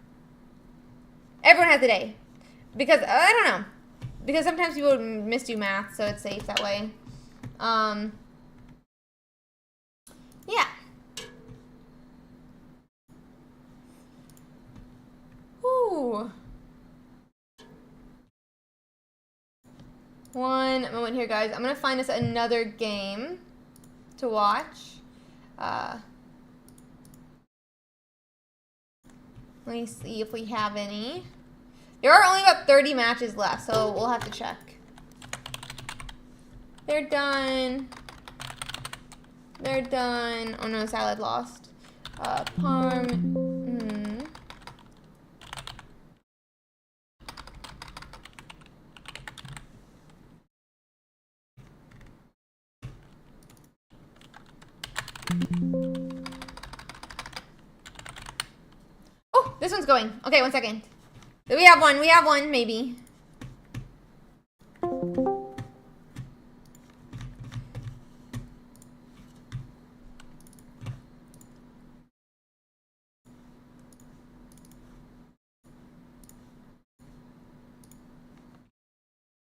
Everyone has a day. Because, I don't know. Because sometimes people misdo math, so it's safe that way. Yeah. Ooh. One moment here, guys. I'm going to find us another game to watch. Let me see if we have any. There are only about 30 matches left, so we'll have to check. They're done. They're done. Oh no, Salad lost. Parm. Oh, this one's going. Okay, 1 second. We have one, maybe. I'm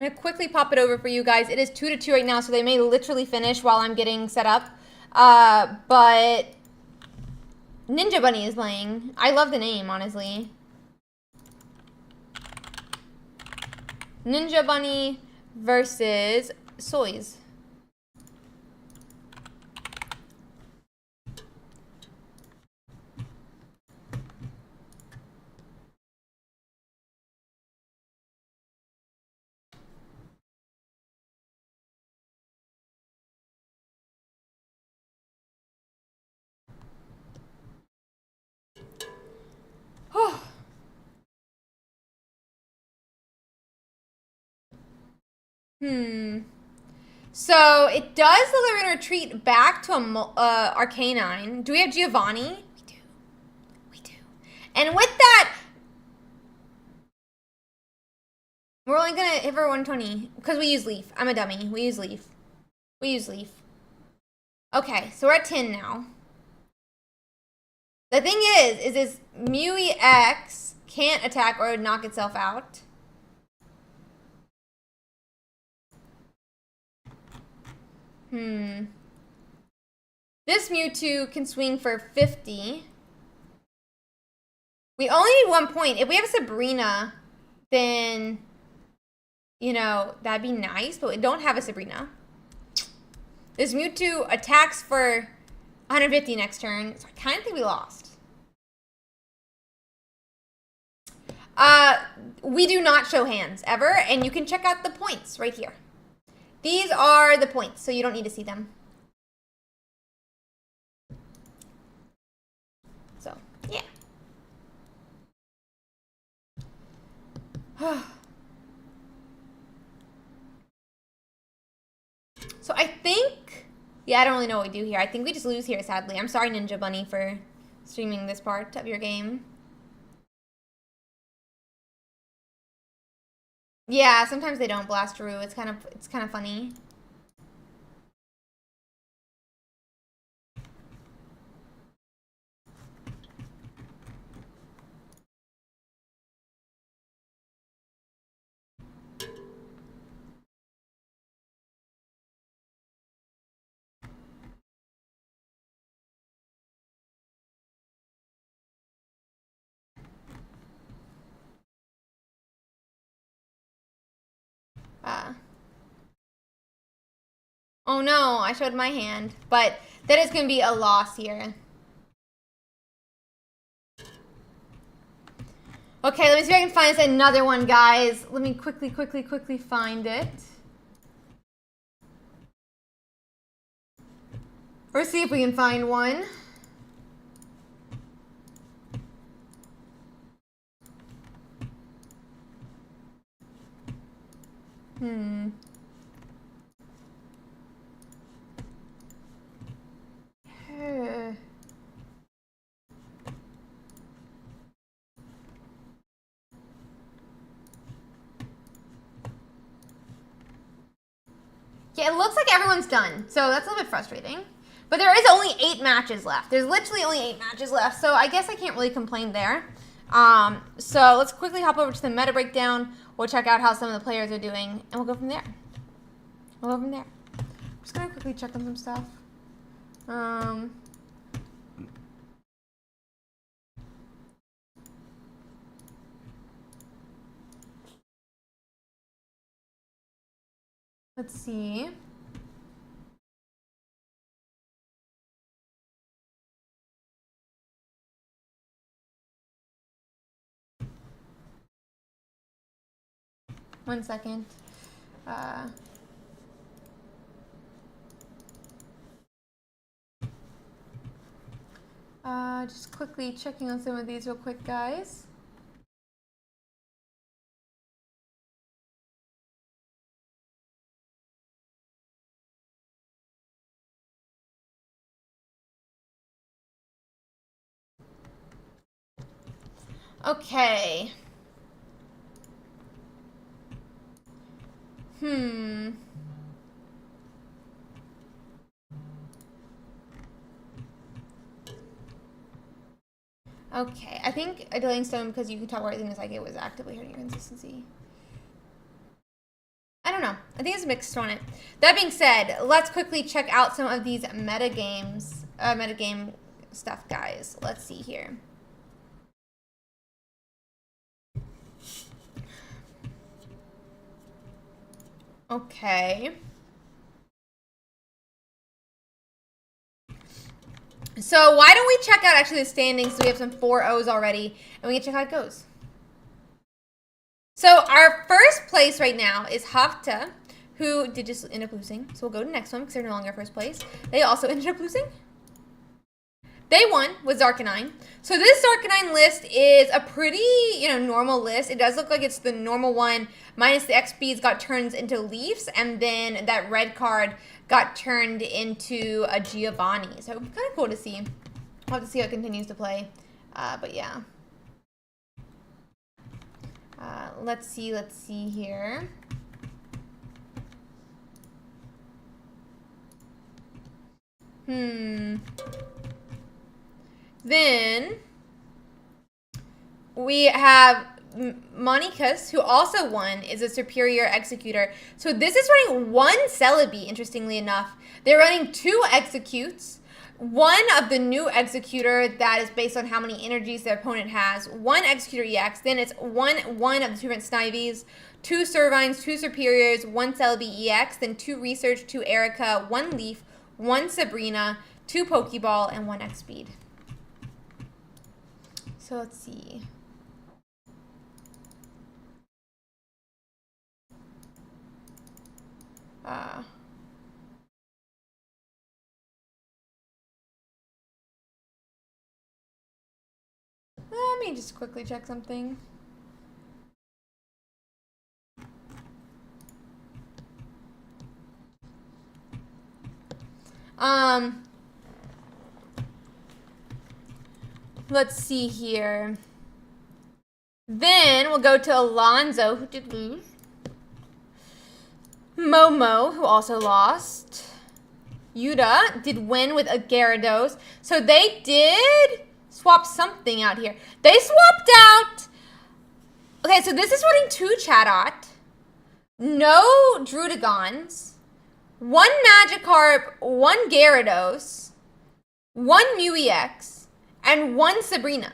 gonna quickly pop it over for you guys. It is 2-2 right now, so they may literally finish while I'm getting set up. But Ninja Bunny is playing. I love the name, honestly. Ninja Bunny versus Soys. So it does look like we're gonna retreat back to a Arcanine. Do we have Giovanni? We do. We do. And with that, we're only gonna hit for 120 because we use Leaf. I'm a dummy. We use Leaf. We use Leaf. Okay, so we're at 10 now. The thing is this Mew EX can't attack or knock itself out. This Mewtwo can swing for 50. We only need 1 point. If we have Sabrina, then, you know, that'd be nice, but we don't have a Sabrina. This Mewtwo attacks for 150 next turn, so I kind of think we lost. We do not show hands, ever, and you can check out the points right here. These are the points, so you don't need to see them. So, yeah. So I think, yeah, I don't really know what we do here. I think we just lose here, sadly. I'm sorry, Ninja Bunny, for streaming this part of your game. Yeah, sometimes they don't blast Rue. It's kind of funny. Oh no, I showed my hand. But that is going to be a loss here. Okay, let me see if I can find us another one, guys. Let me quickly find it. Or see if we can find one. Yeah, it looks like everyone's done, so that's a little bit frustrating. But there is only 8 matches left. There's literally only 8 matches left, so I guess I can't really complain there. So let's quickly hop over to the meta breakdown. We'll check out how some of the players are doing, and we'll go from there. I'm just gonna quickly check on some stuff. Let's see. One second. Just quickly checking on some of these real quick, guys. Okay. Okay, I think a delaying stone because you can talk about everything as like it was actively hurting your consistency. I don't know. I think it's mixed on it. That being said, let's quickly check out some of these metagame stuff, guys. Let's see here. Okay. So why don't we check out actually the standings? So we have some 4-0s already, and we can check how it goes. So our first place right now is Hafta, who did just end up losing. So we'll go to the next one because they're no longer first place. They also ended up losing. They won with Zarkanine. So this Zarkanine list is a pretty, normal list. It does look like it's the normal one, minus the XPs got turned into Leafs, and then that red card got turned into a Giovanni. So kind of cool to see. We'll have to see how it continues to play. But yeah. Let's see here. Then we have Monikas, who also won, is a superior executor. So this is running 1 Celebi, interestingly enough. They're running 2 executes. One of the new executor that is based on how many energies the opponent has. 1 executor EX. Then it's one of the 2 different Snivies, 2 Servines, 2 Superiors, 1 Celebi EX, then 2 Research, 2 Erica, 1 Leaf, 1 Sabrina, 2 Pokeball, and 1 X Speed. So let's see. Let me just quickly check something. Let's see here. Then we'll go to Alonzo, who did lose. Momo, who also lost. Yuta did win with a Gyarados. So they did swap something out here. They swapped out... Okay, so this is running 2 Chatot. No Druddigons. 1 Magikarp, 1 Gyarados. 1 Mew EX. And 1 Sabrina.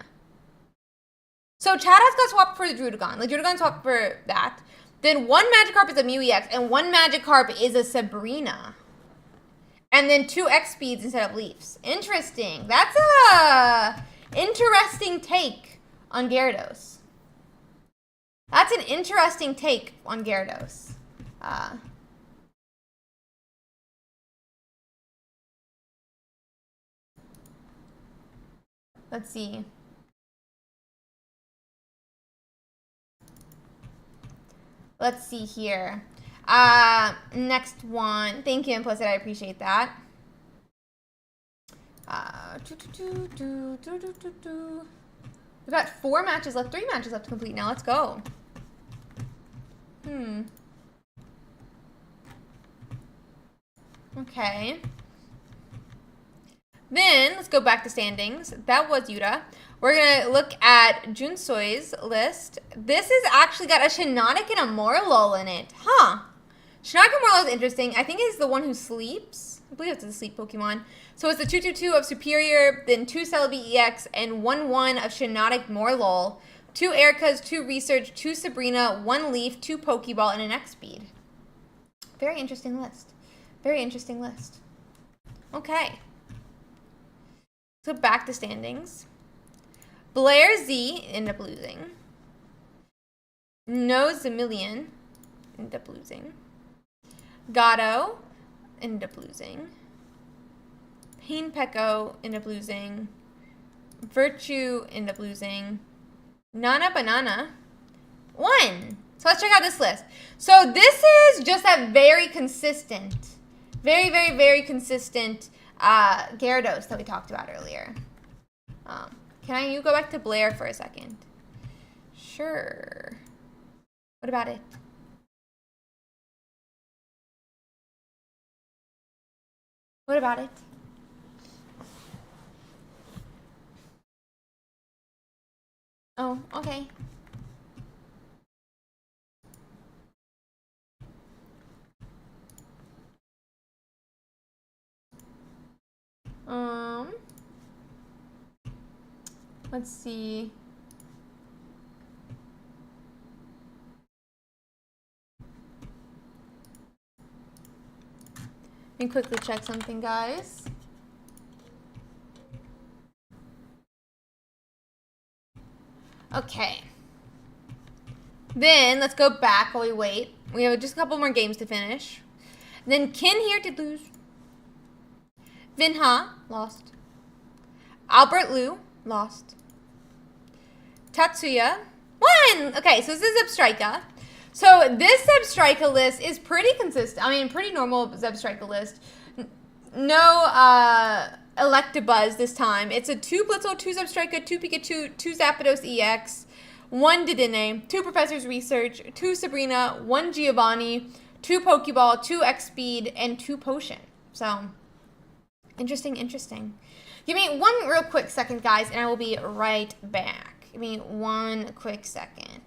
So Chatos got swapped for the Druddigon. Like, Druddigon swapped for that. Then 1 Magikarp is a Mew EX, and 1 Magikarp is a Sabrina. And then 2 X speeds instead of Leafs. Interesting. That's a interesting take on Gyarados. That's an interesting take on Gyarados. Let's see. Let's see here. Next one. Thank you, Implicit. I appreciate that. We've got 4 matches left. 3 matches left to complete now. Let's go. Okay. Then, let's go back to standings. That was Yuta. We're going to look at Junsoi's list. This has actually got a Shiinotic and a Morlul in it. Huh. Shiinotic and Morlul is interesting. I think it's the one who sleeps. I believe it's a sleep Pokemon. So it's the 2-2-2 of Superior, then 2 Celebi EX, and 1-1 of Shiinotic Morlul. 2 Ericas, 2 Research, 2 Sabrina, 1 Leaf, 2 Pokeball, and an X-Speed. Very interesting list. Very interesting list. Okay. So back to standings. Blair Z ended up losing. No Zamillion ended up losing. Gatto ended up losing. Pain Pecco ended up losing. Virtue ended up losing. Nana Banana won. So let's check out this list. So this is just a very consistent, very consistent Gyarados that we talked about earlier. Can you go back to Blair for a second? Sure. What about it? What about it? Oh, okay. Let's see. Let me quickly check something, guys. Okay. Then let's go back while we wait. We have just a couple more games to finish. Then Kin here did lose. Vinha lost. Albert Liu lost. Tatsuya won! Okay, so this is Zebstrika. So this Zebstrika list is pretty consistent. I mean, pretty normal Zebstrika list. No Electabuzz this time. It's a 2 Blitzel, 2 Zebstrika, 2 Pikachu, 2 Zapdos EX, 1 Dedenne, 2 Professor's Research, 2 Sabrina, 1 Giovanni, 2 Pokeball, 2 X-Speed, and 2 Potion. So, interesting. Give me one real quick second, guys, and I will be right back. Give me one quick second.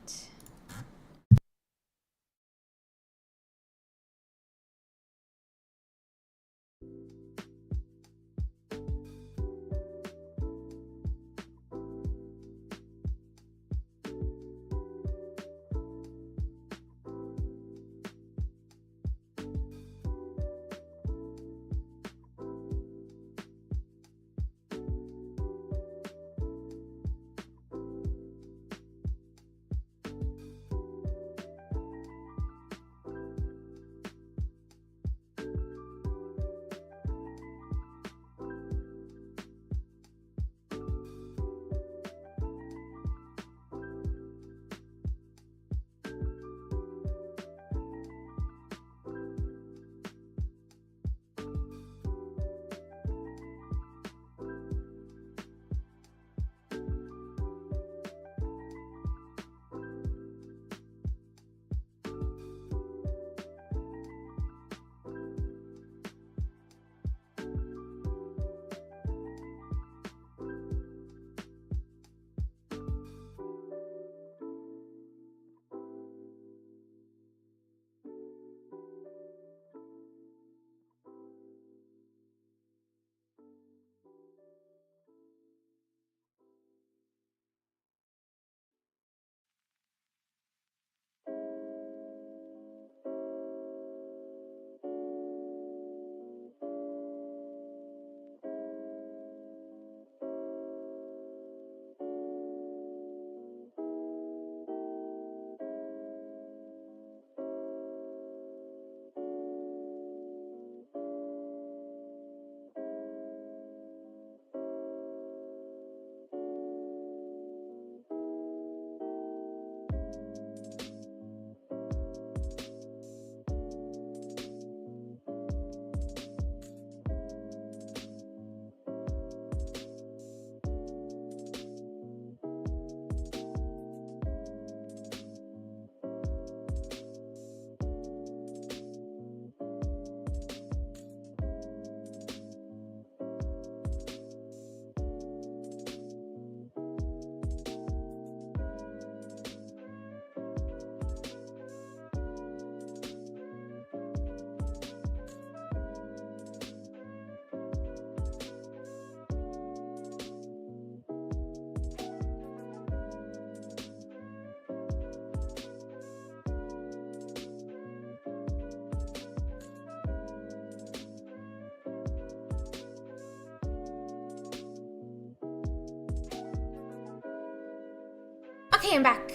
Okay, I'm back.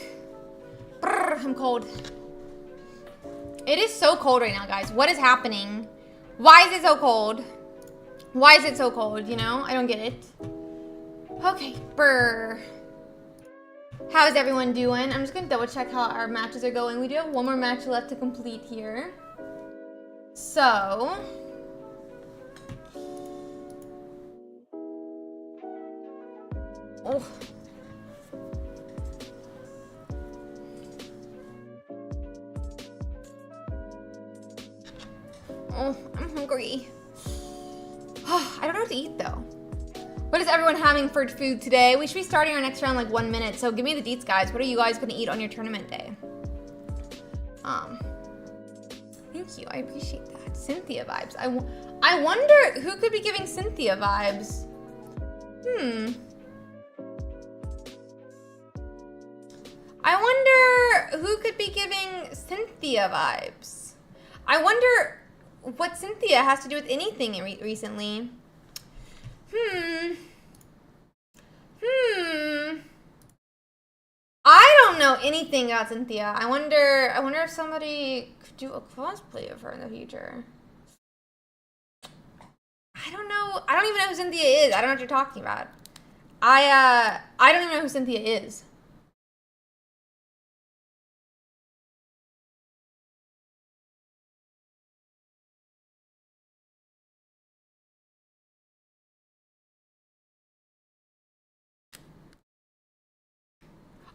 Brr, I'm cold. It is so cold right now, guys. What is happening? Why is it so cold? Why is it so cold, you know? I don't get it. Okay, brr. How's everyone doing? I'm just gonna double check how our matches are going. We do have one more match left to complete here. So... Oh. Oh, I'm hungry. I don't know what to eat though. What is everyone having for food today? We should be starting our next round in like 1 minute, so give me the deets, guys. What are you guys gonna eat on your tournament day? Thank you, I appreciate that. Cynthia vibes. I wonder who could be giving Cynthia vibes. I wonder who could be giving Cynthia vibes. I wonder what Cynthia has to do with anything recently. I don't know anything about Cynthia. I wonder if somebody could do a cosplay of her in the future. I don't know. I don't even know who Cynthia is. I don't know what you're talking about. I don't even know who Cynthia is.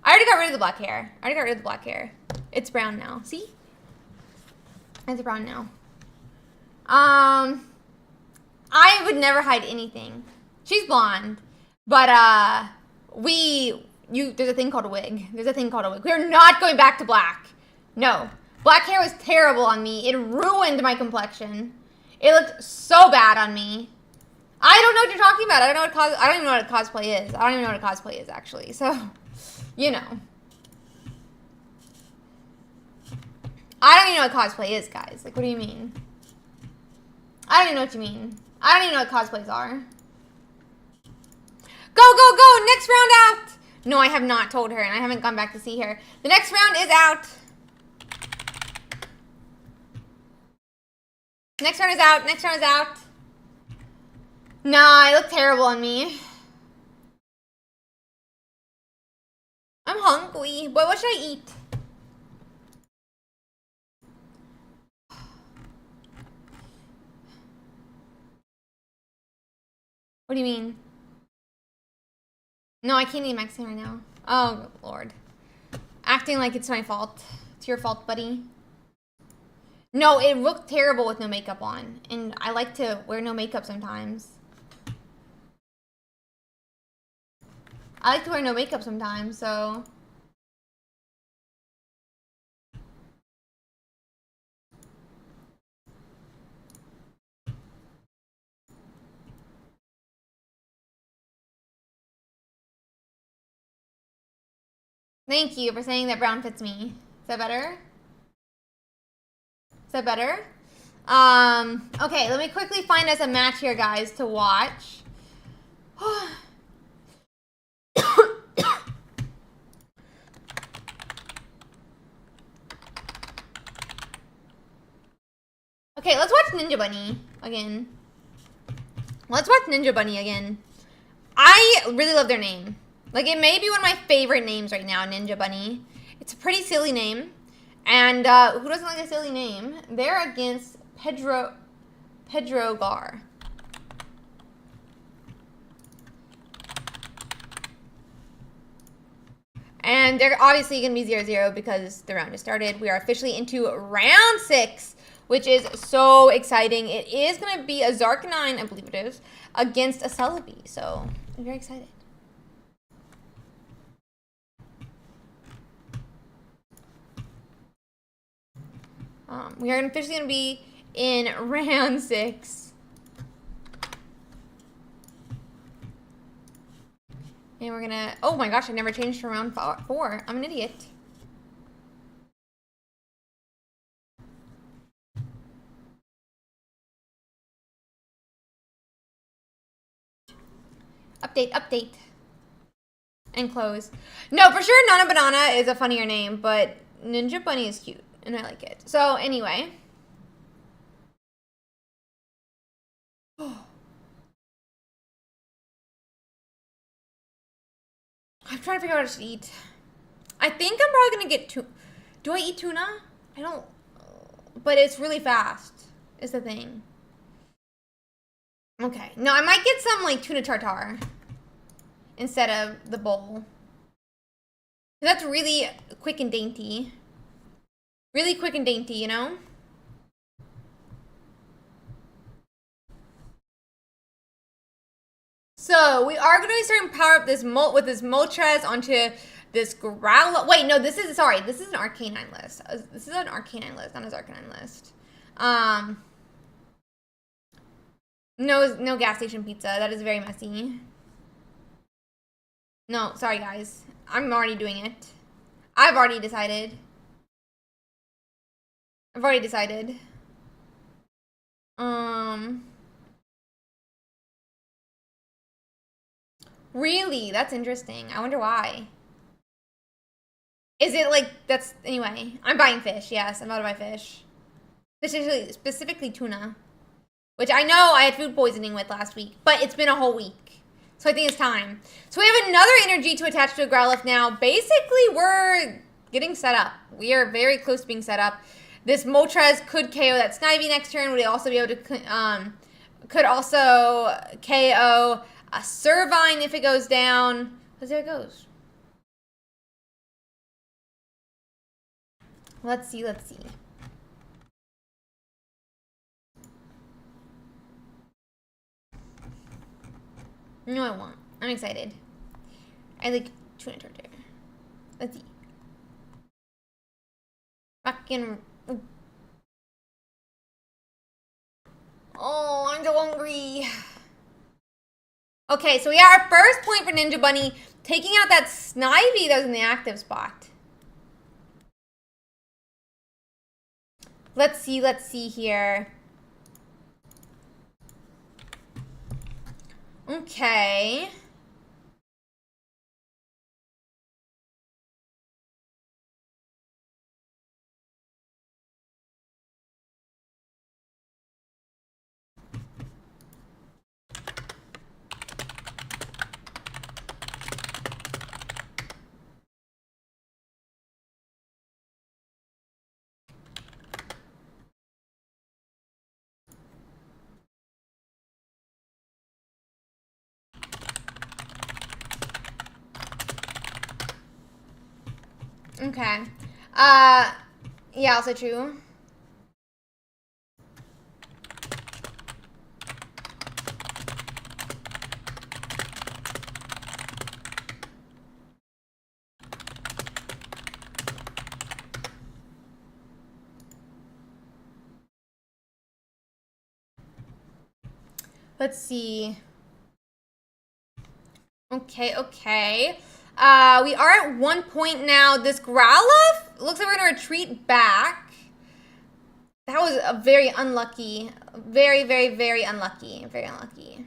I already got rid of the black hair. It's brown now. See? It's brown now. I would never hide anything. She's blonde. But, there's a thing called a wig. We're not going back to black. No. Black hair was terrible on me. It ruined my complexion. It looked so bad on me. I don't know what you're talking about. I don't even know what a cosplay is. I don't even know what a cosplay is, actually. So, you know. I don't even know what cosplay is, guys. Like, what do you mean? I don't even know what you mean. I don't even know what cosplays are. Go, go, go! Next round out! No, I have not told her, and I haven't gone back to see her. The next round is out. Next round is out. Next round is out. Nah, it looked terrible on me. I'm hungry. Boy, what should I eat? What do you mean? No, I can't eat Mexican right now. Oh, Lord. Acting like it's my fault. It's your fault, buddy. No, it looked terrible with no makeup on. And I like to wear no makeup sometimes. I like to wear no makeup sometimes, so... Thank you for saying that brown fits me. Is that better? Is that better? Okay, let me quickly find us a match here, guys, to watch. Okay, let's watch Ninja Bunny again. I really love their name. Like, it may be one of my favorite names right now, Ninja Bunny. It's a pretty silly name. And who doesn't like a silly name? They're against Pedro Gar. And they're obviously going to be 0-0 because the round has started. We are officially into round 6, which is so exciting. It is going to be a Zarkanine, I believe it is, against a Celebi. So, I'm very excited. We are officially going to be in round 6. And we're going to... Oh my gosh, I never changed to round 4. I'm an idiot. Update, update. And clothes. No, for sure Nana Banana is a funnier name, but Ninja Bunny is cute, and I like it. So, anyway. I'm trying to figure out what I should eat. I think I'm probably gonna get tuna. Do I eat tuna? I don't. But it's really fast, is the thing. Okay. No, I might get some, like, tuna tartare instead of the bowl. That's really quick and dainty. Really quick and dainty, you know? So, we are going to be starting to power up this with this Moltres onto this Growlithe. Wait, no, this is, sorry, this is an Arcanine list. This is an Arcanine list, not an Arcanine list. No gas station pizza. That is very messy. No, sorry guys. I'm already doing it. I've already decided. Really? That's interesting. I wonder why. Is it like, that's, anyway. I'm buying fish, yes. I'm about to buy fish. Specifically tuna. Which I know I had food poisoning with last week, but it's been a whole week. So I think it's time. So we have another energy to attach to a Growlithe now. Basically, we're getting set up. We are very close to being set up. This Moltres could KO that Snivy next turn. Would also be able to, could also KO a Servine if it goes down. Because there it goes. Let's see. No, I won't. I'm excited. I like tuna tartare. Let's see. Fucking. Oh, I'm so hungry. Okay, so we got our first point for Ninja Bunny, taking out that Snivy that was in the active spot. Let's see here. Okay. Okay. Yeah, also true. Let's see. Okay. We are at 1 point now. This Growlithe looks like we're gonna retreat back. That was a very unlucky. Very unlucky. Very unlucky.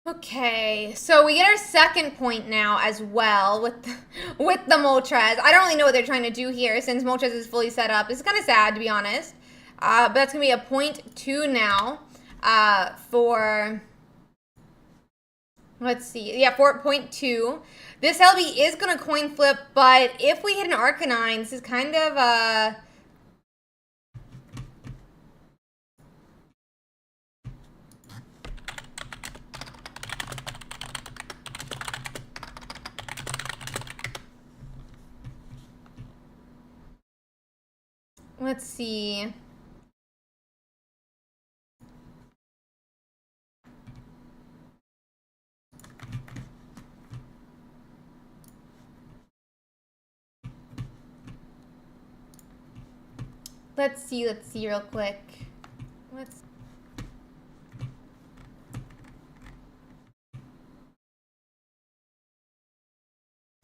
Okay, so we get our second point now as well with the Moltres. I don't really know what they're trying to do here since Moltres is fully set up. It's kind of sad, to be honest. But that's going to be a 0.2 now for... Let's see. Yeah, 4.2. This LB is going to coin flip, but if we hit an Arcanine, this is kind of... Let's see. Let's see real quick. Let's.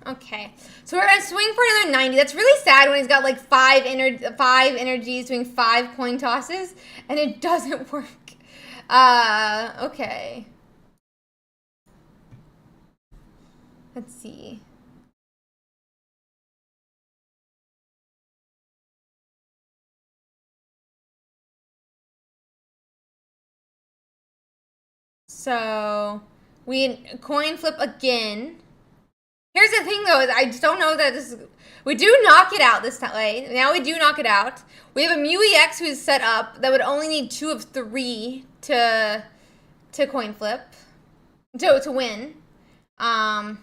Okay, so we're gonna swing for another 90. That's really sad when he's got like five energies doing 5 coin tosses, and it doesn't work. Okay. Let's see. So we coin flip again. Here's the thing, though, is I just don't know that this is... We do knock it out this time. Like, now we do knock it out. We have a Mu EX who's set up that would only need 2 of 3 to coin flip. To win. Growlithe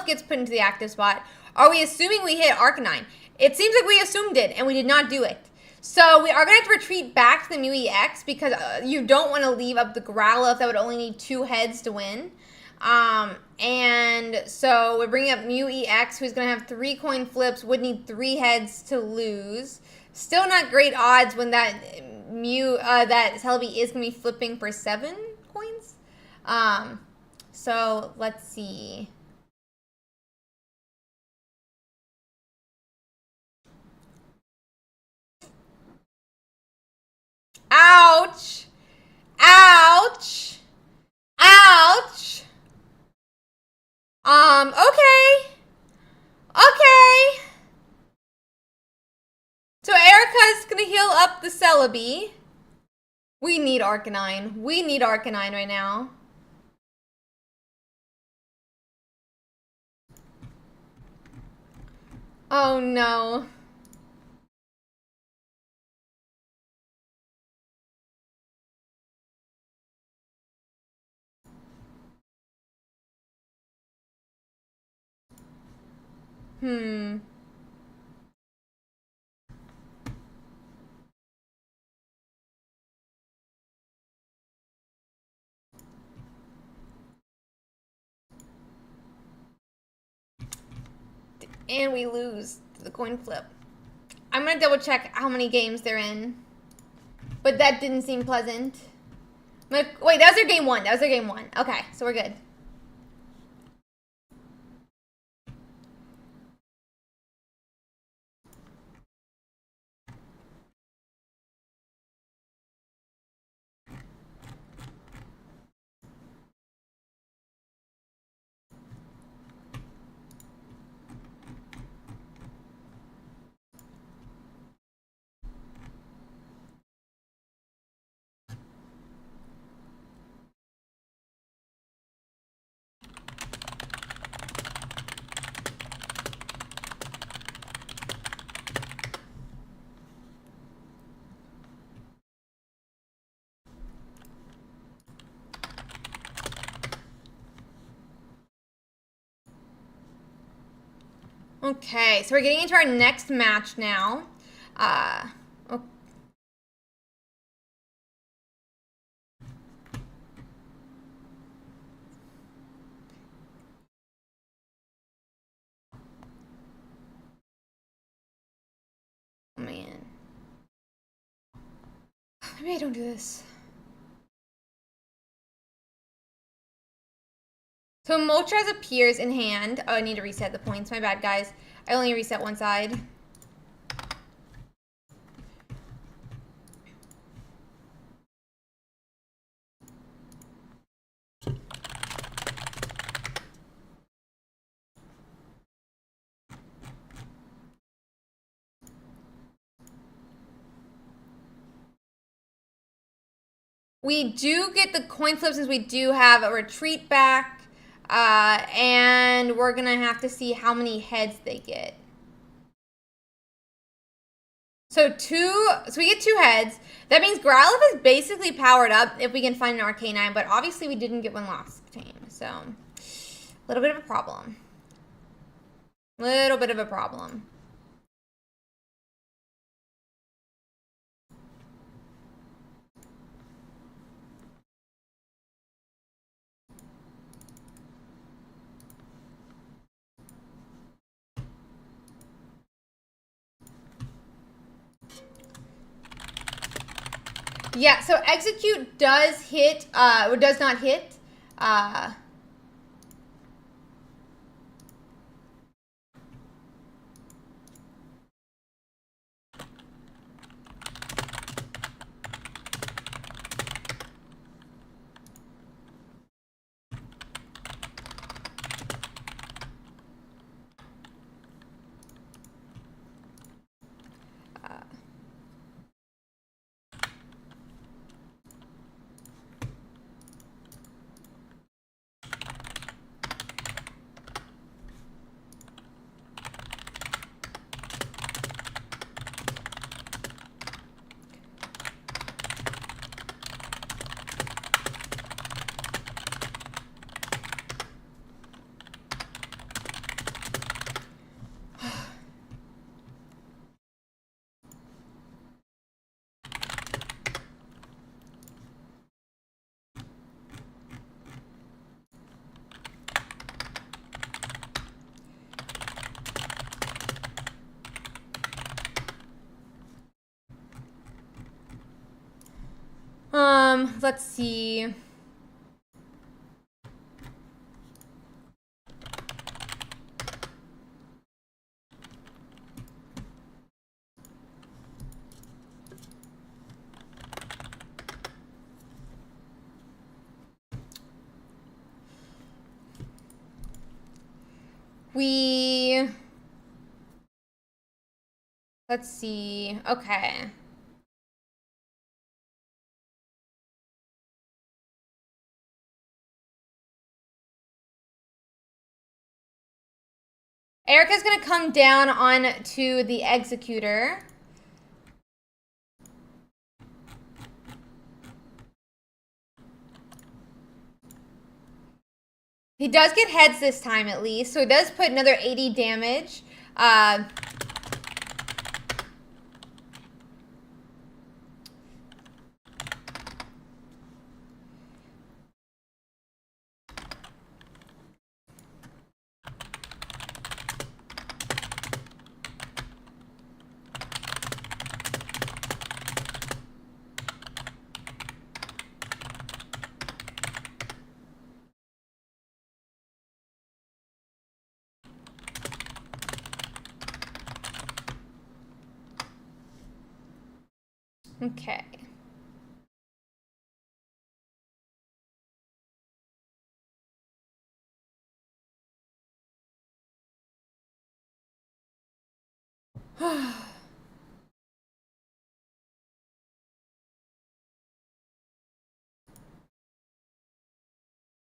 gets put into the active spot. Are we assuming we hit Arcanine? It seems like we assumed it, and we did not do it. So we are going to have to retreat back to the Mu EX because you don't want to leave up the Growlithe that would only need 2 heads to win. And so we're bringing up Mu EX, who's going to have 3 coin flips, would need 3 heads to lose. Still not great odds when that that Celebi is going to be flipping for 7 coins. So let's see. Ouch! Ouch! Ouch! Okay. Okay. So Erica's gonna heal up the Celebi. We need Arcanine. We need Arcanine right now. Oh no. And we lose the coin flip. I'm gonna double check how many games they're in. But that didn't seem pleasant. Wait, that was their game 1. That was their game 1. Okay, so we're good. Okay, so we're getting into our next match now. Oh. Man. Maybe I don't do this. So Moltres appears in hand. Oh, I need to reset the points. My bad, guys. I only reset one side. We do get the coin flip since we do have a retreat back. And we're going to have to see how many heads they get. So we get 2 heads. That means Growlithe is basically powered up if we can find an Arcanine, but obviously we didn't get one last time. So, a little bit of a problem. Little bit of a problem. Yeah, so execute does hit, or does not hit. Let's see. Let's see. Okay. Erica's gonna come down on to the executor. He does get heads this time at least, so it does put another 80 damage. Okay.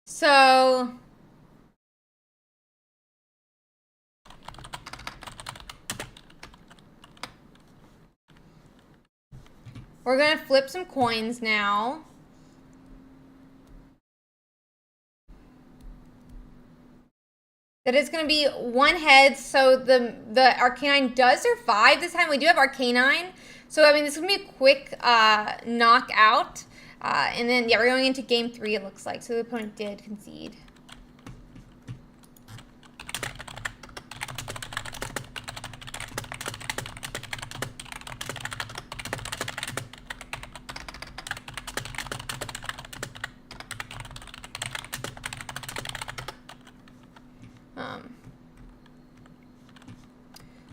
So we're gonna flip some coins now. That is going to be one head, so the Arcanine does survive this time. We do have Arcanine, so I mean this is going to be a quick knockout. And then, yeah, we're going into game 3, it looks like. So the opponent did concede.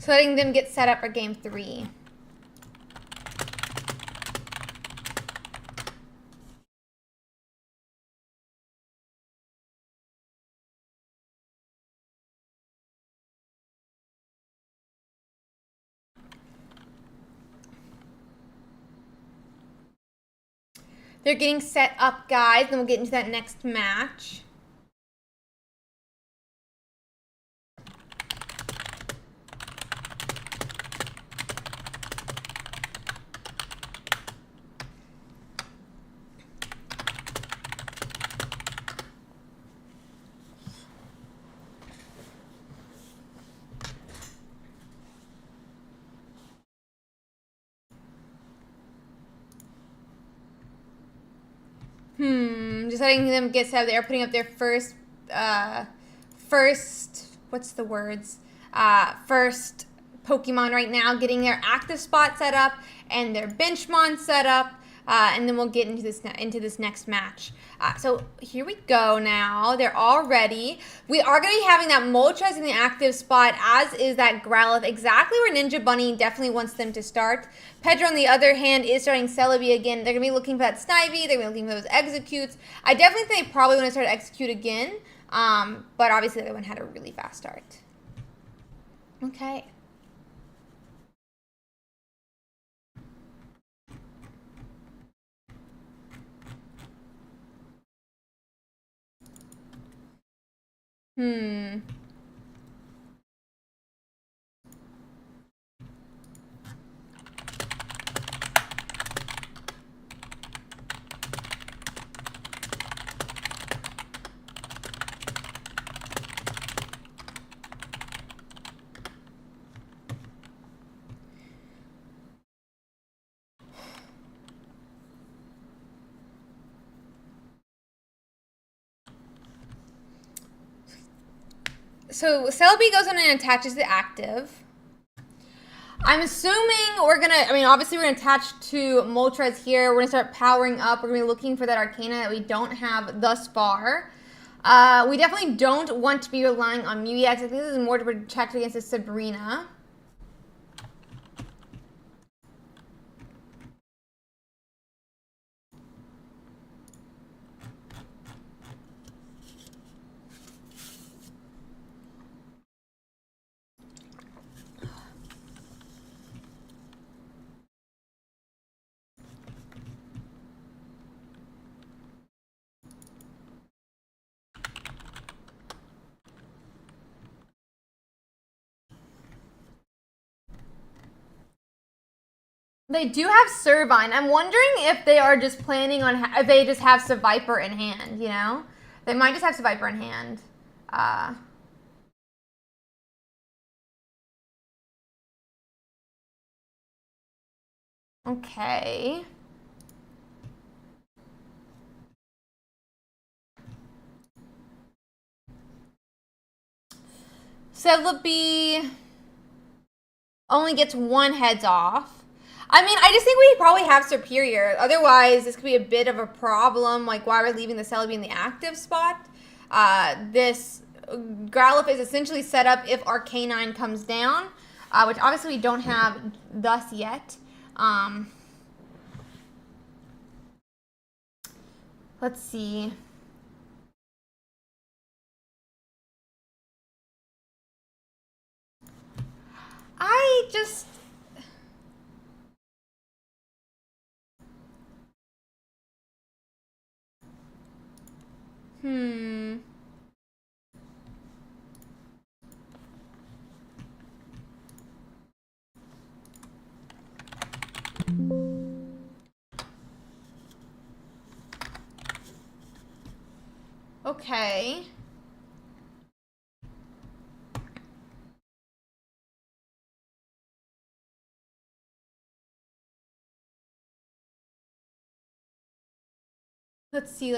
So letting them get set up for game 3. They're getting set up, guys. Then we'll get into that next match. Just letting them get set up. They're putting up their first, what's the words? First Pokemon right now, getting their active spot set up and their Benchmon set up. and then we'll get into this next match. So here we go now. They're all ready. We are going to be having that Moltres in the active spot, as is that Growlithe, exactly where Ninja Bunny definitely wants them to start. Pedro, on the other hand, is starting Celebi again. They're going to be looking for that Snivy. They're going to be looking for those Executes. I definitely think they probably want to start Execute again, but obviously the other one had a really fast start. Okay. So Celebi goes on and attaches the active. I'm assuming obviously we're gonna attach to Moltres here. We're gonna start powering up. We're gonna be looking for that Arcana that we don't have thus far. We definitely don't want to be relying on Mew EX. I think this is more to protect against the Sabrina. They do have Servine. I'm wondering if they are just planning on, if they just have Seviper in hand, you know? They might just have Seviper in hand. Okay. Celebi only gets one heads off. I mean, I just think we probably have Superior. Otherwise, this could be a bit of a problem, like why we're leaving the Celebi in the active spot. This Growlithe is essentially set up if Arcanine comes down, which obviously we don't have thus yet. Let's see. I just... Okay. Let's see.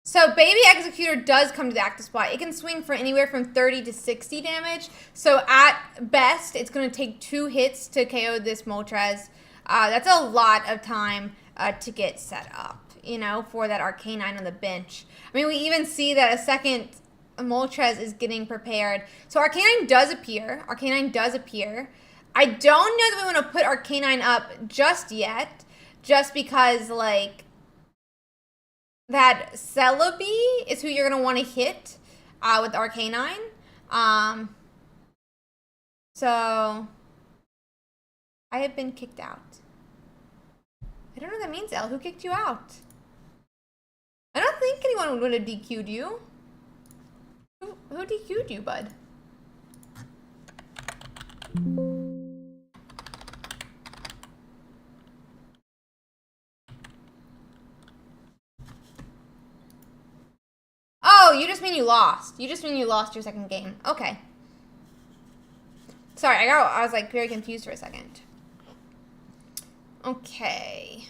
So Baby Executor does come to the active spot. It can swing for anywhere from 30 to 60 damage. So at best, it's going to take 2 hits to KO this Moltres. That's a lot of time to get set up, you know, for that Arcanine on the bench. I mean, we even see that a second Moltres is getting prepared. So Arcanine does appear. I don't know that we want to put Arcanine up just yet, just because, like, that Celebi is who you're going to want to hit with Arcanine. So, I have been kicked out. I don't know what that means, Elle. Who kicked you out? I don't think anyone would have DQ'd you. Who DQ'd you, bud? Oh, you just mean you lost. You just mean you lost your second game. Okay. Sorry, I was like very confused for a second. Okay.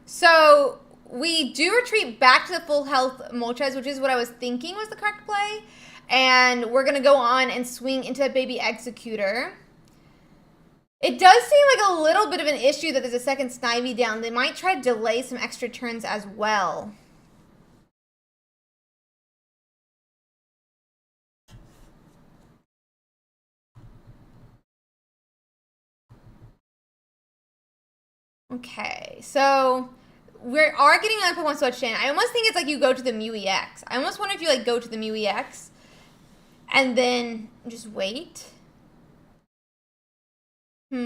So we do retreat back to the full health Moltres, which is what I was thinking was the correct play. And we're going to go on and swing into that baby Executor. It does seem like a little bit of an issue that there's a second Snivy down. They might try to delay some extra turns as well. Okay, so we are getting on Pokemon Switch in. I almost think it's like you go to the Mew EX. I almost wonder if you like go to the Mew EX and then just wait. But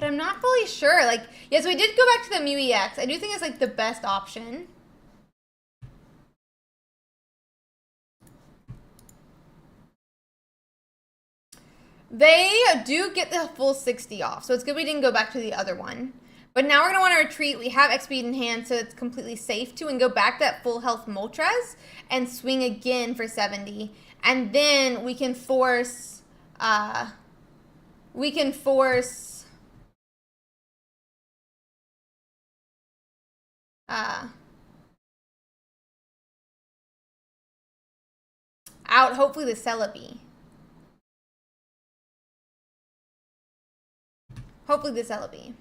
I'm not fully sure. Like, yes, we did go back to the Mew EX. I do think it's like the best option. They do get the full 60 off, so it's good we didn't go back to the other one. But now we're going to want to retreat. We have X speed in hand, so it's completely safe to, and go back to that full health Moltres and swing again for 70. And then we can force, out. Hopefully the Celebi. Hopefully the Celebi.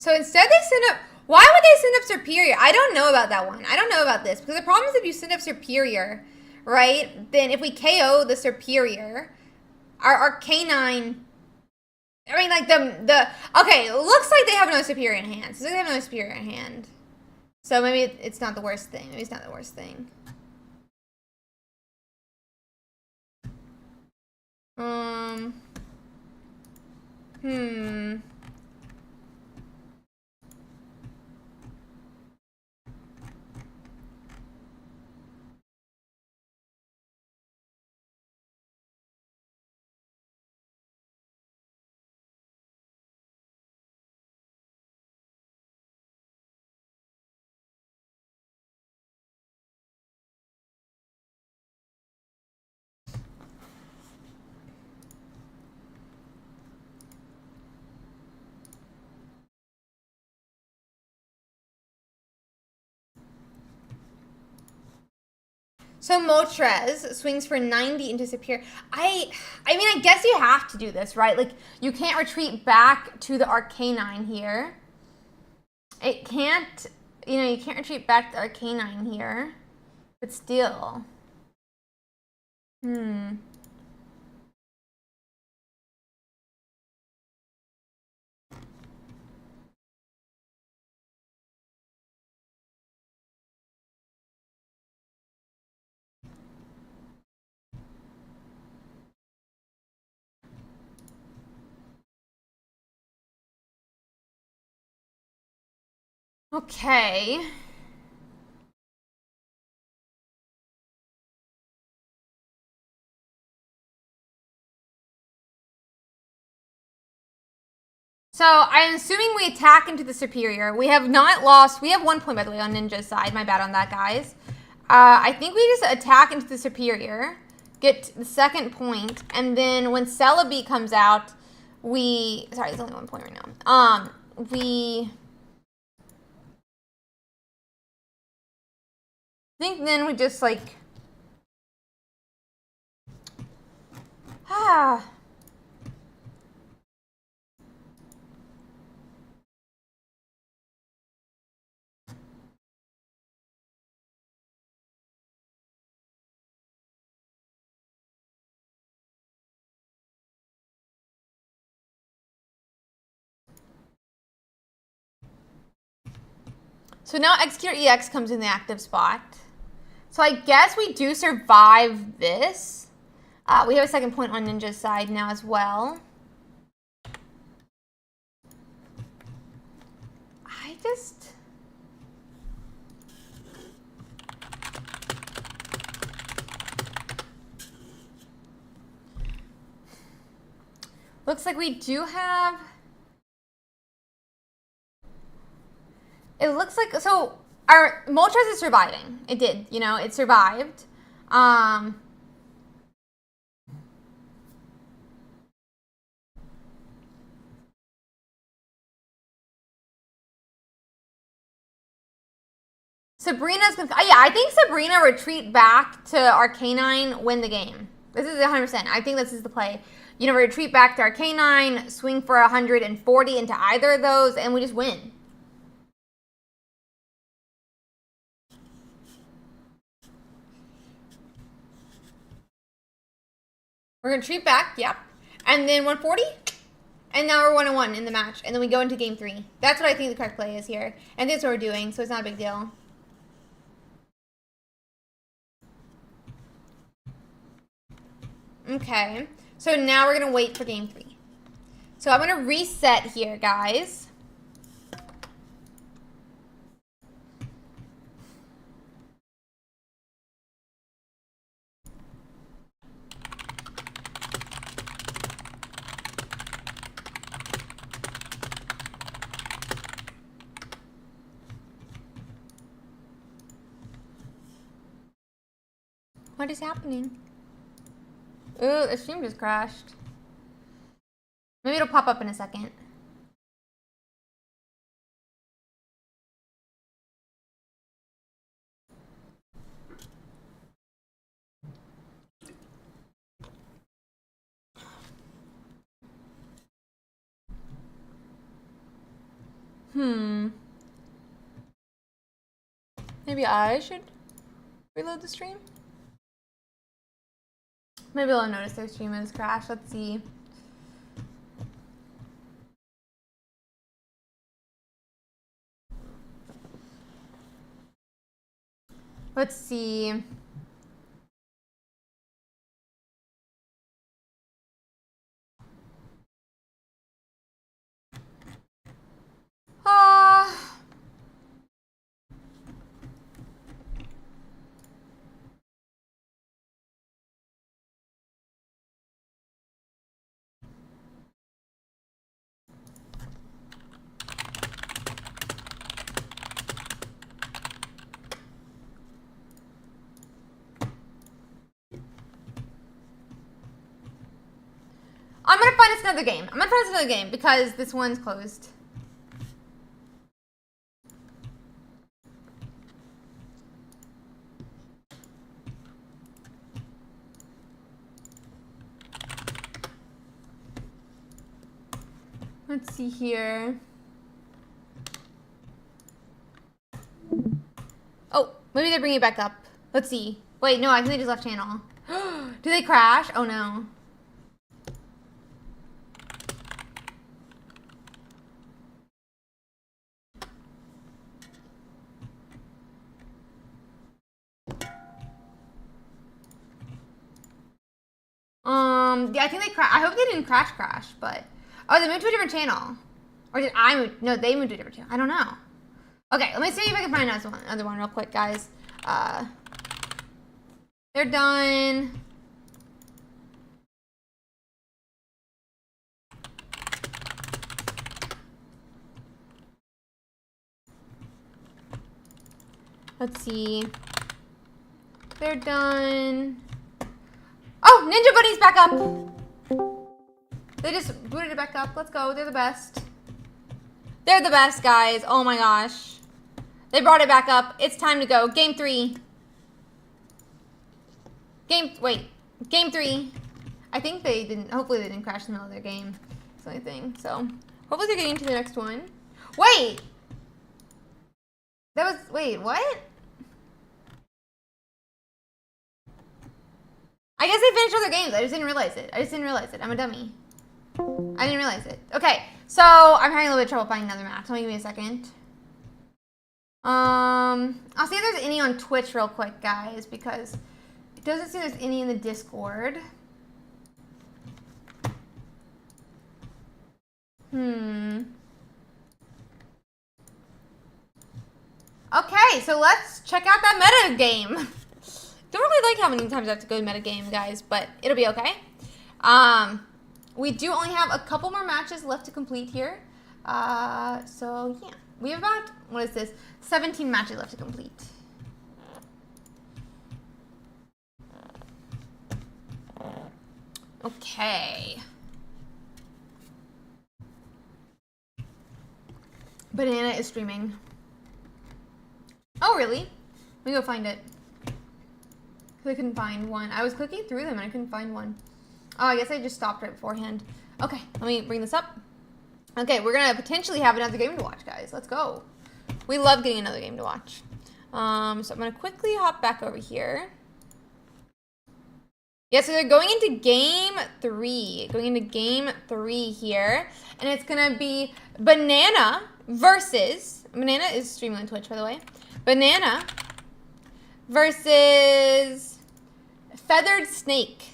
So instead they send up, why would they send up Superior? I don't know about that one. I don't know about this. Because the problem is if you send up Superior, right, then if we KO the Superior, our K9, I mean like okay, it looks like they have no Superior in hand. So they have no Superior in hand. So maybe it's not the worst thing. Maybe it's not the worst thing. So Moltres swings for 90 into Superior. I mean, I guess you have to do this, right? Like, you can't retreat back to the Arcanine here. It can't, you can't retreat back to the Arcanine here. But still. Okay. So I'm assuming we attack into the Superior. We have not lost. We have 1 point, by the way, on Ninja's side. My bad on that, guys. I think we just attack into the Superior, get the 2nd point, and then when Celebi comes out, sorry, there's only 1 point right now. I think then we just like, So now Executor EX comes in the active spot. So I guess we do survive this. We have a 2nd point on Ninja's side now as well. Looks like we do have... It looks like... So, Our Moltres is surviving. It did, you know, it survived. Sabrina's gonna, yeah, I think Sabrina retreat back to Arcanine, win the game. This is 100%. I think this is the play. You know, retreat back to Arcanine, swing for 140 into either of those, and we just win. We're gonna retreat back, yep. And then 140, and now we're 1-1 in the match, and then we go into game 3. That's what I think the correct play is here. And that's what we're doing, so it's not a big deal. Okay, so now we're gonna wait for game 3. So I'm gonna reset here, guys. What is happening? Ooh, the stream just crashed. Maybe it'll pop up in a second. Maybe I should reload the stream? Maybe I'll notice their stream has crashed. Let's see. Let's see. I'm gonna find us another game. I'm gonna find us another game because this one's closed. Let's see here. Oh, maybe they're bringing it back up. Let's see. Wait, no, I think they just left channel. Do they crash? Oh no. Yeah, I think they I hope they didn't crash, but oh, they moved to a different channel, or did I move? No, they moved to a different channel. I don't know. Okay, let me see if I can find another one real quick, guys. They're done. Let's see. They're done. Oh, Ninja Bunny's back up. They just booted it back up. Let's go. They're the best. They're the best, guys. Oh my gosh. They brought it back up. It's time to go. Game 3. Game 3. I think they didn't, hopefully they didn't crash in the middle of their game. That's the only thing. So, hopefully they're getting to the next one. Wait! Wait, what? I guess they finished all their games. I just didn't realize it. I'm a dummy. I didn't realize it. Okay, so I'm having a little bit of trouble finding another match. Let me give me a second. I'll see if there's any on Twitch real quick, guys, because it doesn't seem there's any in the Discord. Okay, so let's check out that meta game. Don't really like how many times I have to go to meta game, guys, but it'll be okay. We do only have a couple more matches left to complete here. So yeah. We have about, what is this? 17 matches left to complete. Okay. Banana is streaming. Oh, really? Let me go find it. I couldn't find one. I was clicking through them and I couldn't find one. Oh, I guess I just stopped right beforehand. Okay, let me bring this up. Okay, we're gonna potentially have another game to watch, guys. Let's go. We love getting another game to watch. So I'm gonna quickly hop back over here. Yeah, so they're going into game 3. Going into game 3 here. And it's gonna be Banana versus, Banana is streaming on Twitch, by the way. Banana versus Feathered Snake.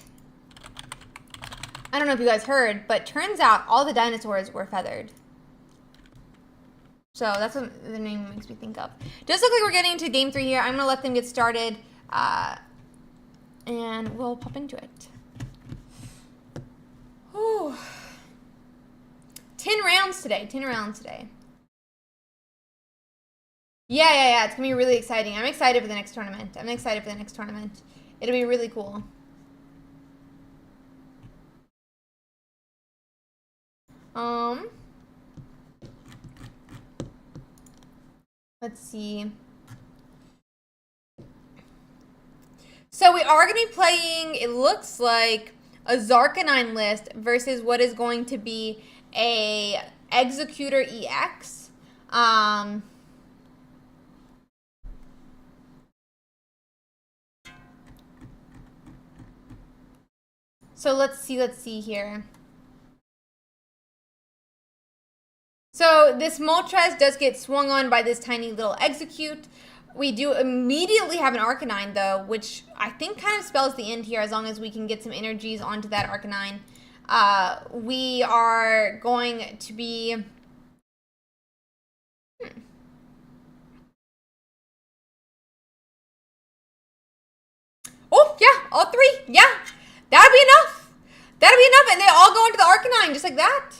I don't know if you guys heard, but turns out all the dinosaurs were feathered. So that's what the name makes me think of. Does look like we're getting into game 3 here. I'm gonna let them get started, and we'll pop into it. Whew. 10 rounds today. 10 rounds today. Yeah. It's gonna be really exciting. I'm excited for the next tournament. It'll be really cool. Let's see. So we are going to be playing, it looks like, a Zarkanine list versus what is going to be a Executor EX. So let's see here. So this Moltres does get swung on by this tiny little Execute. We do immediately have an Arcanine, though, which I think kind of spells the end here as long as we can get some energies onto that Arcanine. We are going to be... Oh, yeah, all 3. Yeah, that'd be enough. That'd be enough, and they all go into the Arcanine just like that.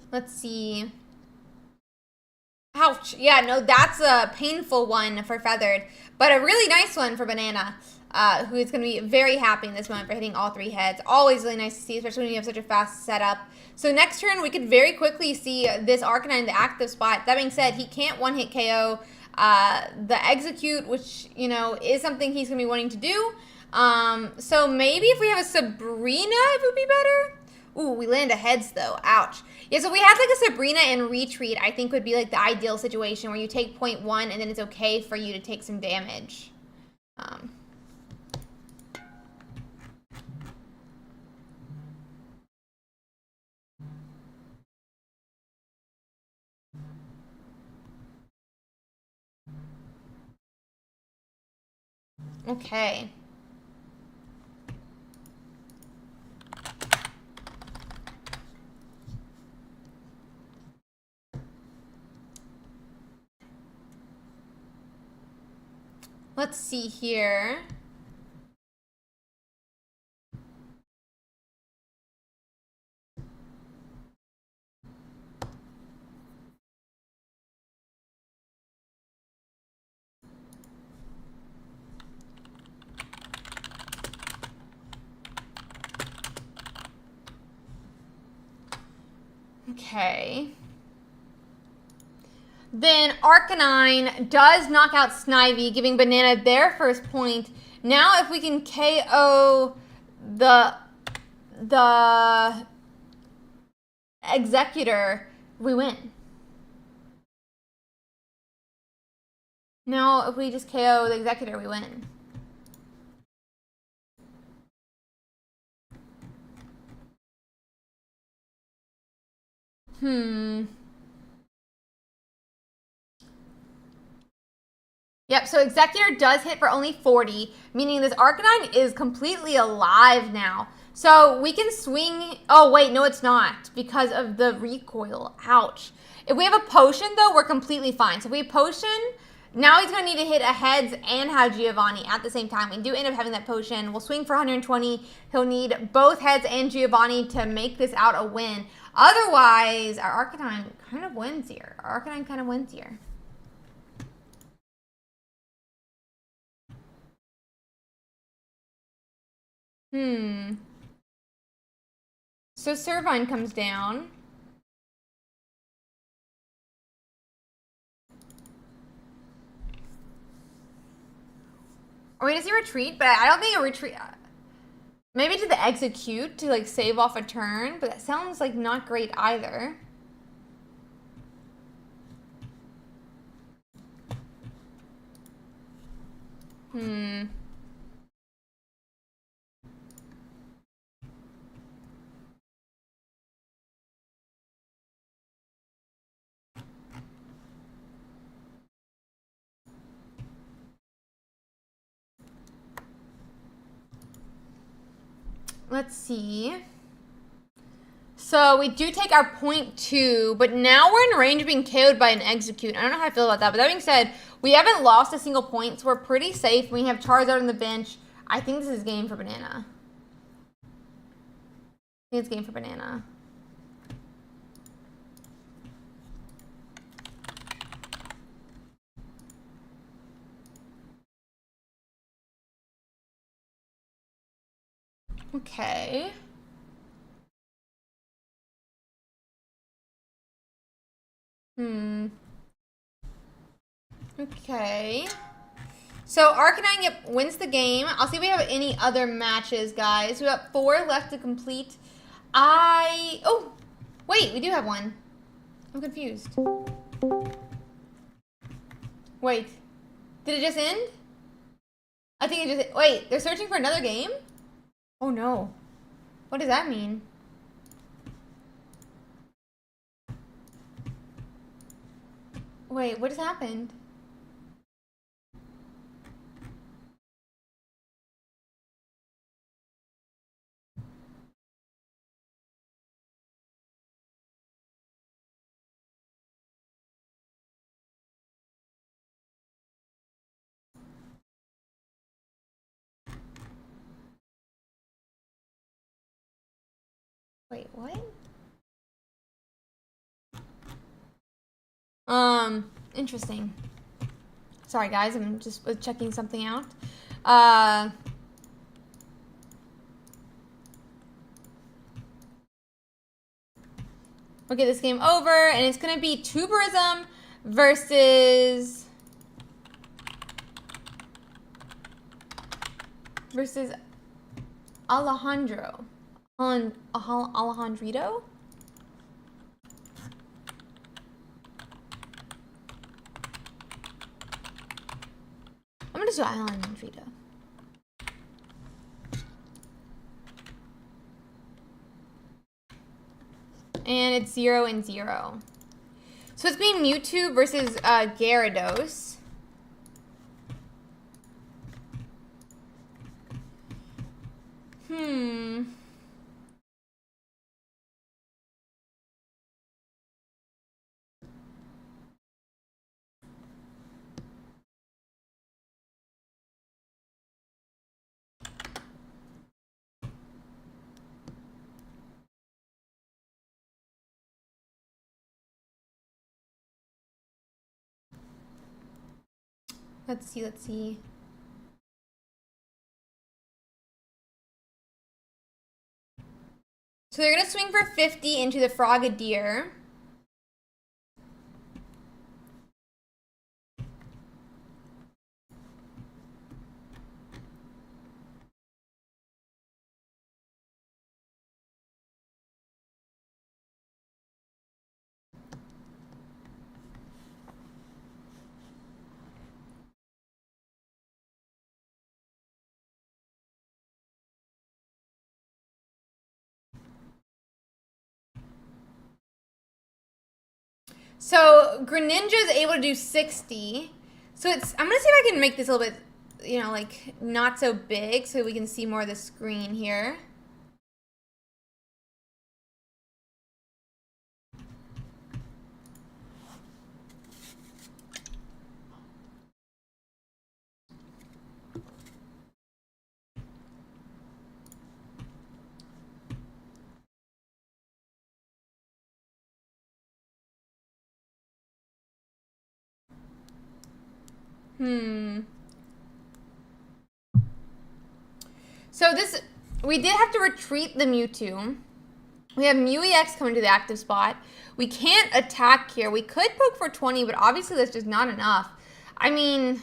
Let's see. Ouch. Yeah, no, that's a painful one for Feathered, but a really nice one for Banana, who is going to be very happy in this moment for hitting all 3 heads. Always really nice to see, especially when you have such a fast setup. So next turn, we could very quickly see this Arcanine in the active spot. That being said, he can't one-hit KO the Execute, which, you know, is something he's going to be wanting to do. So maybe if we have a Sabrina, it would be better. Ooh, we land a heads though. Ouch. Yeah, so we had like a Sabrina and Retreat, I think would be like the ideal situation where you take 0.1 and then it's okay for you to take some damage. Okay. Let's see here. Okay. Then Arcanine does knock out Snivy, giving Banana their first point. Now if we can KO the Executor, we win. Now if we just KO the Executor, we win. Yep, so Executor does hit for only 40, meaning this Arcanine is completely alive now. So we can swing. Oh, wait, no, it's not because of the recoil. Ouch. If we have a potion, though, we're completely fine. So if we have potion, now he's going to need to hit a heads and have Giovanni at the same time. We do end up having that potion. We'll swing for 120. He'll need both heads and Giovanni to make this out a win. Otherwise, our Arcanine kind of wins here. So Servine comes down. Are we gonna see retreat? But I don't think a retreat. Maybe to the execute to like save off a turn, but that sounds like not great either. Let's see. So we do take our 0.2, but now we're in range of being KO'd by an execute. I don't know how I feel about that, but that being said, we haven't lost a single point, so we're pretty safe. We have Charizard on the bench. I think this is game for Banana. I think it's game for Banana. Okay. Okay. So Arcanine wins the game. I'll see if we have any other matches, guys. We got 4 left to complete. Oh, wait, we do have one. I'm confused. Wait, did it just end? I think it just, wait, they're searching for another game? Oh no. What does that mean? Wait, what just happened? Wait, what? Interesting. Sorry, guys, I'm just checking something out. We'll get this game over, and it's gonna be Tuberism versus Alejandro. Alejandrito? I'm gonna do Alejandrito. And it's 0 and 0. So it's being Mewtwo versus Gyarados. Let's see. So they're gonna swing for 50 into the Frogadier. So Greninja is able to do 60. So I'm gonna see if I can make this a little bit, you know, like not so big so we can see more of the screen here. So we did have to retreat the Mewtwo. We have Mew EX coming to the active spot. We can't attack here. We could poke for 20, but obviously that's just not enough. I mean,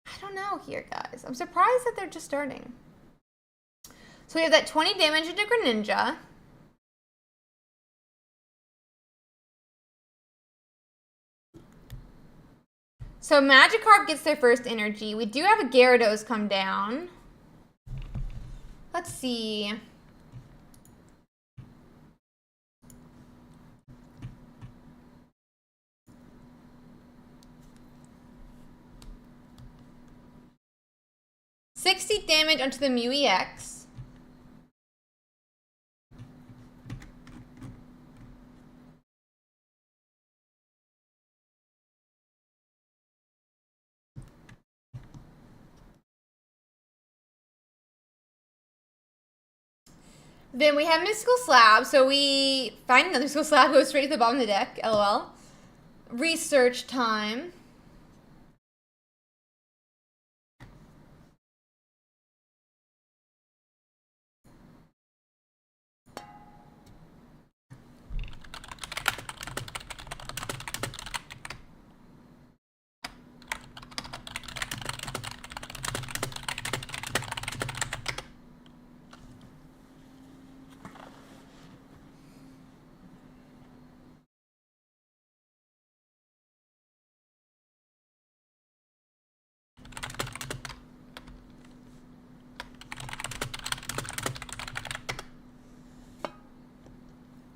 I don't know here, guys. I'm surprised that they're just starting. So we have that 20 damage into Greninja. So Magikarp gets their first energy. We do have a Gyarados come down. Let's see. $60 damage onto the Mew EX. Then we have Mystical Slab, so we find another Mystical Slab, goes straight to the bottom of the deck, lol. Research time.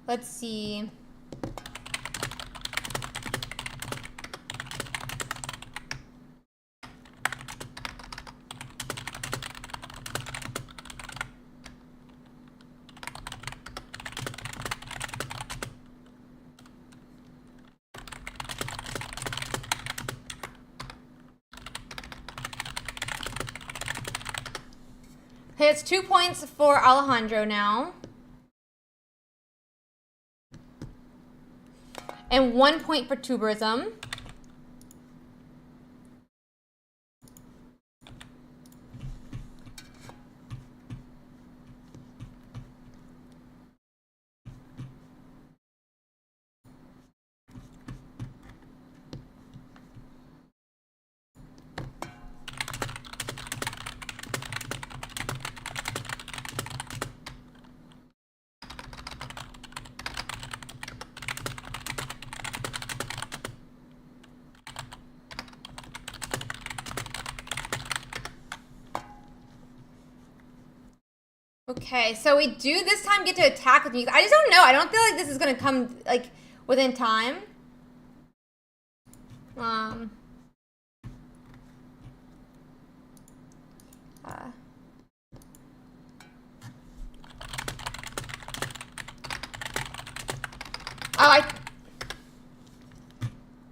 Let's see. Okay, it's 2 points for Alejandro now. And 1 point for Tuberism. Okay, so we do this time get to attack with you. I just don't know. I don't feel like this is gonna come like within time.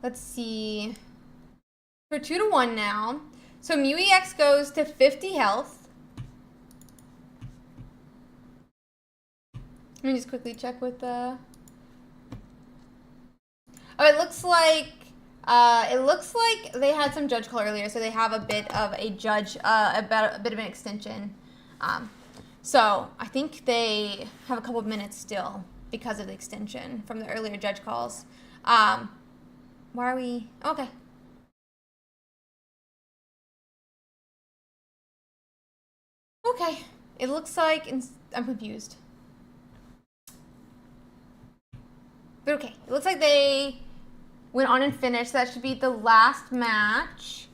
Let's see. We're 2-1 now. So Mew EX goes to 50 health. Let me just quickly check with the. Oh, it looks like they had some judge call earlier, so they have a bit of a judge, a bit of an extension. So I think they have a couple of minutes still because of the extension from the earlier judge calls. Why are we? Okay. Okay. It looks like I'm confused. But okay, it looks like they went on and finished. That should be the last match.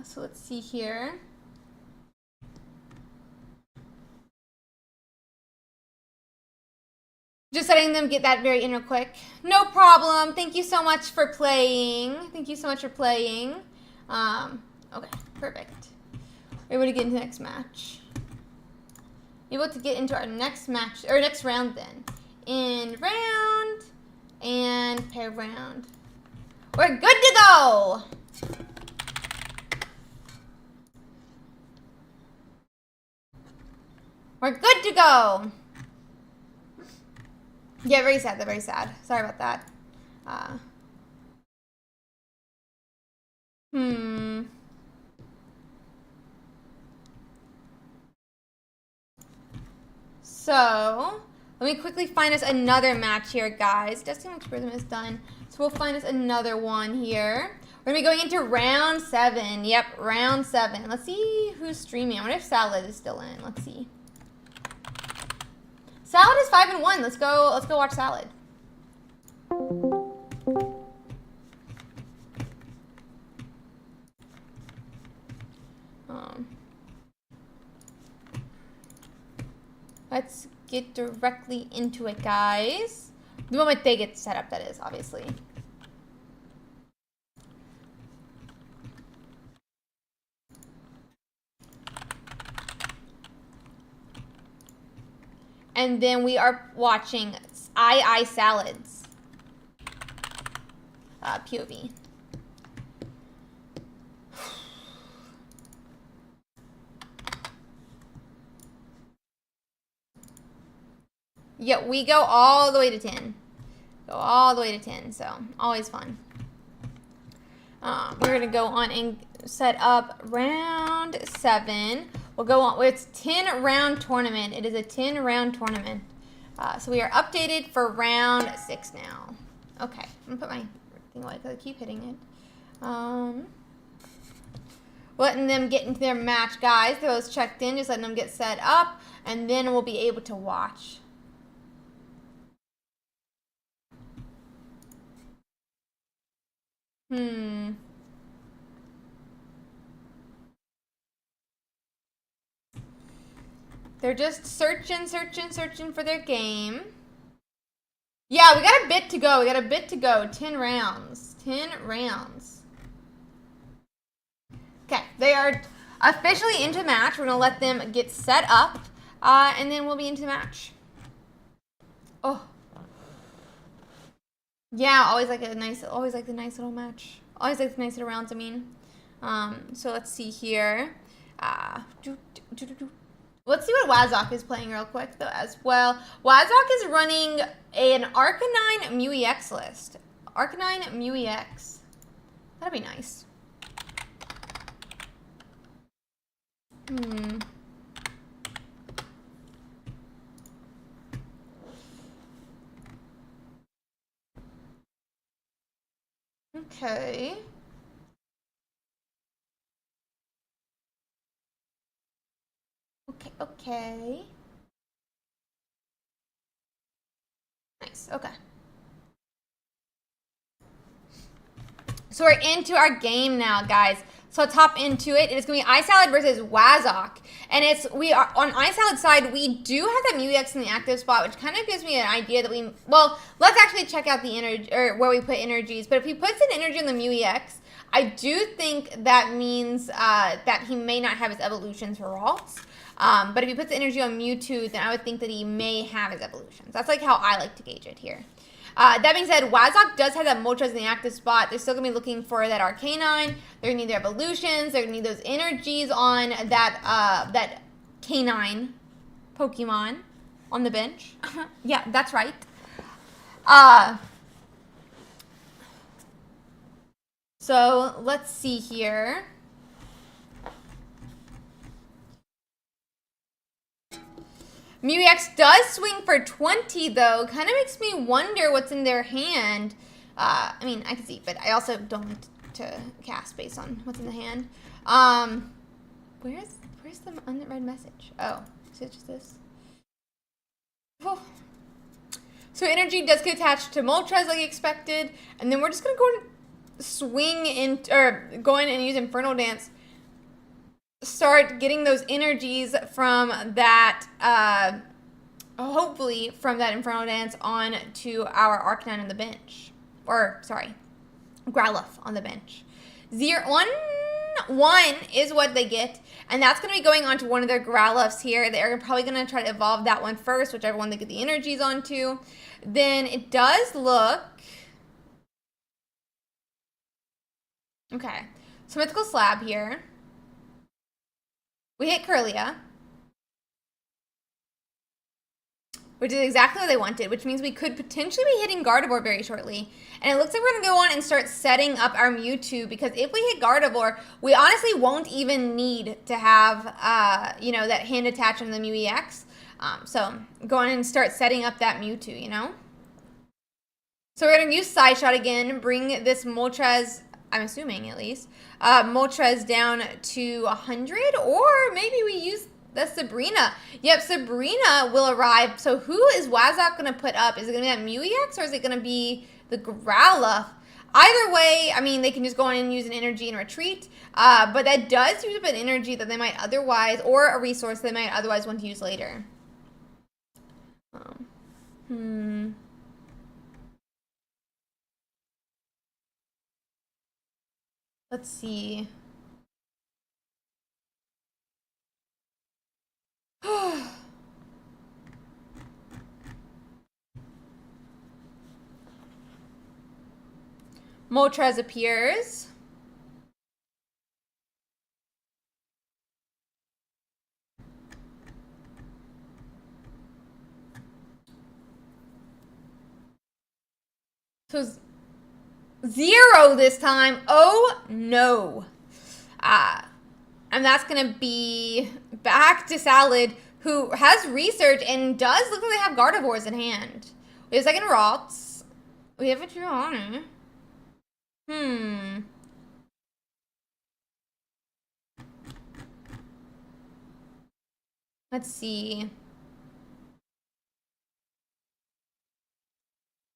So let's see here. Just letting them get that very in real quick. No problem. Thank you so much for playing. Thank you so much for playing. Okay, perfect. We're able to get into the next match. Able to get into our next match, or next round then. In round And pair round. We're good to go. We're good to go. Yeah, very sad. They're very sad. Sorry about that. So, let me quickly find us another match here, guys. Destiny Experiment is done. So we'll find us another one here. We're going to be going into round 7. Yep, round 7. Let's see who's streaming. I wonder if Salad is still in. Let's see. Salad is 5-1. Let's go watch Salad. Let's get directly into it, guys. The moment they get set up, that is, obviously. And then we are watching I Salads. POV. Yeah, we go all the way to 10. Go all the way to 10, so always fun. We're gonna go on and set up round 7. We'll go on. It's 10-round tournament. It is a 10-round tournament. So we are updated for round 6 now. Okay, I'm gonna put my thing away because I keep hitting it. Letting them get into their match, guys. Those checked in, just letting them get set up, and then we'll be able to watch. They're just searching for their game. Yeah, we got a bit to go. 10 rounds. 10 rounds. Okay, they are officially into match. We're going to let them get set up, and then we'll be into match. Oh. Yeah, always like the nice little match. Always like the nice little rounds, I mean. So let's see here. Let's see what Wazok is playing real quick, though, as well. Wazok is running an Arcanine Mew-EX list. Arcanine Mew-EX. That'd be nice. Okay. Okay. Nice, okay. So we're into our game now, guys. So let's hop into it. It's going to be iSalad versus Wazok. And we are on iSalad's side, we do have that Mew-EX in the active spot, which kind of gives me an idea that well, let's actually check out the energy, or where we put energies. But if he puts an energy on the Mew-EX, I do think that means that he may not have his evolutions for Ralts. But if he puts the energy on Mewtwo, then I would think that he may have his evolutions. That's like how I like to gauge it here. That being said, Wazok does have that Moltres in the active spot. They're still going to be looking for that Arcanine. They're going to need their evolutions. They're going to need those energies on that canine Pokemon on the bench. Yeah, that's right. So let's see here. Mew-EX does swing for 20, though. Kind of makes me wonder what's in their hand. I mean, I can see, but I also don't like to cast based on what's in the hand. Where's the unread message? Oh, is it just this? Oh. So energy does get attached to Moltres like expected, and then we're just gonna go and swing in, or go in and use Infernal Dance. Start getting those energies from that, hopefully from that Infernal Dance on to our Arcanine on the bench. Or, sorry, Growlithe on the bench. 1 is what they get, and that's going to be going on to one of their Growlithe's here. They're probably going to try to evolve that one first, whichever one they get the energies onto. Then it does look... Okay, so Mythical Slab here. We hit Curlia, which is exactly what they wanted, which means we could potentially be hitting Gardevoir very shortly. And it looks like we're going to go on and start setting up our Mewtwo, because if we hit Gardevoir, we honestly won't even need to have, you know, that hand attach on the Mew EX. So go on and start setting up that Mewtwo, you know? So we're going to use Side Shot again, bring this Moltres, I'm assuming at least, Moltres down to 100, or maybe we use the Sabrina. Yep, Sabrina will arrive. So who is Wazok going to put up? Is it going to be that Mew EX, or is it going to be the Growlithe? Either way, I mean, they can just go on and use an energy and retreat. But that does use up an energy that they might otherwise, or a resource they might otherwise want to use later. Let's see. Moltres appears. So 0 this time. Oh no. And that's gonna be back to Salad, who has research and does look like they have Gardevoirs in hand. We have a second Ralts. We have a True Honor. Let's see.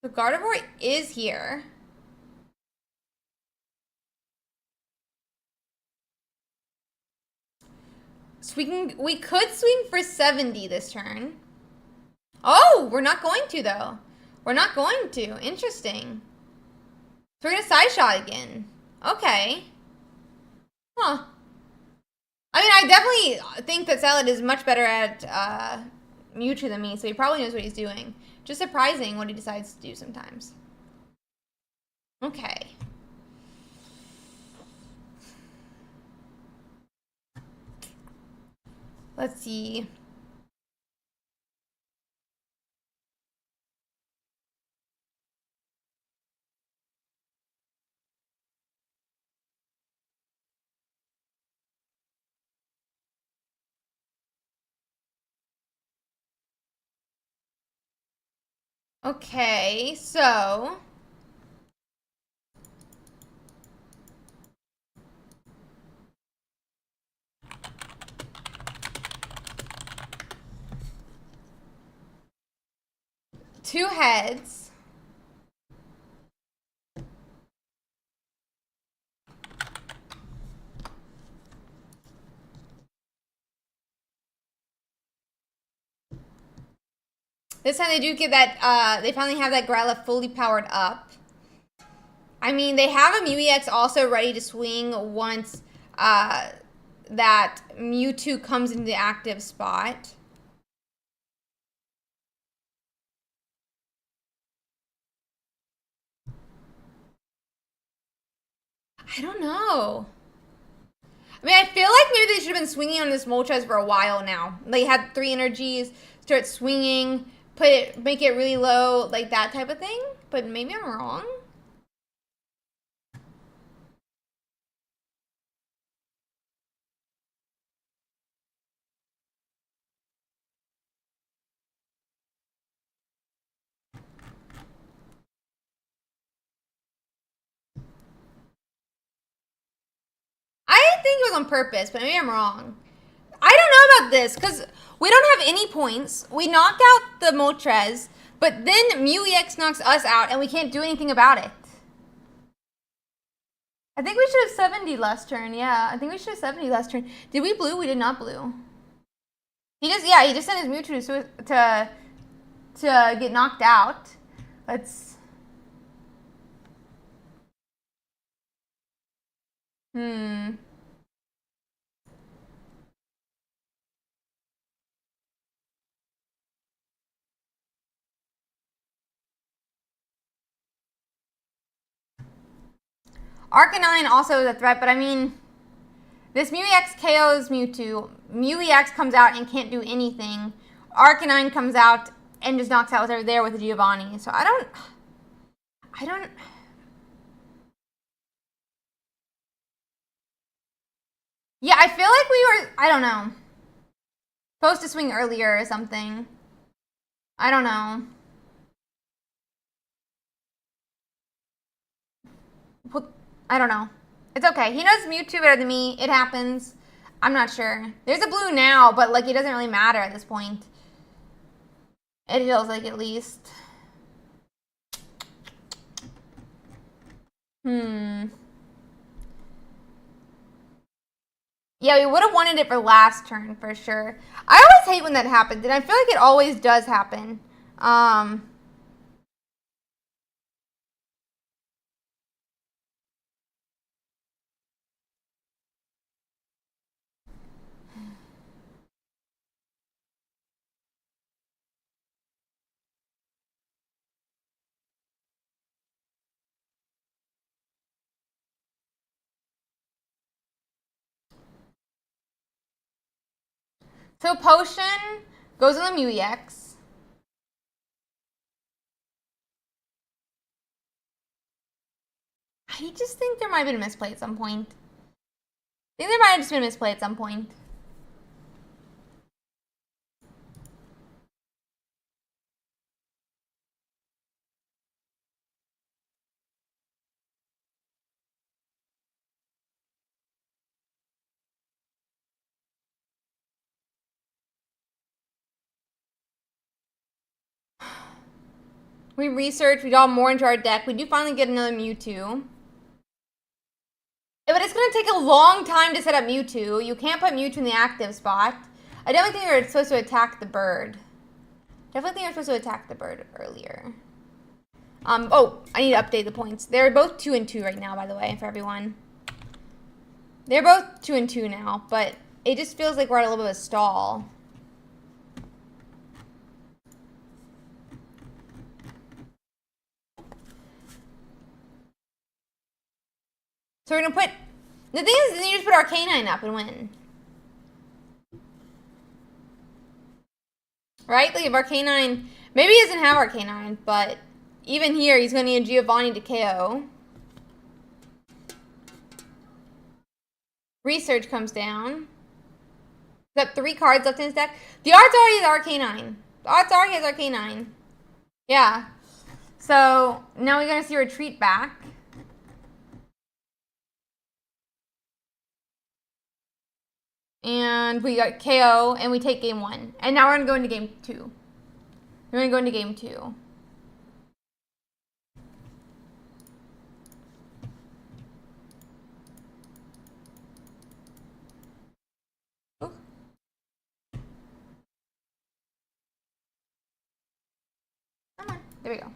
So Gardevoir is here. So we could swing for 70 this turn. Oh, we're not going to though. We're not going to. Interesting. So we're gonna Side Shot again. Okay. Huh. I mean, I definitely think that Salad is much better at Mewtwo than me, so he probably knows what he's doing. Just surprising what he decides to do sometimes. Okay. Let's see. Okay, so two heads. This time they do get that, they finally have that Growlithe fully powered up. I mean, they have a Mew EX also ready to swing once that Mewtwo comes into the active spot. I don't know. I mean, I feel like maybe they should have been swinging on this Moltres for a while now. They had 3 energies, start swinging, make it really low, like that type of thing. But maybe I'm wrong. I think it was on purpose, but maybe I'm wrong. I don't know about this, because we don't have any points. We knock out the Moltres, but then Mew EX knocks us out, and we can't do anything about it. I think we should have 70 last turn. Yeah, I think we should have 70 last turn. Did we blue? We did not blue. He just sent his Mewtwo to get knocked out. Let's... Arcanine also is a threat, but I mean, this Mew EX KOs Mewtwo. Mew EX comes out and can't do anything. Arcanine comes out and just knocks out whatever there with the Giovanni. So I don't. Yeah, I feel like we were, I don't know, supposed to swing earlier or something. I don't know. I don't know. It's okay. He knows Mewtwo better than me. It happens. I'm not sure. There's a blue now, but like it doesn't really matter at this point. It feels like at least. Yeah, we would have wanted it for last turn for sure. I always hate when that happens, and I feel like it always does happen. So Potion goes on the Mew EX. I just think there might have been a misplay at some point. I think there might have just been a misplay at some point. We researched, we got more into our deck. We do finally get another Mewtwo. But it's going to take a long time to set up Mewtwo. You can't put Mewtwo in the active spot. I definitely think you're supposed to attack the bird. Definitely think you're supposed to attack the bird earlier. Oh, I need to update the points. They're both 2 and 2 right now, by the way, for everyone. They're both 2 and 2 now, but it just feels like we're at a little bit of a stall. So we're going to put... The thing is, then you just put Arcanine up and win. Right? Like if Arcanine... Maybe he doesn't have Arcanine, but even here, he's going to need Giovanni to KO. Research comes down. He's got 3 cards left in his deck. The odds are he has Arcanine. The odds are he has Arcanine. Yeah. So now we're going to see Retreat back. And we got KO, and we take game 1. And now we're going to go into game 2. We're going to go into game 2. Ooh. Come on. There we go.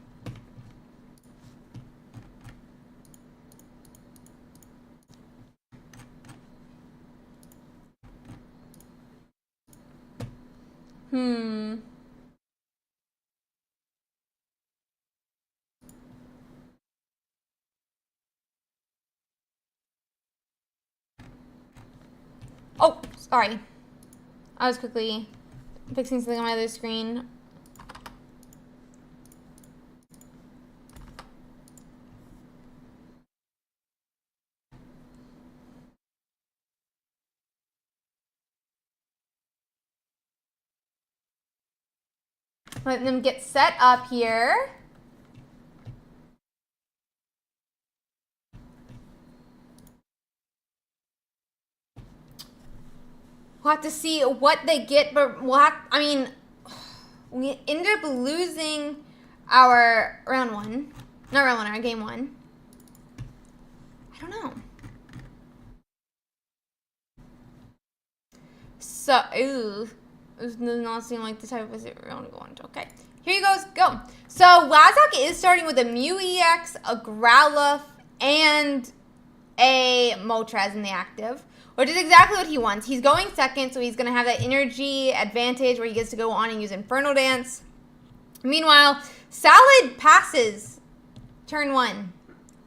Oh, sorry. I was quickly fixing something on my other screen. Let them get set up here. We'll have to see what they get, but we'll have, I mean, we ended up losing our round 1. Not round 1, our game 1. I don't know. So, ooh. This does not seem like the type of visit we're going to go on. Okay. Here you go. So, Wazak is starting with a Mew EX, a Growlithe, and a Moltres in the active, which is exactly what he wants. He's going second, so he's going to have that energy advantage where he gets to go on and use Inferno Dance. Meanwhile, Salad passes turn 1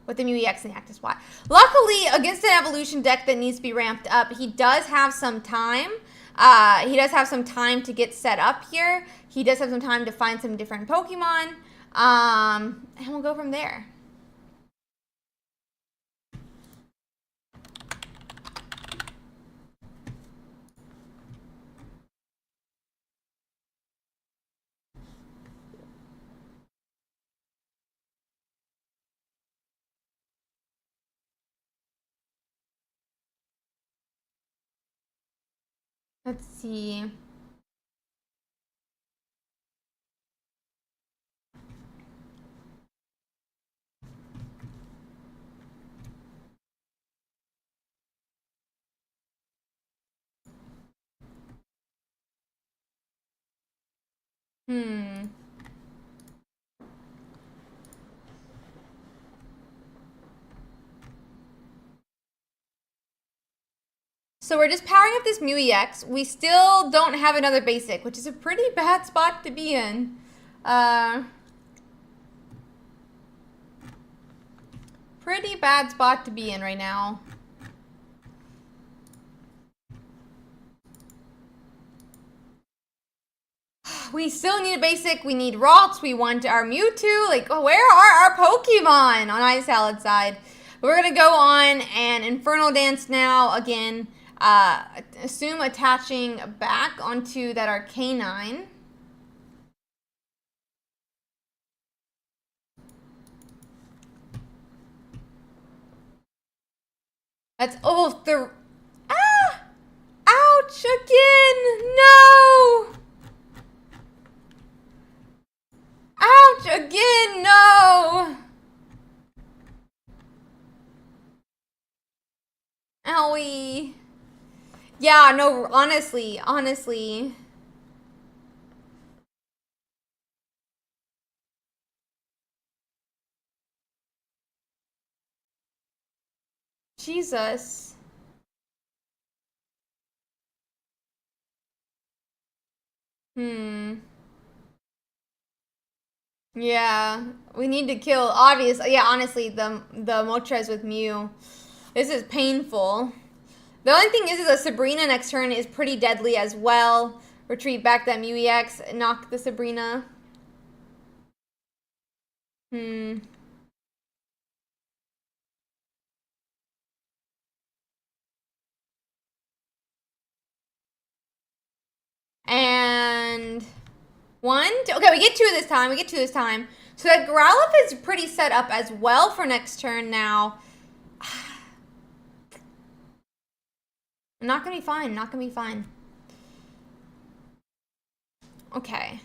with the Mew EX and the active spot. Luckily, against an evolution deck that needs to be ramped up, he does have some time. He does have some time to get set up here. He does have some time to find some different Pokemon. And we'll go from there. Let's see. So we're just powering up this Mew EX. We still don't have another basic, which is a pretty bad spot to be in. Pretty bad spot to be in right now. We still need a basic. We need Ralts. We want our Mewtwo. Like, where are our Pokemon on Ice Salad side? We're going to go on and Infernal Dance now. Again, assume attaching back onto that Arcanine. That's, oh, the, ah! Ouch, again, no! Ouch, again, no! Owie. Yeah, no, honestly. Jesus. Yeah, we need to kill, obviously, yeah, honestly, the Moltres with Mew. This is painful. The only thing is the Sabrina next turn is pretty deadly as well. Retreat back that Mew EX, knock the Sabrina. And one, two, okay, we get two this time. So that Growlithe is pretty set up as well for next turn now. Not gonna be fine, Okay.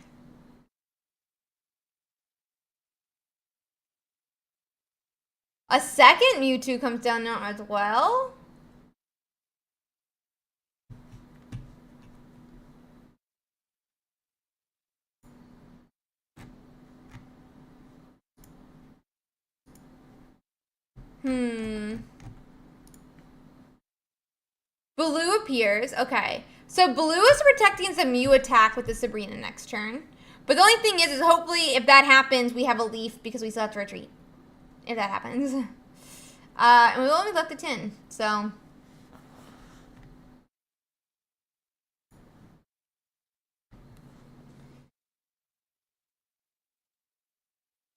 A second Mewtwo comes down now as well. Blue appears. Okay. So Blue is protecting the Mew attack with the Sabrina next turn. But the only thing is hopefully if that happens, we have a Leaf because we still have to retreat. If that happens. And we only left a 10. So.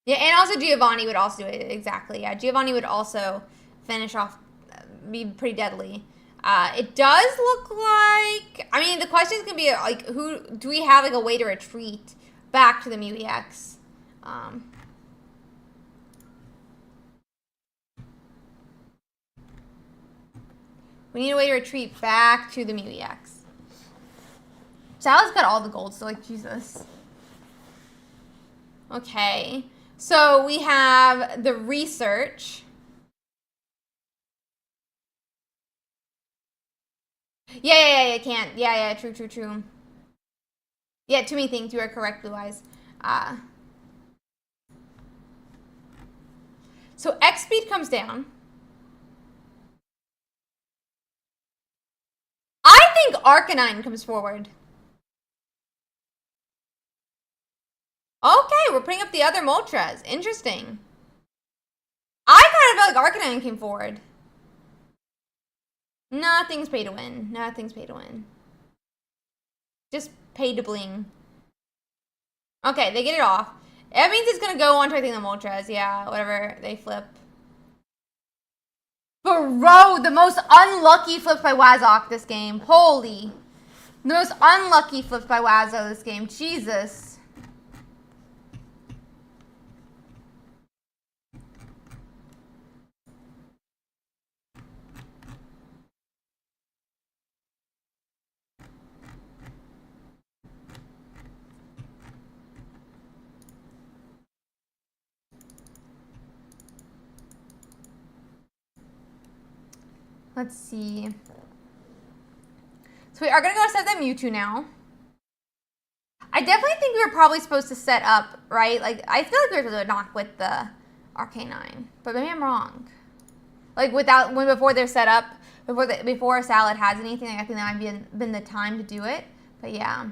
Yeah, and also Giovanni would also do it. Exactly. Yeah, Giovanni would also finish off, be pretty deadly. It does look like, I mean, the question is going to be, like, who, do we have, like, a way to retreat back to the Mew EX? We need a way to retreat back to the Mew EX. Sal's got all the gold, so, like, Jesus. Okay. So, we have the research. Yeah, you can't. Yeah, true. Yeah, too many things. You are correct, Blue Eyes. So X speed comes down. I think Arcanine comes forward. Okay, we're putting up the other Moltres. Interesting. I I feel like Arcanine came forward. Nothing's pay to win. Nothing's pay to win. Just pay to bling. Okay, they get it off. That means it's gonna go on to, I think, the Moltres. Yeah, whatever they flip. Bro, the most unlucky flips by Wazok this game. Holy. The most unlucky flips by Wazo this game. Jesus. Let's see. So we are going to go set that Mewtwo now. I definitely think we were probably supposed to set up, right? Like, I feel like we were supposed to knock with the Arcanine. But maybe I'm wrong. Like, before they're set up, before Salad has anything, I think that might been the time to do it. But yeah.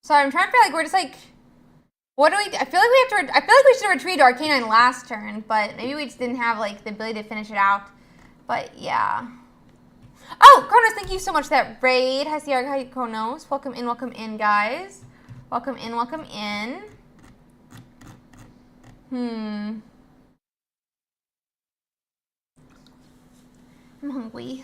Sorry, I'm trying to feel like we're just like, what do we? I feel like we have to. I feel like we should have retreated Arcanine last turn, but maybe we just didn't have like the ability to finish it out. But yeah. Oh, Kronos, thank you so much for that raid. Hi, Kronos. Welcome in, guys. Welcome in, welcome in. I'm hungry.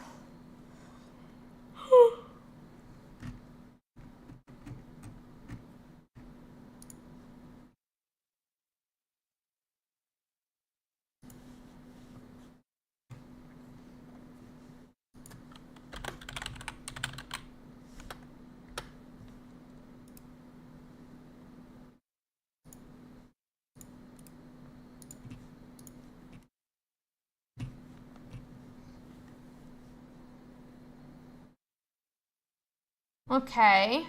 Okay.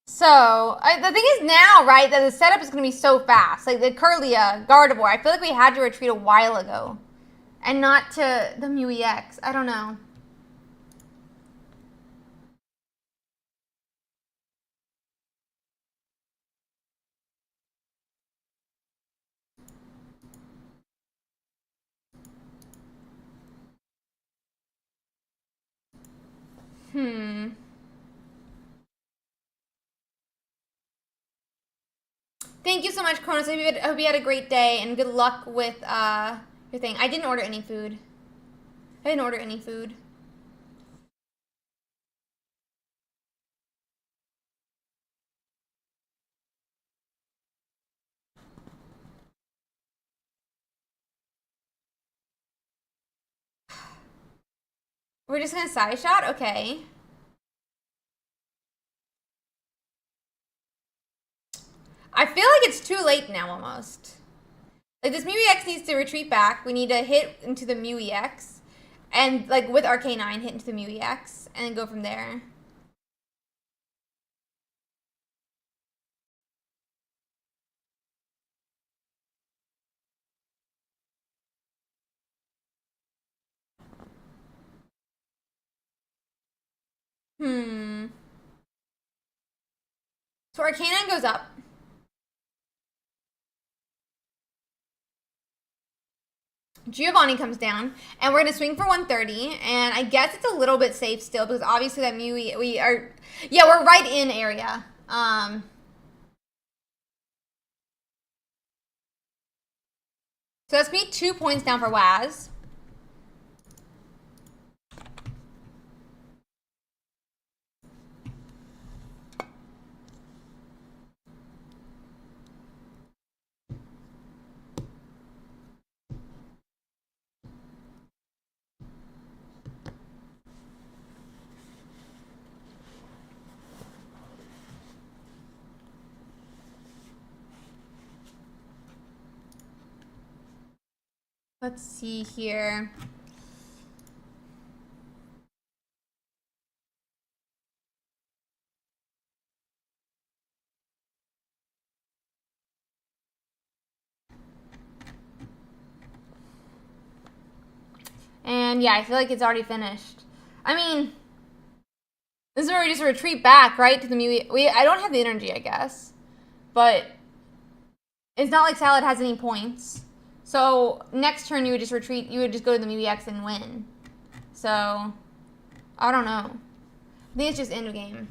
So, the thing is now, right, that the setup is going to be so fast. Like, the Kirlia, Gardevoir, I feel like we had to retreat a while ago. And not to the Mew EX. I don't know. Thank you so much, Kronos. I hope you had a great day, and good luck with your thing. I didn't order any food. We're just gonna side shot? Okay. I feel like it's too late now, almost. Like, this Mew EX needs to retreat back. We need to hit into the Mew EX. And, like, with Arcanine, hit into the Mew EX. And then go from there. So Arcanine goes up. Giovanni comes down, and we're gonna swing for 130, and I guess it's a little bit safe still, because obviously that Mew, we are, yeah, we're right in area. So that's me 2 points down for Waz. Let's see here. And yeah, I feel like it's already finished. I mean, this is where we just retreat back, right, to the MeWe. I don't have the energy, I guess. But it's not like Salad has any points. So next turn you would just retreat, you would just go to the MeWeX and win. So, I don't know. I think it's just end game.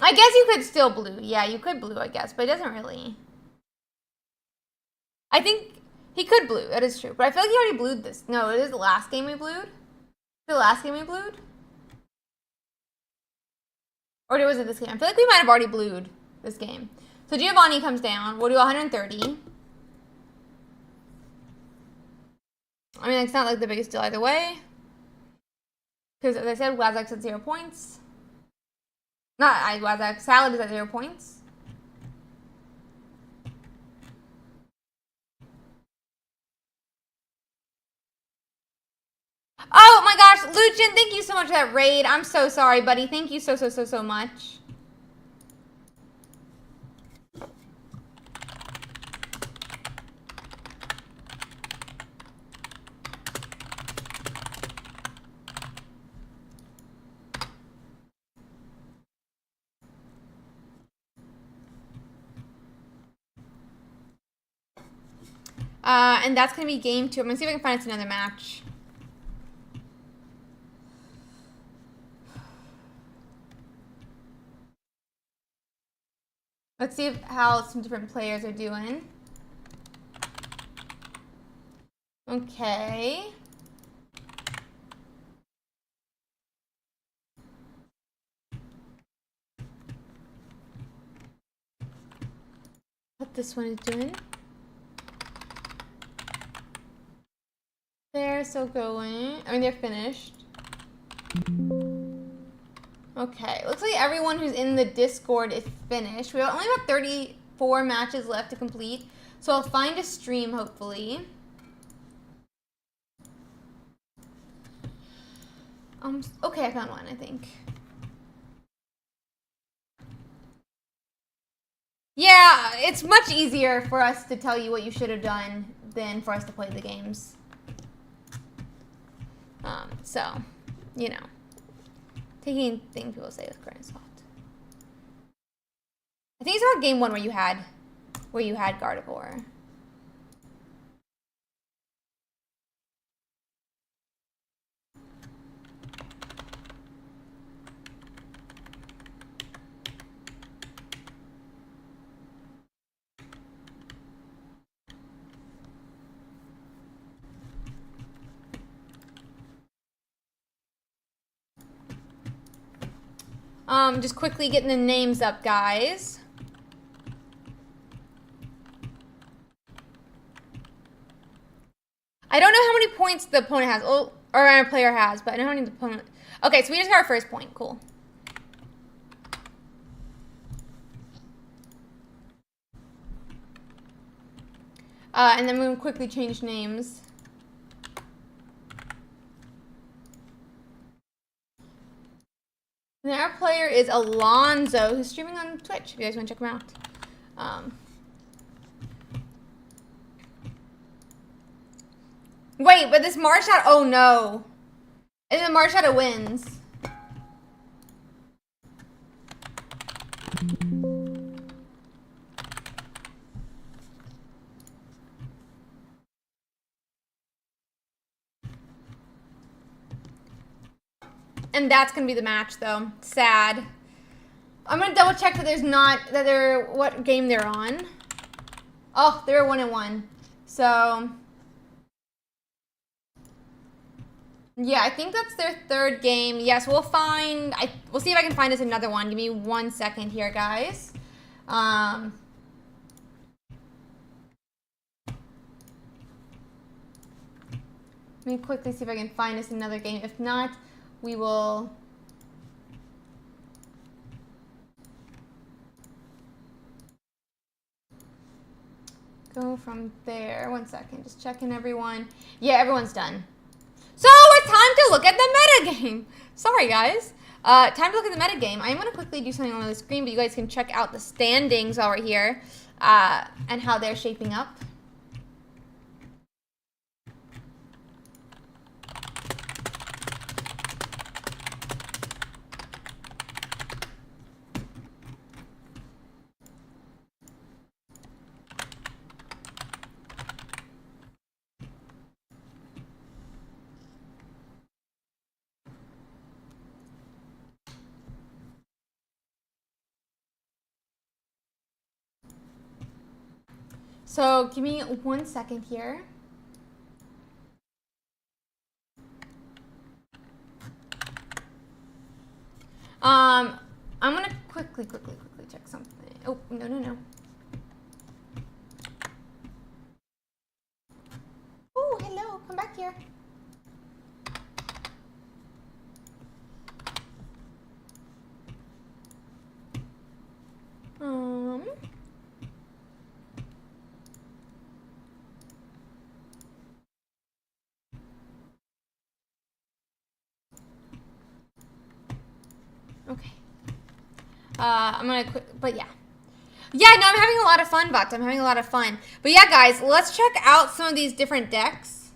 I guess you could still blue. Yeah, you could blue, I guess, but it doesn't really. I think he could blue. That is true. But I feel like he already blued this. No, it is the last game we blued. The last game we blued? Or was it this game? I feel like we might have already blued this game. So Giovanni comes down. We'll do 130. I mean, it's not like the biggest deal either way. Because as I said, Wazak's at 0 points. Not Wazak. Salad is at 0 points. Oh my gosh, Lucien, thank you so much for that raid. I'm so sorry, buddy. Thank you so much. And that's going to be game 2. I'm going to see if I can find us another match. Let's see how some different players are doing. Okay. What this one is doing. They're still going. I mean, they're finished. Okay, looks like everyone who's in the Discord is finished. We only have 34 matches left to complete, so I'll find a stream, hopefully. Okay, I found one, I think. Yeah, it's much easier for us to tell you what you should have done than for us to play the games. So, you know. Taking anything people say with current soft. I think it's about game 1 where you had Gardevoir. Just quickly getting the names up, guys. I don't know how many points the opponent has, or our player has, but I know how many the opponent. Okay, so we just got our first point. Cool. And then we'll quickly change names. And our player is Alonzo, who's streaming on Twitch, if you guys want to check him out. Wait, but this Marshot, oh no. And then Marshot wins. And that's gonna be the match, though. Sad. I'm gonna double check that what game they're on. Oh, they're 1-1. So, yeah, I think that's their third game. Yes, we'll see if I can find us another one. Give me 1 second here, guys. Let me quickly see if I can find us another game. If not, we will go from there. 1 second, just checking everyone. Yeah, everyone's done. So it's time to look at the metagame. Sorry, guys. Time to look at the metagame. I'm going to quickly do something on the screen, but you guys can check out the standings while we're here and how they're shaping up. So give me 1 second here. I'm gonna quickly check something. Oh, no. Oh, hello, come back here. Okay. I'm gonna quit, but yeah. Yeah, no, I'm having a lot of fun, Bucked. I'm having a lot of fun. But yeah, guys, let's check out some of these different decks.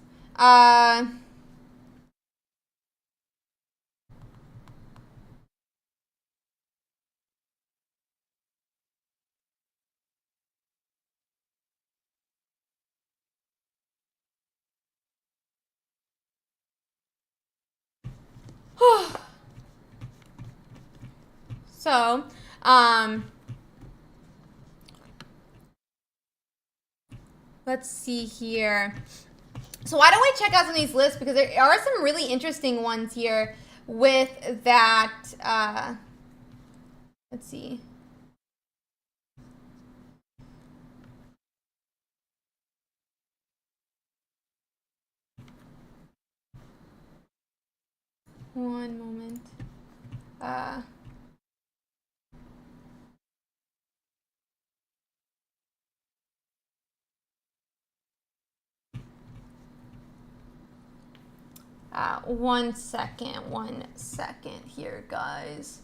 So, let's see here. So why don't we check out some of these lists, because there are some really interesting ones here with that, let's see. One moment. One second here, guys.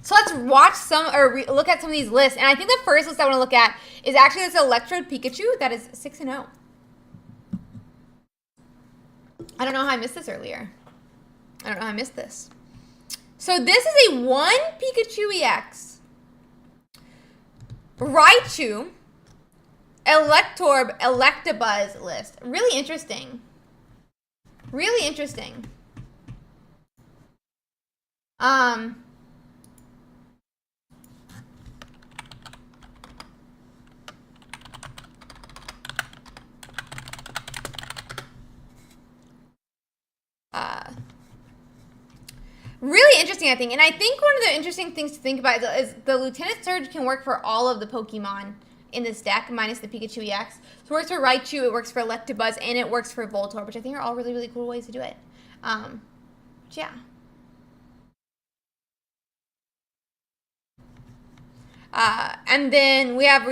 So let's watch some, or look at some of these lists. And I think the first list I want to look at is actually this Electrode Pikachu that is 6-0. I don't know how I missed this earlier. I don't know how I missed this. So this is a 1 Pikachu EX. Raichu. Electorb, Electabuzz list. Really interesting. Really interesting. Really interesting, I think. And I think one of the interesting things to think about is the Lieutenant Surge can work for all of the Pokemon in this deck, minus the Pikachu EX. So it works for Raichu, it works for Electabuzz, and it works for Voltorb, which I think are all really, really cool ways to do it. Yeah. And then we have,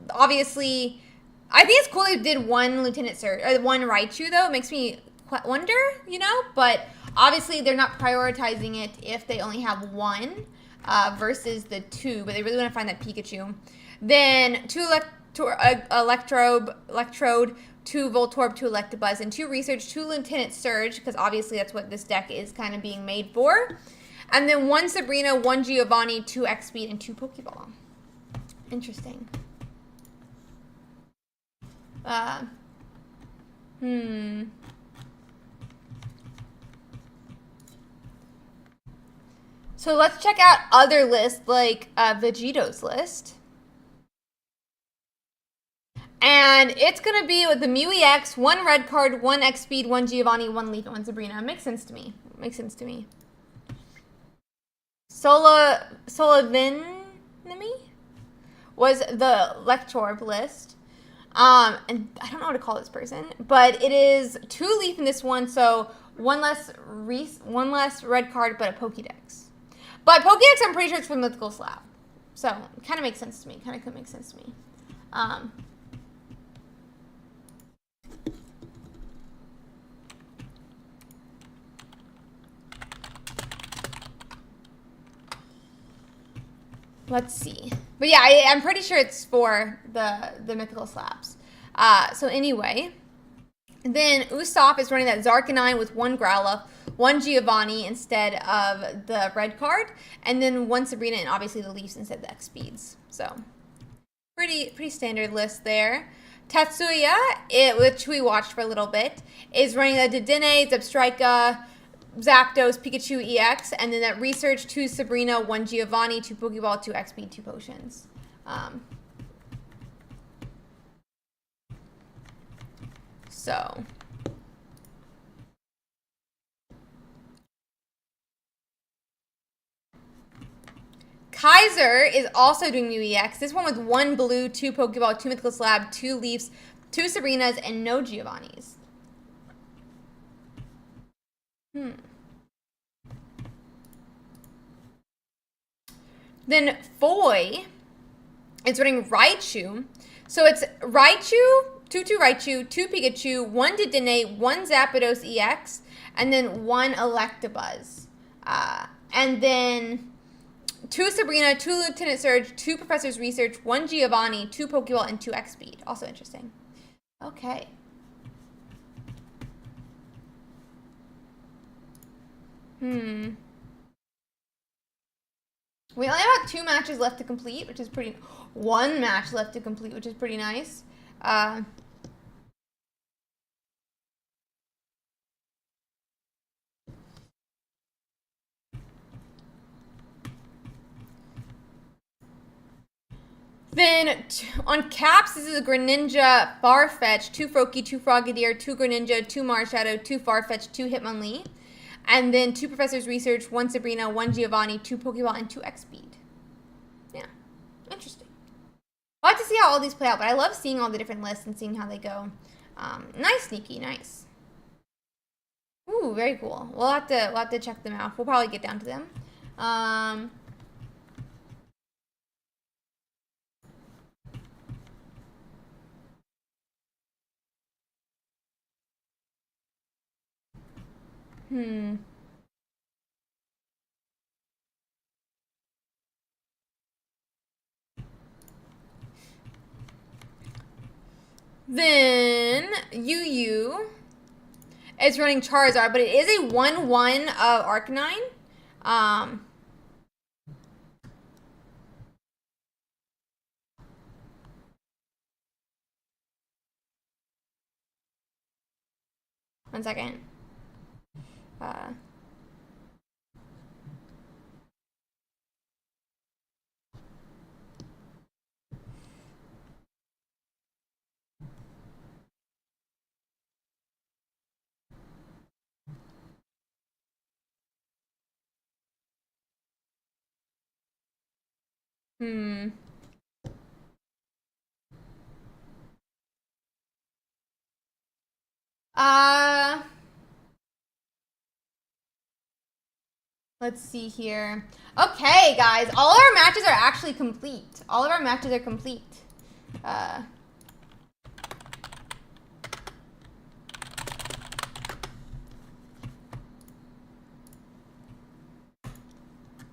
obviously, I think it's cool they did 1 Lieutenant Surge, or 1 Raichu, though. It makes me wonder, you know? But obviously, they're not prioritizing it if they only have 1 versus the 2, but they really want to find that Pikachu. Then 2 Electrode, 2 Voltorb, 2 Electabuzz, and 2 Research, 2 Lieutenant Surge, because obviously that's what this deck is kind of being made for. And then 1 Sabrina, 1 Giovanni, 2 X-Speed, and 2 Pokeball. Interesting. So let's check out other lists, like Vegito's list. And it's going to be with the Mew EX, 1 Red Card, 1 X-Speed, 1 Giovanni, 1 Leaf, and 1 Sabrina. It makes sense to me. Makes sense to me. Solavinami was the Lectorb list. And I don't know what to call this person, but it is 2 Leaf in this one, so one less Red Card, but a Pokédex. But Pokédex, I'm pretty sure it's from Mythical Slab. So it kind of makes sense to me. Kind of could make sense to me. Let's see. But yeah, I'm pretty sure it's for the mythical slabs. So anyway, then Usopp is running that Zarkanine with 1 Growlithe, 1 Giovanni instead of the red card, and then 1 Sabrina and obviously the Leafs instead of the X speeds. So pretty standard list there. Tatsuya, which we watched for a little bit, is running the Dedenne, Zebstrika, Zapdos, Pikachu EX, and then that Research, 2 Sabrina, 1 Giovanni, 2 Pokeball, 2 XP, 2 Potions. So Kaiser is also doing new EX. This one with 1 blue, 2 Pokeball, 2 Mythical Slab, 2 Leafs, 2 Sabrinas, and no Giovannis. Then Foy is running Raichu. So it's Raichu, 2 Raichu, 2 Pikachu, 1 Dedenne, 1 Zapdos EX, and then 1 Electabuzz. And then 2 Sabrina, 2 Lieutenant Surge, 2 Professor's Research, 1 Giovanni, 2 Pokeball, and 2 X Speed. Also interesting. Okay. We only have 2 matches left to complete, which is pretty... 1 match left to complete, which is pretty nice. Then on caps, this is a Greninja, Farfetch, 2 Froakie, 2 Frogadier, 2 Greninja, 2 Marshadow, 2 Farfetch, 2 Hitmonlee. And then 2 Professor's Research, 1 Sabrina, 1 Giovanni, 2 Pokeball, and 2 X Speed. Yeah, interesting. I'll have to see how all these play out, but I love seeing all the different lists and seeing how they go. Nice, Sneaky, nice. Ooh, very cool. We'll have to check them out. We'll probably get down to them. Then Yu is running Charizard, but it is a 1/1 of Arcanine. One second. Let's see here. Okay, guys, all of our matches are actually complete. All of our matches are complete.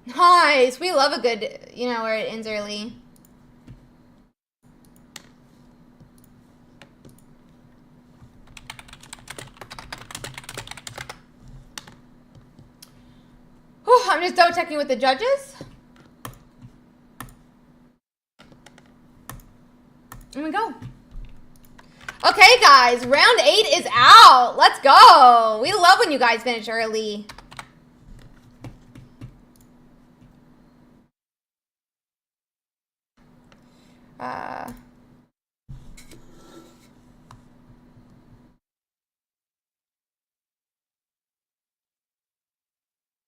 Nice. We love a good, where it ends early. Whew, I'm just double checking with the judges. Here we go. Okay, guys, round 8 is out. Let's go. We love when you guys finish early.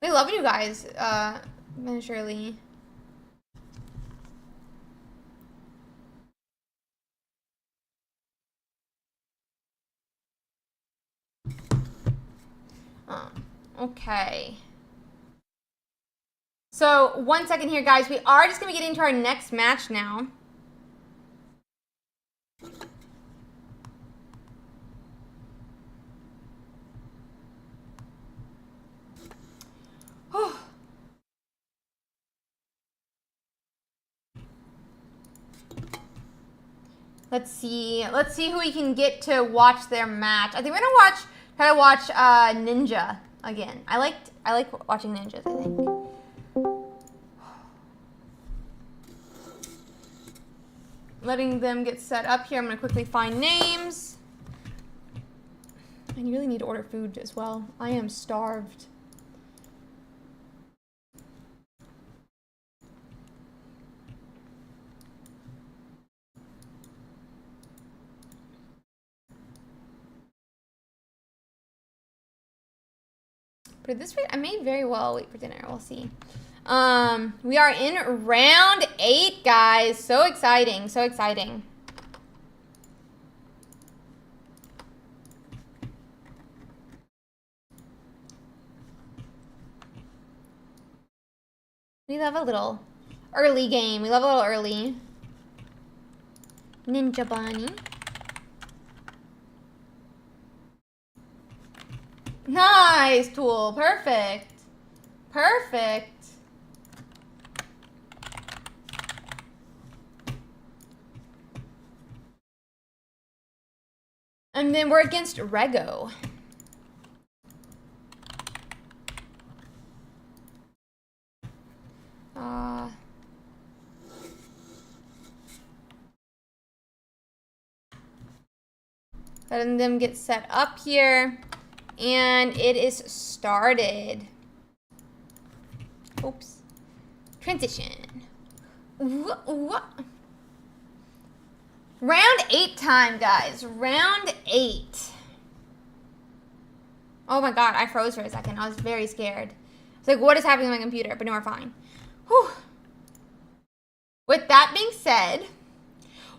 We love when you guys finish early. Okay. So 1 second here, guys. We are just going to get into our next match now. Let's see who we can get to watch their match. I think we're gonna try to watch Ninja again. I like watching ninjas, I think. Letting them get set up here. I'm gonna quickly find names. I really need to order food as well. I am starved. But at this rate, I may very well wait for dinner. We'll see. We are in round 8, guys. So exciting. So exciting. We love a little early game. We love a little early. Ninja Bunny. Nice, Tool. Perfect. Perfect. And then we're against Rego. Letting them get set up here. And it is started. Oops. Transition. Round 8 time, guys. Round 8. Oh my god, I froze for a second. I was very scared. It's like, what is happening with my computer? But no, we're fine. Whew. With that being said,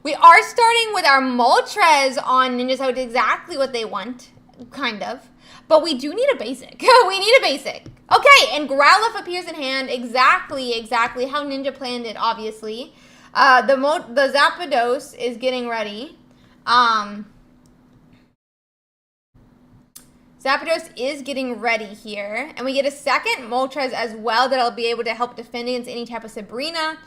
we are starting with our Moltres on Ninja, so it's exactly what they want. Kind of. But we do need a basic. We need a basic. Okay, and Growlithe appears in hand. Exactly how Ninja planned it, obviously. The Zapdos is getting ready. Zapdos is getting ready here. And we get a second Moltres as well that'll be able to help defend against any type of Sabrina.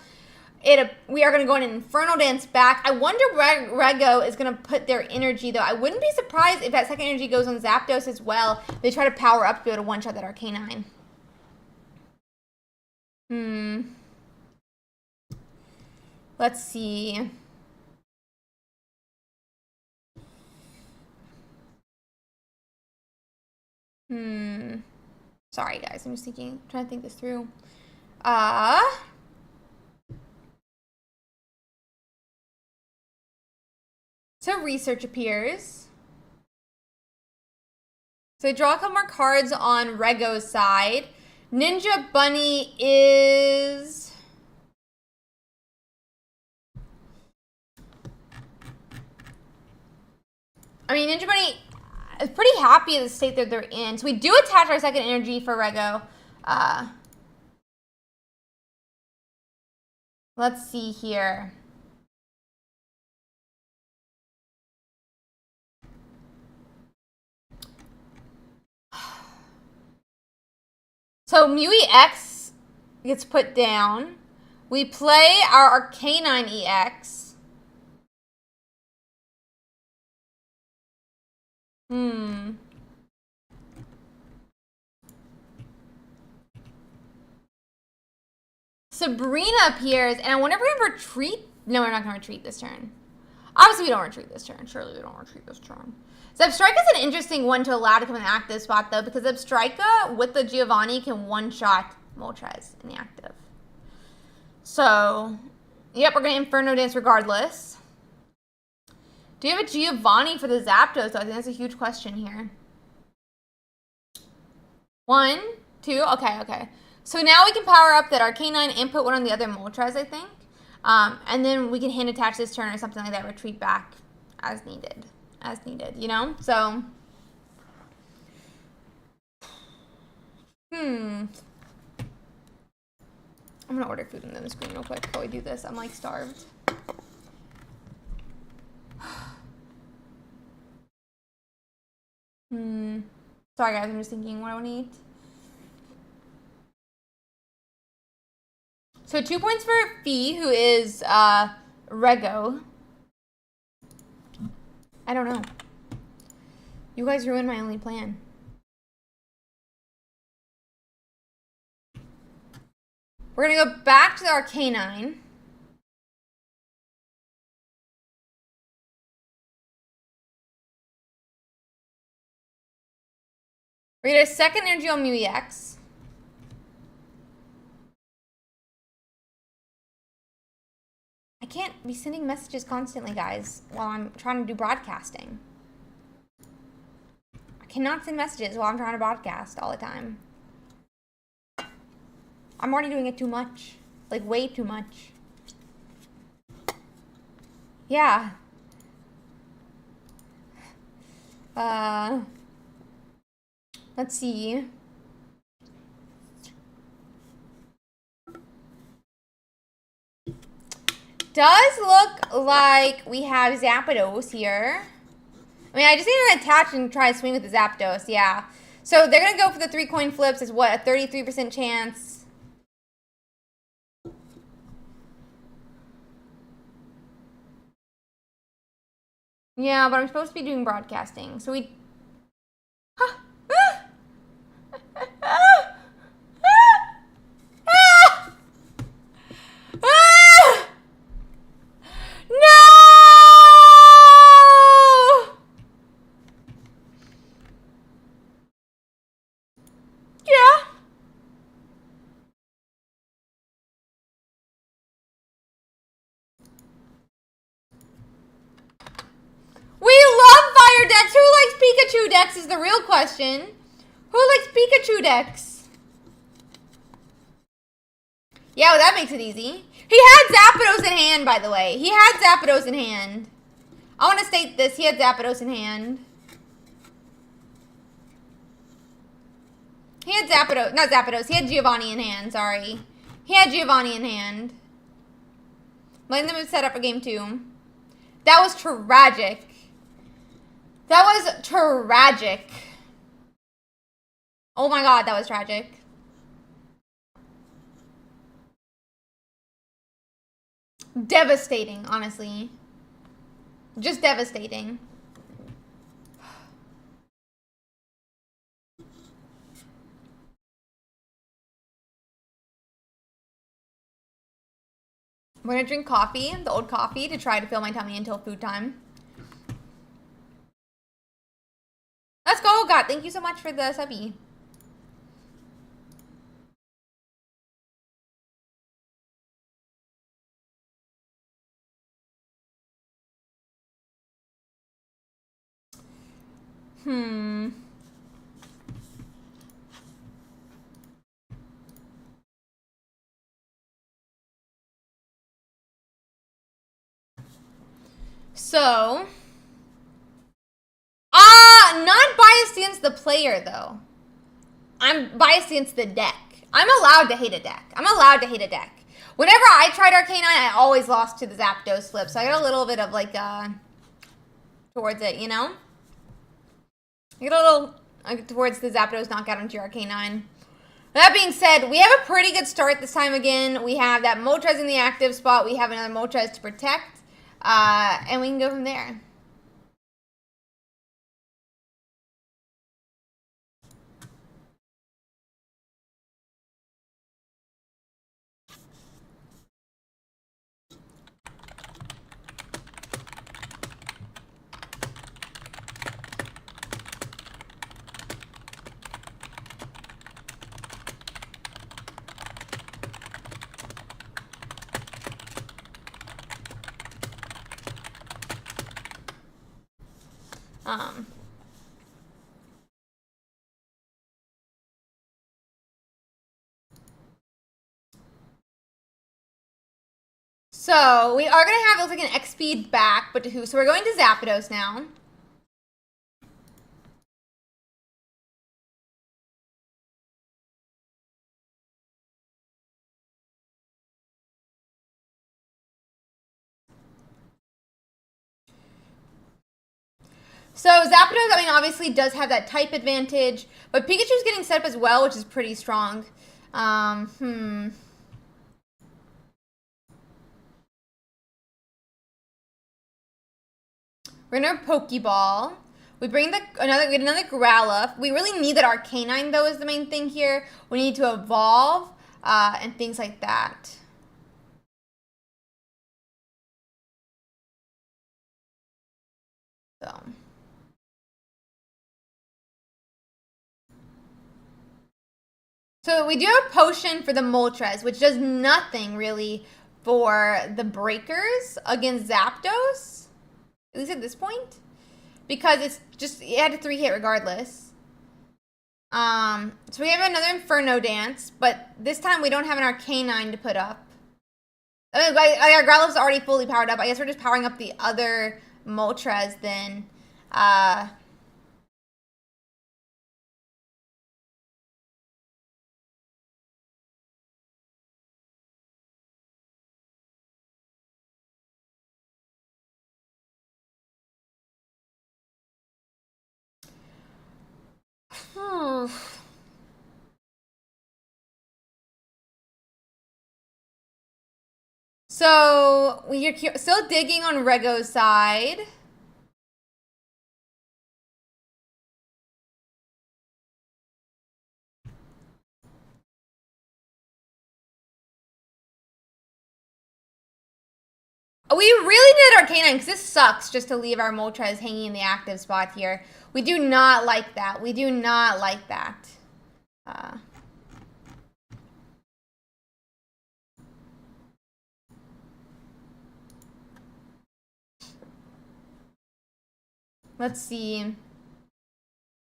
We are going to go in an Infernal Dance back. I wonder where Rego is going to put their energy, though. I wouldn't be surprised if that second energy goes on Zapdos as well. They try to power up to be able to one-shot that Arcanine. Let's see. Sorry, guys. I'm just trying to think this through. So research appears. So draw a couple more cards on Rego's side. Ninja Bunny is... I mean, Ninja Bunny is pretty happy in the state that they're in. So we do attach our second energy for Rego. Let's see here. So Mew EX gets put down. We play our Arcanine EX. Sabrina appears, and I wonder if we're going to retreat. No, we're not going to retreat this turn. Obviously, we don't retreat this turn. Surely we don't retreat this turn. Zebstrika is an interesting one to allow to come in the active spot, though, because Zebstrika with the Giovanni can one-shot Moltres in the active. So, yep, we're going to Inferno Dance regardless. Do you have a Giovanni for the Zapdos, though? I think that's a huge question here. 1, 2, okay. So now we can power up that Arcanine and put one on the other Moltres, I think. And then we can hand attach this turn or something like that, retreat back as needed, you know? So, I'm gonna order food and then the screen real quick before we do this. I'm like starved. Sorry guys, I'm just thinking what I want to eat. So 2 points for Fee, who is Rego. I don't know. You guys ruined my only plan. We're gonna go back to our canine. We're gonna get a second energy on MuEX. I can't be sending messages constantly, guys, while I'm trying to do broadcasting. I cannot send messages while I'm trying to broadcast all the time. I'm already doing it too much. Like, way too much. Yeah. Let's see. Does look like we have Zapdos here. I mean, I just need to attach and try to swing with the Zapdos, yeah. So they're going to go for the 3 coin flips. It's what, a 33% chance? Yeah, but I'm supposed to be doing broadcasting. So we... Decks. Who likes Pikachu decks is the real question. Who likes Pikachu decks? Yeah, well, that makes it easy. He had Zapdos in hand, by the way. He had Zapdos in hand. I want to state this. He had Zapdos in hand. He had Zapdos. Not Zapdos. He had Giovanni in hand. Sorry. He had Giovanni in hand. Letting them set up a game 2. That was tragic. That was tragic. Oh my god, that was tragic. Devastating, honestly. Just devastating. I'm gonna drink coffee, the old coffee, to try to fill my tummy until food time. Let's go, God. Thank you so much for the subby. So, not biased against the player, though. I'm biased against the deck. I'm allowed to hate a deck. I'm allowed to hate a deck. Whenever I tried Arcanine, I always lost to the Zapdos flip, so I got a little bit of, like, towards it, you know? I get a little towards the Zapdos knockout into your Arcanine. That being said, we have a pretty good start this time again. We have that Moltres in the active spot. We have another Moltres to protect. And we can go from there. So we are going to have, it looks like, an XP back, but to who? So we're going to Zapdos now. So Zapdos, I mean, obviously does have that type advantage, but Pikachu's getting set up as well, which is pretty strong. We're gonna Pokeball. We bring another Growlithe. We really need that Arcanine though is the main thing here. We need to evolve and things like that. So we do have a potion for the Moltres, which does nothing really for the breakers against Zapdos, at least at this point, because it had a 3-hit regardless. So we have another Inferno Dance, but this time we don't have an Arcanine to put up. Our Growlithe's already fully powered up. I guess we're just powering up the other Moltres then. So we're still digging on Rego's side. We really need Arcanine because this sucks just to leave our Moltres hanging in the active spot here. We do not like that. We do not like that. Let's see.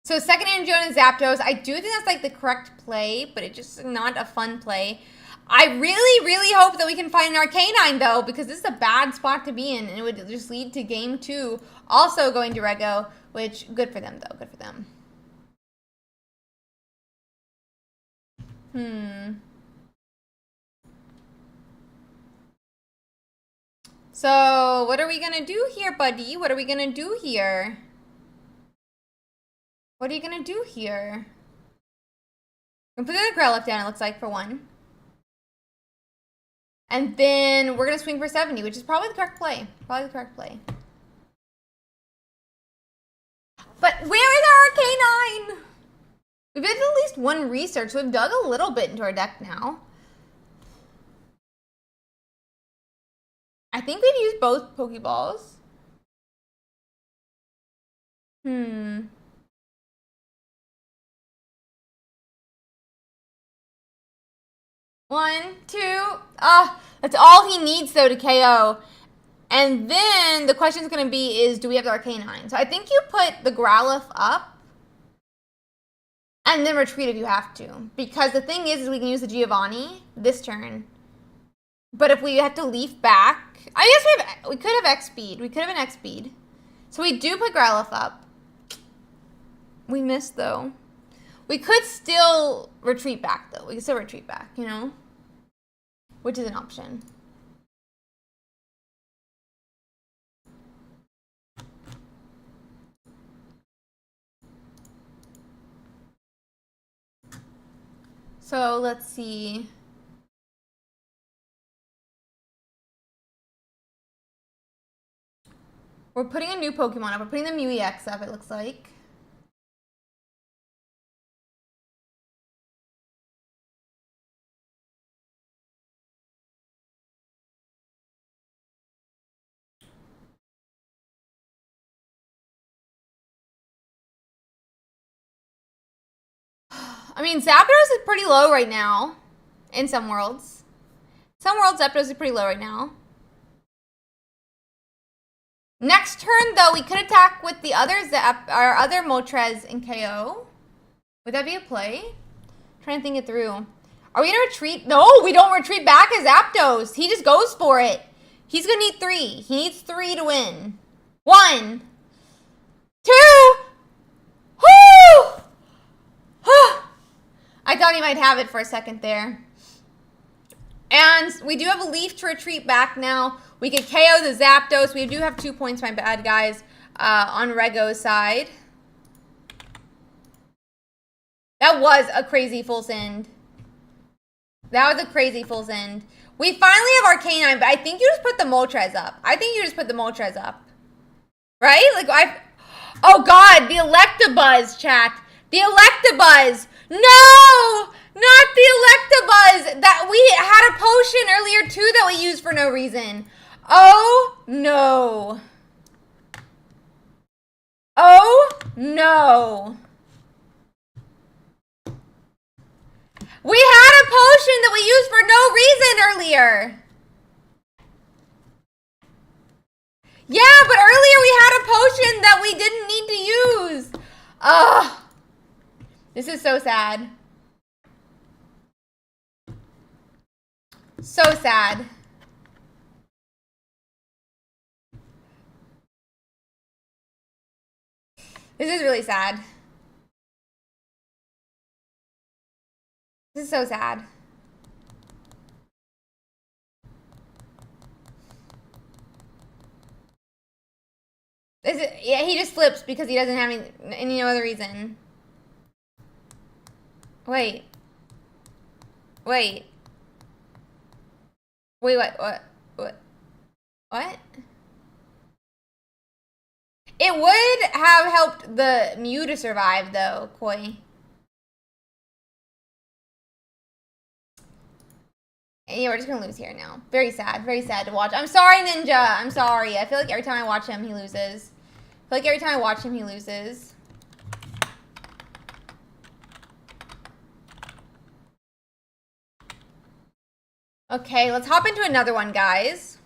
So second energy on Zapdos. I do think that's like the correct play, but it's just not a fun play. I really, really hope that we can find an Arcanine, though, because this is a bad spot to be in, and it would just lead to game 2 also going to Rego, which, good for them, though. Good for them. So, what are we gonna do here, buddy? What are we gonna do here? What are you gonna do here? I'm gonna put the Growlithe down, it looks like, for 1. And then we're gonna swing for 70, which is probably the correct play. Probably the correct play. But where is our Arcanine? We've did at least 1 research, so we've dug a little bit into our deck now. I think we've used both Pokeballs. 1, 2. That's all he needs, though, to KO. And then the question is going to be is, do we have the Arcanine? So I think you put the Growlithe up and then retreat if you have to. Because the thing is we can use the Giovanni this turn. But if we have to leaf back, I guess we could have X-Speed. We could have an X-Speed. So we do put Growlithe up. We missed, though. We could still retreat back, though. We could still retreat back, you know? Which is an option. So, let's see. We're putting a new Pokemon up. We're putting the Mew EX up, it looks like. I mean, Zapdos is pretty low right now in some worlds. Some worlds, Zapdos is pretty low right now. Next turn, though, we could attack with the other Moltres and KO. Would that be a play? I'm trying to think it through. Are we going to retreat? No, we don't retreat back as Zapdos. He just goes for it. He's going to need 3. He needs 3 to win. 1, 2. Whoo! I thought he might have it for a second there. And we do have a leaf to retreat back now. We could KO the Zapdos. We do have 2 points, my bad, guys. on Rego's side. That was a crazy full send. That was a crazy full send. We finally have Arcanine, but I think you just put the Moltres up. I think you just put the Moltres up. Right? Like, oh God, the Electabuzz, chat. The Electabuzz. No! Not the Electabuzz! That we had a potion earlier too that we used for no reason. Oh no. Oh no. We had a potion that we used for no reason earlier. Yeah, but earlier we had a potion that we didn't need to use. Ugh. This is so sad. So sad. This is really sad. This is so sad. Yeah, he just flips because he doesn't have any other reason. Wait. Wait. Wait, what? It would have helped the Mew to survive, though, Koi. Yeah, we're just gonna lose here now. Very sad to watch. I'm sorry, Ninja. I'm sorry. I feel like every time I watch him, he loses. I feel like every time I watch him, he loses. Okay, let's hop into another one, guys.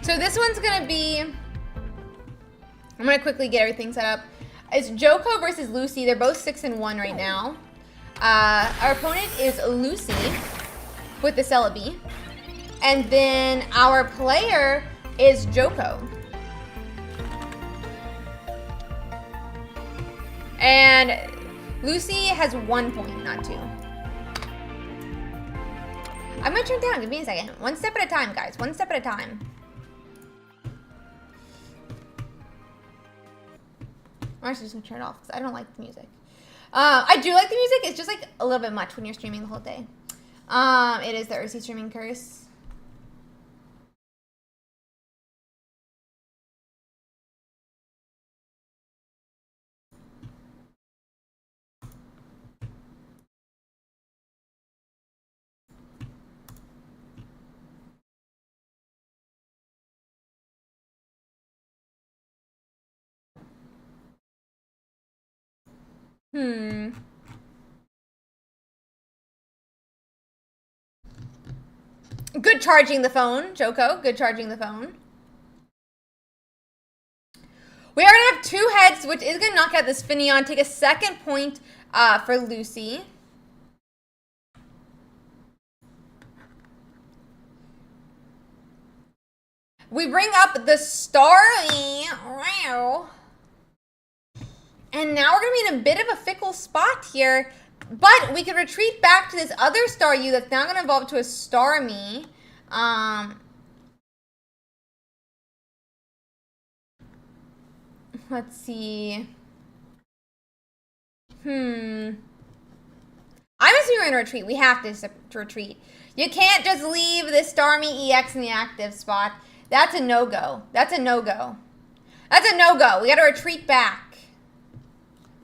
So this one's gonna be, I'm gonna quickly get everything set up. It's Joko versus Lucy. They're both 6-1 right now. Our opponent is Lucy with the Celebi. And then our player is Joko. And Lucy has 1 point, not 2. I'm gonna turn it down, give me a second. One step at a time, guys, one step at a time. I'm actually just gonna turn it off because I don't like the music. I do like the music, it's just like a little bit much when you're streaming the whole day. It is the Ursiiday streaming curse. Good charging the phone, Joko. Good charging the phone. We are gonna have 2 heads, which is gonna knock out this Finneon. Take a 2nd point for Lucy. We bring up the Starly. Wow. And now we're gonna be in a bit of a fickle spot here. But we can retreat back to this other Staryu that's now gonna evolve to a Starmie. Let's see. I'm assuming we're gonna retreat. We have to retreat. You can't just leave this Starmie EX in the active spot. That's a no-go. That's a no-go. That's a no-go. We gotta retreat back.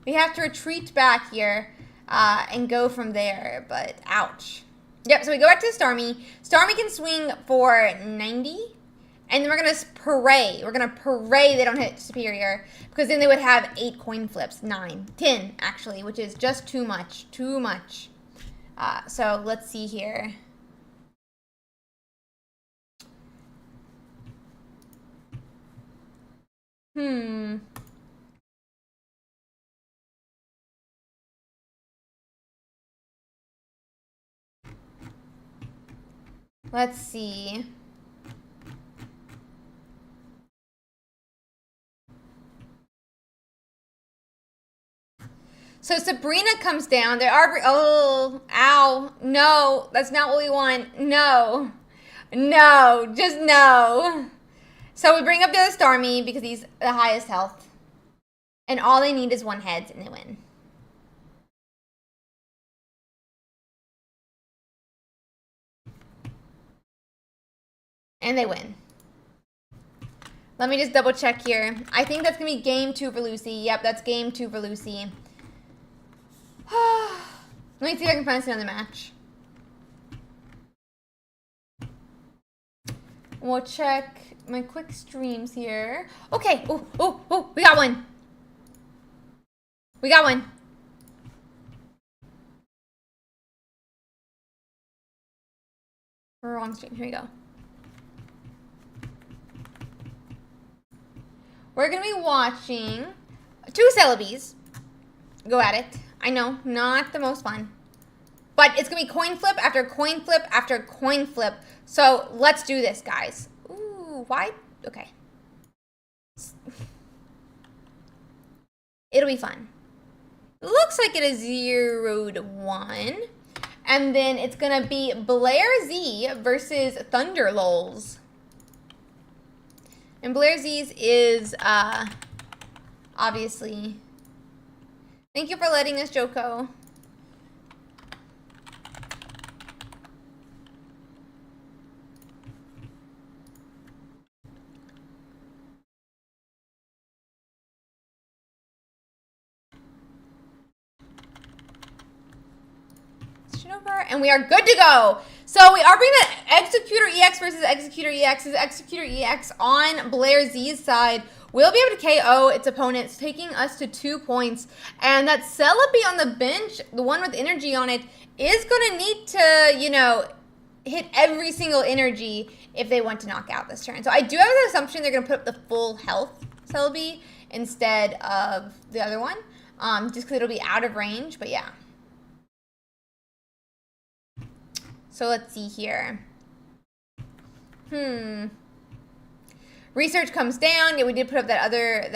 We have to retreat back here and go from there, but ouch. Yep, so we go back to the Starmie. Starmie can swing for 90, and then we're gonna pray. We're gonna pray they don't hit Superior, because then they would have 8 coin flips, 9, 10 actually, which is just too much, too much. So let's see here. Let's see. So Sabrina comes down. There are... Oh, ow. No, that's not what we want. No. No, just no. So we bring up the other Starmie because he's the highest health. And all they need is 1 heads and they win. And they win. Let me just double check here. I think that's going to be game 2 for Lucy. Yep, that's game 2 for Lucy. Let me see if I can find another match. We'll check my quick streams here. Okay. Oh, we got one. We got one. Wrong stream. Here we go. We're going to be watching 2 Celebies go at it. I know, not the most fun. But it's going to be coin flip after coin flip after coin flip. So let's do this, guys. Ooh, why? Okay. It'll be fun. Looks like it is 0 to 1. And then it's going to be Blair Z versus Thunder Lols. And Blair Z's is, obviously. Thank you for letting us, Joko. And we are good to go. So we are bringing the Executor EX versus Executor EX. This Executor EX on Blair Z's side will be able to KO its opponents, taking us to 2 points. And that Celebi on the bench, the one with energy on it, is going to need to, you know, hit every single energy if they want to knock out this turn. So I do have the assumption they're going to put up the full health Celebi instead of the other one, just because it'll be out of range. But yeah. So let's see here. Research comes down. Yeah, we did put up that other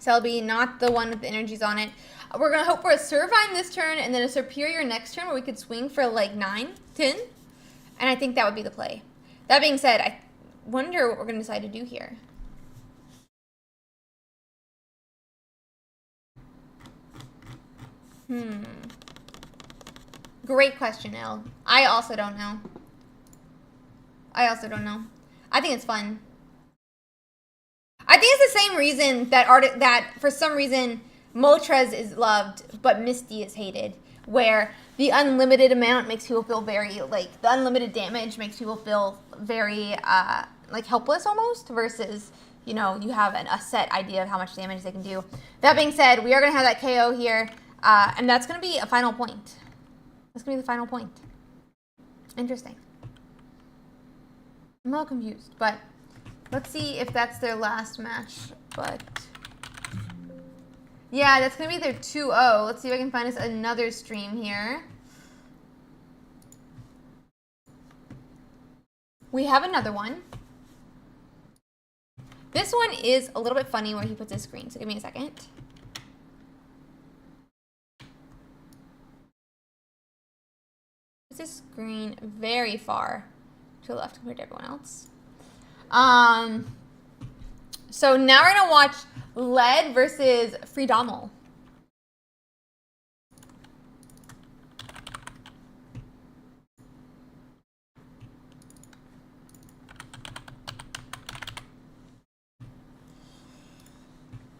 Celebi, not the one with the energies on it. We're gonna hope for a Servine this turn and then a Superior next turn where we could swing for like 9, 10. And I think that would be the play. That being said, I wonder what we're gonna decide to do here. Great question, Elle. I also don't know. I think it's fun. I think it's the same reason that for some reason Moltres is loved, but Misty is hated. Where the unlimited amount makes people feel very, like, the unlimited damage makes people feel very, like, helpless almost, versus, you know, you have a set idea of how much damage they can do. That being said, we are going to have that KO here, and that's going to be a final point. That's going to be the final point. Interesting. I'm a little confused, but let's see if that's their last match. But yeah, that's going to be their 2-0. Let's see if I can find us another stream here. We have another one. This one is a little bit funny where he puts his screen, so give me a second. This screen very far to the left compared to everyone else. So now we're gonna watch Lead versus Freedomel.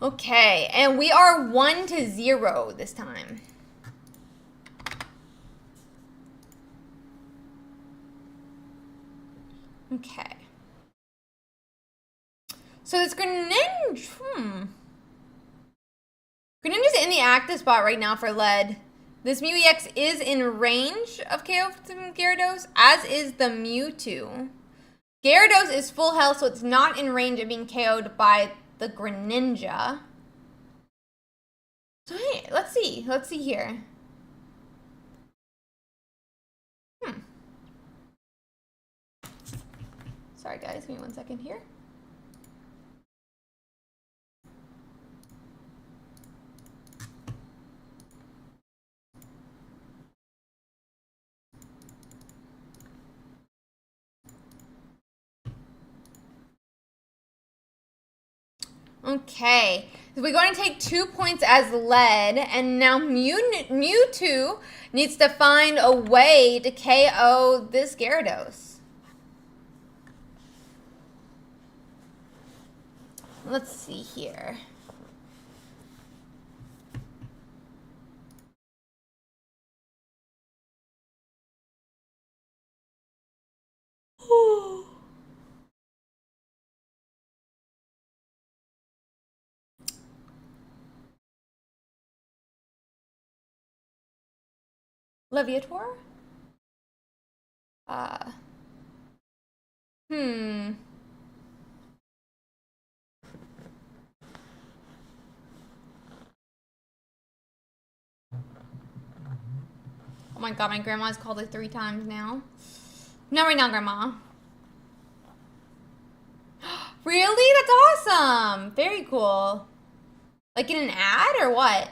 Okay, and we are 1-0 this time. Okay. So this Greninja, Greninja's in the active spot right now for Lead. This Mew EX is in range of KO from Gyarados, as is the Mewtwo. Gyarados is full health, so it's not in range of being KO'd by the Greninja. So hey, let's see. Let's see here. Sorry guys, give me 1 second here. Okay. So we're going to take 2 points as lead, and now Mewtwo needs to find a way to KO this Gyarados. Let's see here. Leviator? Oh my god, my grandma's called it 3 times now. Not right now, Grandma. Really? That's awesome! Very cool. Like in an ad or what?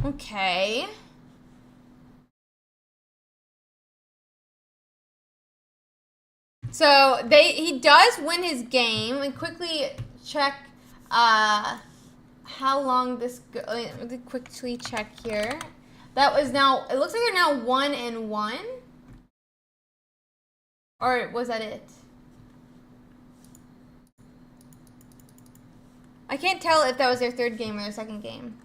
Okay. So he does win his game. We quickly check how long this let me quickly check here. That was now, it looks like they're now 1-1. Or was that it? I can't tell if that was their 3rd game or their 2nd game.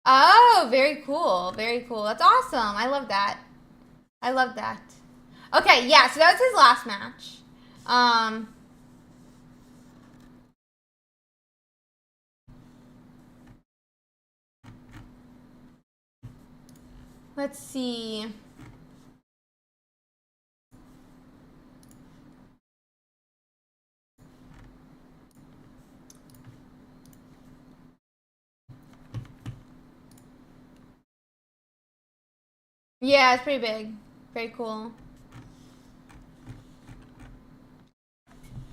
Oh, very cool. Very cool. That's awesome. I love that. I love that. Okay, yeah, so that was his last match. Let's see. Yeah, it's pretty big. Very cool.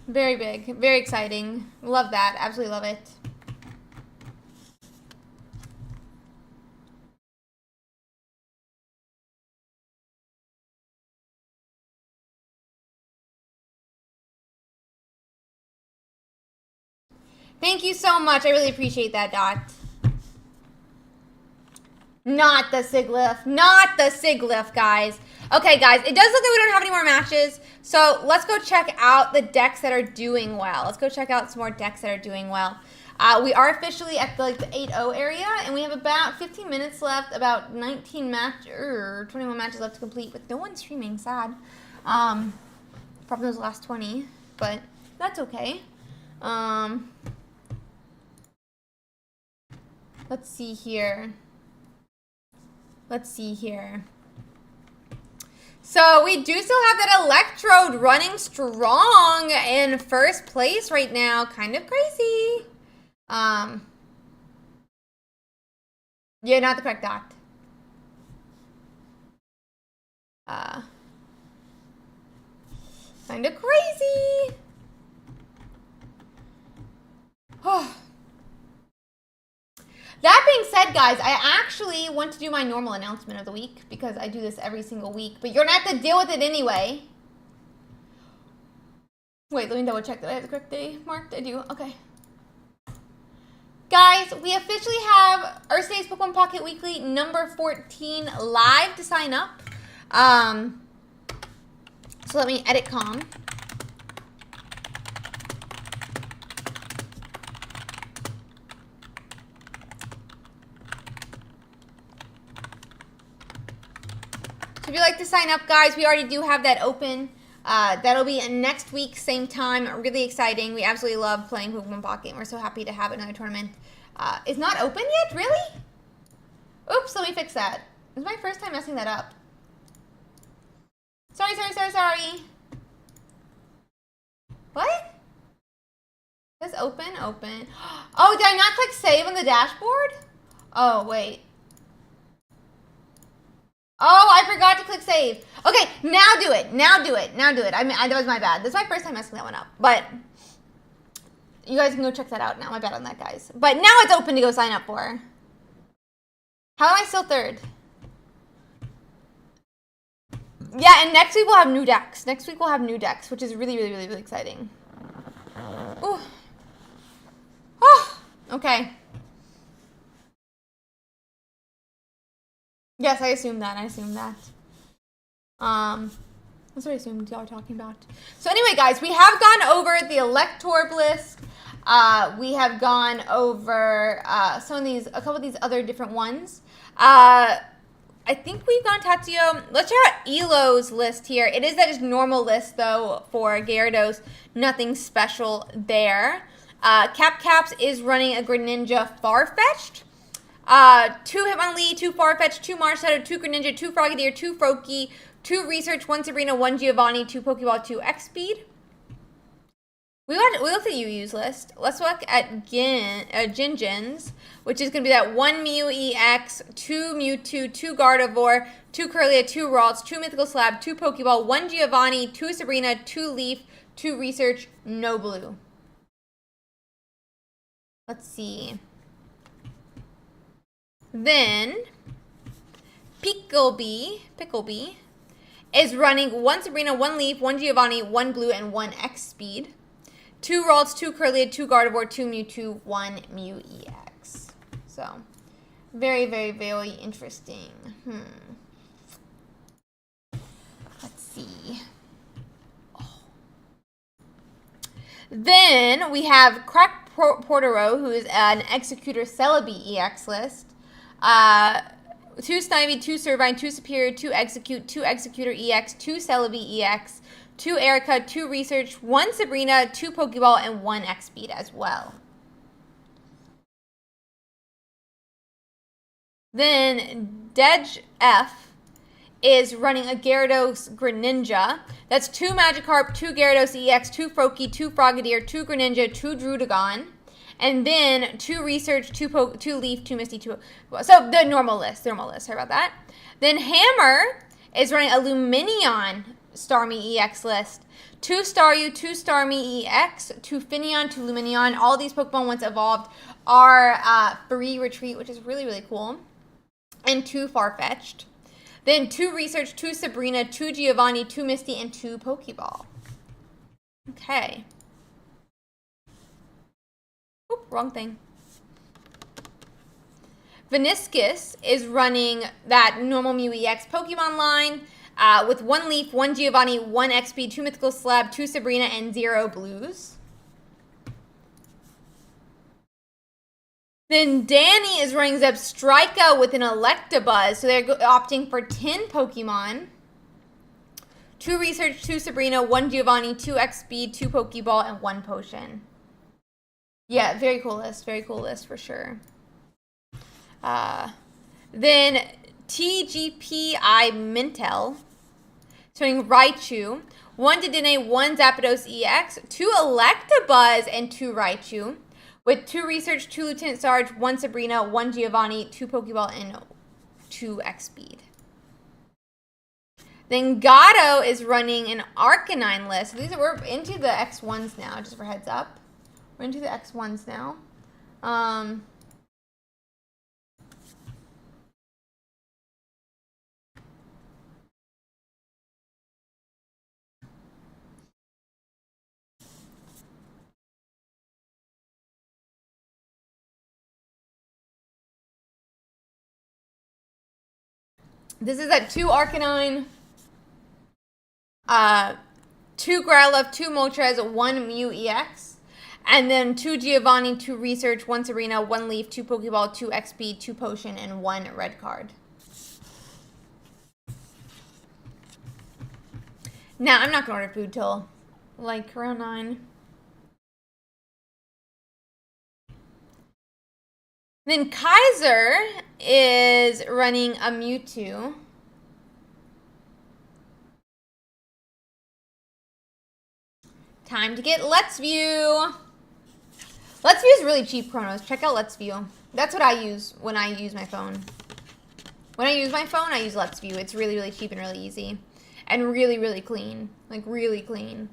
Very big. Very exciting. Love that. Absolutely love it. Thank you so much. I really appreciate that, Dot. Not the Siglif. Not the Siglif, guys. Okay, guys. It does look like we don't have any more matches. So let's go check out the decks that are doing well. Let's go check out some more decks that are doing well. We are officially at the 8-0 area, and we have about 15 minutes left, about 21 matches left to complete, with no one streaming. Sad. From those last 20, but that's okay. Let's see here. Let's see here. So we do still have that Electrode running strong in 1st place right now. Kind of crazy. Yeah, not the correct dot. Kind of crazy. Oh. That being said, guys, I actually want to do my normal announcement of the week because I do this every single week, but you're going to have to deal with it anyway. Wait, let me double check that I have the correct day marked. I do. Okay. Guys, we officially have Ursiiday's Pokemon Pocket Weekly number 14 live to sign up. So let me edit com. So if you'd like to sign up, guys, we already do have that open. That'll be next week, same time. Really exciting. We absolutely love playing Pokemon Pocket, and we're so happy to have another tournament. It's not open yet? Really? Oops, let me fix that. This is my first time messing that up. Sorry. What? Says open. Oh, did I not click save on the dashboard? Oh, wait. Oh, I forgot to click save. Okay, now do it. I mean, that was my bad. This is my first time messing that one up. But you guys can go check that out now. My bad on that, guys. But now it's open to go sign up for. How am I still third? Yeah, and next week we'll have new decks. Which is really exciting. Ooh. Oh, okay. Yes, I assumed that. That's what I assumed y'all were talking about. So anyway, guys, we have gone over the Elector list. We have gone over a couple of these other different ones. I think we've gone Tatsuyo. Let's check out Elo's list here. It is that just normal list, though, for Gyarados. Nothing special there. Caps is running a Greninja Farfetch'd. 2 Hitmonlee, 2 Farfetch'd, 2 Marshadow, 2 Greninja, 2 Frogadier, 2 Froakie, 2 Research, 1 Sabrina, 1 Giovanni, 2 Pokeball, 2 X-Speed. We looked at UU's list. Let's look at Jinjin's, which is going to be that 1 Mew EX, 2 Mewtwo, 2 Gardevoir, 2 Kirlia, 2 Ralts, 2 Mythical Slab, 2 Pokeball, 1 Giovanni, 2 Sabrina, 2 Leaf, 2 Research, no Blue. Let's see. Then, Picklebee is running 1 Sabrina, 1 Leaf, 1 Giovanni, 1 Blue, and 1 X-Speed. 2 Ralts, 2 Kirlia, 2 Gardevoir, 2 Mewtwo, 1 Mew EX. So, very interesting. Let's see. Oh. Then we have Crack Portero, who is an Executor Celebi EX list. 2 Snivy, 2 Servine, 2 Superior, 2 Execute, 2 Executor EX, 2 Celebi EX, 2 Erica, 2 Research, 1 Sabrina, 2 Pokeball, and 1 X-Speed as well. Then Dej F is running a Gyarados Greninja. That's 2 Magikarp, 2 Gyarados EX, 2 Froakie, 2 Frogadier, 2 Greninja, 2 Druddigon. And then 2 Research, 2 Leaf, 2 Misty, 2... So the normal list. Sorry about that. Then Hammer is running a Lumineon Starmie EX list. 2 Staryu, 2 Starmie EX, 2 Finneon, 2 Lumineon. All these Pokemon, once evolved, are free retreat, which is really cool. And 2 Farfetch'd. Then 2 Research, 2 Sabrina, 2 Giovanni, 2 Misty, and 2 Pokeball. Okay. Oop, wrong thing. Veniscus is running that normal Mew EX Pokemon line with 1 Leaf, 1 Giovanni, 1 XP, 2 Mythical Slab, 2 Sabrina, and 0 Blues. Then Danny is running Zebstrika with an Electabuzz, so they're opting for 10 Pokemon. 2 Research, 2 Sabrina, 1 Giovanni, 2 XP, 2 Pokeball, and 1 Potion. Yeah, very cool list for sure. Then TGPI Mintel, showing Raichu, 1 Dedenne, 1 Zapdos EX, 2 Electabuzz, and 2 Raichu, with 2 Research, 2 Lieutenant Sarge, 1 Sabrina, 1 Giovanni, 2 Pokeball, and 2 X-Speed. Then Gato is running an Arcanine list. So we're into the X1s now, just for heads up. We're into the X1s now. This is at 2 Arcanine, 2 Growlithe, 2 Moltres, 1 Mew EX, and then 2 Giovanni, 2 Research, 1 Serena, 1 Leaf, 2 Pokeball, 2 XP, 2 Potion, and 1 red card. Now, I'm not going to order food till, like, around 9. Then Kaiser is running a Mewtwo. Time to get Let's View. Let's View is really cheap, Chronos. Check out Let's View. That's what I use when I use my phone. When I use my phone, I use Let's View. It's really, really cheap and really easy. And really, really clean. Like, really clean.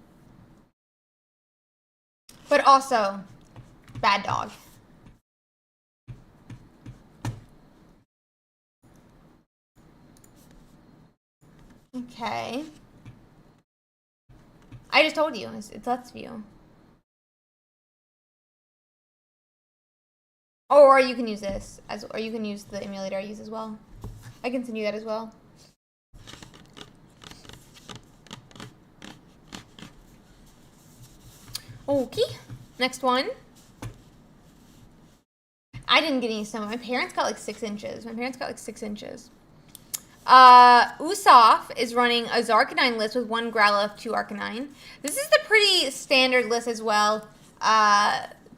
But also, bad dog. Okay. I just told you, it's Let's View. Or you can use this, or you can use the emulator I use as well. I can send you that as well. Okay, next one. I didn't get any snow. My parents got like 6 inches. Usopp is running a Zarkanine list with 1 Growlithe, 2 Arcanine. This is the pretty standard list as well.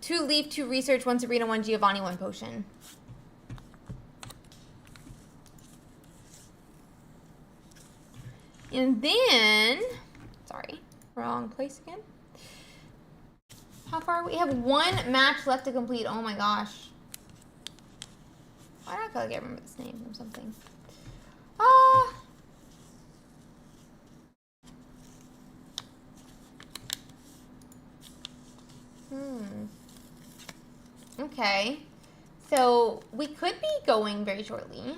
2 Leaf, 2 Research, 1 Sabrina, 1 Giovanni, 1 Potion. And then, sorry, wrong place again. How far are we? We have 1 match left to complete. Oh my gosh. Why do I feel like I remember this name from something? Okay. So, we could be going very shortly.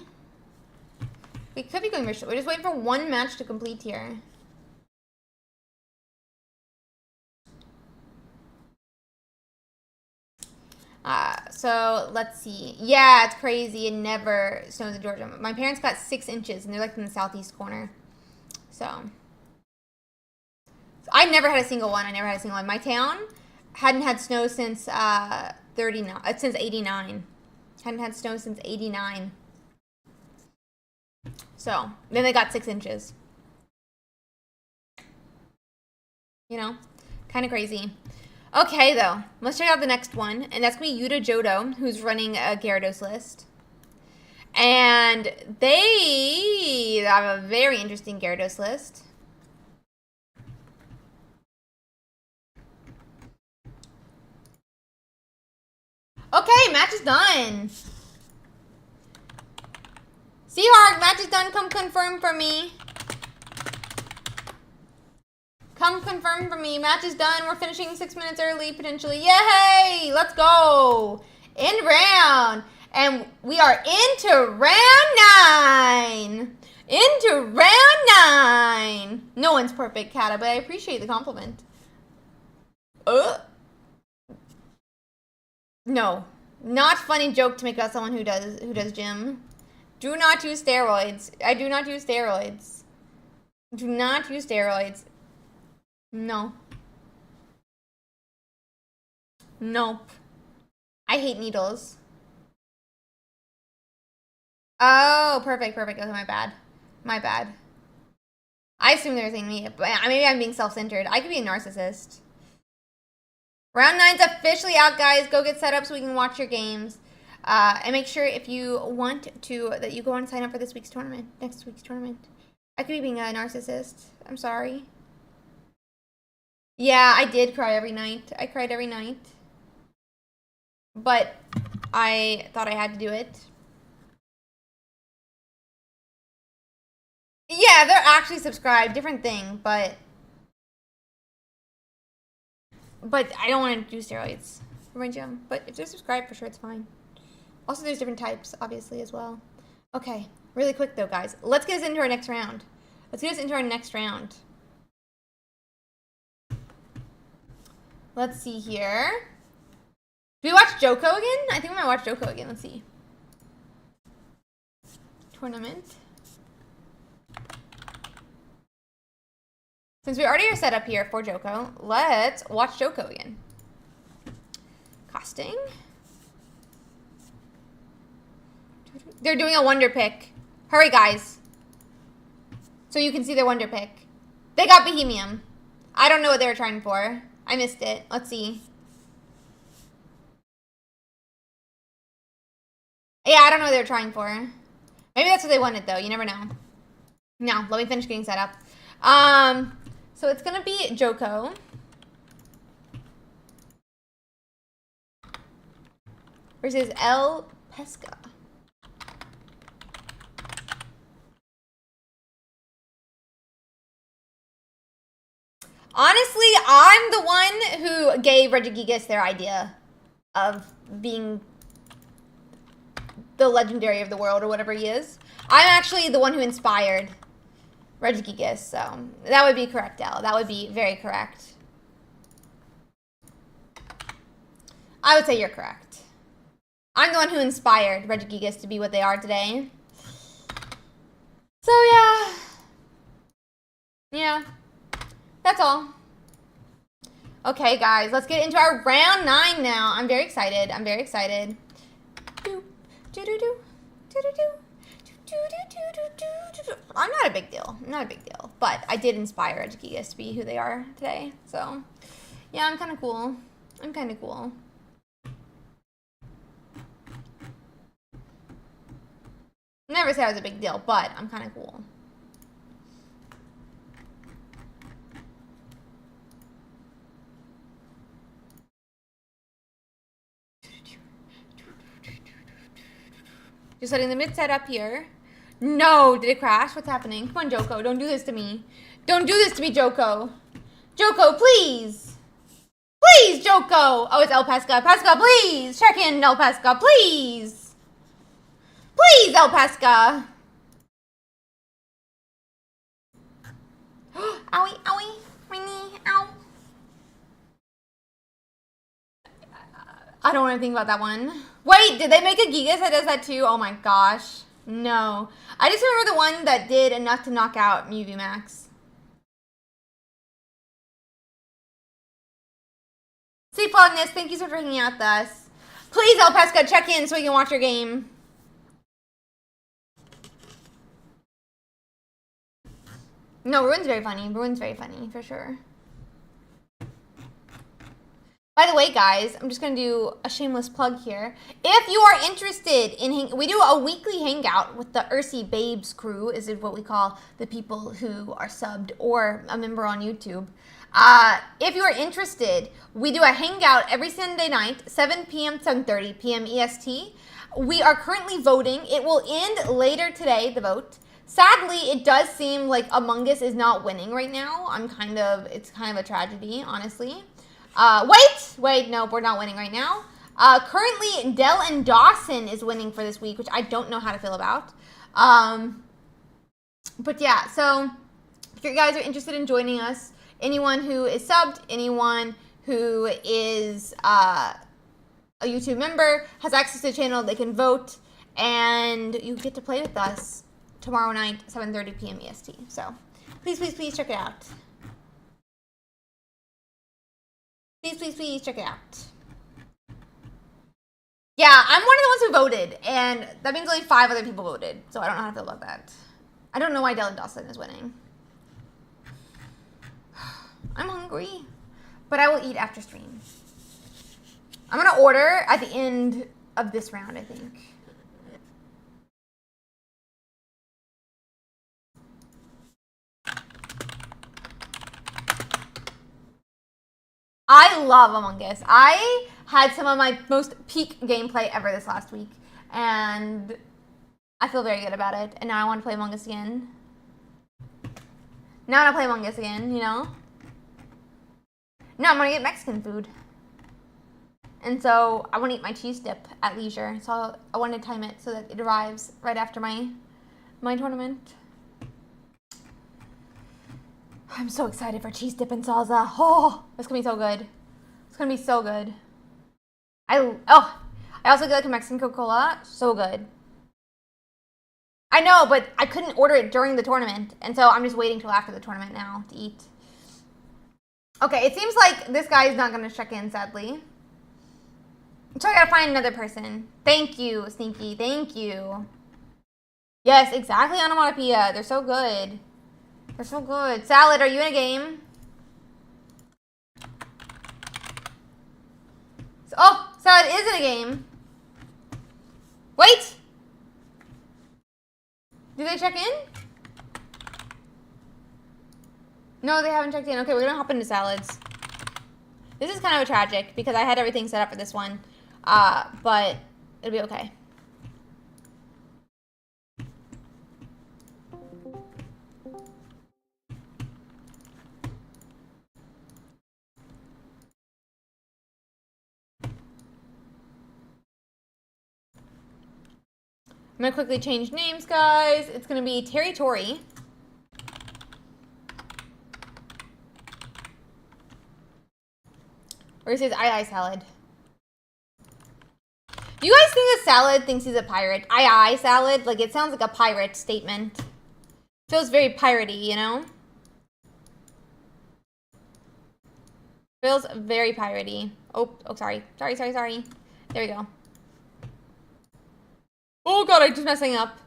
We're just waiting for 1 match to complete here. So let's see. Yeah, it's crazy. It never snows in Georgia. My parents got 6 inches, and they're like in the southeast corner. So I never had a single one. My town hadn't had snow since 89. Hadn't had snow since 89. So then they got 6 inches. You know, kind of crazy. Okay, though. Let's check out the next one. And that's going to be Yuta Jodo, who's running a Gyarados list. And they have a very interesting Gyarados list. Okay, match is done. Seahawk, match is done. Come confirm for me. Come confirm for me. Match is done. We're finishing 6 minutes early, potentially. Yay! Let's go. End round. And we are into round 9. Into round 9. No one's perfect, Kata, but I appreciate the compliment. No. Not funny joke to make about someone who does gym. Do not use steroids. I do not use steroids. Do not use steroids. No. Nope. I hate needles. Oh, perfect. Okay, my bad. I assume they're saying me, but maybe I'm being self-centered. I could be a narcissist. Round 9's officially out, guys. Go get set up so we can watch your games. And make sure if you want to, that you go and sign up for next week's tournament. I could be being a narcissist. I'm sorry. Yeah, I did cry every night. I cried every night. But I thought I had to do it. Yeah, they're actually subscribed. Different thing, but I don't want to do steroids for my gym. But if they're subscribed, for sure, it's fine. Also, there's different types, obviously, as well. Okay, really quick, though, guys. Let's get us into our next round. Let's see here. Do we watch Joko again? I think we might watch Joko again. Let's see. Tournament. Since we already are set up here for Joko, let's watch Joko again. Costing. They're doing a wonder pick. Hurry, guys. So you can see their wonder pick. They got Bohemian. I don't know what they were trying for. I missed it. Let's see. Yeah, I don't know what they were trying for. Maybe that's what they wanted, though. You never know. Now, let me finish getting set up. So it's going to be Joko. versus El Pesca. Honestly, I'm the one who gave Regigigas their idea of being the legendary of the world or whatever he is. I'm actually the one who inspired Regigigas, so that would be correct, El. That would be very correct. I would say you're correct. I'm the one who inspired Regigigas to be what they are today. So yeah. Yeah. That's all. Okay, guys, let's get into our round 9 now. I'm very excited. I'm very excited. I'm not a big deal. I'm not a big deal. But I did inspire Regigigas to be who they are today. So, yeah, I'm kind of cool. I'm kind of cool. Never say I was a big deal, but I'm kind of cool. Just setting the mid set up here. No, did it crash? What's happening? Come on, Joko. Don't do this to me. Don't do this to me, Joko. Joko, please. Please, Joko. Oh, it's El Pesca. Pesca, please. Check in, El Pesca, please. Please, El Pesca. Owie, owie. My knee. Ow. I don't want to think about that one. Wait, did they make a Gigas that does that too? Oh my gosh. No. I just remember the one that did enough to knock out Mew Max. Sleep Fogness, thank you so much for hanging out with us. Please, El Pesca, check in so we can watch your game. No, Ruin's very funny. Ruin's very funny, for sure. By the way, guys, I'm just going to do a shameless plug here. If you are interested in, we do a weekly hangout with the Ursiiday Babes crew, is what we call the people who are subbed or a member on YouTube. If you are interested, we do a hangout every Sunday night, 7 p.m. 7:30 p.m. EST. We are currently voting. It will end later today, the vote. Sadly, it does seem like Among Us is not winning right now. It's kind of a tragedy, honestly. Wait, no, we're not winning right now. Currently, Dell and Dawson is winning for this week, which I don't know how to feel about. But yeah, so if you guys are interested in joining us, anyone who is subbed, anyone who is a YouTube member has access to the channel, they can vote, and you get to play with us tomorrow night, 7:30 p.m. EST. So please, please, please check it out. Please, please, please check it out. Yeah, I'm one of the ones who voted, and that means only 5 other people voted, so I don't know how to feel about that. I don't know why Dylan Dawson is winning. I'm hungry, but I will eat after stream. I'm gonna order at the end of this round, I think. I love Among Us. I had some of my most peak gameplay ever this last week, and I feel very good about it. And now I want to play Among Us again. Now I want to play Among Us again, you know? No, I'm going to get Mexican food. And so I want to eat my cheese dip at leisure. So I want to time it so that it arrives right after my tournament. I'm so excited for cheese dip and salsa. Oh, it's gonna be so good. It's gonna be so good. I also get like a Mexican Coca-Cola. So good. I know, but I couldn't order it during the tournament, and so I'm just waiting till after the tournament now to eat. Okay, it seems like this guy is not gonna check in, sadly. So I gotta find another person. Thank you, Sneaky. Thank you. Yes, exactly, onomatopoeia. They're so good. They're so good. Salad, are you in a game? Oh, Salad is in a game. Wait! Did they check in? No, they haven't checked in. Okay, we're gonna hop into Salads. This is kind of tragic because I had everything set up for this one. But It'll be okay. I'm gonna quickly change names, guys. It's gonna be Terry Tori. Or he says aye salad. You guys think the salad thinks he's a pirate? Aye salad? Like, it sounds like a pirate statement. Feels very piratey, you know? Feels very piratey. Oh, sorry. Sorry. There we go. Oh god, I'm just messing up.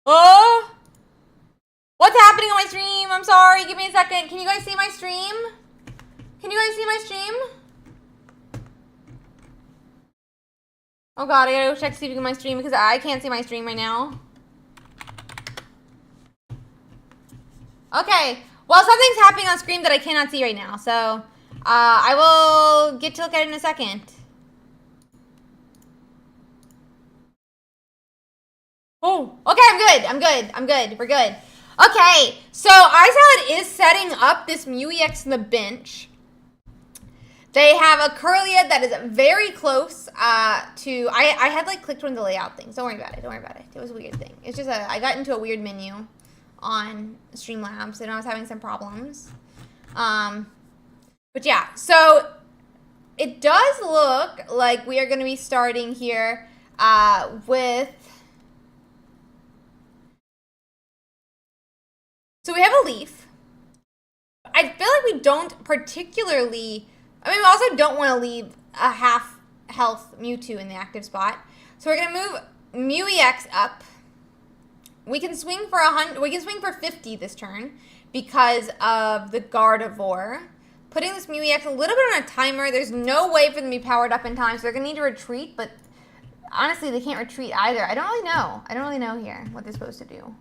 Oh! What's happening on my stream? I'm sorry. Give me a second. Can you guys see my stream? Can you guys see my stream? Oh god, I gotta go check to see if you can my stream because I can't see my stream right now. Okay. Well, something's happening on screen that I cannot see right now, so I will get to look at it in a second. Oh, okay, I'm good. We're good. Okay, so iSalad is setting up this MuEX in the bench. They have a Curlia that is very close to... I had, like, clicked one of the layout things. Don't worry about it. It was a weird thing. It's just I got into a weird menu on Streamlabs, and I was having some problems. But, yeah. So, it does look like we are going to be starting here with... So, we have a leaf. I feel like we don't particularly... I mean, we also don't want to leave a half health Mewtwo in the active spot. So we're gonna move MuEX up. We can swing for 100. We can swing for 50 this turn because of the Gardevoir. Putting this MuEX a little bit on a timer. There's no way for them to be powered up in time, so they're gonna need to retreat. But honestly, they can't retreat either. I don't really know here what they're supposed to do.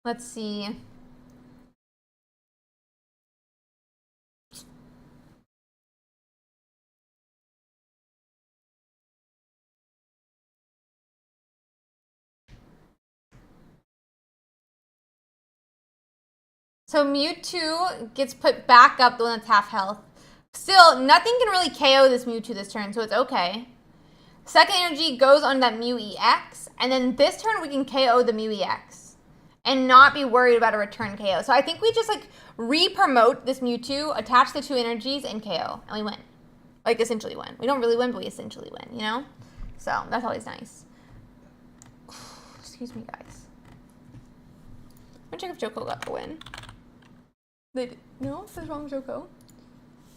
Let's see. So Mewtwo gets put back up, the one that's half health. Still, nothing can really KO this Mewtwo this turn, so it's okay. Second energy goes on that MuEX, and then this turn we can KO the MuEX and not be worried about a return KO. So I think we just like re-promote this Mewtwo, attach the two energies, and KO, and we win. Like essentially win. We don't really win, but we essentially win, you know? So that's always nice. Excuse me, guys. I'm gonna check if Joko got the win. No? What's wrong with Joko?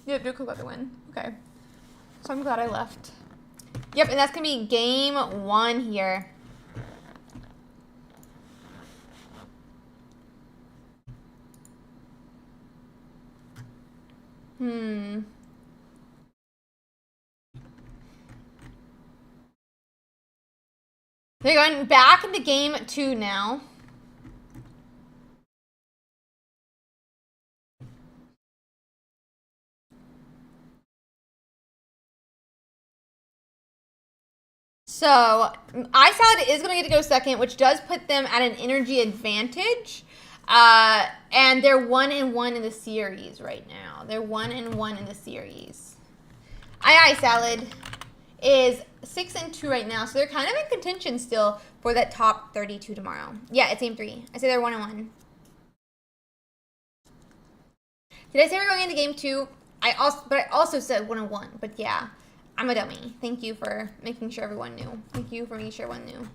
Yeah, Joko got the win. Okay. So I'm glad I left. Yep, and that's going to be game 1 here. They're going back into game 2 now. So, iSalad is going to get to go second, which does put them at an energy advantage. And they're 1-1 in the series right now. They're 1-1 in the series. iSalad is 6-2 right now, so they're kind of in contention still for that top 32 tomorrow. Yeah, it's game 3. I say they're 1-1. Did I say we're going into game 2? I also said 1-1, but yeah. I'm a dummy. Thank you for making sure everyone knew. Thank you for making sure everyone knew.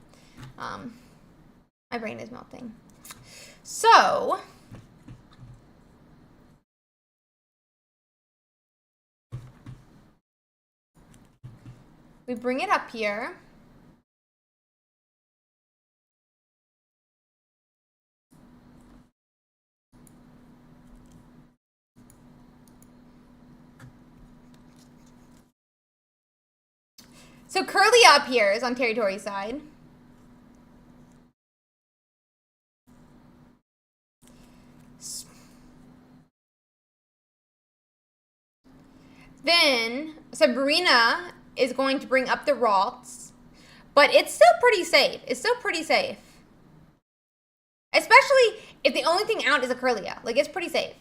My brain is melting. So, we bring it up here. So Curlia appears on territory side. Then Sabrina is going to bring up the Ralts. But it's still pretty safe. It's still pretty safe. Especially if the only thing out is a Curlia. Like, it's pretty safe.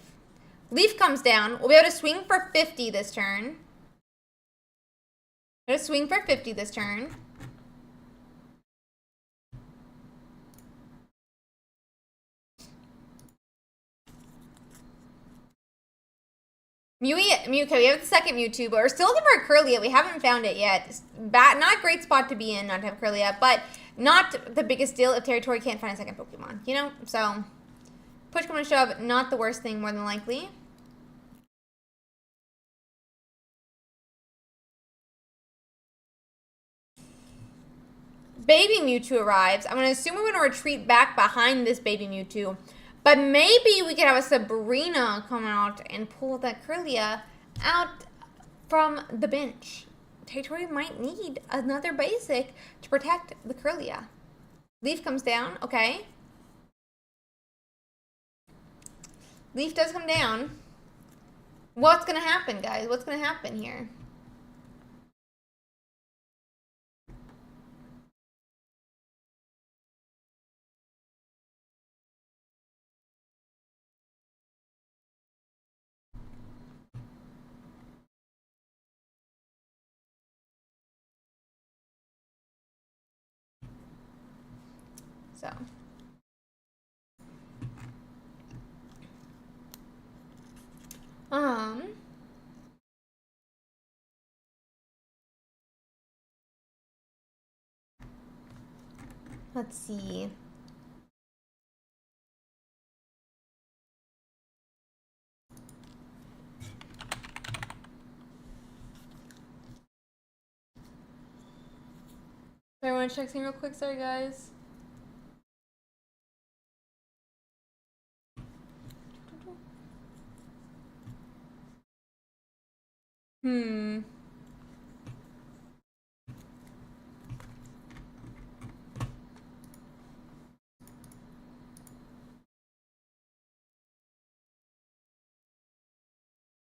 Leaf comes down. We'll be able to swing for 50 this turn. We're going to swing for 50 this turn. Okay, we have the second Mewtwo, but we're still looking for a Curlia. We haven't found it yet. Not a great spot to be in, not to have Curlia, but not the biggest deal if territory can't find a second Pokemon, you know? So, push come to shove, not the worst thing, more than likely. Baby Mewtwo arrives. I'm going to assume we're going to retreat back behind this baby Mewtwo. But maybe we could have a Sabrina come out and pull that Curlia out from the bench. Territory might need another basic to protect the Curlia. Leaf comes down. Okay. Leaf does come down. What's going to happen, guys? What's going to happen here? So. Let's see. I want to check something real quick. Sorry, guys.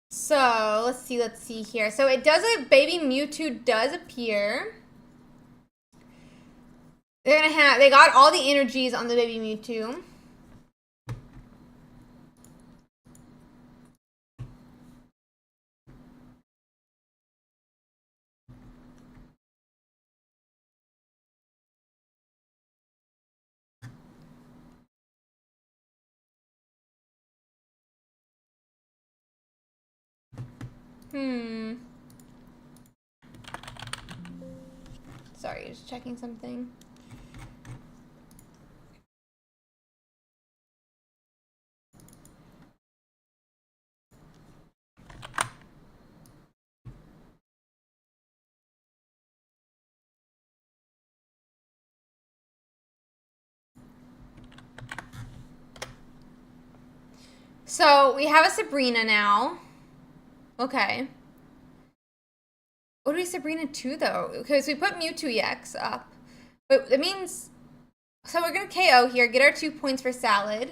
So, let's see here. So, it does, a baby Mewtwo does appear. They're gonna have, they got all the energies on the baby Mewtwo. Sorry, just checking something. So, we have a Sabrina now. Okay. What do we Sabrina 2, though? Because we put Mewtwo EX up. But that means... So we're going to KO here, get our 2 points for Salad.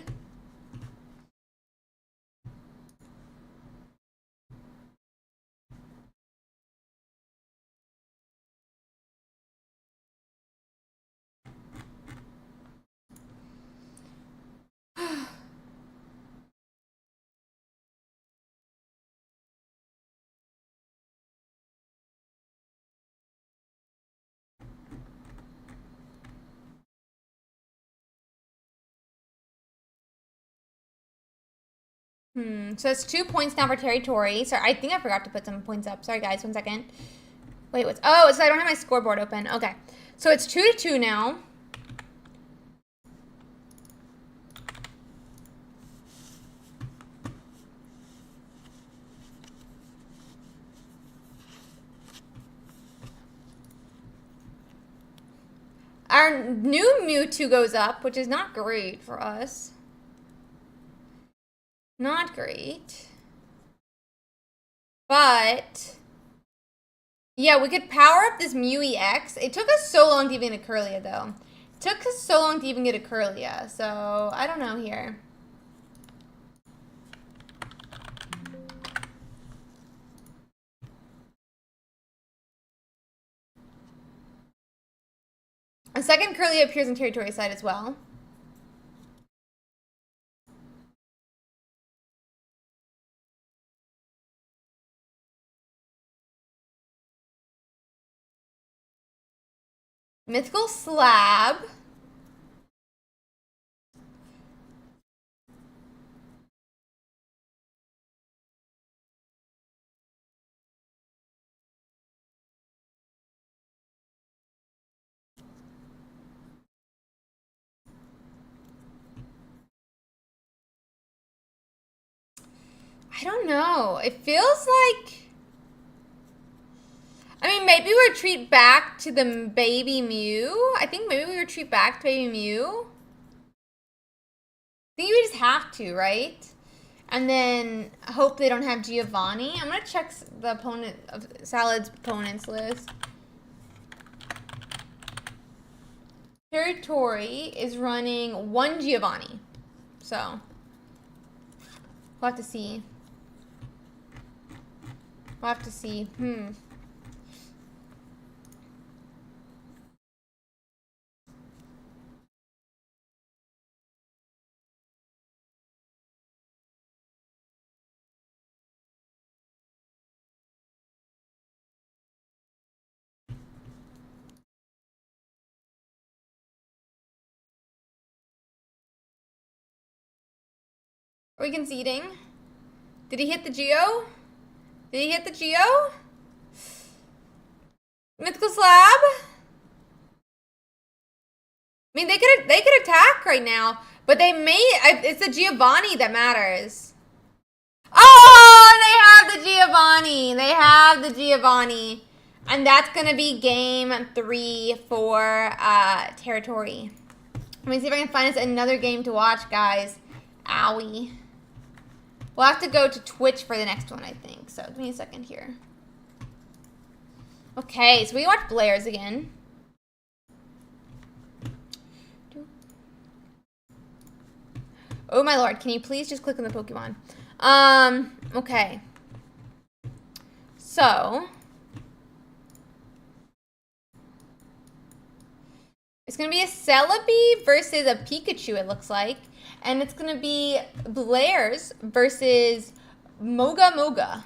So that's 2 points now for territory. So I think I forgot to put some points up. Sorry, guys. 1 second. Wait, what's... Oh, it's I don't have my scoreboard open. Okay. So it's 2-2 now. Our new Mewtwo goes up, which is not great for us. Not great. But Yeah, we could power up this Mew EX. It took us so long to even get a Curlia, though. It took us so long to even get a Curlia, so I don't know here. A second Curlia appears on territory side as well. Mythical Slab. I don't know. It feels like... I mean, maybe we retreat back to the baby Mew. I think maybe we retreat back to baby Mew. I think we just have to, right? And then hope they don't have Giovanni. I'm going to check the opponent of Salad's opponents list. Territory is running 1 Giovanni. So, we'll have to see. We'll have to see. Are we conceding? Did he hit the Geo? Did he hit the Geo? Mythical Slab? I mean, they could attack right now, but they may. It's the Giovanni that matters. Oh, they have the Giovanni. They have the Giovanni, and that's gonna be game 3 for territory. Let me see if I can find us another game to watch, guys. Owie. We'll have to go to Twitch for the next one, I think. So, give me a second here. Okay, so we watch Blair's again. Oh my lord, can you please just click on the Pokemon? Okay. So. It's going to be a Celebi versus a Pikachu, it looks like. And it's going to be Blair's versus Moga Moga.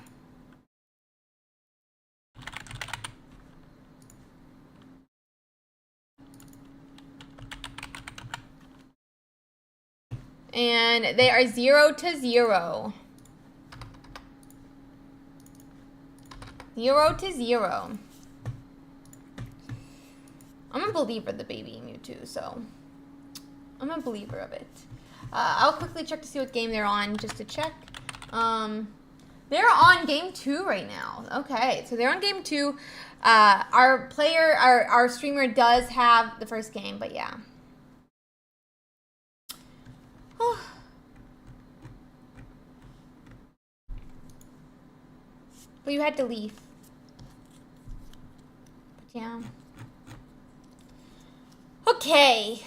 And they are 0-0. 0-0. I'm a believer of the baby Mewtwo, so I'm a believer of it. I'll quickly check to see what game they're on, just to check. They're on game 2 right now. Okay, so they're on game 2. Our streamer does have the first game, but yeah. But you had to leave. But yeah. Okay.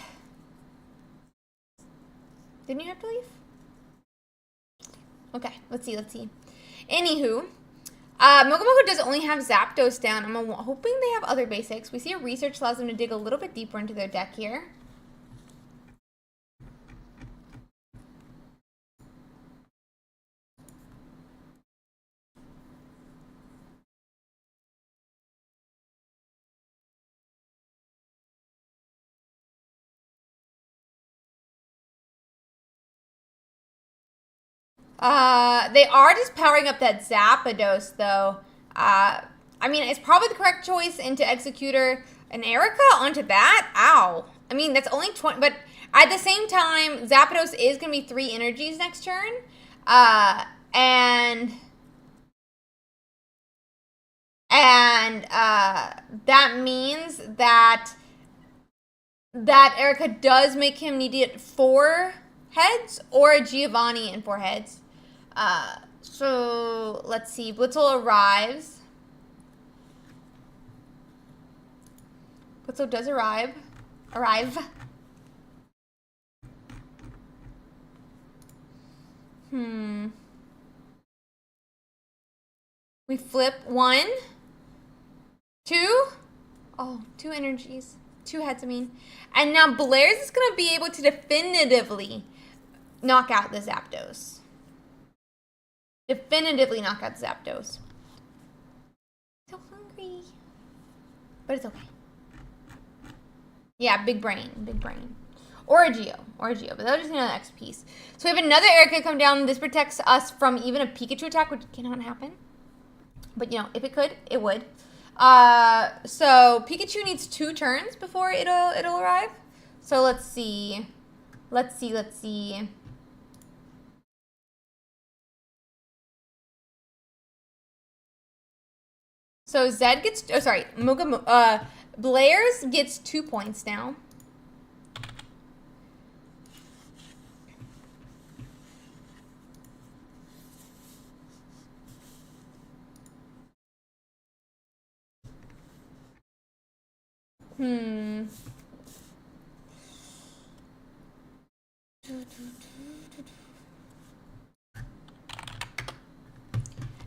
Didn't you have to leave? Okay, let's see. Anywho, Mokomoku does only have Zapdos down. I'm hoping they have other basics. We see a research allows them to dig a little bit deeper into their deck here. They are just powering up that Zapdos, though. I mean, it's probably the correct choice into Executor and Erica onto that. Ow. I mean, that's only 20, but at the same time, Zapdos is going to be 3 energies next turn. And that means that Erica does make him need to get 4 heads or a Giovanni and 4 heads. So let's see. Blitzel arrives. Quetzal does arrive. We flip 1, 2. Oh, 2 energies. 2 heads, I mean. And now Blair's is going to be able to definitively knock out the Zapdos. Definitively knock out the Zapdos. So hungry. But it's okay. Yeah, big brain. Or a Geo. But that'll just need another X piece. So we have another Erica come down. This protects us from even a Pikachu attack, which cannot happen. But, you know, if it could, it would. So Pikachu needs 2 turns before it'll arrive. So let's see. So Zed gets, Blair's gets 2 points now.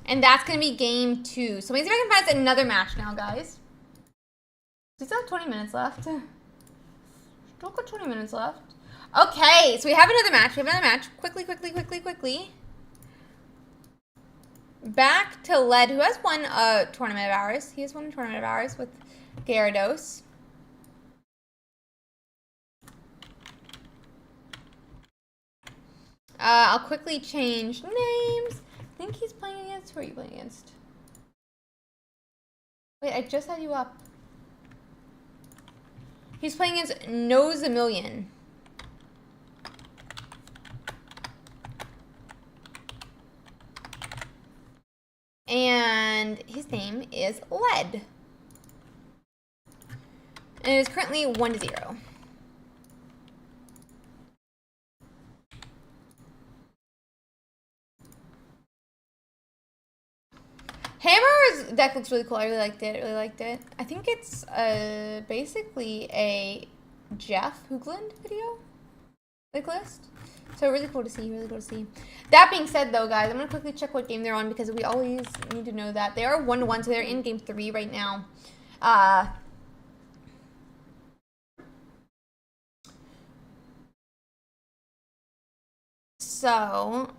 And that's going to be game 2. So let me see if I can find another match now, guys. We still have 20 minutes left. Still got 20 minutes left. Okay, so we have another match. Quickly. Back to Led, who has won a tournament of ours. He has won a tournament of ours with Gyarados. I'll quickly change names. I think he's playing against, who are you playing against? Wait, I just had you up. He's playing against Knows a Million. And his name is Led. And it is currently 1-0. Hammer's deck looks really cool. I really liked it. I think it's basically a Jeff Hoogland video, like list. So really cool to see, That being said, though, guys, I'm going to quickly check what game they're on because we always need to know that. They are 1-1, so they're in game 3 right now. So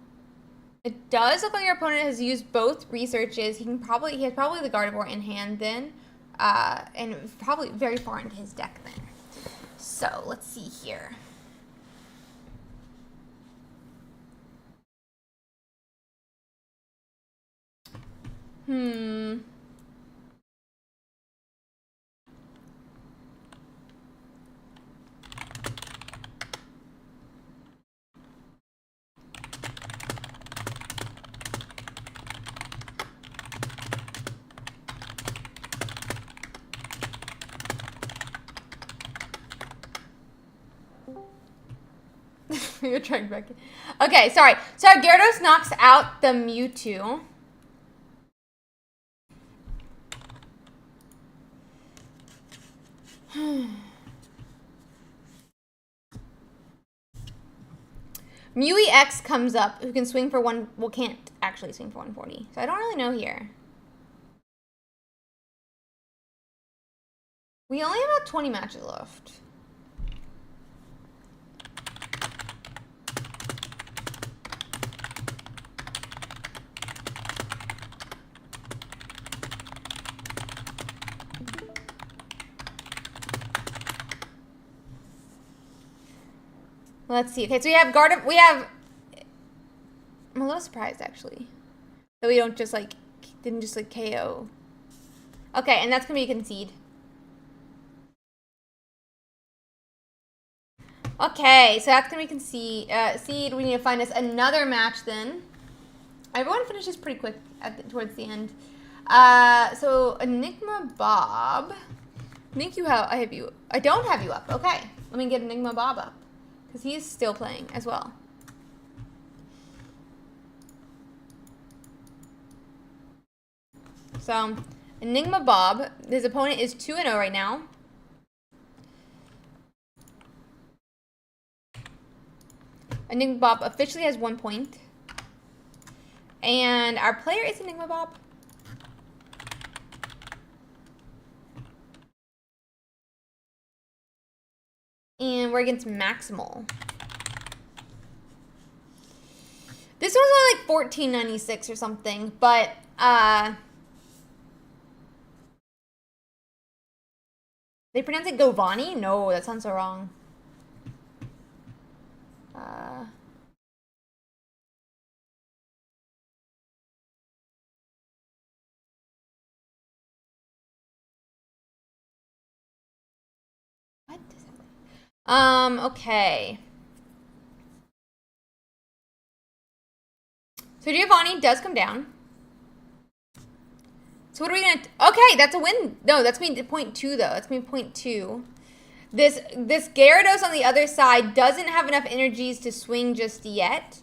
it does look like your opponent has used both researches. He has probably the Gardevoir in hand then, and probably very far into his deck then. So let's see here. You're trying back. Okay, sorry. So Gyarados knocks out the Mewtwo. Mewy X comes up, who can swing for can't actually swing for 140. So I don't really know here. We only have about 20 matches left. Let's see. Okay, so we have I'm a little surprised actually that we didn't just KO. Okay, and that's gonna be a concede. Okay, so that's gonna be concede. Seed. We need to find us another match then. Everyone finishes pretty quick towards the end. So Enigma Bob. I don't have you up. Okay, let me get Enigma Bob up. Because he's still playing as well. So, Enigma Bob, his opponent is 2-0 right now. Enigma Bob officially has 1 point. And our player is Enigma Bob. And we're against Maximal. This one's only like $14.96 or something, but they pronounce it Govani? No, that sounds so wrong. What does that mean? Okay. So Giovanni does come down. So what are we gonna? Okay, that's a win. No, that's me 0.2 though. That's me 0.2. This Gyarados on the other side doesn't have enough energies to swing just yet.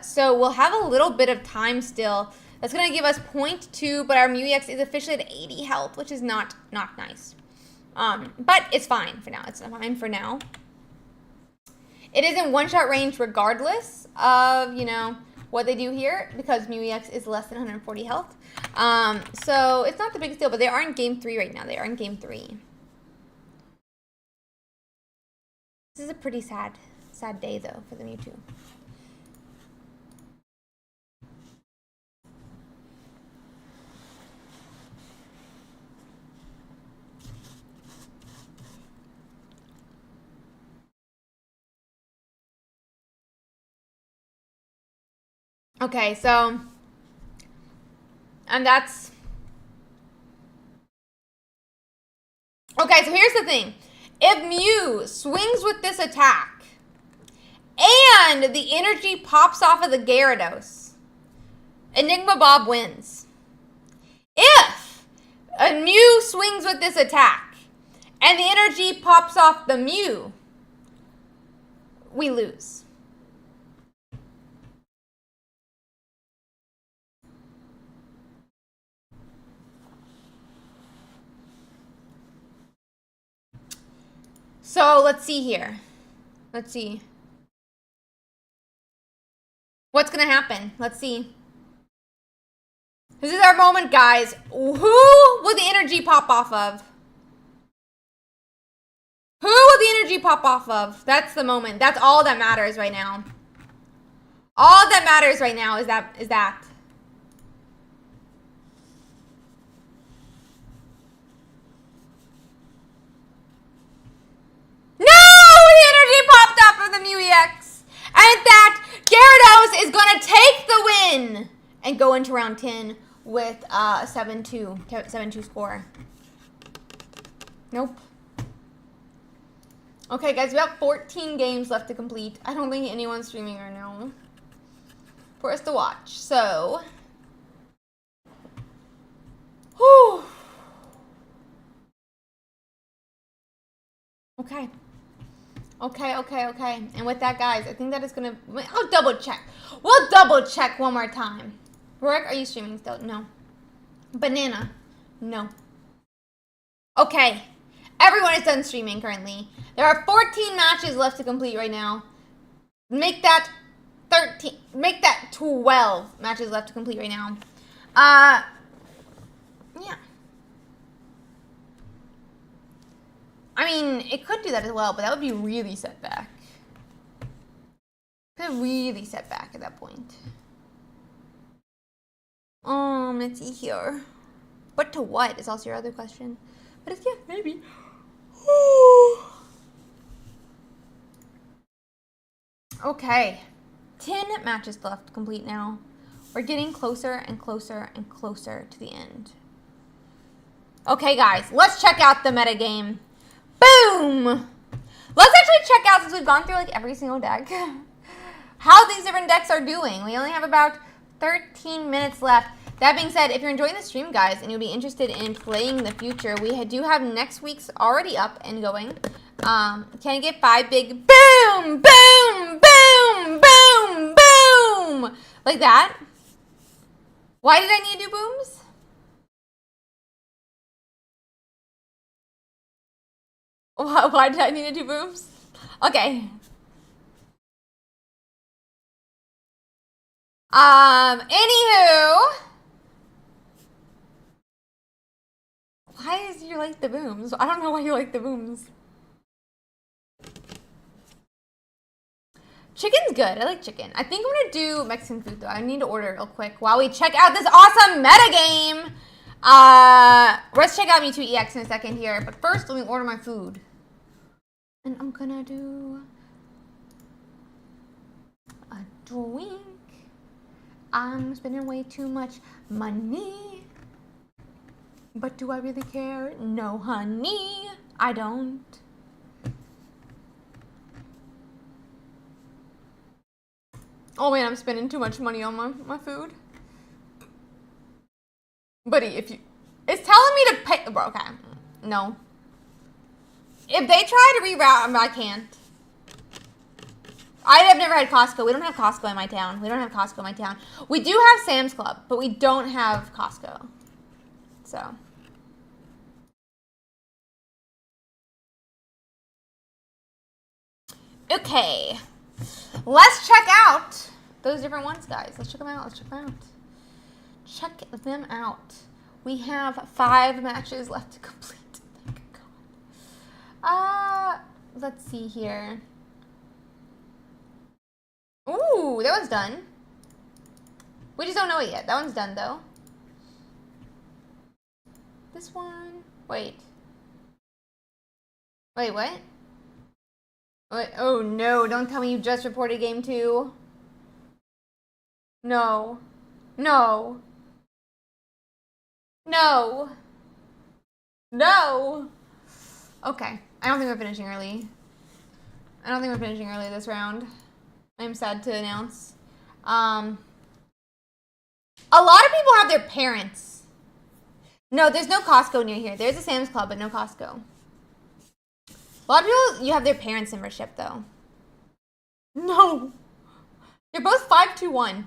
So we'll have a little bit of time still. That's gonna give us 0.2, but our Mew-EX is officially at 80 health, which is not nice. But it's fine for now. It's fine for now. It is in one-shot range regardless of, you know, what they do here, because Mew-EX is less than 140 health. So it's not the biggest deal, but they are in game 3 right now. They are in game 3. This is a pretty sad day though for the Mewtwo. Okay, so, and that's, okay, so here's the thing. If Mew swings with this attack, and the energy pops off of the Gyarados, Enigma Bob wins. If a Mew swings with this attack, and the energy pops off the Mew, we lose. So let's see here. Let's see. What's going to happen? Let's see. This is our moment, guys. Who will the energy pop off of? Who will the energy pop off of? That's the moment. That's all that matters right now. All that matters right now is that. Mew-EX. And that Gyarados is going to take the win and go into round 10 with a 7-2 score. Nope. Okay, guys, we have 14 games left to complete. I don't think anyone's streaming right now for us to watch. So, whew. Okay. Okay. And with that, guys, I think that is going to... I'll double check. We'll double check one more time. Rorik, are you streaming still? No. Banana? No. Okay. Everyone is done streaming currently. There are 14 matches left to complete right now. Make that 13. Make that 12 matches left to complete right now. Yeah. I mean, it could do that as well, but that would be really set back. Really set back at that point. Let's see here. But to what is also your other question. But if, yeah, maybe. Okay. 10 matches left to complete now. We're getting closer and closer and closer to the end. Okay, guys, let's check out the metagame. Boom! Let's actually check out, since we've gone through like every single deck, how these different decks are doing. We only have about 13 minutes left. That being said, if you're enjoying the stream, guys, and you'll be interested in playing in the future, we do have next week's already up and going. Can I get 5 big boom, boom, boom, boom, boom, like that? Why did I need to do booms? Why did I need to do booms? Okay. Anywho. Why is you like the booms? I don't know why you like the booms. Chicken's good. I like chicken. I think I'm gonna do Mexican food though. I need to order it real quick while we check out this awesome meta game. Let's check out Mewtwo EX in a second here. But first, let me order my food. And I'm gonna do a drink. I'm spending way too much money. But do I really care? No, honey. I don't. Oh man, I'm spending too much money on my food. Buddy, if you... It's telling me to pay... Bro, okay. No. If they try to reroute, I can't. I have never had Costco. We don't have Costco in my town. We don't have Costco in my town. We do have Sam's Club, but we don't have Costco. So... Okay, let's check out those different ones, guys. Let's check them out. Let's check them out. Check them out. We have 5 matches left to complete. Thank God. Let's see here. Ooh, that one's done. We just don't know it yet. That one's done, though. This one. Wait, what? Wait, oh no, don't tell me you just reported game 2. No. No. No. No. Okay. I don't think we're finishing early. I don't think we're finishing early this round. I'm sad to announce. A lot of people have their parents. No, there's no Costco near here. There's a Sam's Club, but no Costco. A lot of people, you have their parents' membership, though. No. They're both 5-2-1.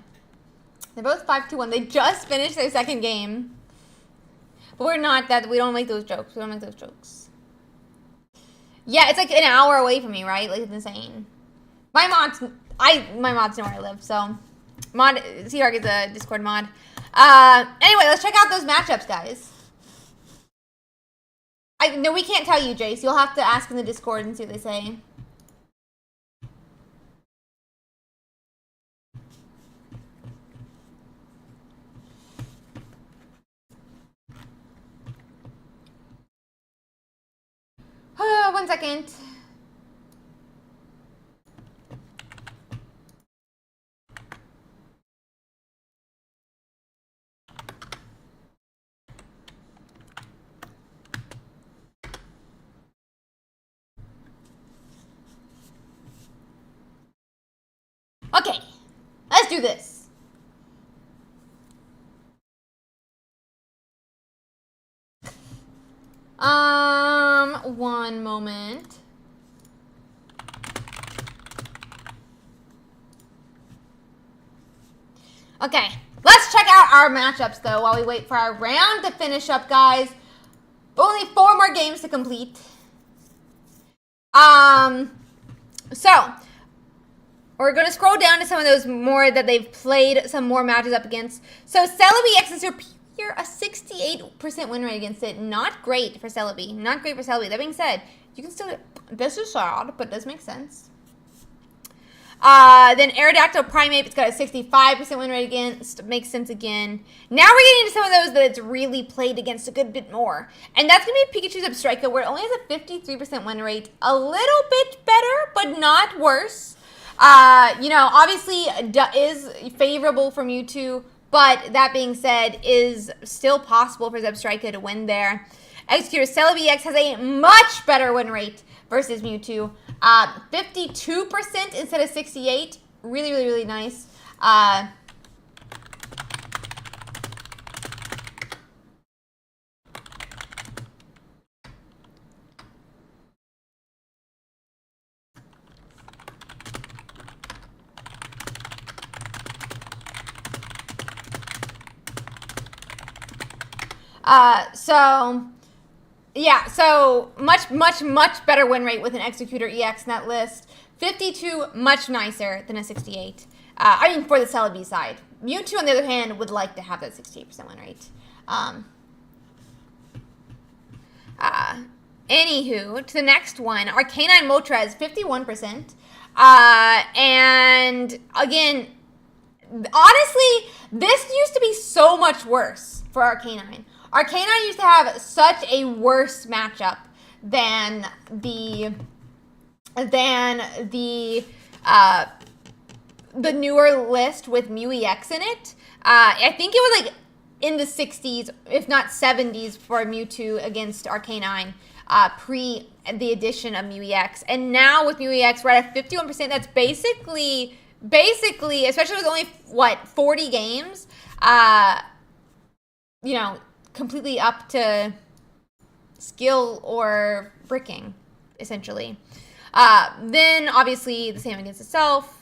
They're both 5-2-1. They just finished their second game. But we're not that. We don't make those jokes. We don't make those jokes. Yeah, it's like an hour away from me, right? Like, it's insane. My mods know where I live, so. Seahark is a Discord mod. Anyway, let's check out those matchups, guys. No, we can't tell you, Jace. You'll have to ask in the Discord and see what they say. One second. Okay, let's do this. One moment. Okay, let's check out our matchups though while we wait for our round to finish up, guys. Only 4 more games to complete. So we're going to scroll down to some of those more that they've played, some more matches up against. So Celebi X is Superior, a 68% win rate against it. Not great for Celebi. Not great for Celebi. That being said, you can still... This is sad, but it does make sense. Then Aerodactyl Primate, it's got a 65% win rate against. Makes sense again. Now we're getting into some of those that it's really played against a good bit more. And that's going to be Pikachu's Abstrika, where it only has a 53% win rate. A little bit better, but not worse. You know, obviously is favorable for Mewtwo, but that being said, is still possible for Zebstrika to win there. Executor Celebi X has a much better win rate versus Mewtwo. 52% instead of 68. Really, really, really nice. Yeah, so much better win rate with an Executor EX in that list. 52, much nicer than a 68. I mean, for the Celebi side. Mewtwo, on the other hand, would like to have that 68% win rate. Anywho, to the next one, Arcanine Moltres, 51%. And again, honestly, this used to be so much worse for Arcanine. Arcanine used to have such a worse matchup than the newer list with Mew EX in it. I think it was like in the 60s, if not 70s, for Mewtwo against Arcanine pre the addition of Mew EX. And now with Mew EX, we're at 51%. That's basically, especially with only, 40 games, you know, completely up to skill or bricking, essentially. Then, obviously, the same against itself.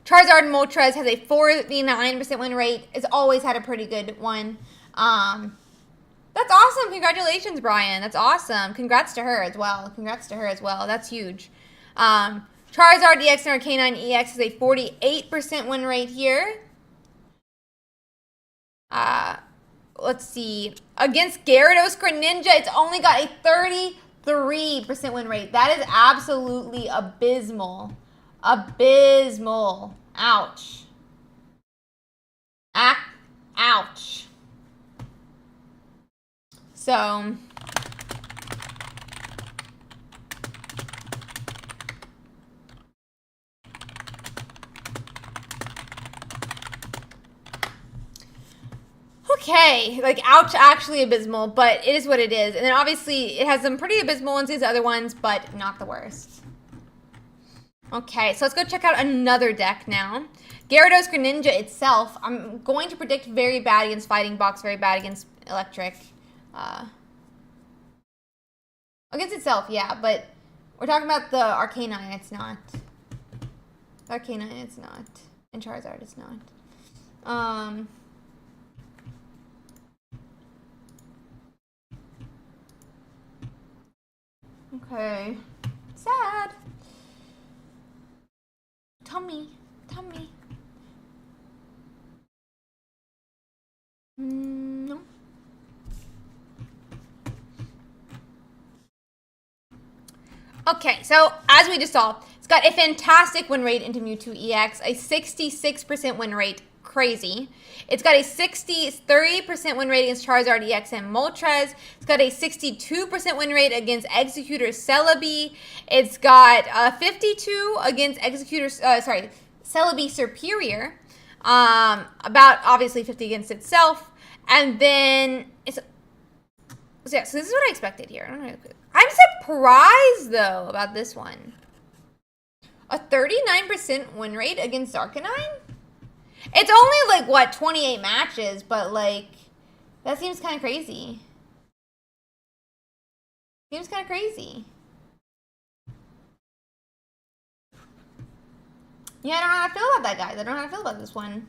Charizard Moltres has a 49% win rate. It's always had a pretty good one. That's awesome. Congratulations, Brian. That's awesome. Congrats to her as well. That's huge. Charizard EX and Arcanine EX has a 48% win rate here. Let's see. Against Gyarados Greninja, it's only got a 33% win rate. That is absolutely abysmal. Abysmal. Ouch. Ouch. So, okay, like, ouch, actually abysmal, but it is what it is. And then obviously it has some pretty abysmal ones, these other ones, but not the worst. Okay, so let's go check out another deck now. Gyarados Greninja itself, I'm going to predict very bad against Fighting Box, very bad against Electric. Against itself, yeah, but we're talking about the Arcanine, it's not. Arcanine, it's not. And Charizard, it's not. Okay. Sad. Tummy. No. Okay, so as we just saw, it's got a fantastic win rate into Mewtwo EX, a 66% win rate, crazy. It's got a 30% win rate against Charizard EX and Moltres. It's got a 62% win rate against Executor Celebi. It's got a 52 against Celebi Superior. About obviously 50 against itself. And then so this is what I expected here. I'm surprised, though, about this one. A 39% win rate against Arcanine? It's only, like, 28 matches, but, like, that seems kind of crazy. Yeah, I don't know how to feel about that, guys. I don't know how to feel about this one.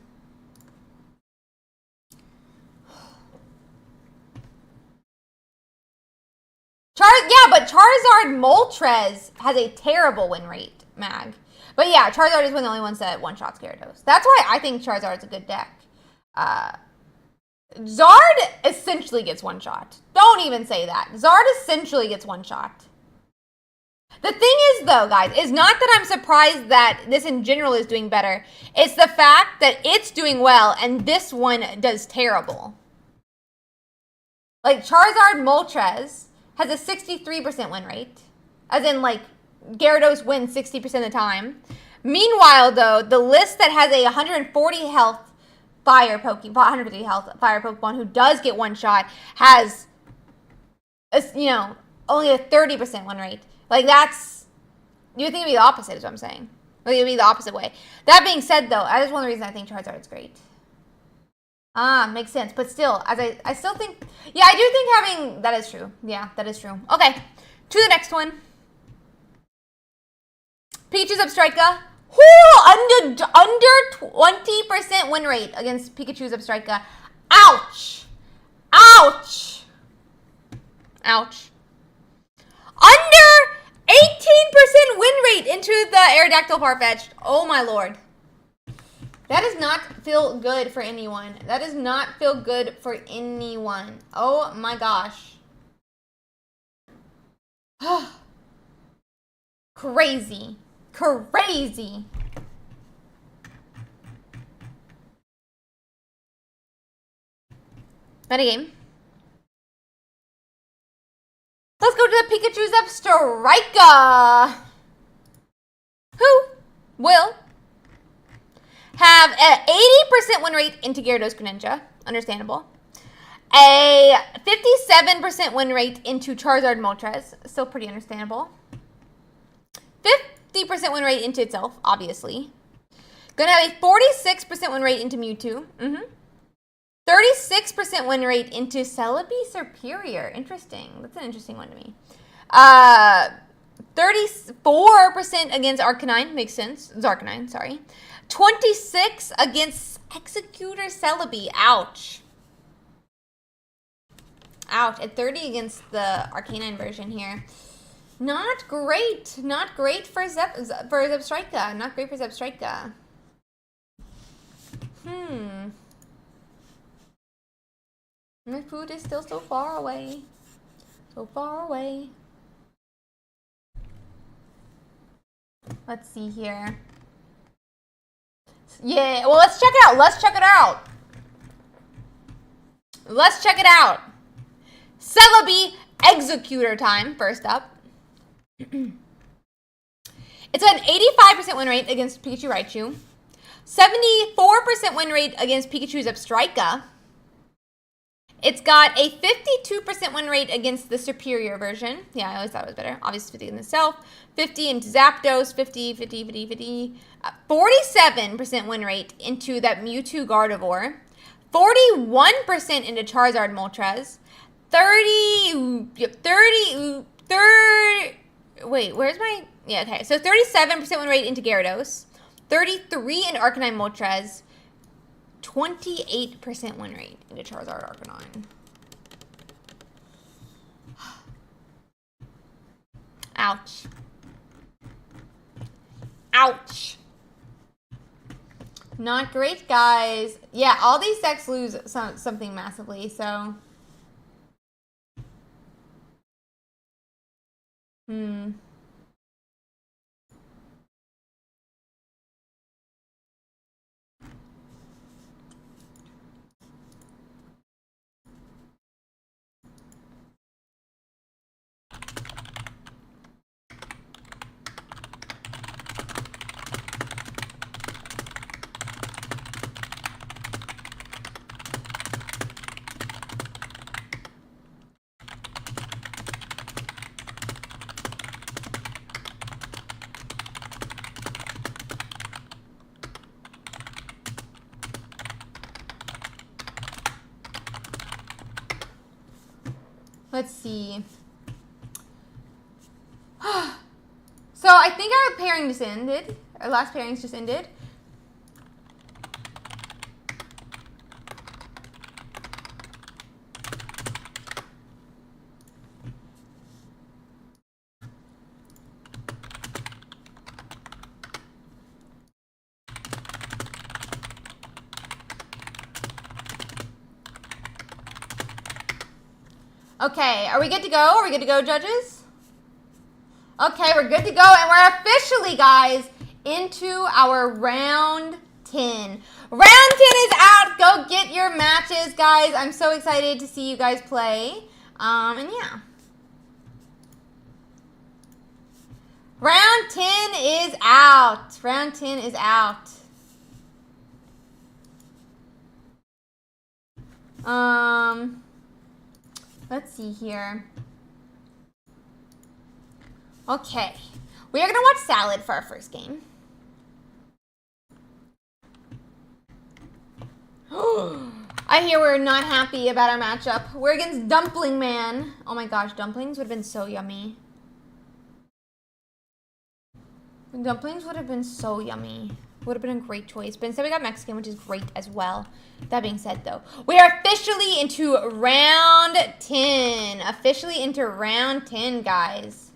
But Charizard Moltres has a terrible win rate, Mag. But yeah, Charizard is one of the only ones that one-shots Gyarados. That's why I think Charizard's a good deck. Zard essentially gets one-shot. Don't even say that. Zard essentially gets one-shot. The thing is, though, guys, is not that I'm surprised that this in general is doing better. It's the fact that it's doing well and this one does terrible. Like, Charizard Moltres has a 63% win rate. As in, like, Gyarados wins 60% of the time. Meanwhile, though, the list that has a 140 health fire Pokemon who does get one shot has, only a 30% win rate. Like, that's, you would think it would be the opposite, is what I'm saying. Like, it would be the opposite way. That being said, though, that is one of the reasons I think Charizard is great. Makes sense. But still, I still think, yeah, I do think having, that is true. Yeah, that is true. Okay, to the next one. Pikachu Zebstrika. Under 20% win rate against Pikachu Zebstrika. Ouch. Ouch. Ouch. Under 18% win rate into the Aerodactyl Farfetch'd. Oh my lord. That does not feel good for anyone. That does not feel good for anyone. Oh my gosh. Crazy. Crazy. Metagame. Let's go to the Pikachu's up Striker. Who will have an 80% win rate into Gyarados Greninja. Understandable. A 57% win rate into Charizard Moltres. Still pretty understandable. 50% win rate into itself, obviously. Gonna have a 46% win rate into Mewtwo. 36% win rate into Celebi Superior. Interesting. That's an interesting one to me. 34% against Arcanine. Makes sense. Arcanine, sorry. 26 against Executor Celebi. Ouch. Ouch. At 30 against the Arcanine version here. Not great. Not great for Zebstrika. Not great for Zebstrika. My food is still so far away. So far away. Let's see here. Yeah, well, let's check it out. Let's check it out. Let's check it out. Celebi Executor time, first up. It's an 85% win rate against Pikachu Raichu. 74% win rate against Pikachu's Zebstrika. It's got a 52% win rate against the superior version. Yeah, I always thought it was better. Obviously 50 in itself. 50 into Zapdos. 50. 47% win rate into that Mewtwo Gardevoir. 41% into Charizard Moltres. 30. Wait, where's my... Yeah, okay. So 37% win rate into Gyarados. 33 into Arcanine Moltres. 28% win rate into Charizard Arcanine. Ouch. Ouch. Not great, guys. Yeah, all these decks lose something massively, so... Let's see. So I think our pairing just ended. Our last pairings just ended. Okay, are we good to go? Are we good to go, judges? Okay, we're good to go, and we're officially, guys, into our round 10. Round 10 is out. Go get your matches, guys. I'm so excited to see you guys play. And yeah. Round 10 is out. Round 10 is out. Let's see here. Okay. We are going to watch Salad for our first game. I hear we're not happy about our matchup. We're against Dumpling Man. Oh my gosh, dumplings would have been so yummy. Dumplings would have been so yummy. Would have been a great choice. But instead we got Mexican, which is great as well. That being said, though, we are officially into round 10. Officially into round 10, guys.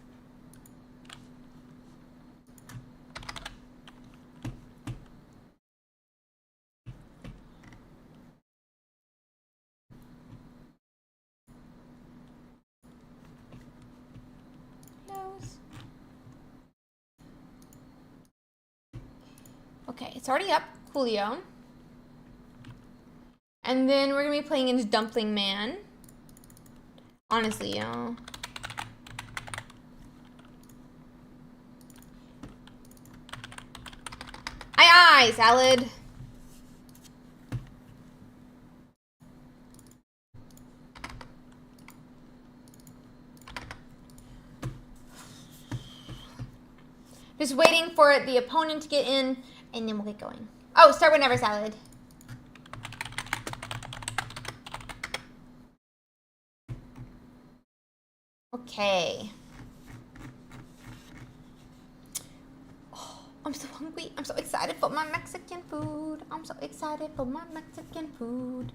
Okay, it's already up. Coolio. And then we're gonna be playing into Dumpling Man. Honestly, y'all. Aye, aye, salad. Just waiting for the opponent to get in, and then we'll get going. Oh, start whenever, salad. Okay. Oh, I'm so hungry. I'm so excited for my Mexican food. I'm so excited for my Mexican food.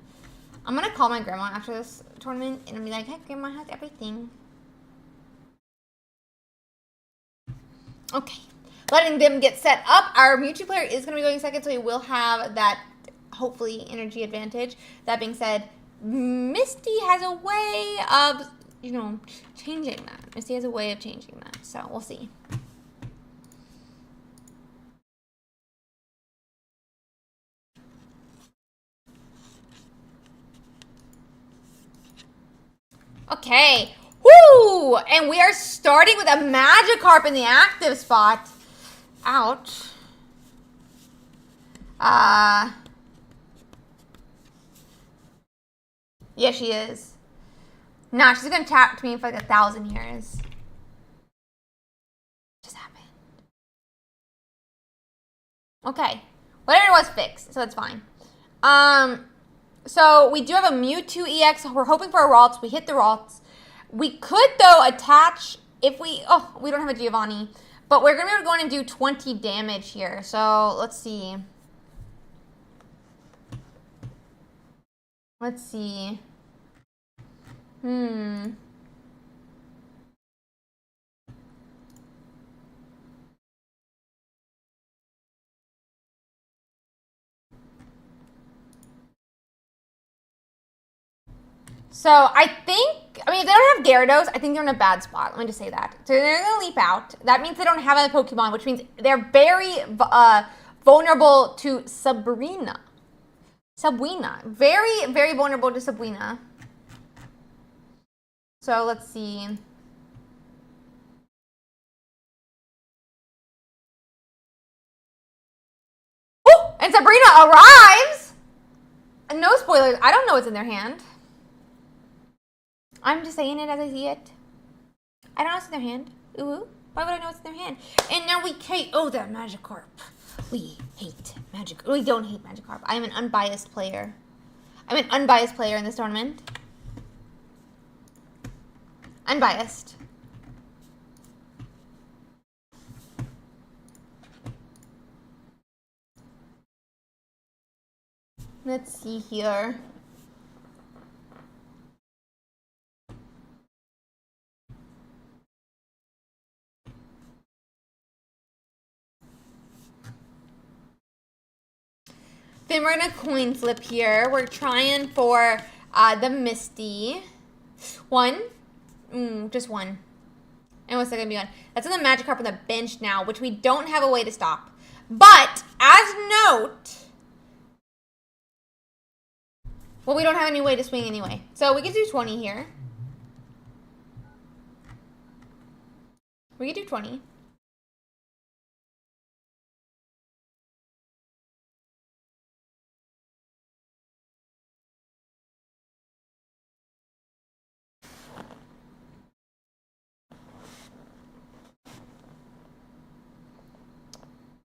I'm gonna call my grandma after this tournament and be like, hey, grandma has everything. Okay. Letting them get set up. Our Mewtwo player is going to be going second, so we will have that, hopefully, energy advantage. That being said, Misty has a way of, you know, changing that. Misty has a way of changing that, so we'll see. Okay. Woo! And we are starting with a Magikarp in the active spot. Ouch. Yeah, she is. Nah, she's gonna chat to me for like 1,000 years. Just happened. Okay. Whatever it was fixed, so that's fine. So we do have a Mewtwo EX. We're hoping for a Ralts. We hit the Ralts. We could, though, attach if we... Oh, we don't have a Giovanni. But we're going to be going and do 20 damage here. So, let's see. Let's see. So, I think... I mean, if they don't have Gyarados, I think they're in a bad spot. Let me just say that. So, they're going to leap out. That means they don't have a Pokemon, which means they're very vulnerable to Sabrina. Very, very vulnerable to Sabrina. So, let's see. Oh, and Sabrina arrives! And no spoilers. I don't know what's in their hand. I'm just saying it as I see it. I don't know what's in their hand. Ooh, why would I know what's in their hand? And now we KO that Magikarp. We hate Magikarp. We don't hate Magikarp. I am an unbiased player. I'm an unbiased player in this tournament. Unbiased. Let's see here. Then we're gonna coin flip here. We're trying for the Misty. One. Just one. And what's that gonna be on? That's on the Magikarp on the bench now, which we don't have a way to stop. But, as note... Well, we don't have any way to swing anyway. So we can do 20 here. We can do 20.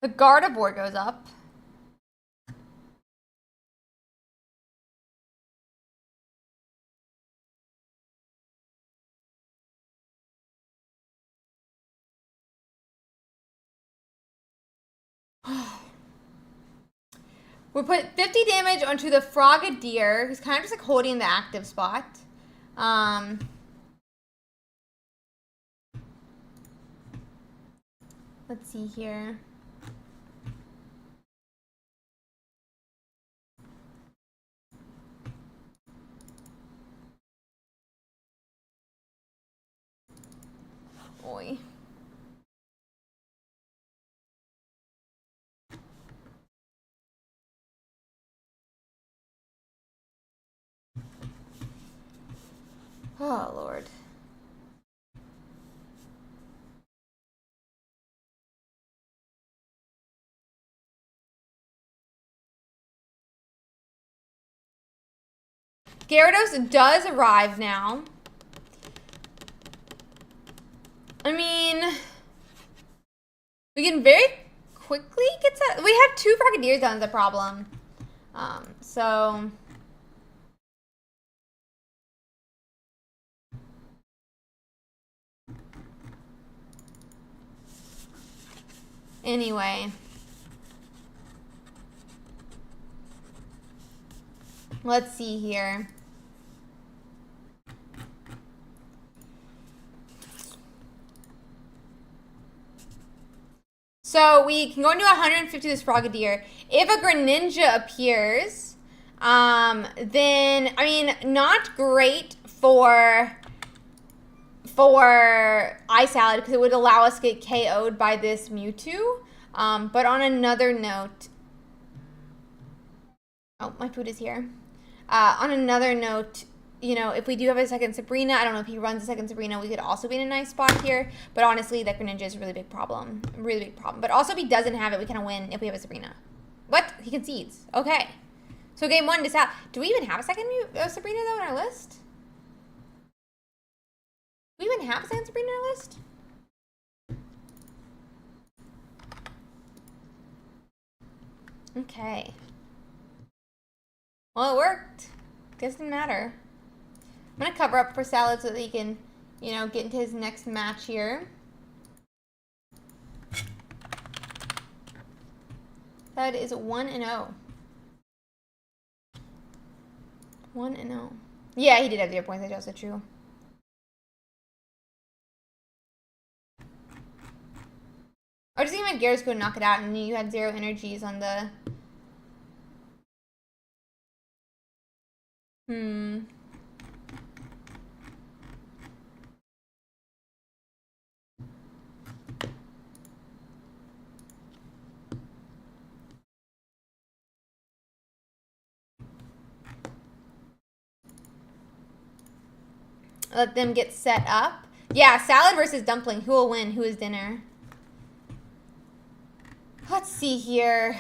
The Gardevoir goes up. We put 50 damage onto the Frogadier, who's kind of just like holding the active spot. Let's see here. Boy. Oh, Lord. Gyarados does arrive now. I mean, we can very quickly get set. We have 2 Frogadiers down, the problem. So... Anyway. Let's see here. So we can go into 150 this Frogadier. If a Greninja appears, then, I mean, not great for Ice Salad because it would allow us to get KO'd by this Mewtwo. But on another note, oh, my food is here. On another note, you know, if we do have a second Sabrina, I don't know if he runs a second Sabrina, we could also be in a nice spot here. But honestly, that Greninja is a really big problem. Really big problem. But also, if he doesn't have it, we kind of win if we have a Sabrina. What? He concedes. Okay. So game 1 to Sal. Do we even have a second Sabrina, though, in our list? Do we even have a second Sabrina in our list? Okay. Well, it worked. Doesn't matter. I'm going to cover up for Salad so that he can, you know, get into his next match here. That is 1-0. 1-0. Yeah, he did have 0 points. That's also true. Or just even Gyarados go knock it out and you had 0 energies on the... Let them get set up. Yeah, Salad versus Dumpling. Who will win? Who is dinner? Let's see here.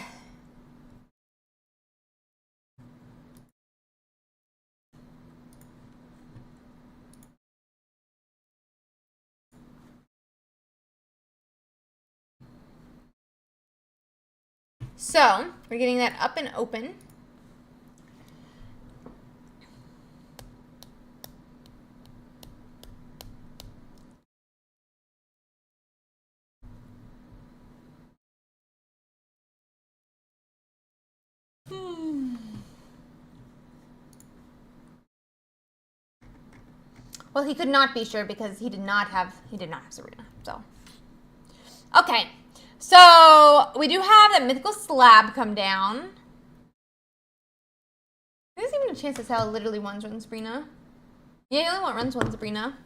So, we're getting that up and open. Well, he could not be sure because he did not have Sabrina. So, okay. So we do have that mythical slab come down. There's even a chance that Sal literally runs Sabrina. Yeah, he only runs one Sabrina.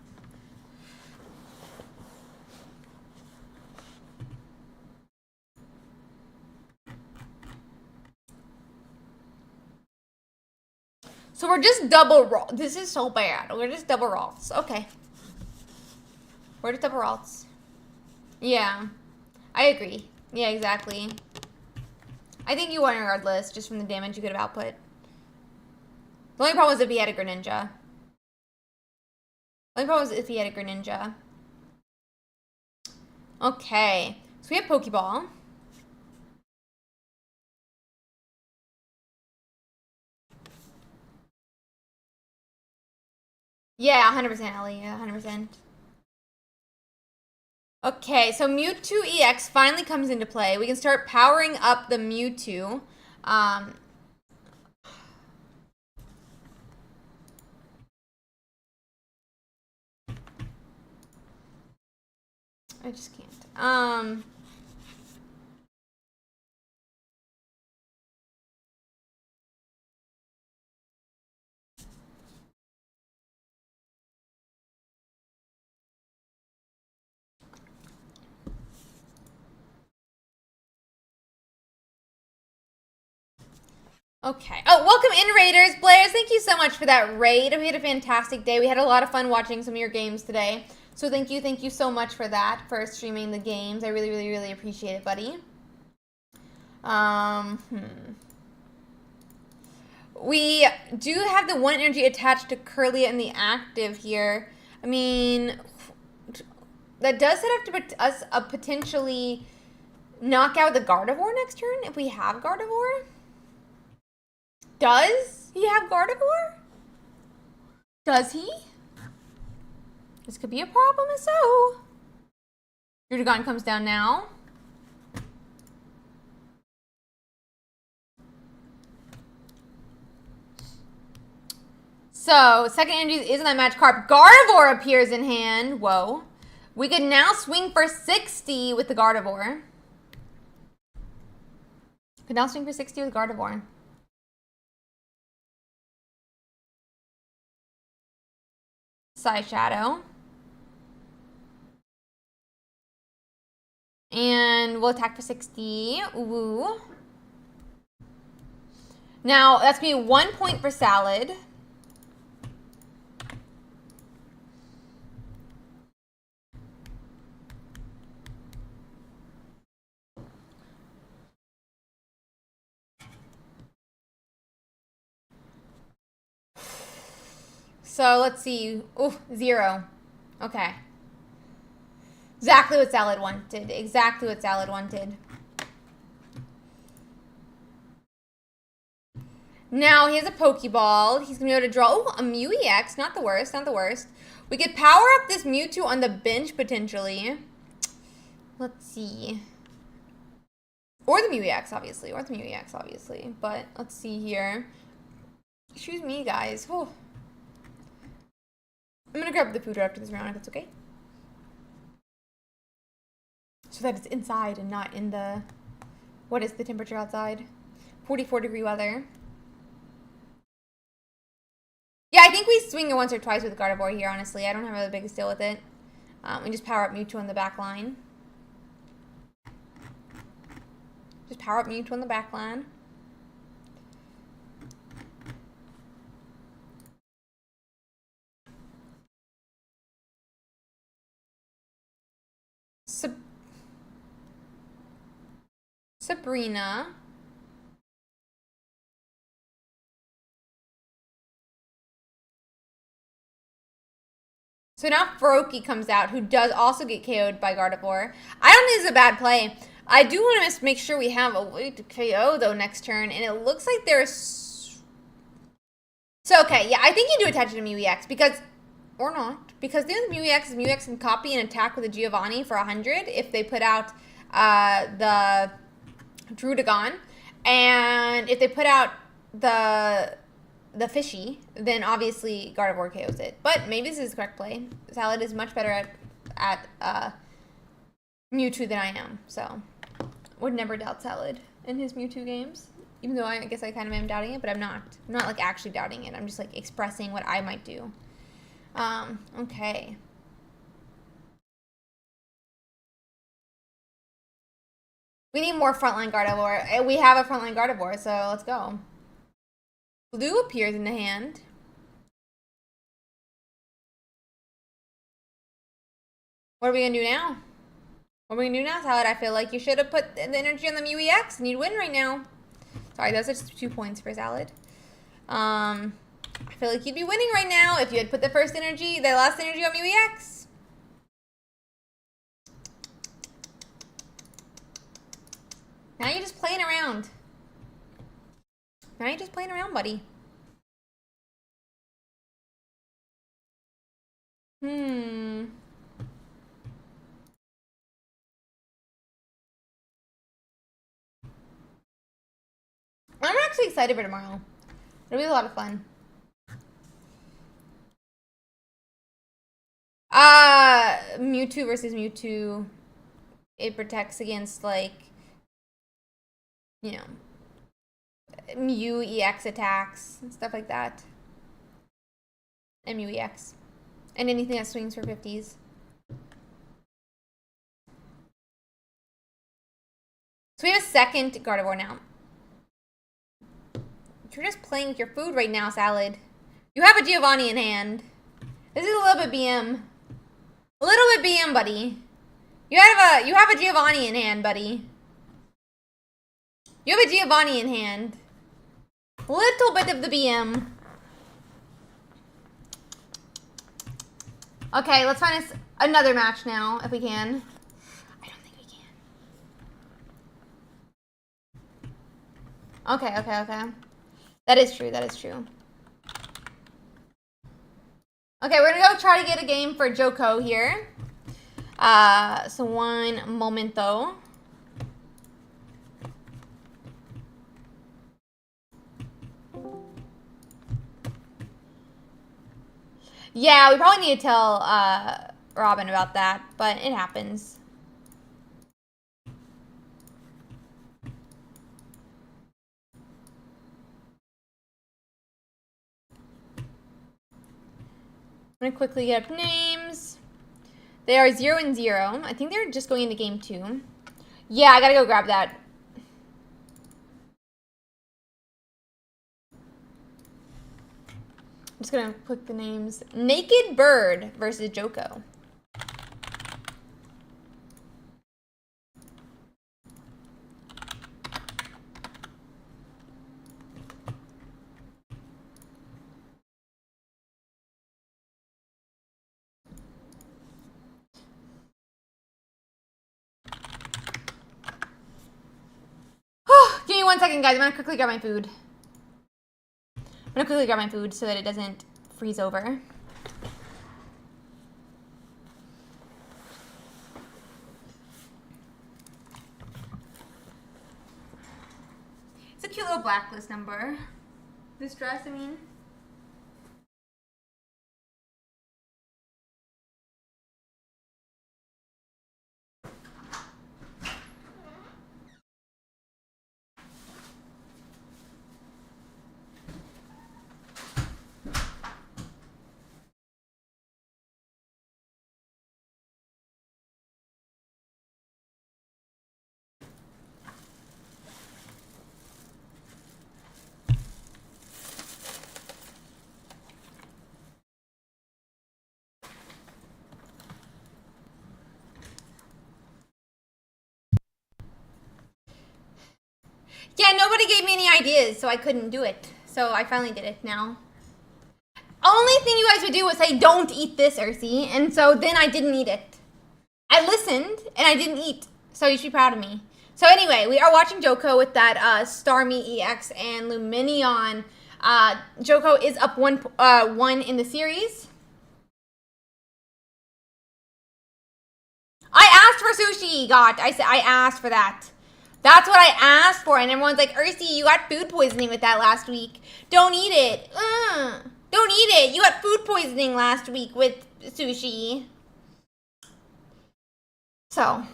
So we're just double roll. This is so bad. We're just double rolls. Okay. We're just double rolls. Yeah. I agree. Yeah, exactly. I think you won regardless, just from the damage you could have output. The only problem was if he had a Greninja. The only problem was if he had a Greninja. Okay. So we have Pokeball. Yeah, 100% Ellie. Yeah, 100%. Okay, so Mewtwo EX finally comes into play. We can start powering up the Mewtwo. I just can't. Okay. Oh, welcome in, Raiders. Blair, thank you so much for that raid. We had a fantastic day. We had a lot of fun watching some of your games today. So thank you so much for that, for streaming the games. I really, really, really appreciate it, buddy. We do have the 1 energy attached to Curly and the active here. I mean, that does set up to us a potentially knock out the Gardevoir next turn if we have Gardevoir. Does he have Gardevoir? Does he? This could be a problem if so. Druddigon comes down now. So, second energy isn't that match card. Gardevoir appears in hand. Whoa. We could now swing for 60 with the Gardevoir. Could now swing for 60 with Gardevoir. Side Shadow. And we'll attack for 60. Ooh. Now, that's going to be 1 point for Salad. So let's see. Ooh, 0. Okay. Exactly what Salad wanted. Exactly what Salad wanted. Now he has a Pokeball. He's going to be able to draw. Oh, a Mew EX. Not the worst. Not the worst. We could power up this Mewtwo on the bench potentially. Let's see. Or the Mew EX, obviously. Or the Mew EX, obviously. But let's see here. Excuse me, guys. Oh. I'm going to grab the food right after this round if that's okay. So that it's inside and not in the... What is the temperature outside? 44-degree weather. Yeah, I think we swing it once or twice with Gardevoir here, honestly. I don't have a biggest deal with it. We just power up Mewtwo on the back line. Just power up Mewtwo on the back line. Sabrina. So now Froakie comes out, who does also get KO'd by Gardevoir. I don't think it's a bad play. I do want to make sure we have a way to KO, though, next turn. And it looks like there's... So, okay, yeah, I think you do attach it to Mew EX, because... Or not. Because the Mew EX can copy and attack with a Giovanni for 100 if they put out the Druddigon. And if they put out the Fishy, then obviously Gardevoir KOs it. But maybe this is the correct play. Salad is much better at Mewtwo than I am. So, would never doubt Salad in his Mewtwo games. Even though I guess I kind of am doubting it, but I'm not. I'm not, like, actually doubting it. I'm just, like, expressing what I might do. Okay. We need more frontline Gardevoir. We have a frontline Gardevoir, so let's go. Blue appears in the hand. What are we gonna do now? What are we gonna do now, Salad? I feel like you should have put the energy on the Mew EX and you'd win right now. Sorry, those are just 2 points for Salad. I feel like you'd be winning right now if you had put the last energy on Mew EX. Now you're just playing around. Now you're just playing around, buddy. I'm actually excited for tomorrow. It'll be a lot of fun. Mewtwo versus Mewtwo. It protects against, like, you know, Mew EX attacks and stuff like that. And Mew EX. And anything that swings for 50s. So we have a second Gardevoir now. You're just playing with your food right now, Salad. You have a Giovanni in hand. This is a little bit BM. A little bit BM, buddy. You have a Giovanni in hand, buddy. You have a Giovanni in hand. A little bit of the BM. Okay, let's find us another match now, if we can. I don't think we can. Okay. That is true, that is true. Okay, we're gonna go try to get a game for Joko here. So one moment though. Yeah, we probably need to tell Robin about that, but it happens. I'm gonna quickly get up names. They are 0 and 0. I think they're just going into game 2. Yeah, I gotta go grab that. I'm just gonna click the names. Naked Bird versus Joko. Give me 1 second, guys. I'm gonna quickly grab my food. So that it doesn't freeze over. It's a cute little blacklist number. This dress, I mean. Yeah, nobody gave me any ideas, so I couldn't do it. So I finally did it now. Only thing you guys would do was say, don't eat this, Ursi. And so then I didn't eat it. I listened, and I didn't eat. So you should be proud of me. So anyway, we are watching Joko with that Starmie EX and Luminion. Joko is up 1 in the series. I asked for sushi, I asked for that. That's what I asked for, and everyone's like, Ursi, you got food poisoning with that last week. Don't eat it. Don't eat it. You got food poisoning last week with sushi. So,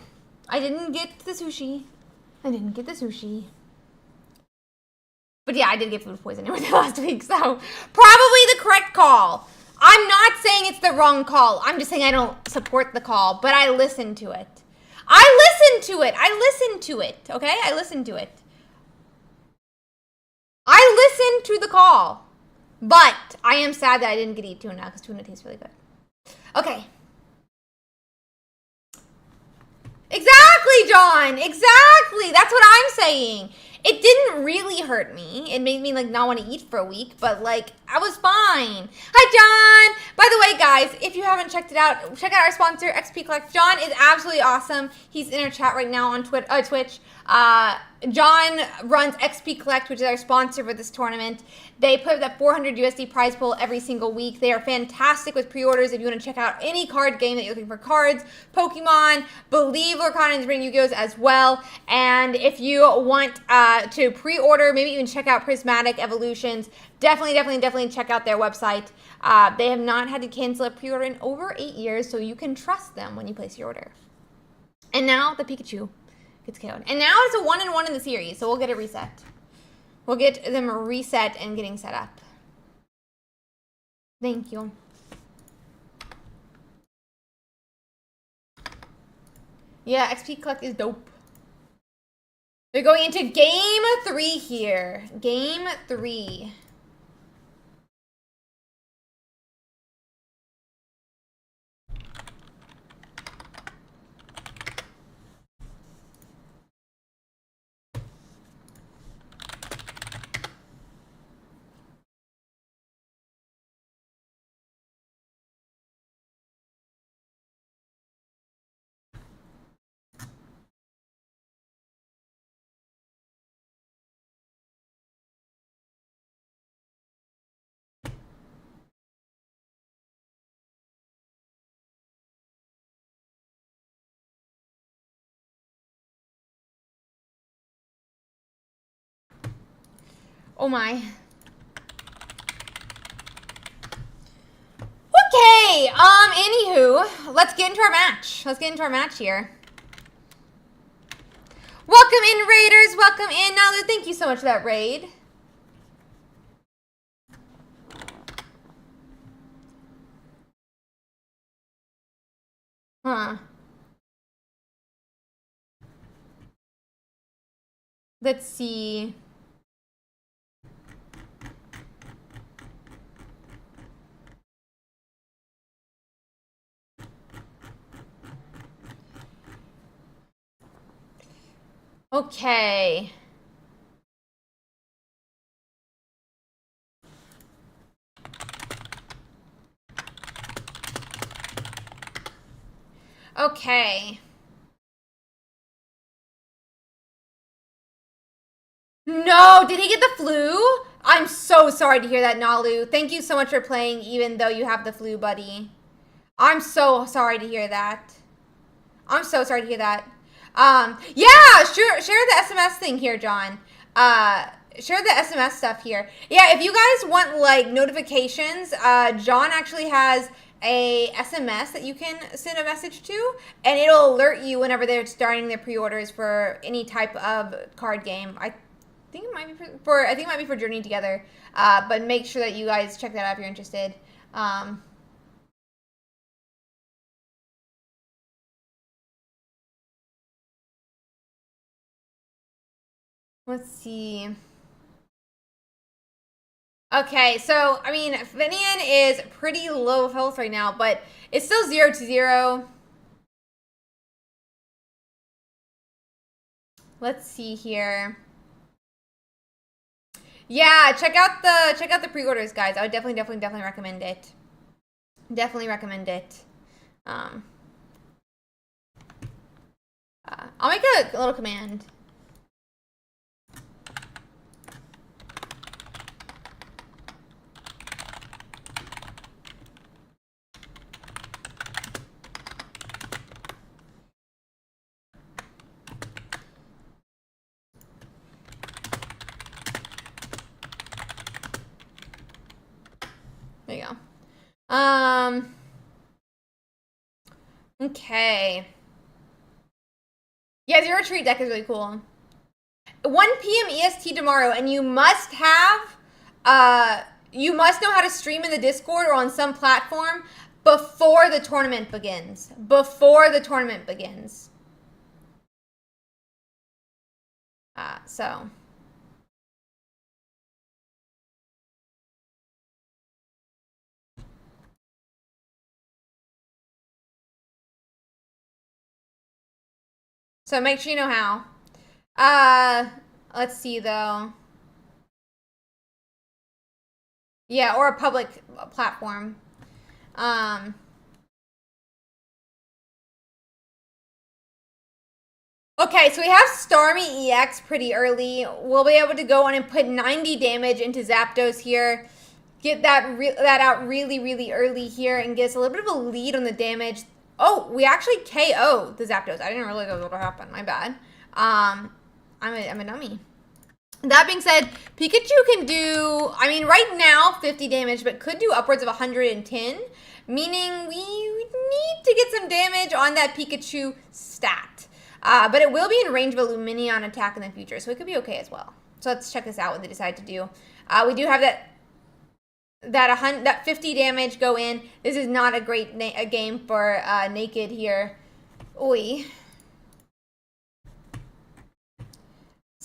I didn't get the sushi. But yeah, I did get food poisoning with it last week, so probably the correct call. I'm not saying it's the wrong call. I'm just saying I don't support the call, but I listened to it. I listened to it, okay? I listened to it. I listened to the call. But I am sad that I didn't get to eat tuna, because tuna tastes really good. Okay. Exactly, John! Exactly! That's what I'm saying. It didn't really hurt me. It made me, like, not want to eat for a week, but, like, I was fine. Hi, John! By the way, guys, if you haven't checked it out, check out our sponsor, XP Collect. John is absolutely awesome. He's in our chat right now on Twitch. John runs XP Collect, which is our sponsor for this tournament. They put up that 400 USD prize pool every single week. They are fantastic with pre-orders if you want to check out any card game that you're looking for cards, Pokemon, believe Lorcana is bringing Yu-Gi-Ohs as well. And if you want to pre-order, maybe even check out Prismatic Evolutions, definitely check out their website. They have not had to cancel a pre-order in over 8 years, so you can trust them when you place your order. And now the Pikachu gets KO'd. And now it's a 1-1 in the series, so we'll get a reset. We'll get them reset and getting set up. Thank you. Yeah, XP Collect is dope. We're going into game 3 here. Game 3. Oh my. Okay, anywho, let's get into our match. Let's get into our match here. Welcome in, Raiders. Welcome in. Nalu, thank you so much for that raid. Huh. Let's see. Okay. Okay. No, did he get the flu? I'm so sorry to hear that, Nalu. Thank you so much for playing even though you have the flu, buddy. I'm so sorry to hear that. I'm so sorry to hear that. Yeah, share the SMS thing here, John. Share the SMS stuff here. Yeah, if you guys want like notifications, John actually has a SMS that you can send a message to, and it'll alert you whenever they're starting their pre-orders for any type of card game. I think it might be for Journey Together. But make sure that you guys check that out if you're interested. Let's see. Okay, so, I mean, Finian is pretty low of health right now, but it's still 0-0. Let's see here. Yeah, check out the pre-orders, guys. I would definitely recommend it. Definitely recommend it. I'll make a little command. There you go. Okay. Yeah, Zero Treat deck is really cool. 1 p.m. EST tomorrow, and you must have, you must know how to stream in the Discord or on some platform before the tournament begins. Before the tournament begins. So. So make sure you know how. Let's see though. Yeah, or a public platform. Okay, so we have Starmie EX pretty early. We'll be able to go on and put 90 damage into Zapdos here. Get that out really early here and get us a little bit of a lead on the damage. Oh, we actually KO the Zapdos. I didn't realize that was what happened. My bad. I'm a dummy. That being said, Pikachu can do, I mean, right now, 50 damage, but could do upwards of 110, meaning we need to get some damage on that Pikachu stat. But it will be in range of a Lumineon attack in the future, so it could be okay as well. So let's check this out, what they decide to do. We do have that 50 damage go in. This is not a great game for Naked here. Oi.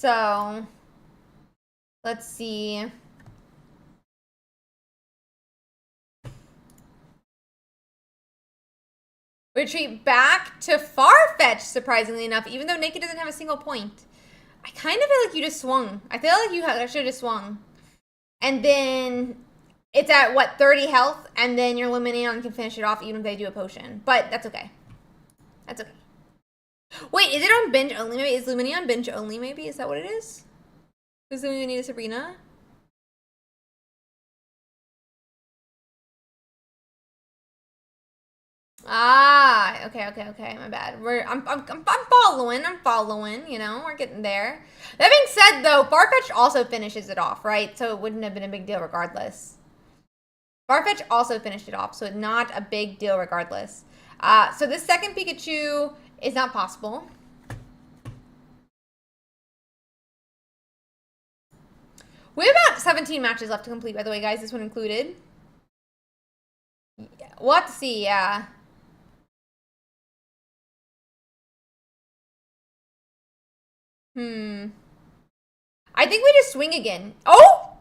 So, let's see. Retreat back to Farfetch, surprisingly enough, even though Naked doesn't have a single point. I kind of feel like you just swung. I feel like you should have just swung. And then it's at, what, 30 health? And then your Luminion can finish it off even if they do a potion. But that's okay. That's okay. Wait, is it on bench only? Maybe is Luminion on bench only? Maybe is that what it is? Does Luminion need a Sabrina? Ah, okay, my bad. I'm following, you know, we're getting there. That being said, though, Farfetch also finishes it off, right? So it wouldn't have been a big deal regardless. Farfetch also finished it off, so not a big deal regardless. So this second Pikachu is not possible. We have about 17 matches left to complete, by the way, guys, this one included. We'll have to see, yeah. I think we just swing again. Oh!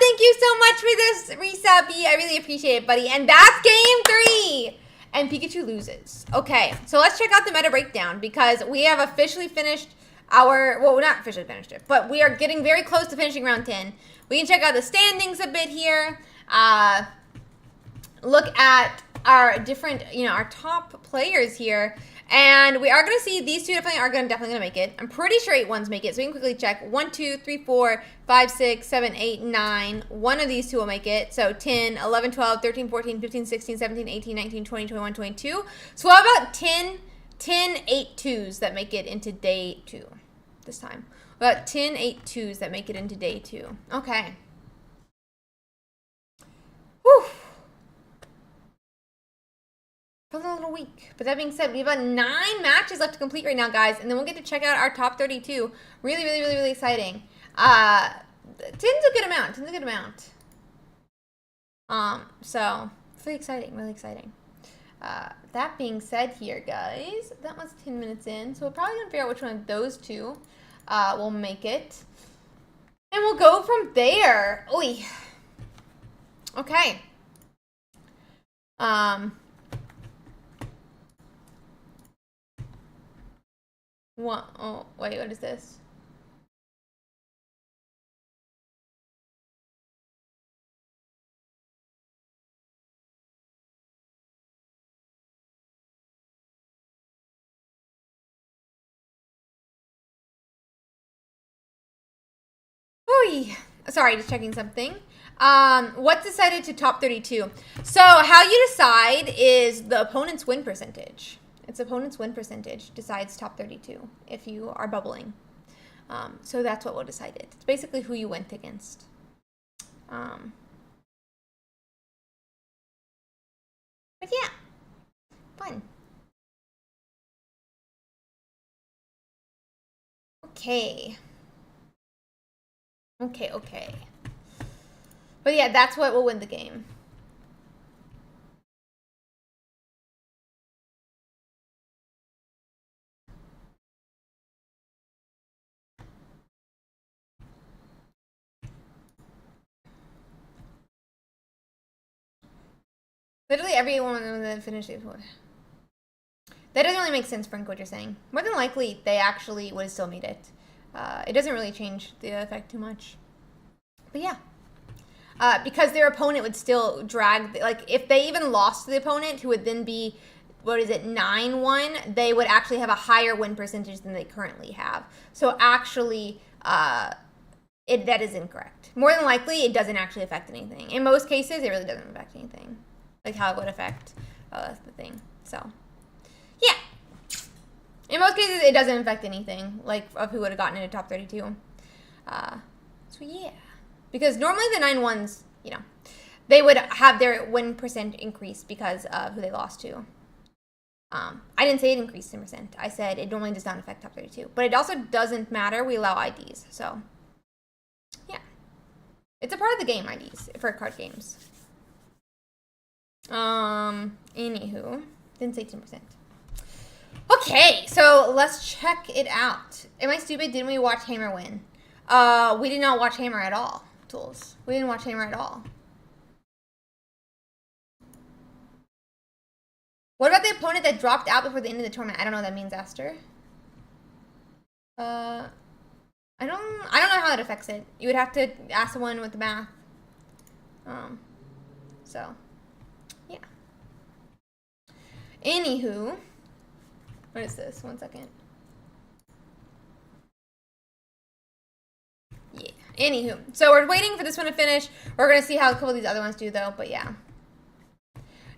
Thank you so much for this resub. I really appreciate it, buddy. And that's game 3. And Pikachu loses. Okay, so let's check out the meta breakdown because we have officially finished our, well, we're not officially finished it, but we are getting very close to finishing round 10. We can check out the standings a bit here. Look at our different, you know, our top players here. And we are going to see these two definitely going to make it. I'm pretty sure 8 ones make it, so we can quickly check. 1, 2, 3, 4, 5, 6, 7, 8, 9. One of these two will make it. So 10, 11, 12, 13, 14, 15, 16, 17, 18, 19, 20, 21, 22. So we'll have about 10 8 twos that make it into day 2 this time. About 10 8 twos that make it into day 2. Okay. Whew. Feels a little weak. But that being said, we have about 9 matches left to complete right now, guys. And then we'll get to check out our top 32. Really exciting. 10's a good amount. 10's a good amount. So, really exciting. That being said here, guys, that was 10 minutes in. So we're probably going to figure out which one of those two will make it. And we'll go from there. Oy. Okay. What? Oh, wait, what is this? Oy. Sorry, just checking something. What's decided to top 32? So how you decide is the opponent's win percentage. Its opponent's win percentage decides top 32 if you are bubbling. So that's what will decide it. It's basically who you went against. But yeah, fun. Okay. But yeah, that's what will win the game. Literally everyone that finished it. That doesn't really make sense, Frank, what you're saying. More than likely, they actually would have still made it. It doesn't really change the effect too much. But yeah. Because their opponent would still drag, like, if they even lost to the opponent, who would then be, 9-1, they would actually have a higher win percentage than they currently have. So actually, that is incorrect. More than likely, it doesn't actually affect anything. In most cases, it really doesn't affect anything. Like how it would affect the thing. So, yeah. In most cases, it doesn't affect anything, like, of who would have gotten into top 32. So, yeah. Because normally the 9-1s, you know, they would have their win percent increase because of who they lost to. I didn't say it increased 10%. I said it normally does not affect top 32. But it also doesn't matter. We allow IDs. So, yeah. It's a part of the game, IDs, for card games. Anywho. Didn't say 10%. Okay, so let's check it out. Am I stupid? Didn't we watch Hammer win? We did not watch Hammer at all, Tools. We didn't watch Hammer at all. What about the opponent that dropped out before the end of the tournament? I don't know what that means, Aster. I don't know how that affects it. You would have to ask someone with the math. So, yeah. Anywho, what is this? 1 second. Yeah. Anywho, so we're waiting for this one to finish. We're gonna see how a couple of these other ones do, though. But yeah.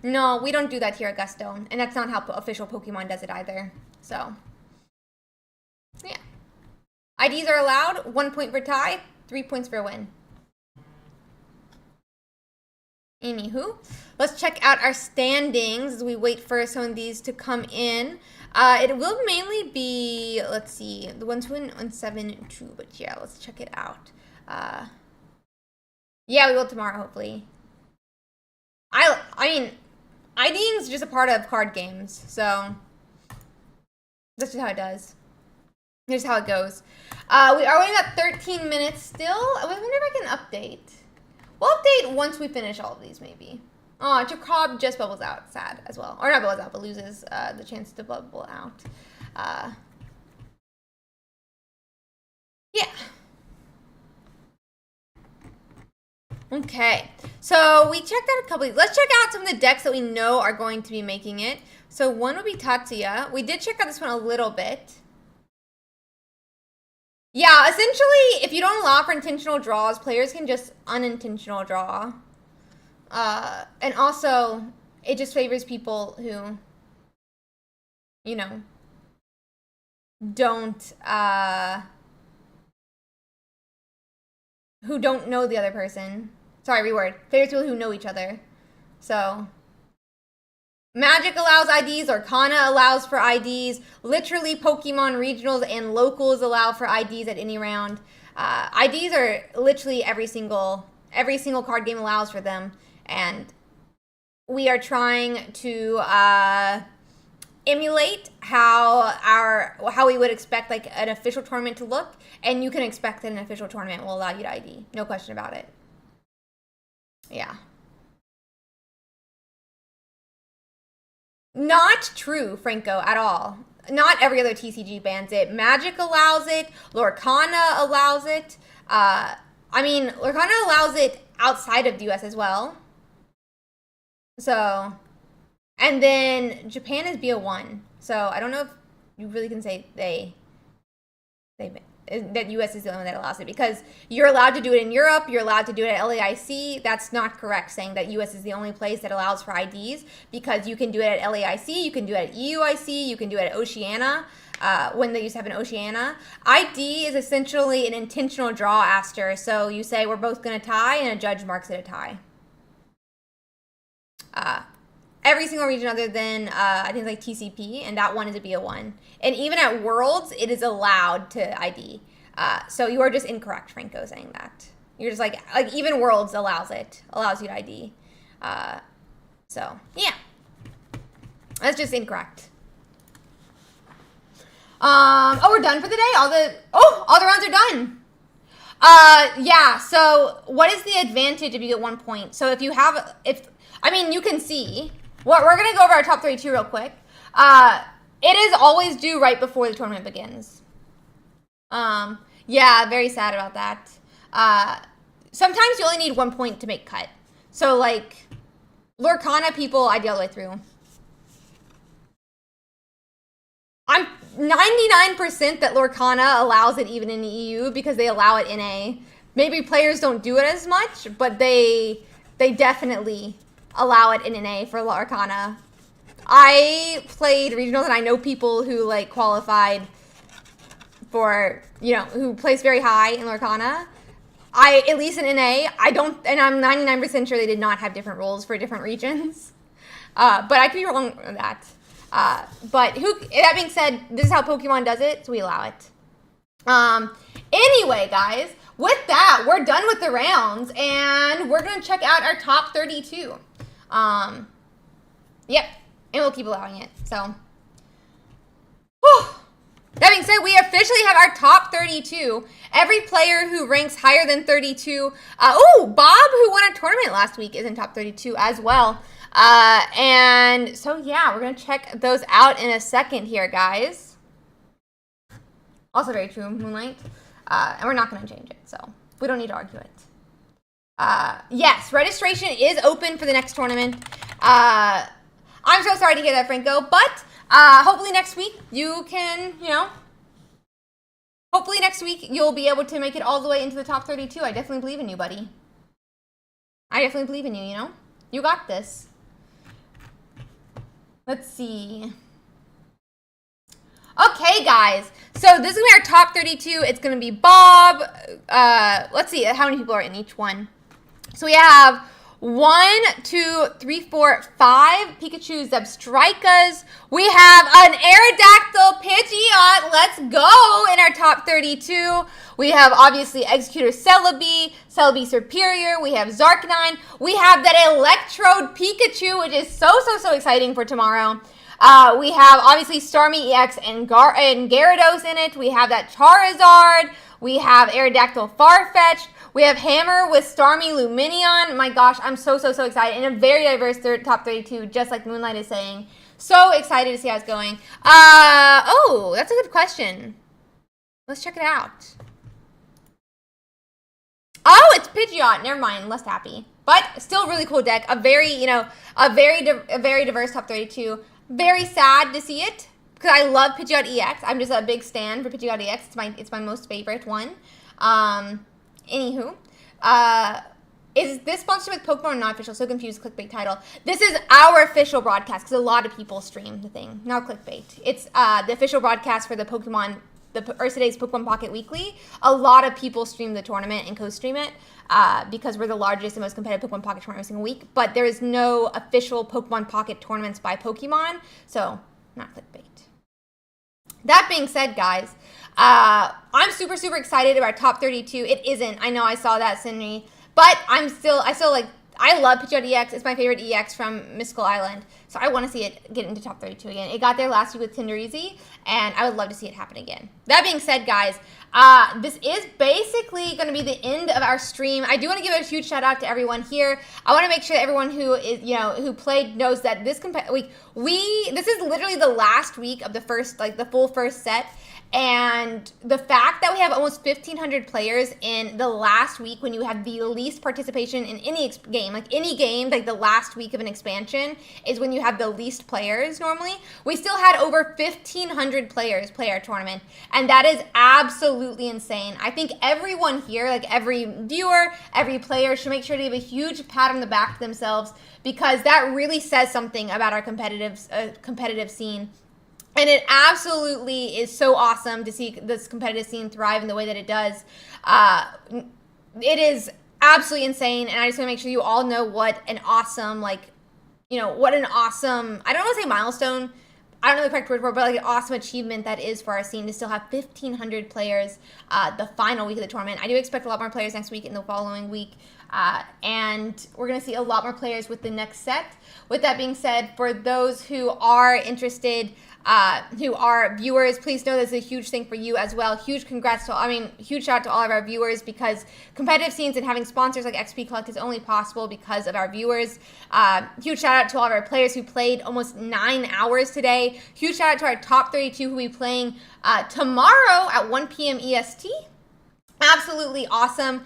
No, we don't do that here at Gusto, and that's not how official Pokemon does it either. So, yeah. IDs are allowed. 1 point for tie, 3 points for a win. Anywho, let's check out our standings as we wait for some of these to come in. It will mainly be, let's see, the ones who win on 7-2, but yeah, let's check it out. Yeah, we will tomorrow, hopefully. I mean, IDing is just a part of card games, so that's just how it does. Here's how it goes. We are waiting at 13 minutes still. I wonder if I can update. We'll update once we finish all of these, maybe. Oh, Jacob just bubbles out. Sad as well. Or not bubbles out, but loses the chance to bubble out. Yeah. Okay. So we checked out a couple. Let's check out some of the decks that we know are going to be making it. So one would be Tatsuya. We did check out this one a little bit. Yeah, essentially, if you don't allow for intentional draws, players can just unintentional draw. And also, it just favors people who, you know, who don't know the other person. Sorry, reword. Favors people who know each other. So, Magic allows IDs, Arcana allows for IDs, literally Pokemon regionals and locals allow for IDs at any round. IDs are literally every single card game allows for them, and we are trying to emulate how we would expect like an official tournament to look, and you can expect that an official tournament will allow you to ID, no question about it. Yeah. Not true, Franco, at all. Not every other TCG bans it. Magic allows it. Lorcana allows it. I mean, Lorcana allows it outside of the US as well. So, and then Japan is BO1. So I don't know if you really can say that US is the only one that allows it, because you're allowed to do it in Europe, you're allowed to do it at LAIC. That's not correct, saying that US is the only place that allows for IDs, because you can do it at LAIC, you can do it at EUIC, you can do it at Oceania, when they used to have an Oceania. ID is essentially an intentional draw, Aster, so you say we're both going to tie, and a judge marks it a tie. Every single region other than, I think it's like TCP, and that one is a BO1. And even at Worlds, it is allowed to ID. So you are just incorrect, Franco, saying that. You're just like even Worlds allows you to ID. So, yeah. That's just incorrect. Oh, we're done for the day? All the rounds are done. Yeah, so what is the advantage if you get 1 point? So you can see. We're going to go over our top 32 real quick. It is always due right before the tournament begins. Yeah, very sad about that. Sometimes you only need 1 point to make cut. So, like, Lorcana people ID all the way through. I'm 99% that Lorcana allows it even in the EU because they allow it in A. Maybe players don't do it as much, but they definitely allow it in an A for Lorcana. I played regionals and I know people who like qualified for, who placed very high in Lorcana. At least in NA, and I'm 99% sure they did not have different rules for different regions. But I could be wrong on that. But that being said, this is how Pokemon does it, so we allow it. Anyway, guys, with that, we're done with the rounds, and we're going to check out our top 32. Yep, and we'll keep allowing it. So, That being said, we officially have our top 32. Every player who ranks higher than 32. Bob, who won a tournament last week, is in top 32 as well. And so, yeah, we're going to check those out in a second here, guys. Also very true, Moonlight. And we're not going to change it, so we don't need to argue it. Yes, registration is open for the next tournament. I'm so sorry to hear that, Franco, but hopefully next week you can, hopefully next week you'll be able to make it all the way into the top 32. I definitely believe in you, buddy. I definitely believe in you, You got this. Let's see. Okay, guys. So this is going to be our top 32. It's going to be Bob. Let's see how many people are in each one. So we have 1, 2, 3, 4, 5 Pikachu Zebstrikas. We have an Aerodactyl Pidgeot. Let's go in our top 32. We have obviously Executor Celebi, Celebi Superior. We have Zarkanine. We have that Electrode Pikachu, which is so exciting for tomorrow. We have obviously Starmie EX and Gyarados in it. We have that Charizard. We have Aerodactyl Farfetch'd. We have Hammer with Starmie Lumineon. My gosh, I'm so excited. And a very diverse top 32, just like Moonlight is saying. So excited to see how it's going. That's a good question. Let's check it out. Oh, it's Pidgeot. Never mind. Less happy. But still a really cool deck. A very diverse top 32. Very sad to see it because I love Pidgeot EX. I'm just a big stan for Pidgeot EX. It's my most favorite one. Anywho, is this sponsored with Pokemon or not official? So confused, clickbait title. This is our official broadcast because a lot of people stream the thing. Not clickbait. It's the official broadcast for the Ursiiday's Pokemon Pocket Weekly. A lot of people stream the tournament and co-stream it because we're the largest and most competitive Pokemon Pocket tournament every single week. But there is no official Pokemon Pocket tournaments by Pokemon, so not clickbait. That being said, guys, I'm super excited about top 32. It isn't. I know I saw that, Cindy. But I love Pidgeot EX. It's my favorite EX from Mystical Island. So I want to see it get into top 32 again. It got there last week with Tinderizi, and I would love to see it happen again. That being said, guys, this is basically going to be the end of our stream. I do want to give a huge shout out to everyone here. I want to make sure that everyone who is, who played knows that this this is literally the last week of the first, the full first set. And the fact that we have almost 1,500 players in the last week when you have the least participation in any game, the last week of an expansion is when you have the least players normally. We still had over 1,500 players play our tournament, and that is absolutely insane. I think everyone here, every viewer, every player should make sure to give a huge pat on the back to themselves because that really says something about our competitive scene. And it absolutely is so awesome to see this competitive scene thrive in the way that it does. It is absolutely insane, and I just want to make sure you all know what an awesome, what an awesome, I don't want to say milestone, I don't know the correct word for it, but an awesome achievement that is for our scene to still have 1,500 players the final week of the tournament. I do expect a lot more players next week and the following week. And we're going to see a lot more players with the next set. With that being said, for those who are interested, who are viewers, please know this is a huge thing for you as well. Huge shout out to all of our viewers because competitive scenes and having sponsors like XP Collect is only possible because of our viewers. Huge shout out to all of our players who played almost 9 hours today. Huge shout out to our top 32 who will be playing tomorrow at 1 p.m. EST. Absolutely awesome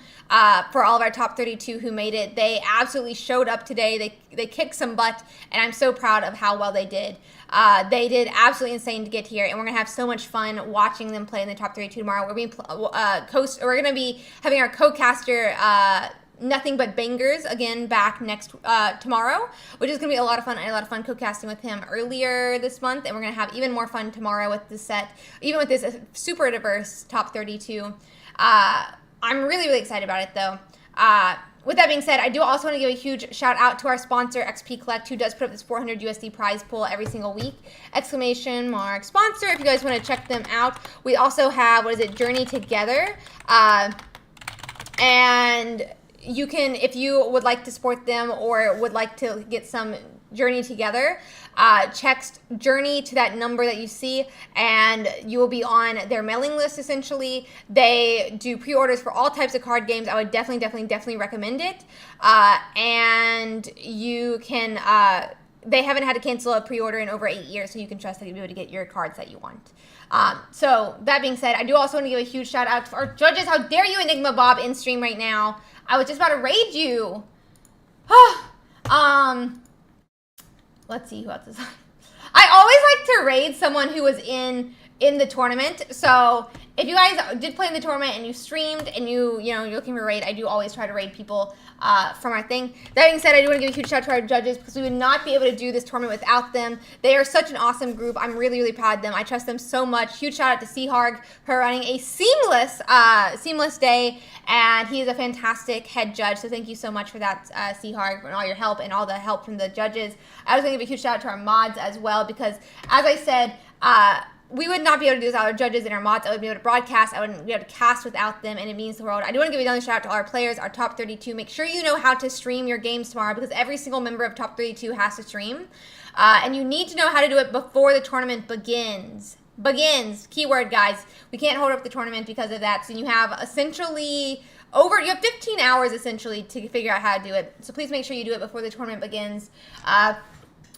for all of our top 32 who made it. They absolutely showed up today. They kicked some butt, and I'm so proud of how well they did. They did absolutely insane to get here, and we're gonna have so much fun watching them play in the top 32 tomorrow. We're gonna be having our co-caster Nothing But Bangers again back next tomorrow, which is gonna be a lot of fun. I had a lot of fun co-casting with him earlier this month, and we're gonna have even more fun tomorrow with this set, even with this super diverse top 32. I'm really excited about it though. With that being said, I do also want to give a huge shout out to our sponsor, XP Collect, who does put up this 400 USD prize pool every single week. Exclamation mark sponsor if you guys want to check them out. We also have, Journey Together. And you can, if you would like to support them or would like to get some Journey Together, text journey to that number that you see, and you will be on their mailing list. Essentially, they do pre-orders for all types of card games. I would definitely recommend it. And you can they haven't had to cancel a pre-order in over 8 years, so you can trust that you'll be able to get your cards that you want. So that being said, I do also want to give a huge shout out to our judges. How dare you, Enigma Bob, in stream right now? I was just about to raid you. Let's see who else is. I always like to raid someone who was in the tournament. So if you guys did play in the tournament and you streamed and you're looking for a raid, I do always try to raid people from our thing. That being said, I do want to give a huge shout out to our judges, because we would not be able to do this tournament without them. They are such an awesome group. I'm really proud of them. I trust them so much. Huge shout out to Seaharg for running a seamless day, and he is a fantastic head judge. So thank you so much for that, Seaharg, and all your help and all the help from the judges. I was going to give a huge shout out to our mods as well, because as I said, we would not be able to do this without our judges and our mods. I wouldn't be able to broadcast. I wouldn't be able to cast without them, and it means the world. I do want to give another shout out to all our players, our top 32. Make sure you know how to stream your games tomorrow, because every single member of top 32 has to stream. And you need to know how to do it before the tournament begins. Keyword, guys. We can't hold up the tournament because of that. So you have essentially you have 15 hours essentially to figure out how to do it. So please make sure you do it before the tournament begins.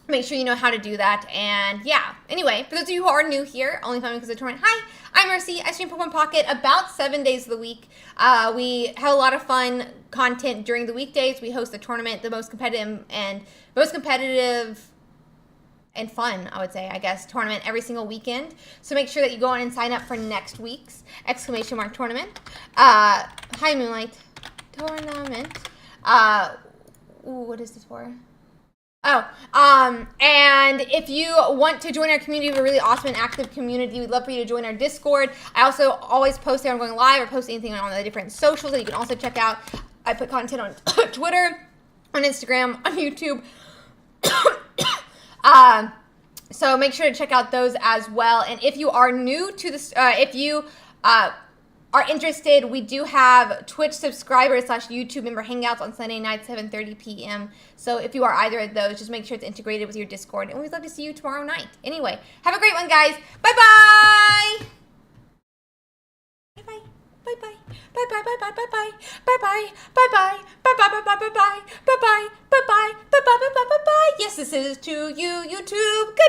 Make sure you know how to do that. And yeah, anyway, for those of you who are new here, only found me because of the tournament, hi, I'm Ursi. I stream Pokemon Pocket about 7 days of the week. We have a lot of fun content during the weekdays. We host the tournament, the most competitive and fun, I would say, I guess, tournament every single weekend. So make sure that you go on and sign up for next week's ! Tournament. Hi, Moonlight. Tournament. What is this for? And if you want to join our community, we have a really awesome and active community. We'd love for you to join our Discord. I also always post there. I'm going live or post anything on the different socials that you can also check out. I put content on Twitter, on Instagram, on YouTube. So make sure to check out those as well. And if you are new to this, if you are interested, we do have Twitch subscribers / YouTube member hangouts on Sunday nights, 7:30 p.m. So if you are either of those, just make sure it's integrated with your Discord. And we'd love to see you tomorrow night. Anyway, have a great one, guys. Bye-bye. Bye-bye. Bye-bye. Bye-bye. Bye-bye. Bye-bye. Bye-bye. Bye-bye. Bye-bye. Bye-bye. Bye-bye. Bye-bye. Bye-bye. Bye-bye. Bye-bye. Bye-bye. Yes, this is to you, YouTube. Good